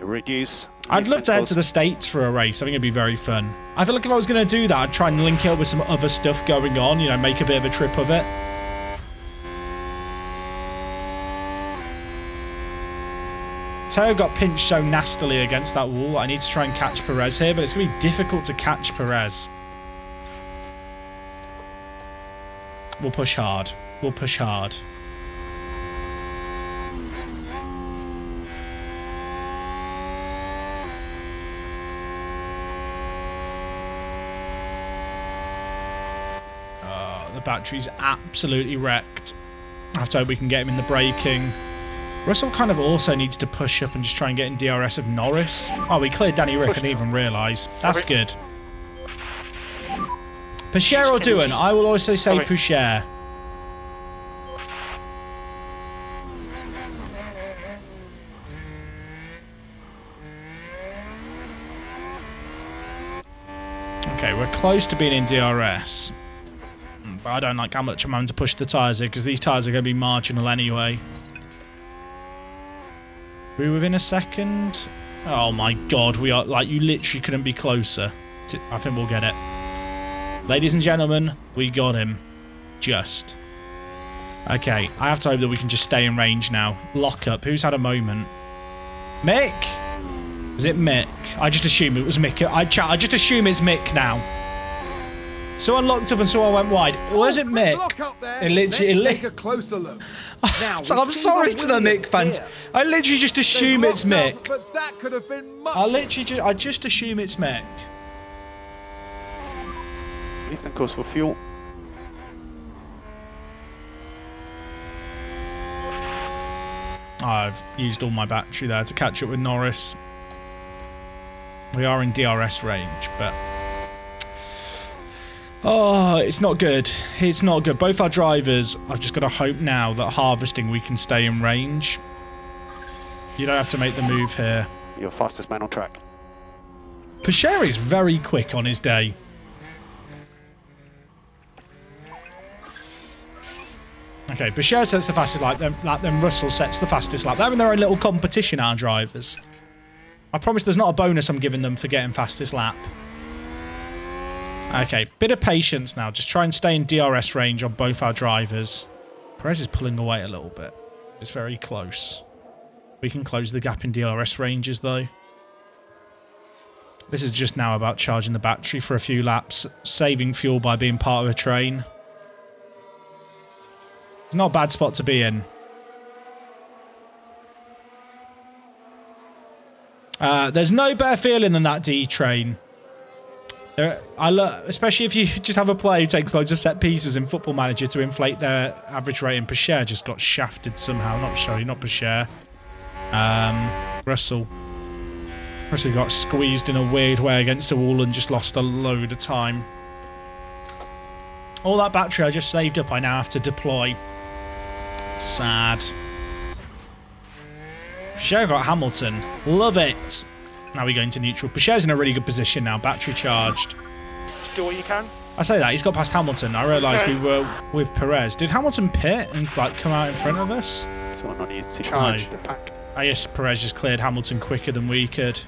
Reduce. I'd love to head to the States for a race. I think it'd be very fun. I feel like if I was going to do that, I'd try and link it up with some other stuff going on, you know, make a bit of a trip of it. Teo got pinched so nastily against that wall. I need to try and catch Perez here, but it's going to be difficult to catch Perez. We'll push hard. We'll push hard. The battery's absolutely wrecked. I have to hope we can get him in the braking. Russell kind of also needs to push up and just try and get in DRS of Norris. Oh, we cleared Danny Rick, I didn't even realise. That's good. Peugeot or Doohan? I will also say Peugeot. Okay, we're close to being in DRS. But I don't like how much I'm having to push the tyres here because these tyres are going to be marginal anyway. We're within a second. Oh my god, we are like, you literally couldn't be closer. I think we'll get it. Ladies and gentlemen, we got him. Just. Okay, I have to hope that we can just stay in range now. Lock up. Who's had a moment? Mick? Is it Mick? I just assume it was Mick. I just assume it's Mick now. Someone locked up and someone went wide. Was it Mick? It literally. Let's take a closer look. Now, So I'm sorry to the Mick fans. here. I literally just assume it's They've locked Mick. up, but that could have been much. I just assume it's Mick. Leave them course for fuel. I've used all my battery there to catch up with Norris. We are in DRS range, but... Oh, it's not good. It's not good. Both our drivers, I've just got to hope now that harvesting we can stay in range. You don't have to make the move here. You're fastest man on track. Pasheri is very quick on his day. Okay, Bashir sets the fastest lap, then Russell sets the fastest lap. They're in their own little competition, our drivers. I promise there's not a bonus I'm giving them for getting fastest lap. Okay, bit of patience now. Just try and stay in DRS range on both our drivers. Perez is pulling away a little bit. It's very close. We can close the gap in DRS ranges, though. This is just now about charging the battery for a few laps, saving fuel by being part of a train. It's not a bad spot to be in. There's no better feeling than that D train. Especially if you just have a player who takes loads of set pieces in Football Manager to inflate their average rating. Pashare just got shafted somehow. Not Pashare. Russell got squeezed in a weird way against a wall and just lost a load of time. All that battery I just saved up, I now have to deploy. Sad. Pashare got Hamilton. Love it. Now we go into neutral. Pashare's in a really good position now. Battery charged. Just do what you can. I say that. He's got past Hamilton. I realised we were with Perez. Did Hamilton pit and come out in front of us? Someone on you to charge No. the pack. I guess Perez just cleared Hamilton quicker than we could.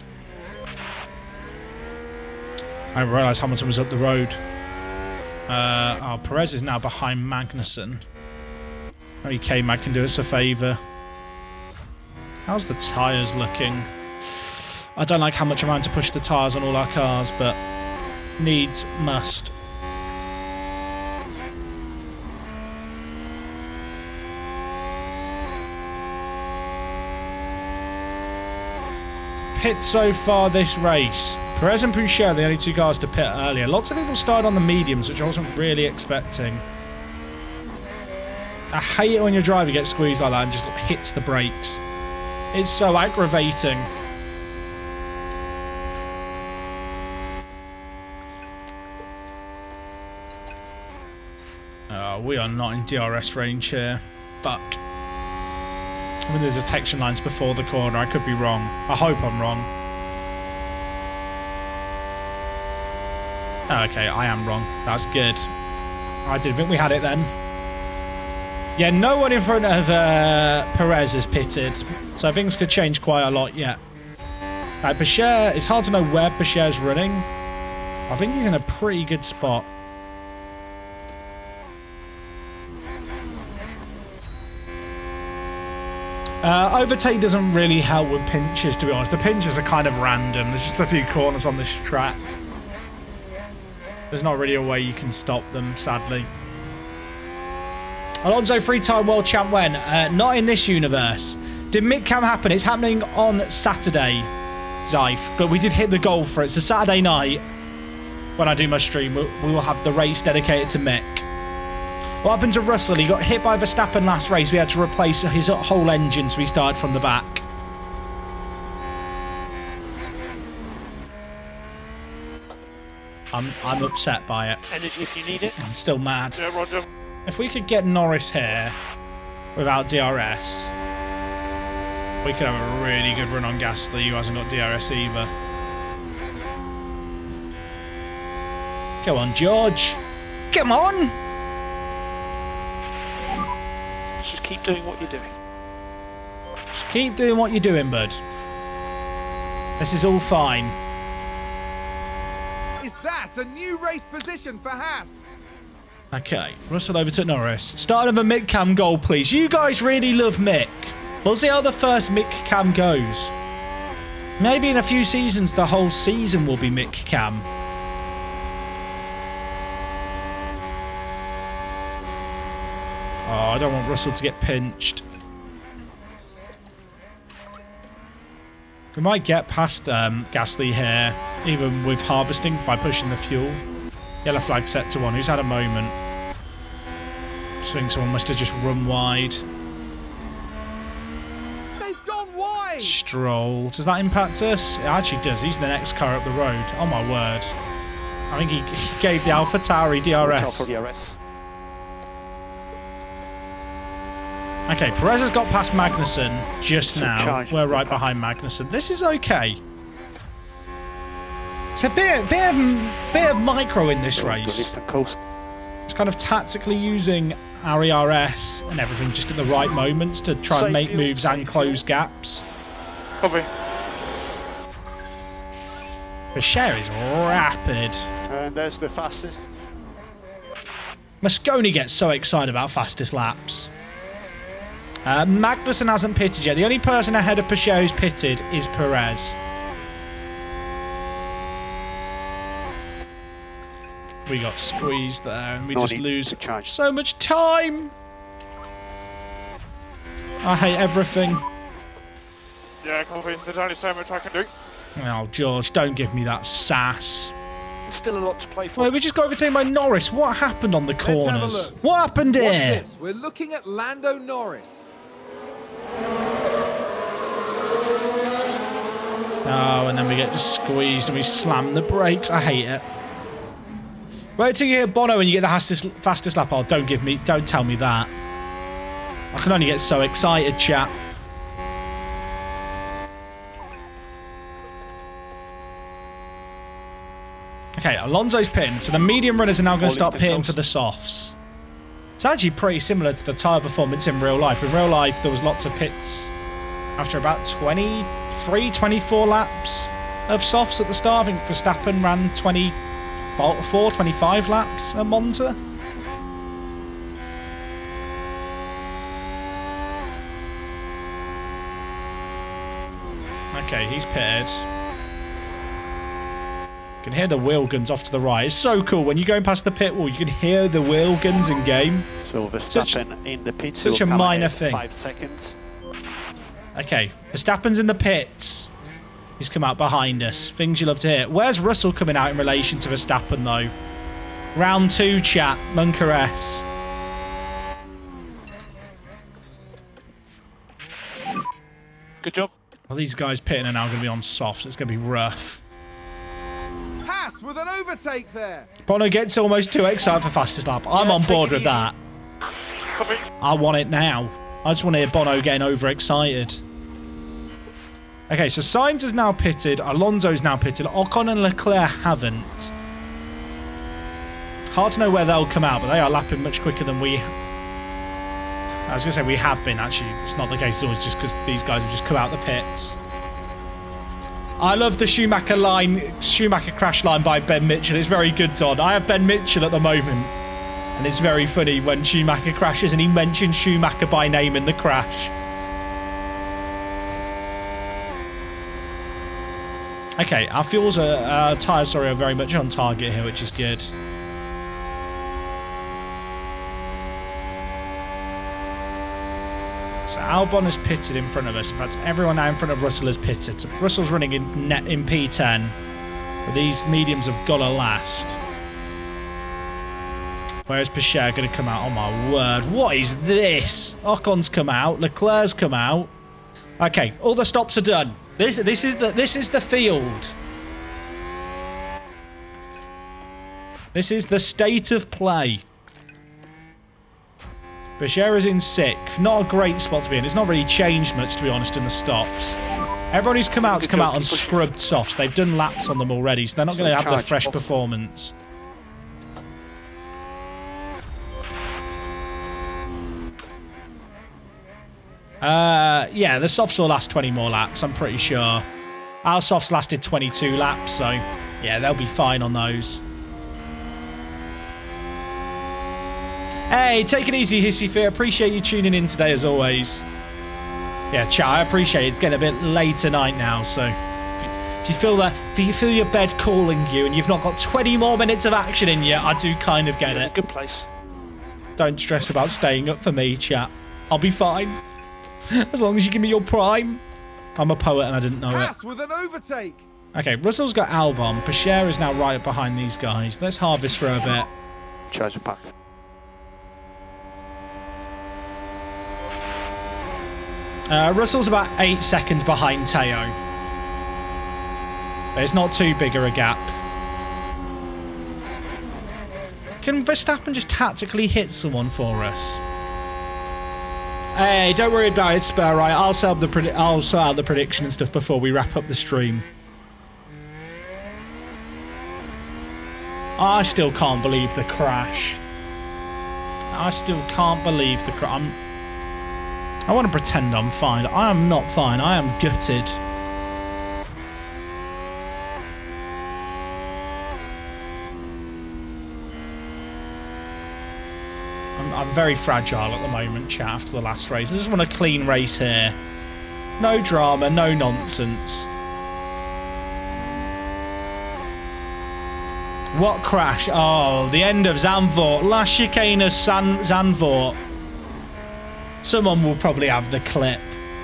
I didn't realise Hamilton was up the road. Perez is now behind Magnussen. Maybe K-Mag can do us a favour. How's the tyres looking? I don't like how much I'm having to push the tyres on all our cars, but needs must. Pit so far this race. Perez and Poucher, the only two cars to pit earlier. Lots of people started on the mediums, which I wasn't really expecting. I hate it when your driver gets squeezed like that and just hits the brakes. It's so aggravating. We are not in DRS range here. Fuck. I think the detection line's before the corner. I could be wrong. I hope I'm wrong. Okay, I am wrong. That's good. I didn't think we had it then. Yeah, no one in front of Perez is pitted. So things could change quite a lot yet. Bashir, it's hard to know where Bashir's running. I think he's in a pretty good spot. Overtake doesn't really help with pinches, to be honest. The pinches are kind of random. There's just a few corners on this track. There's not really a way you can stop them, sadly. Alonso three-time world champ when? Not in this universe. Did mid-cam happen? It's happening on Saturday, Zyfe. But we did hit the goal for it. So Saturday night, when I do my stream, we will have the race dedicated to Mick. What happened to Russell? He got hit by Verstappen last race. We had to replace his whole engine, so we started from the back. I'm upset by it. Energy if you need it. I'm still mad. Yeah, Roger. If we could get Norris here without DRS, we could have a really good run on Gasly, who hasn't got DRS either. Come on, George. Come on. Just keep doing what you're doing. Just keep doing what you're doing, bud. This is all fine. Is that That's a new race position for Haas. Okay, Russell overtook Norris. Start of a Mick Cam goal, please. You guys really love Mick. We'll see how the first Mick Cam goes. Maybe in a few seasons, the whole season will be Mick Cam. Oh, I don't want Russell to get pinched. We might get past Gasly here, even with harvesting, by pushing the fuel. Yellow flag set to 1. Who's had a moment? I think someone must have just run wide. They've gone wide. Stroll. Does that impact us? It actually does. He's the next car up the road. Oh my word. I think he gave the AlphaTauri DRS. Okay, Perez has got past Magnussen just now. We're right behind Magnussen. This is okay. It's a bit of micro in this race. It's kind of tactically using our ERS and everything just at the right moments to try and make moves and close gaps. Copy. Bashir is rapid. And there's the fastest. Mosconi gets so excited about fastest laps. Magnussen hasn't pitted yet. The only person ahead of Bashir who's pitted is Perez. We got squeezed there and we just lose so much time. I hate everything. Yeah, copy. There's only so much I can do. Oh, George, don't give me that sass. Still a lot to play for. Wait, we just got overtaken by Norris. What happened on the corners? What happened Watch here? this. We're looking at Lando Norris. Oh, and then we get just squeezed and we slam the brakes. I hate it. Wait till you hit Bono and you get the fastest lap. Oh, don't tell me that. I can only get so excited, chat. Okay, Alonso's pitting, so the medium runners are now going to start pitting for the softs. It's actually pretty similar to the tyre performance in real life. In real life, there was lots of pits after about 23, 24 laps of softs at the start. I think Verstappen ran 24, 25 laps at Monza. Okay, he's pitted. You can hear the wheel guns off to the right. It's so cool. When you're going past the pit wall, you can hear the wheel guns in game. So Verstappen in the pits. Such a minor thing. 5 seconds. Okay, Verstappen's in the pits. He's come out behind us. Things you love to hear. Where's Russell coming out in relation to Verstappen, though? Round 2, chat. Munker S. Good job. Well, these guys pitting are now going to be on soft. It's going to be rough. Haas with an overtake there. Bono gets almost too excited for fastest lap. I'm on board with that. Copy. I want it now. I just want to hear Bono getting overexcited. Okay, so Sainz is now pitted. Alonso's now pitted. Ocon and Leclerc haven't. Hard to know where they'll come out, but they are lapping much quicker than we... I was going to say we have been, actually. It's not the case. It's always just because these guys have just come out the pits. I love the Schumacher crash line by Ben Mitchell. It's very good, Don. I have Ben Mitchell at the moment. And it's very funny when Schumacher crashes and he mentions Schumacher by name in the crash. Okay, our fuels are, tyres, sorry, are very much on target here, which is good. So Albon has pitted in front of us. In fact, everyone now in front of Russell has pitted. So Russell's running in P10. But these mediums have got to last. Where's Bashir going to come out? Oh my word. What is this? Ocon's come out. Leclerc's come out. Okay, all the stops are done. This is the field. This is the state of play. Bashir is in 6th. Not a great spot to be in. It's not really changed much, to be honest, in the stops. Everyone who's come out's come out on scrubbed softs. They've done laps on them already, so they're not going to have the fresh performance. Yeah, the softs will last 20 more laps, I'm pretty sure. Our softs lasted 22 laps, so yeah, they'll be fine on those. Hey, take it easy, Hissy Fear. Appreciate you tuning in today, as always. Yeah, chat, I appreciate it. It's getting a bit late tonight now, so if you feel your bed calling you and you've not got 20 more minutes of action in you, I do kind of get You're in it. a good place. Don't stress about staying up for me, chat. I'll be fine. As long as you give me your prime. I'm a poet and I didn't know it. Haas with an overtake. Okay, Russell's got Albon. Pasher is now right behind these guys. Let's harvest for a bit. Charge the pack. Russell's about 8 seconds behind Teo. But it's not too big of a gap. Can Verstappen just tactically hit someone for us? Hey, don't worry about it, Spur, right? I'll sort out the prediction and stuff before we wrap up the stream. I still can't believe the crash. I still can't believe the crash. I want to pretend I'm fine. I am not fine. I am gutted. I'm very fragile at the moment, chat, after the last race. I just want a clean race here. No drama, no nonsense. What crash? Oh, the end of Zandvoort. Last chicane of Zandvoort. Someone will probably have the clip.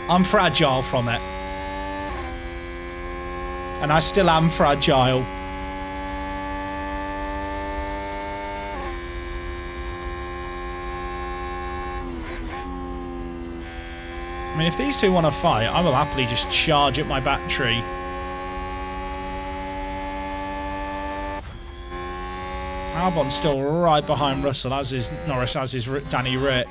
I'm fragile from it. And I still am fragile. I mean, if these two want to fight, I will happily just charge up my battery. Albon's still right behind Russell, as is Norris, as is Danny Rick.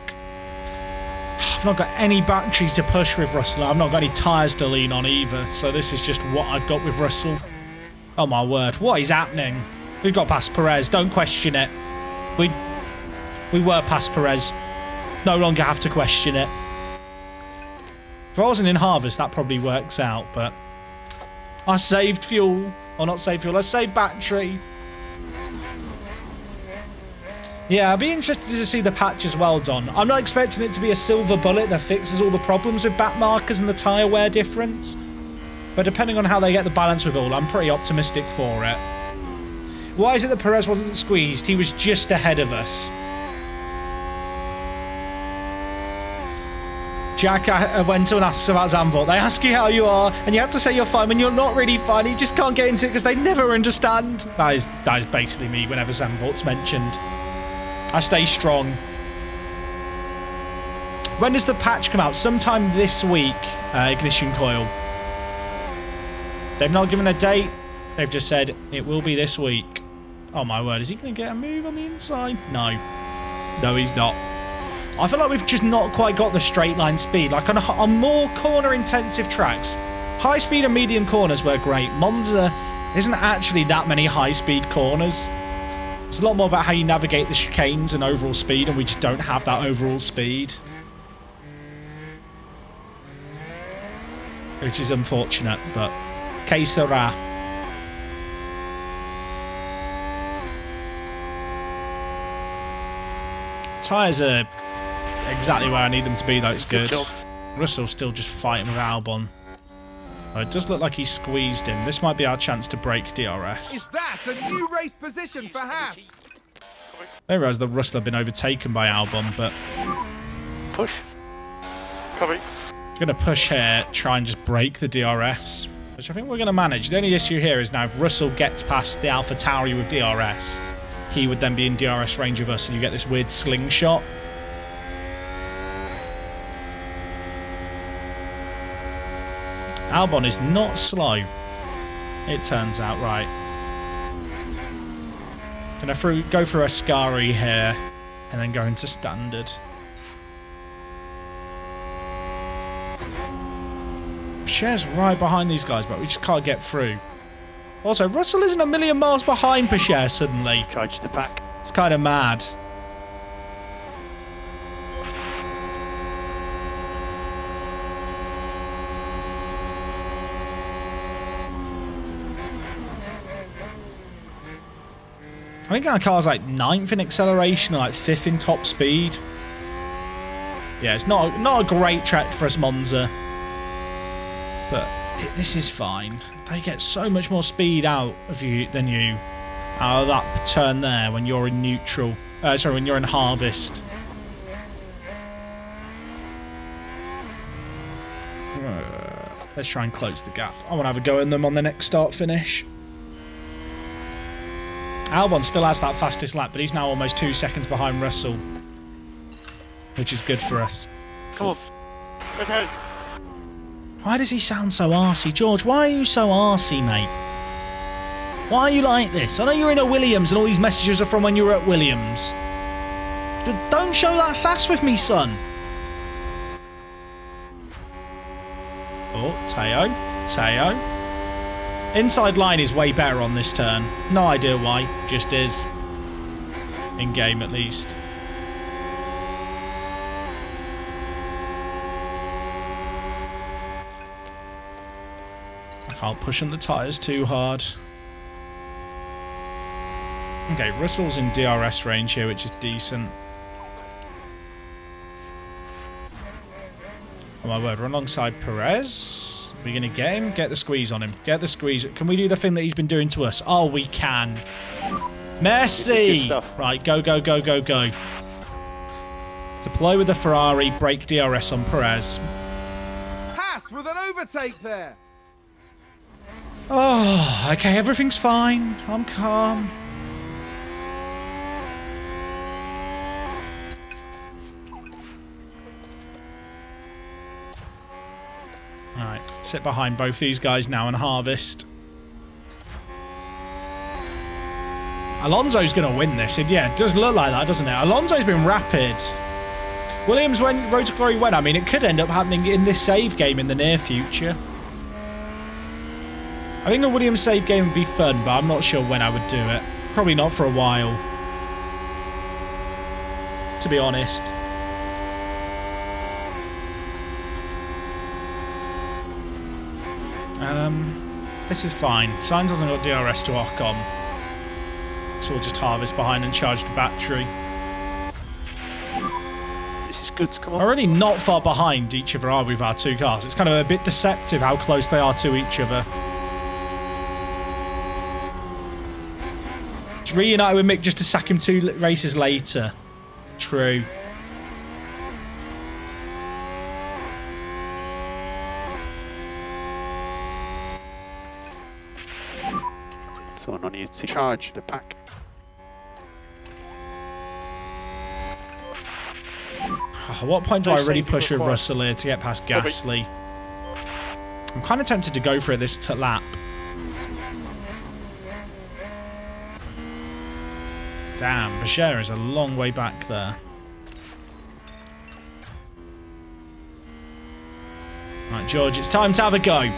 I've not got any batteries to push with Russell. I've not got any tyres to lean on either. So this is just what I've got with Russell. Oh my word, what is happening? We've got past Perez, don't question it. We were past Perez. No longer have to question it. If I wasn't in Harvest, that probably works out, but I saved fuel. Or not saved fuel, I saved battery. Yeah, I'd be interested to see the patch as well done. I'm not expecting it to be a silver bullet that fixes all the problems with back markers and the tyre wear difference. But depending on how they get the balance with all, I'm pretty optimistic for it. Why is it that Perez wasn't squeezed? He was just ahead of us. Jack went to and asked about Zandvoort. They ask you how you are, and you have to say you're fine when you're not really fine. You just can't get into it because they never understand. That is basically me whenever Zandvoort's mentioned. I stay strong. When does the patch come out? Sometime this week, Ignition Coil. They've not given a date. They've just said it will be this week. Oh my word, is he going to get a move on the inside? No. No, he's not. I feel like we've just not quite got the straight line speed. Like on more corner intensive tracks, high speed and medium corners were great. Monza isn't actually that many high speed corners. It's a lot more about how you navigate the chicanes and overall speed, and we just don't have that overall speed. Which is unfortunate, but que sera. Tyres are exactly where I need them to be, though. It's good. Russell's still just fighting with Albon. Oh, it does look like he squeezed him. This might be our chance to break DRS. Is that a new race position for Haas? I realise that Russell had been overtaken by Albon, but Push. Coming. I'm going to push here, try and just break the DRS, which I think we're going to manage. The only issue here is now if Russell gets past the AlphaTauri with DRS, he would then be in DRS range of us, and you get this weird slingshot. Albon is not slow, it turns out, right. Gonna go through Ascari here, and then go into standard. Pacher's right behind these guys, but we just can't get through. Also, Russell isn't a million miles behind Pacher suddenly. Charge the pack. It's kind of mad. I think our car's like 9th in acceleration or like 5th in top speed. Yeah, it's not a great track for us, Monza. But this is fine. They get so much more speed out of you than you out of that turn there when you're in neutral. Sorry, when you're in harvest. Let's try and close the gap. I want to have a go in them on the next start finish. Albon still has that fastest lap, but he's now almost 2 seconds behind Russell, which is good for us. Come on. Okay. Why does he sound so arsey? George, why are you so arsey, mate? Why are you like this? I know you're in a Williams and all these messages are from when you were at Williams. Don't show that sass with me, son. Oh, Teo. Inside line is way better on this turn. No idea why, just is. In game, at least. I can't push on the tyres too hard. Okay, Russell's in DRS range here, which is decent. Oh my word, we're alongside Perez. Are we going to get him? Get the squeeze on him. Get the squeeze. Can we do the thing that he's been doing to us? Oh, we can. Messi! Right, go. Deploy with the Ferrari, break DRS on Perez. Haas with an overtake there. Oh, okay, everything's fine. I'm calm. Alright, sit behind both these guys now and harvest. Alonso's going to win this. Yeah, it does look like that, doesn't it? Alonso's been rapid. Williams, when Road to Glory went, I mean, it could end up happening in this save game in the near future. I think a Williams save game would be fun, but I'm not sure when I would do it. Probably not for a while, to be honest. This is fine. Sainz hasn't got DRS to Ocon, so we'll just harvest behind and charge the battery. This is good. Come on. We're really not far behind each other, are we, with our two cars? It's kind of a bit deceptive how close they are to each other. Just reunite with Mick just to sack him 2 races later. True. So I need to charge the pack. At what point do I really push with Russell here to get past Gasly? I'm kind of tempted to go for it this lap. Damn, Bashir is a long way back there. Right, George, it's time to have a go.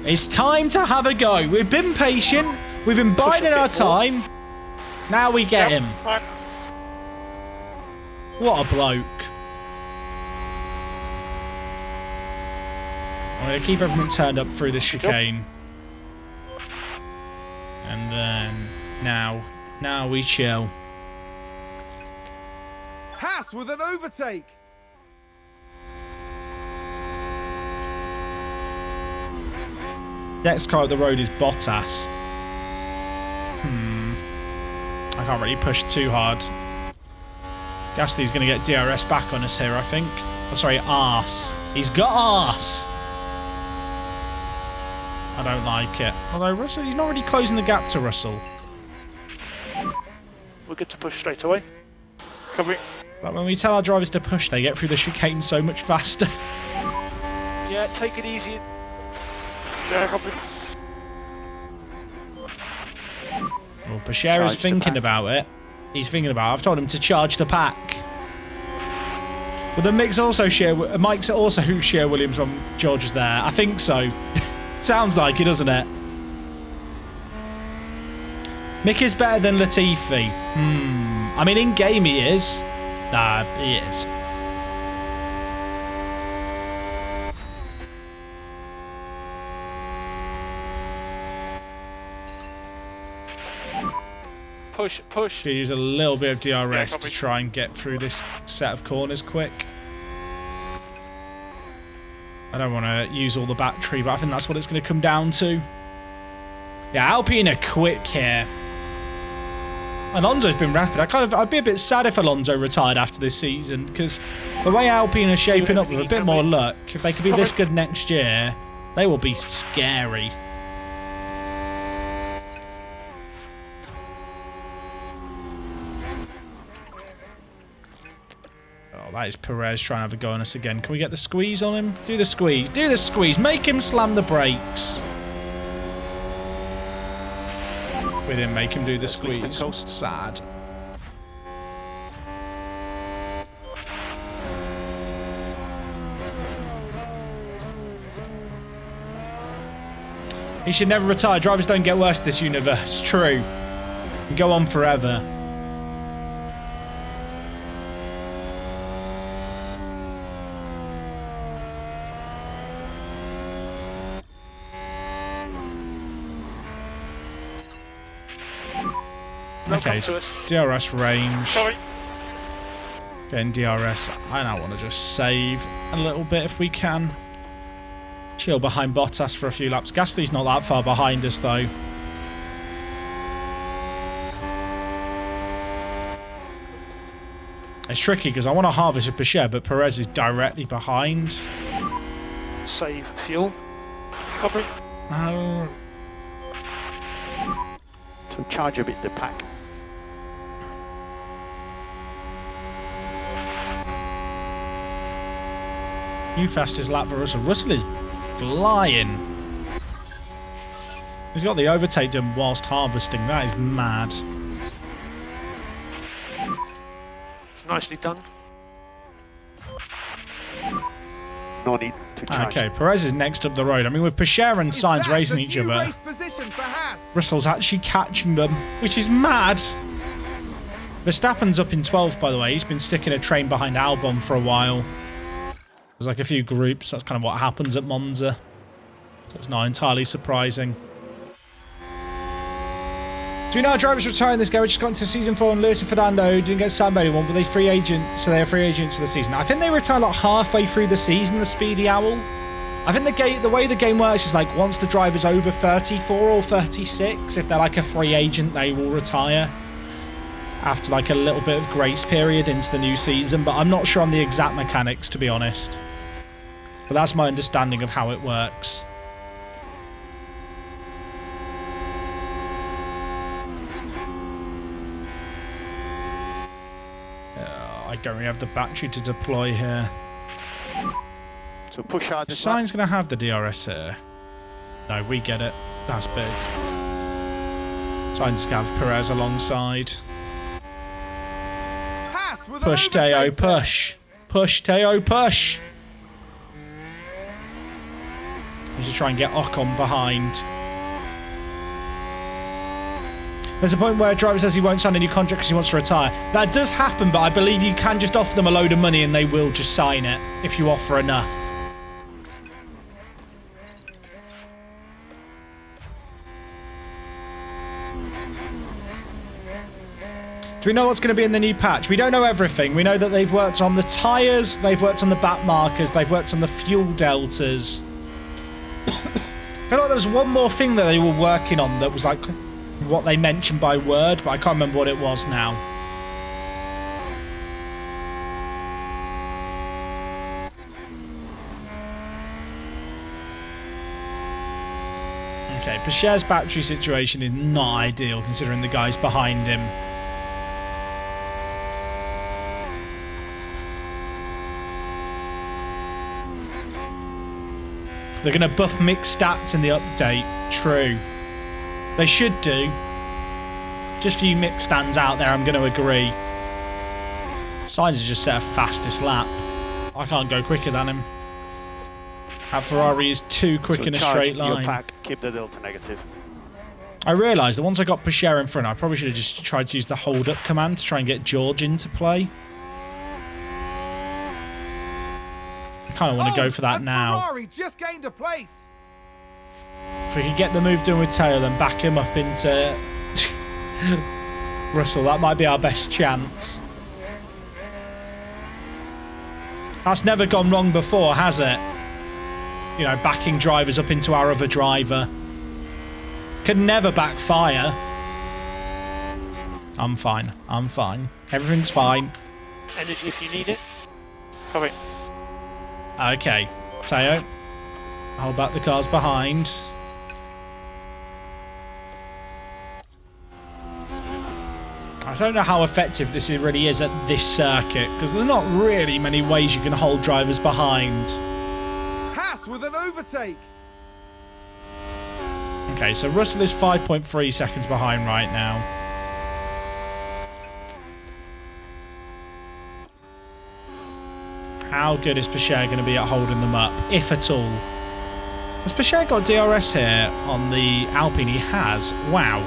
It's time to have a go. We've been patient. We've been biding our time. Now we get him. What a bloke. I'm going to keep everything turned up through this chicane. And then, now we chill. Haas with an overtake. Next car up the road is Bottas. I can't really push too hard. Gasly's going to get DRS back on us here, I think. Oh, sorry, arse. He's got arse. I don't like it. Although Russell, he's not really closing the gap to Russell. We're good to push straight away. Covering. But when we tell our drivers to push, they get through the chicane so much faster. Yeah, take it easy. Yeah, copy. Well, Bashira's thinking about it. He's thinking about it. I've told him to charge the pack. But the Mike's also share Williams when George is there. I think so. Sounds like it, doesn't it? Mick is better than Latifi. I mean, in game he is. Nah, he is. push, push. Could use a little bit of DRS Yeah, to copy. try and get through this set of corners quick. I don't want to use all the battery, but I think that's what it's going to come down to. Yeah, Alpine are quick here. Alonso's been rapid. I'd be a bit sad if Alonso retired after this season, because the way Alpine are shaping up with a bit more luck, if they could be this good next year, they will be scary. Oh, that is Perez trying to have a go on us again. Can we get the squeeze on him? Do the squeeze. Do the squeeze. Make him slam the brakes. We didn't make him do the squeeze. Sad. He should never retire. Drivers don't get worse in this universe. True. You go on forever. Okay, DRS range. Sorry. Getting DRS. I now want to just save a little bit if we can. Chill behind Bottas for a few laps. Gasly's not that far behind us though. It's tricky because I want to harvest with Pichot, but Perez is directly behind. Save fuel. Copy. So charge a bit the pack. New fastest lap for Russell. Russell is flying. He's got the overtake done whilst harvesting. That is mad. Nicely done. No need to charge. Okay, Perez is next up the road. I mean, with Pichot and Sainz racing each other, Position for Haas. Russell's actually catching them, which is mad. Verstappen's up in 12th, by the way. He's been sticking a train behind Albon for a while. There's like a few groups. That's kind of what happens at Monza. So it's not entirely surprising. Do we know how drivers retire in this game? We just got into season 4 and Lewis and Fernando didn't get signed by anyone, but they free agent, so they're free agents for the season. I think they retire like halfway through the season, the Speedy Owl. I think the way the game works is like once the driver's over 34 or 36, if they're like a free agent, they will retire after like a little bit of grace period into the new season, but I'm not sure on the exact mechanics, to be honest. But that's my understanding of how it works. I don't really have the battery to deploy here. So push hard. Sainz going to have the DRS here. No, we get it. That's big. Sainz going to have Perez alongside. Push, Teo, push. Push, Teo, push. Need to try and get Ocon behind. There's a point where a driver says he won't sign a new contract because he wants to retire. That does happen, but I believe you can just offer them a load of money and they will just sign it if you offer enough. Do we know what's going to be in the new patch? We don't know everything. We know that they've worked on the tyres, they've worked on the back markers, they've worked on the fuel deltas. I feel like there was one more thing that they were working on that was like what they mentioned by word, but I can't remember what it was now. Okay, Pichot's battery situation is not ideal considering the guys behind him. They're going to buff mixed stats in the update. True. They should do. Just a few mixed stands out there, I'm going to agree. Sainz has just set a fastest lap. I can't go quicker than him. That Ferrari is too quick in a straight line. Your pack, keep the delta negative. I realised that once I got Pichot in front, I probably should have just tried to use the hold up command to try and get George into play. I kind of want to go for that now. Ferrari just gained a place. If we can get the move done with Taylor and back him up into Russell. That might be our best chance. That's never gone wrong before, has it? You know, backing drivers up into our other driver. Can never backfire. I'm fine. I'm fine. Everything's fine. Energy if you need it. Coming. Okay. Teo. Hold back the cars behind. I don't know how effective this really is at this circuit, because there's not really many ways you can hold drivers behind. Haas with an overtake. Okay, so Russell is 5.3 seconds behind right now. How good is Pacher going to be at holding them up, if at all? Has Pacher got DRS here on the Alpine? He has. Wow.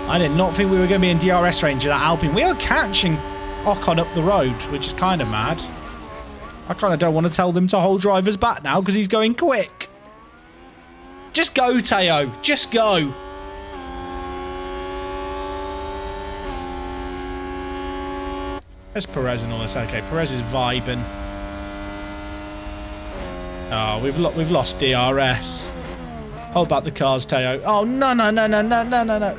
I did not think we were going to be in DRS range of that Alpine. We are catching Ocon up the road, which is kind of mad. I kind of don't want to tell them to hold drivers back now because he's going quick. Just go, Teo. Just go. There's Perez and all this. Okay, Perez is vibing. Oh, we've lost DRS. Hold back the cars, Teo. Oh, no, no, no, no, no, no, no, no.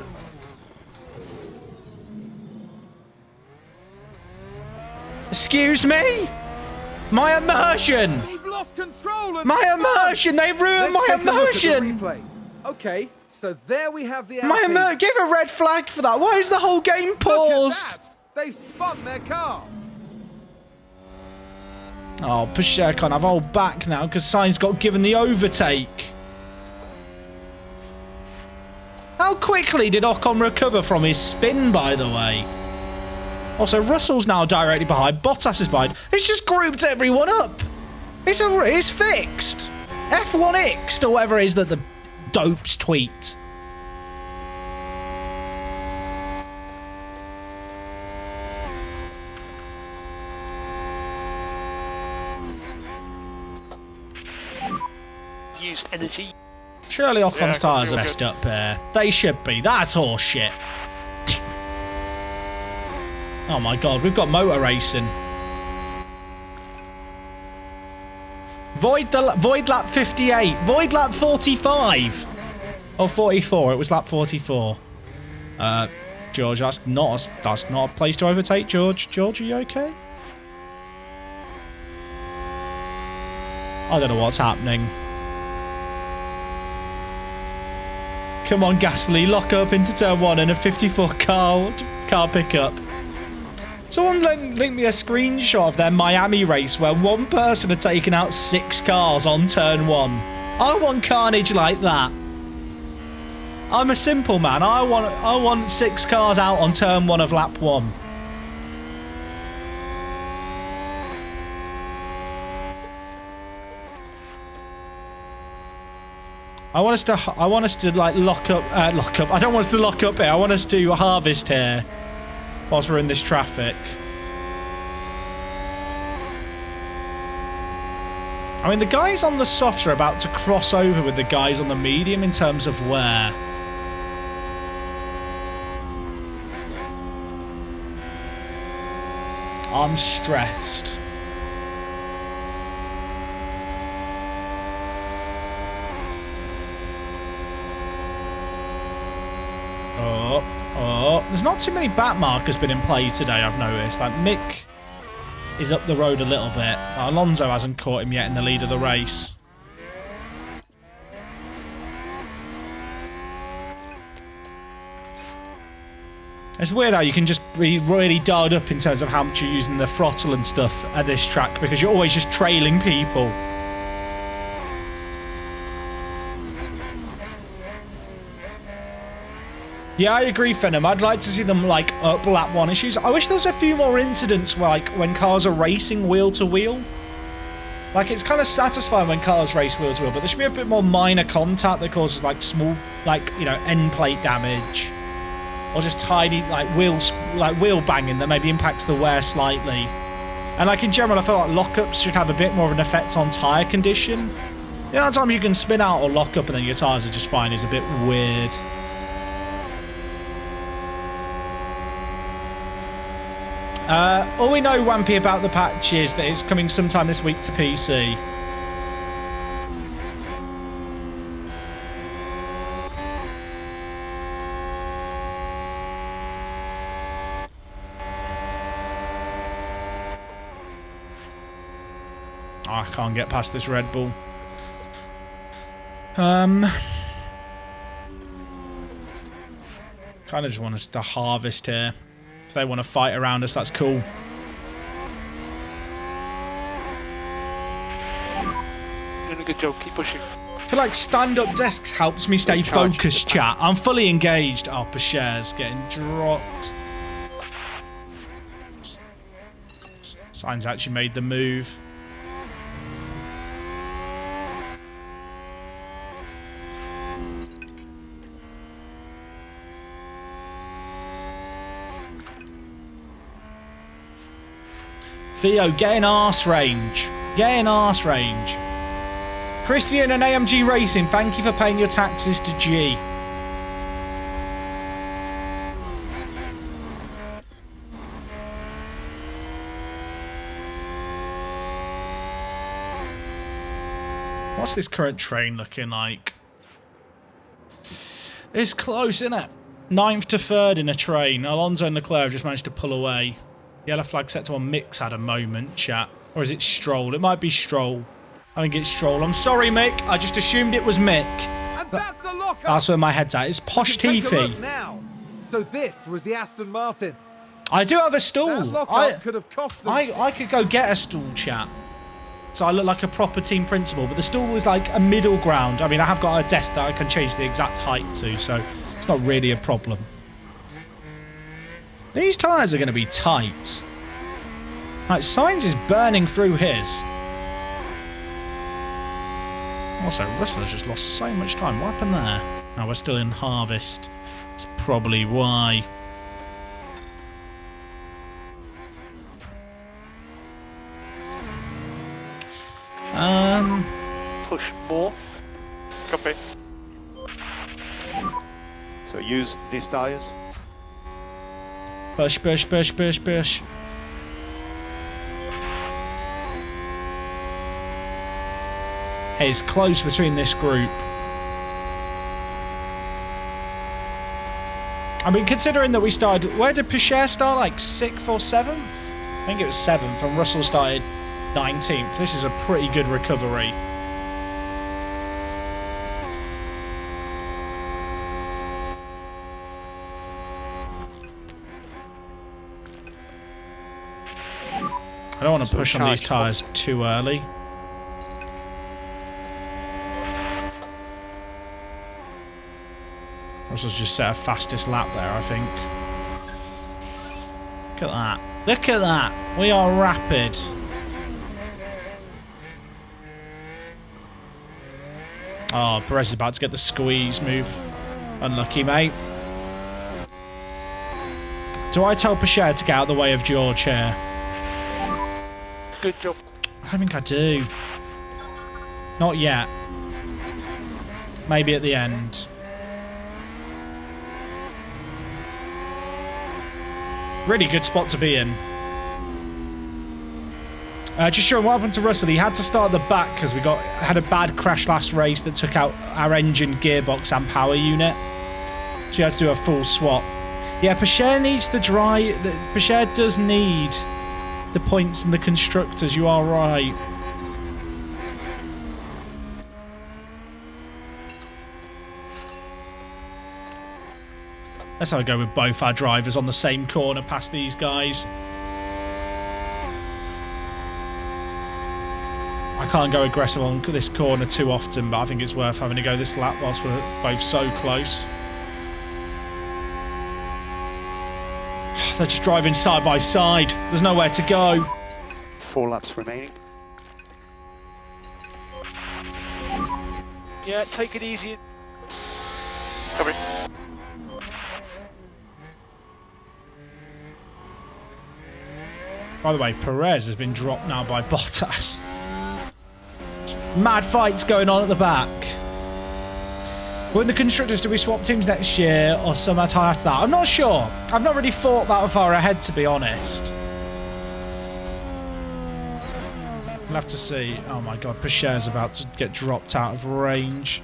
Excuse me? My immersion! They've lost control and My immersion! They've ruined my immersion! Okay, so there we have the My Alpine. give a red flag for that. Why is the whole game Look paused? at that. They've spun their car. Oh, Pacher can't have hold back now because Sainz got given the overtake. How quickly did Ocon recover from his spin, by the way? Also, Russell's now directly behind. Bottas is behind. It's just grouped everyone up. It's fixed. F1X'd or whatever it is that the dopes tweet. Use energy. Surely Ocon's tyres are good. messed up there. They should be. That's horse shit. Oh my god, we've got motor racing. Void lap 58. Void lap 45. Oh, 44. It was lap 44. George, that's not a place to overtake, George. George, are you okay? I don't know what's happening. Come on, Gasly, lock up into turn 1 in a 54 car pickup. Someone linked me a screenshot of their Miami race where one person had taken out 6 cars on turn 1. I want carnage like that. I'm a simple man. I want 6 cars out on turn 1 of lap 1. I want us to like lock up. I don't want us to lock up here. I want us to harvest here whilst we're in this traffic. I mean, the guys on the softs are about to cross over with the guys on the medium in terms of wear. I'm stressed. Oh, there's not too many back markers been in play today, I've noticed. Like, Mick is up the road a little bit. Alonso hasn't caught him yet in the lead of the race. It's weird how you can just be really dialed up in terms of how much you're using the throttle and stuff at this track because you're always just trailing people. Yeah, I agree, Phenom. I'd like to see them, like, up lap 1 issues. I wish there was a few more incidents, like, when cars are racing wheel to wheel. Like, it's kind of satisfying when cars race wheel to wheel, but there should be a bit more minor contact that causes, like, small, like, you know, end plate damage. Or just tiny, like, wheel banging that maybe impacts the wear slightly. And, like, in general, I feel like lockups should have a bit more of an effect on tyre condition. The other times you can spin out or lock up and then your tyres are just fine is a bit weird. All we know, Wampy, about the patch is that it's coming sometime this week to PC. Oh, I can't get past this Red Bull. Kind of just want us to harvest here. If they want to fight around us, that's cool. Doing a good job. Keep pushing. I feel like stand-up desks helps me stay focused, chat. I'm fully engaged. Oh, Pacher's getting dropped. Sainz actually made the move. Theo, get in arse range. Get in arse range. Christian and AMG Racing, thank you for paying your taxes to G. What's this current train looking like? It's close, isn't it? 9th to 3rd in a train. Alonso and Leclerc have just managed to pull away. Yellow flag set to on Mick's had a moment, chat. Or is it Stroll? It might be Stroll. I think it's Stroll. I'm sorry, Mick. I just assumed it was Mick. And that's the lockup. That's where my head's at. It's Posh Take a Tiffy. look now. So this was the Aston Martin. I do have a That stool. lockup could have cost them. I could go get a stool, chat. So I look like a proper team principal. But the stool is like a middle ground. I mean, I have got a desk that I can change the exact height to. So it's not really a problem. These tyres are going to be tight. Like, Sainz is burning through his. Also, Russell has just lost so much time. What happened there? No, we're still in harvest. That's probably why. Push more. Copy. So use these tyres. Push, push, push, push, push. Hey, it's close between this group. I mean, considering that we started... Where did Pacher start? Like 6th or 7th? I think it was 7th, and Russell started 19th. This is a pretty good recovery. I don't want to push on these tyres too early. Russell's just set a fastest lap there, I think. Look at that. Look at that. We are rapid. Oh, Perez is about to get the squeeze move. Unlucky, mate. Do I tell Pacher to get out of the way of George here? Good job. I don't think I do. Not yet. Maybe at the end. Really good spot to be in. Just showing what happened to Russell. He had to start at the back because we had a bad crash last race that took out our engine, gearbox and power unit. So we had to do a full swap. Yeah, Pacher needs the dry... Pacher does need the points in the constructors. You are right. Let's have a go with both our drivers on the same corner past these guys. I can't go aggressive on this corner too often, but I think it's worth having to go this lap whilst we're both so close. They're just driving side by side. There's nowhere to go. 4 laps remaining. Yeah, take it easy. Cover it. By the way, Perez has been dropped now by Bottas. Mad fights going on at the back. Will the constructors, do we swap teams next year or some time after that? I'm not sure. I've not really thought that far ahead, to be honest. We'll have to see. Oh my god, Pacher's about to get dropped out of range.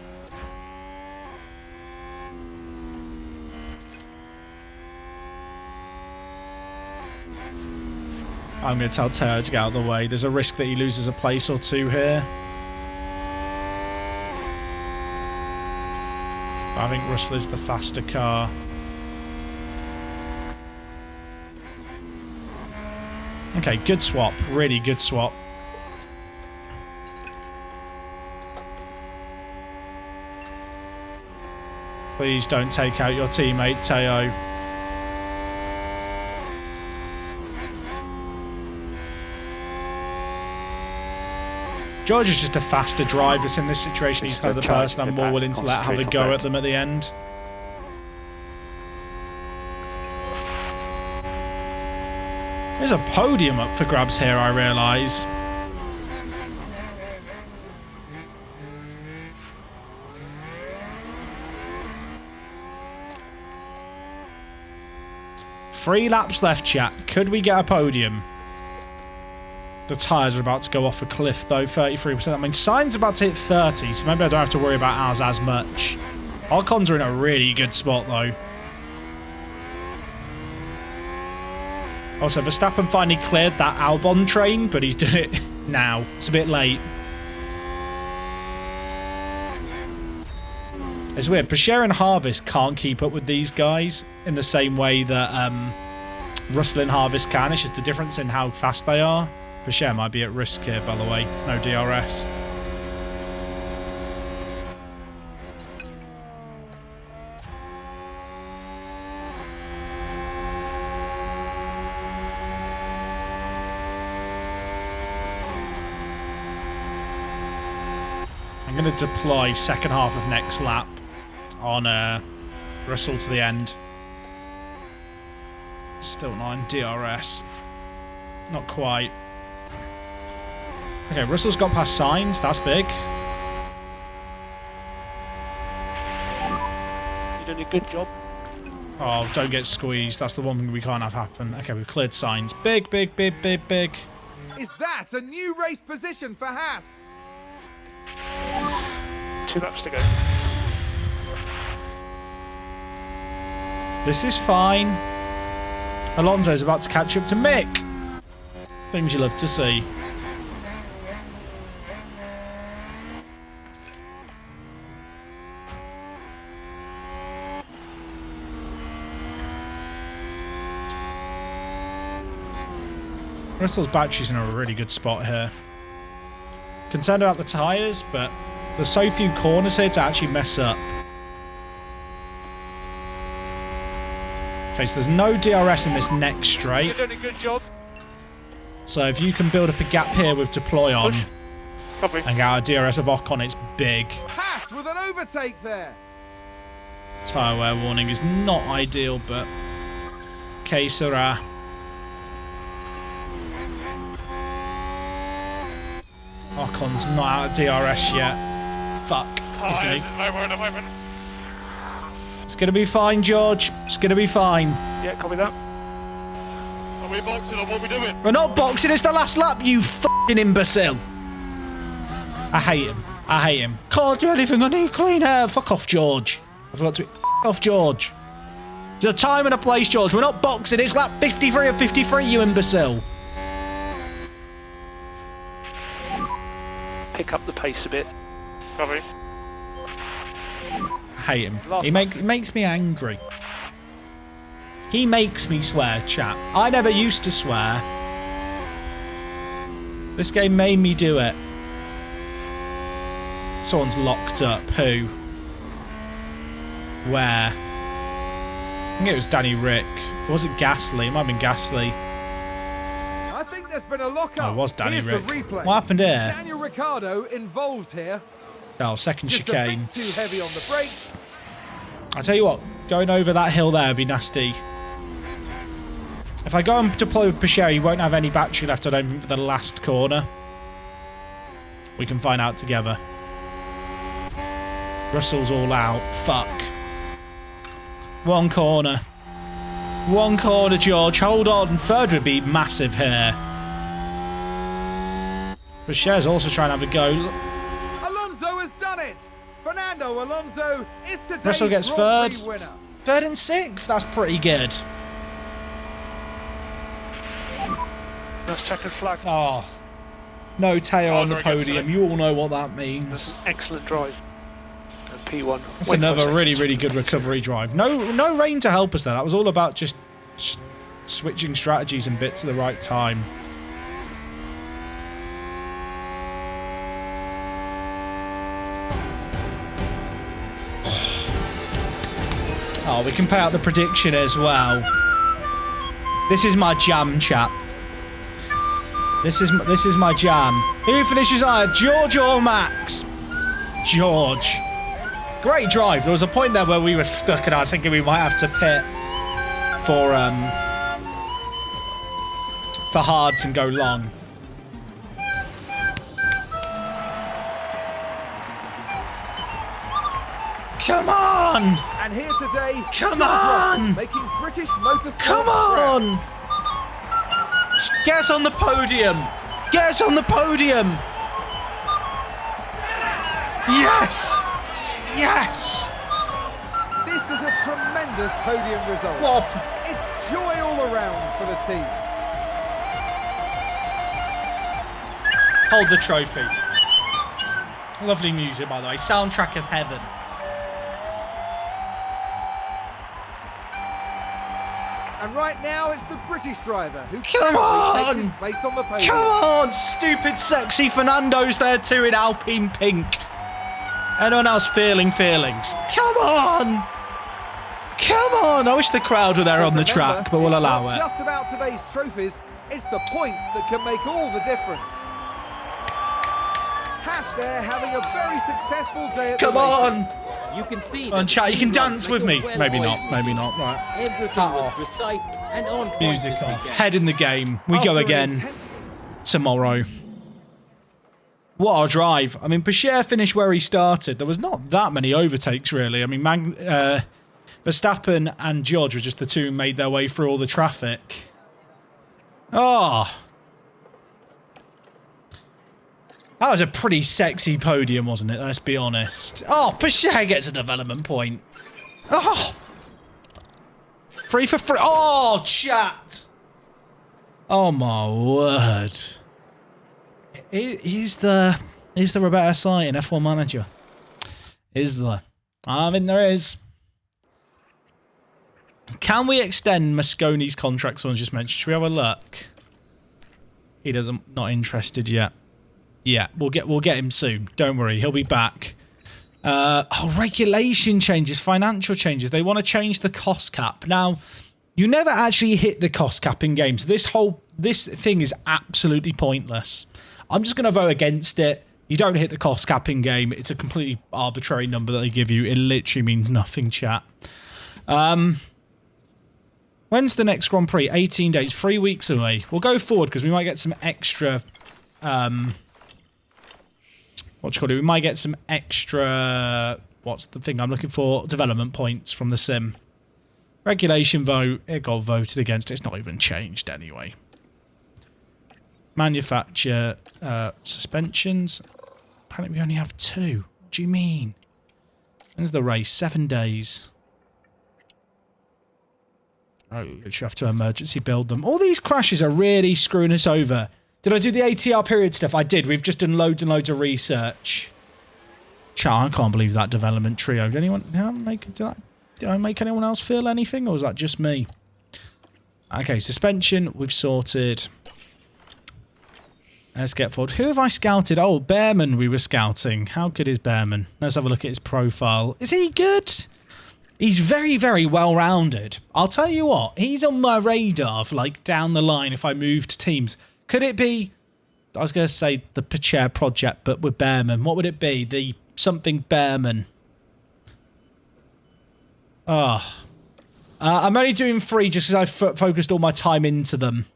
I'm going to tell Teo to get out of the way. There's a risk that he loses a place or two here. I think Russell is the faster car. Okay, good swap. Really good swap. Please don't take out your teammate, Teo. George is just a faster driver in this situation. He's kind of the person I'm more willing to let have a go at them at the end. There's a podium up for grabs here, I realise. Three laps left, chat. Could we get a podium? The tyres are about to go off a cliff, though. 33%. I mean, Sainz about to hit 30, so maybe I don't have to worry about ours as much. Ocon's are in a really good spot, though. Also, Verstappen finally cleared that Albon train, but he's done it now. It's a bit late. It's weird. Pacher and Harvest can't keep up with these guys in the same way that Russell and Harvest can. It's just the difference in how fast they are. Pacher might be at risk here, by the way. No DRS. I'm going to deploy second half of next lap on Russell to the end. Still 9 DRS. Not quite. Okay, Russell's got past Sainz. That's big. You done a good job. Oh, don't get squeezed. That's the one thing we can't have happen. Okay, we've cleared Sainz. Big, big, big, big, big. Is that a new race position for Haas? 2 laps to go. This is fine. Alonso's about to catch up to Mick. Things you love to see. Russell's battery's in a really good spot here. Concerned about the tyres, but there's so few corners here to actually mess up. Okay, so there's no DRS in this next straight. You've done a good job. So if you can build up a gap here with deploy on and get out a DRS of Ocon, it's big. Haas with an overtake there. Tyre wear warning is not ideal, but que sera. Ocon's not out of DRS yet. Fuck. It's gonna be fine, George. It's gonna be fine. Yeah, copy that. Are we boxing or what are we doing? We're not boxing, it's the last lap, you fucking imbecile. I hate him. I hate him. Can't do anything, I need clean air. Fuck off, George. I forgot to be. Fuck off, George. There's a time and a place, George. We're not boxing, it's lap 53 of 53, you imbecile. Pick up the pace a bit. Copy. I hate him. He makes me angry. He makes me swear, chat. I never used to swear. This game made me do it. Someone's locked up. Who? Where? I think it was Danny Rick. Or was it Gasly? It might have been Gasly. I think there's been a lockup. Oh, it was Danny Here's Rick. the replay. What happened here? Daniel Ricciardo involved here. Oh, second Just chicane. a bit too heavy on the brakes. I tell you what, going over that hill there would be nasty. If I go and deploy with Pacher, he won't have any battery left, I don't think, for the last corner. We can find out together. Russell's all out. Fuck. One corner. One corner, George. Hold on. Third would be massive here. Boucher's also trying to have a go. Alonso has done it. Fernando Alonso is today's Russell gets Grand third. Prix winner. Third and sixth. That's pretty good. That's checkered flag. Oh, no tail on the very good, podium. sorry. You all know what that means. Excellent drive. And P1. That's Wait another 5 really, seconds. really good recovery drive. No rain to help us there. That was all about just switching strategies and bits at the right time. Oh, we can pay out the prediction as well. This is my jam, chat. This is my jam. Who finishes higher, George or Max? George. Great drive. There was a point there where we were stuck, and I was thinking we might have to pit for hards and go long. Come on! And here today, Come George on! Russell making British motorsport Come proud. on! Get us on the podium! Get us on the podium! Yes! Yes! This is a tremendous podium result. What? It's joy all around for the team. Hold the trophy. Lovely music, by the way. Soundtrack of heaven. And right now, it's the British driver who Come proudly on! takes his place on the podium. Come on! Stupid, sexy Fernando's there too in Alpine pink. Anyone else feeling feelings? Come on! Come on! I wish the crowd were there on the Remember, track, but we'll it's allow not it. just about today's trophies, it's the points that can make all the difference. Haas there having a very successful day at Come the on! races. You can see On that chat, the you can team dance runs with me. make a Maybe not, well-oiled maybe not. Right. Everything Cut was off. precise and on point Music this off. weekend. Head in the game. We go After an again intense- tomorrow. What a drive. I mean, Boucher finished where he started. There was not that many overtakes, really. I mean, Verstappen and George were just the two who made their way through all the traffic. Oh. That was a pretty sexy podium, wasn't it? Let's be honest. Oh, Boucher gets a development point. Oh. 3 for 3. Oh, chat. Oh, my word. He's the Roberto Site in F1 Manager. Is there? I mean, there is. Can we extend Mosconi's contract? Someone's just mentioned. Should we have a look? He doesn't. Not interested yet. Yeah, we'll get him soon. Don't worry, he'll be back. Regulation changes, financial changes. They want to change the cost cap. Now, you never actually hit the cost cap in games. This thing is absolutely pointless. I'm just going to vote against it. You don't hit the cost cap in game. It's a completely arbitrary number that they give you. It literally means nothing, chat. When's the next Grand Prix? 18 days, 3 weeks away. We'll go forward because we might get some extra... We might get some extra... What's the thing I'm looking for? Development points from the sim. Regulation vote. It got voted against. It's not even changed anyway. Manufacture suspensions. Apparently we only have 2. What do you mean? When's the race? 7 days. I literally have to emergency build them. All these crashes are really screwing us over. Did I do the ATR period stuff? I did. We've just done loads and loads of research. Chat, I can't believe that development trio. Did I make anyone else feel anything, or was that just me? Okay, suspension, we've sorted. Let's get forward. Who have I scouted? Oh, Behrman we were scouting. How good is Behrman? Let's have a look at his profile. Is he good? He's very, very well-rounded. I'll tell you what, he's on my radar for, like, down the line if I moved teams. Could it be, I was going to say the Pacher project, but with Behrman. What would it be? The something Behrman. Oh. I'm only doing 3 just because I've focused all my time into them.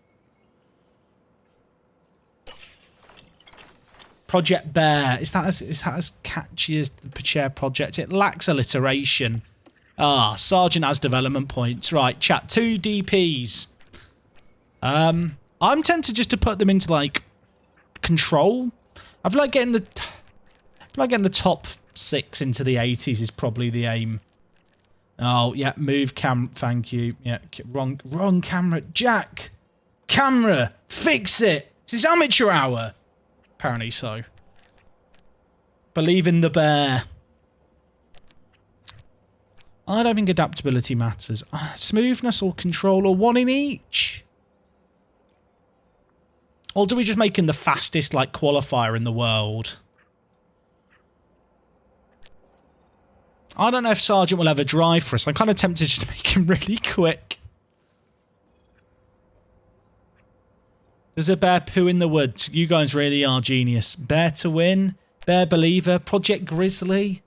Project Bear. Is that as catchy as the Pacher project? It lacks alliteration. Ah, Sergeant has development points. Right, chat. 2 DPs. I'm tempted just to put them into, like, control. I feel like getting the top 6 into the 80s is probably the aim. Oh, yeah, move thank you. Yeah, wrong camera. Jack! Camera! Fix it! This is amateur hour! Apparently so. Believe in the bear. I don't think adaptability matters. Smoothness or control or one in each? Or do we just make him the fastest, like, qualifier in the world? I don't know if Sargent will ever drive for us. I'm kind of tempted just to make him really quick. There's a bear poo in the woods. You guys really are genius. Bear to win. Bear believer. Project Grizzly.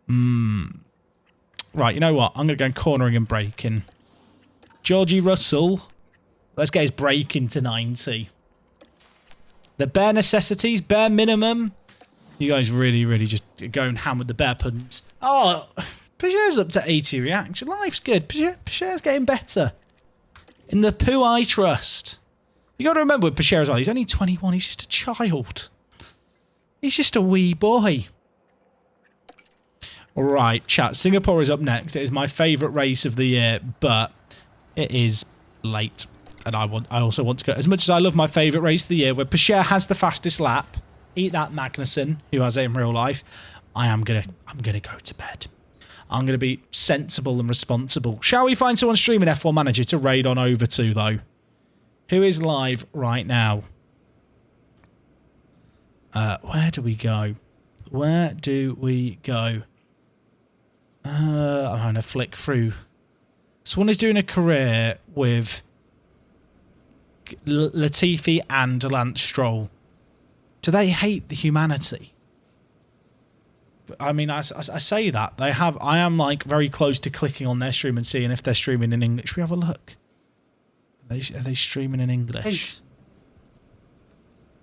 Right, you know what? I'm going to go cornering and braking. Georgie Russell. Let's get his braking to 90. The bare necessities. Bare minimum. You guys really, really just going ham with the bear puns. Oh, Pageur's up to 80 reaction. Life's good. Pageur's getting better. In the poo I trust. You got to remember with Pageur as well, he's only 21. He's just a child. He's just a wee boy. All right, chat. Singapore is up next. It is my favourite race of the year, but it is late. And I also want to go. As much as I love my favourite race of the year, where Pageur has the fastest lap, eat that Magnussen, who has it in real life, I'm gonna go to bed. I'm gonna be sensible and responsible. Shall we find someone streaming F1 Manager to raid on over to though? Who is live right now? Where do we go? Where do we go? I'm going to flick through. Someone is doing a career with Latifi and Lance Stroll. Do they hate the humanity? I mean, I say that. They have. I am like very close to clicking on their stream and seeing if they're streaming in English. Should we have a look? Are they streaming in English? Thanks.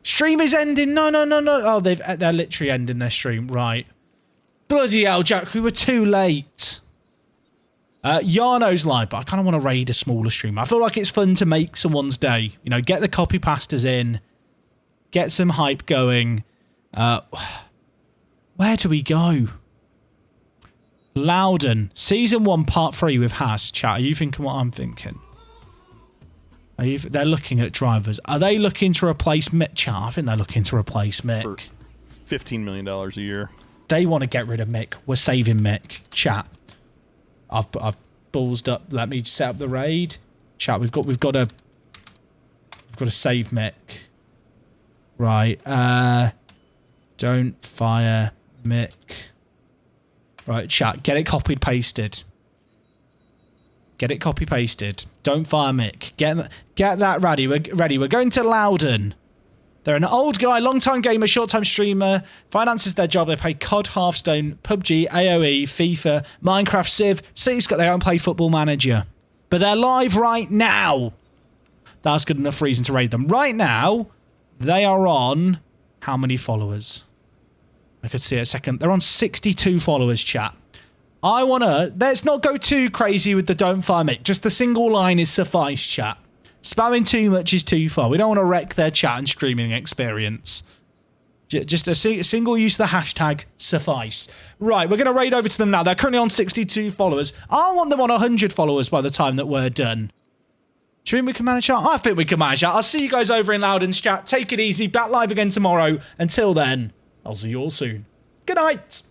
Stream is ending. No. Oh, they're literally ending their stream. Right. Bloody hell, Jack. We were too late. Yarno's live, but I kind of want to raid a smaller stream. I feel like it's fun to make someone's day. You know, get the copy pastas in. Get some hype going. Where do we go? Loudon. Season 1, Part 3 with Haas. Chat, are you thinking what I'm thinking? They're looking at drivers. Are they looking to replace Mick? Chat, I think they're looking to replace Mick. For $15 million a year. They want to get rid of Mick. We're saving Mick. Chat. I've ballsed up. Let me set up the raid. Chat, we've got to save Mick. Right. Don't fire Mick. Right, chat. Get it copied, pasted. Get it copy pasted. Don't fire Mick. Get that ready. We're going to Loudon. They're an old guy, long-time gamer, short-time streamer. Finances their job. They play COD, Hearthstone, PUBG, AoE, FIFA, Minecraft, Civ. City's got their own play Football Manager. But they're live right now. That's good enough reason to raid them. Right now, they are on how many followers? I could see it a second. They're on 62 followers, chat. Let's not go too crazy with the don't fire Mick. Just the single line is suffice, chat. Spamming too much is too far. We don't want to wreck their chat and streaming experience. Just a single use of the hashtag suffice. Right, we're going to raid over to them now. They're currently on 62 followers. I want them on 100 followers by the time that we're done. Do you think we can manage that? I think we can manage that. I'll see you guys over in Loudon's chat. Take it easy. Back live again tomorrow. Until then, I'll see you all soon. Good night.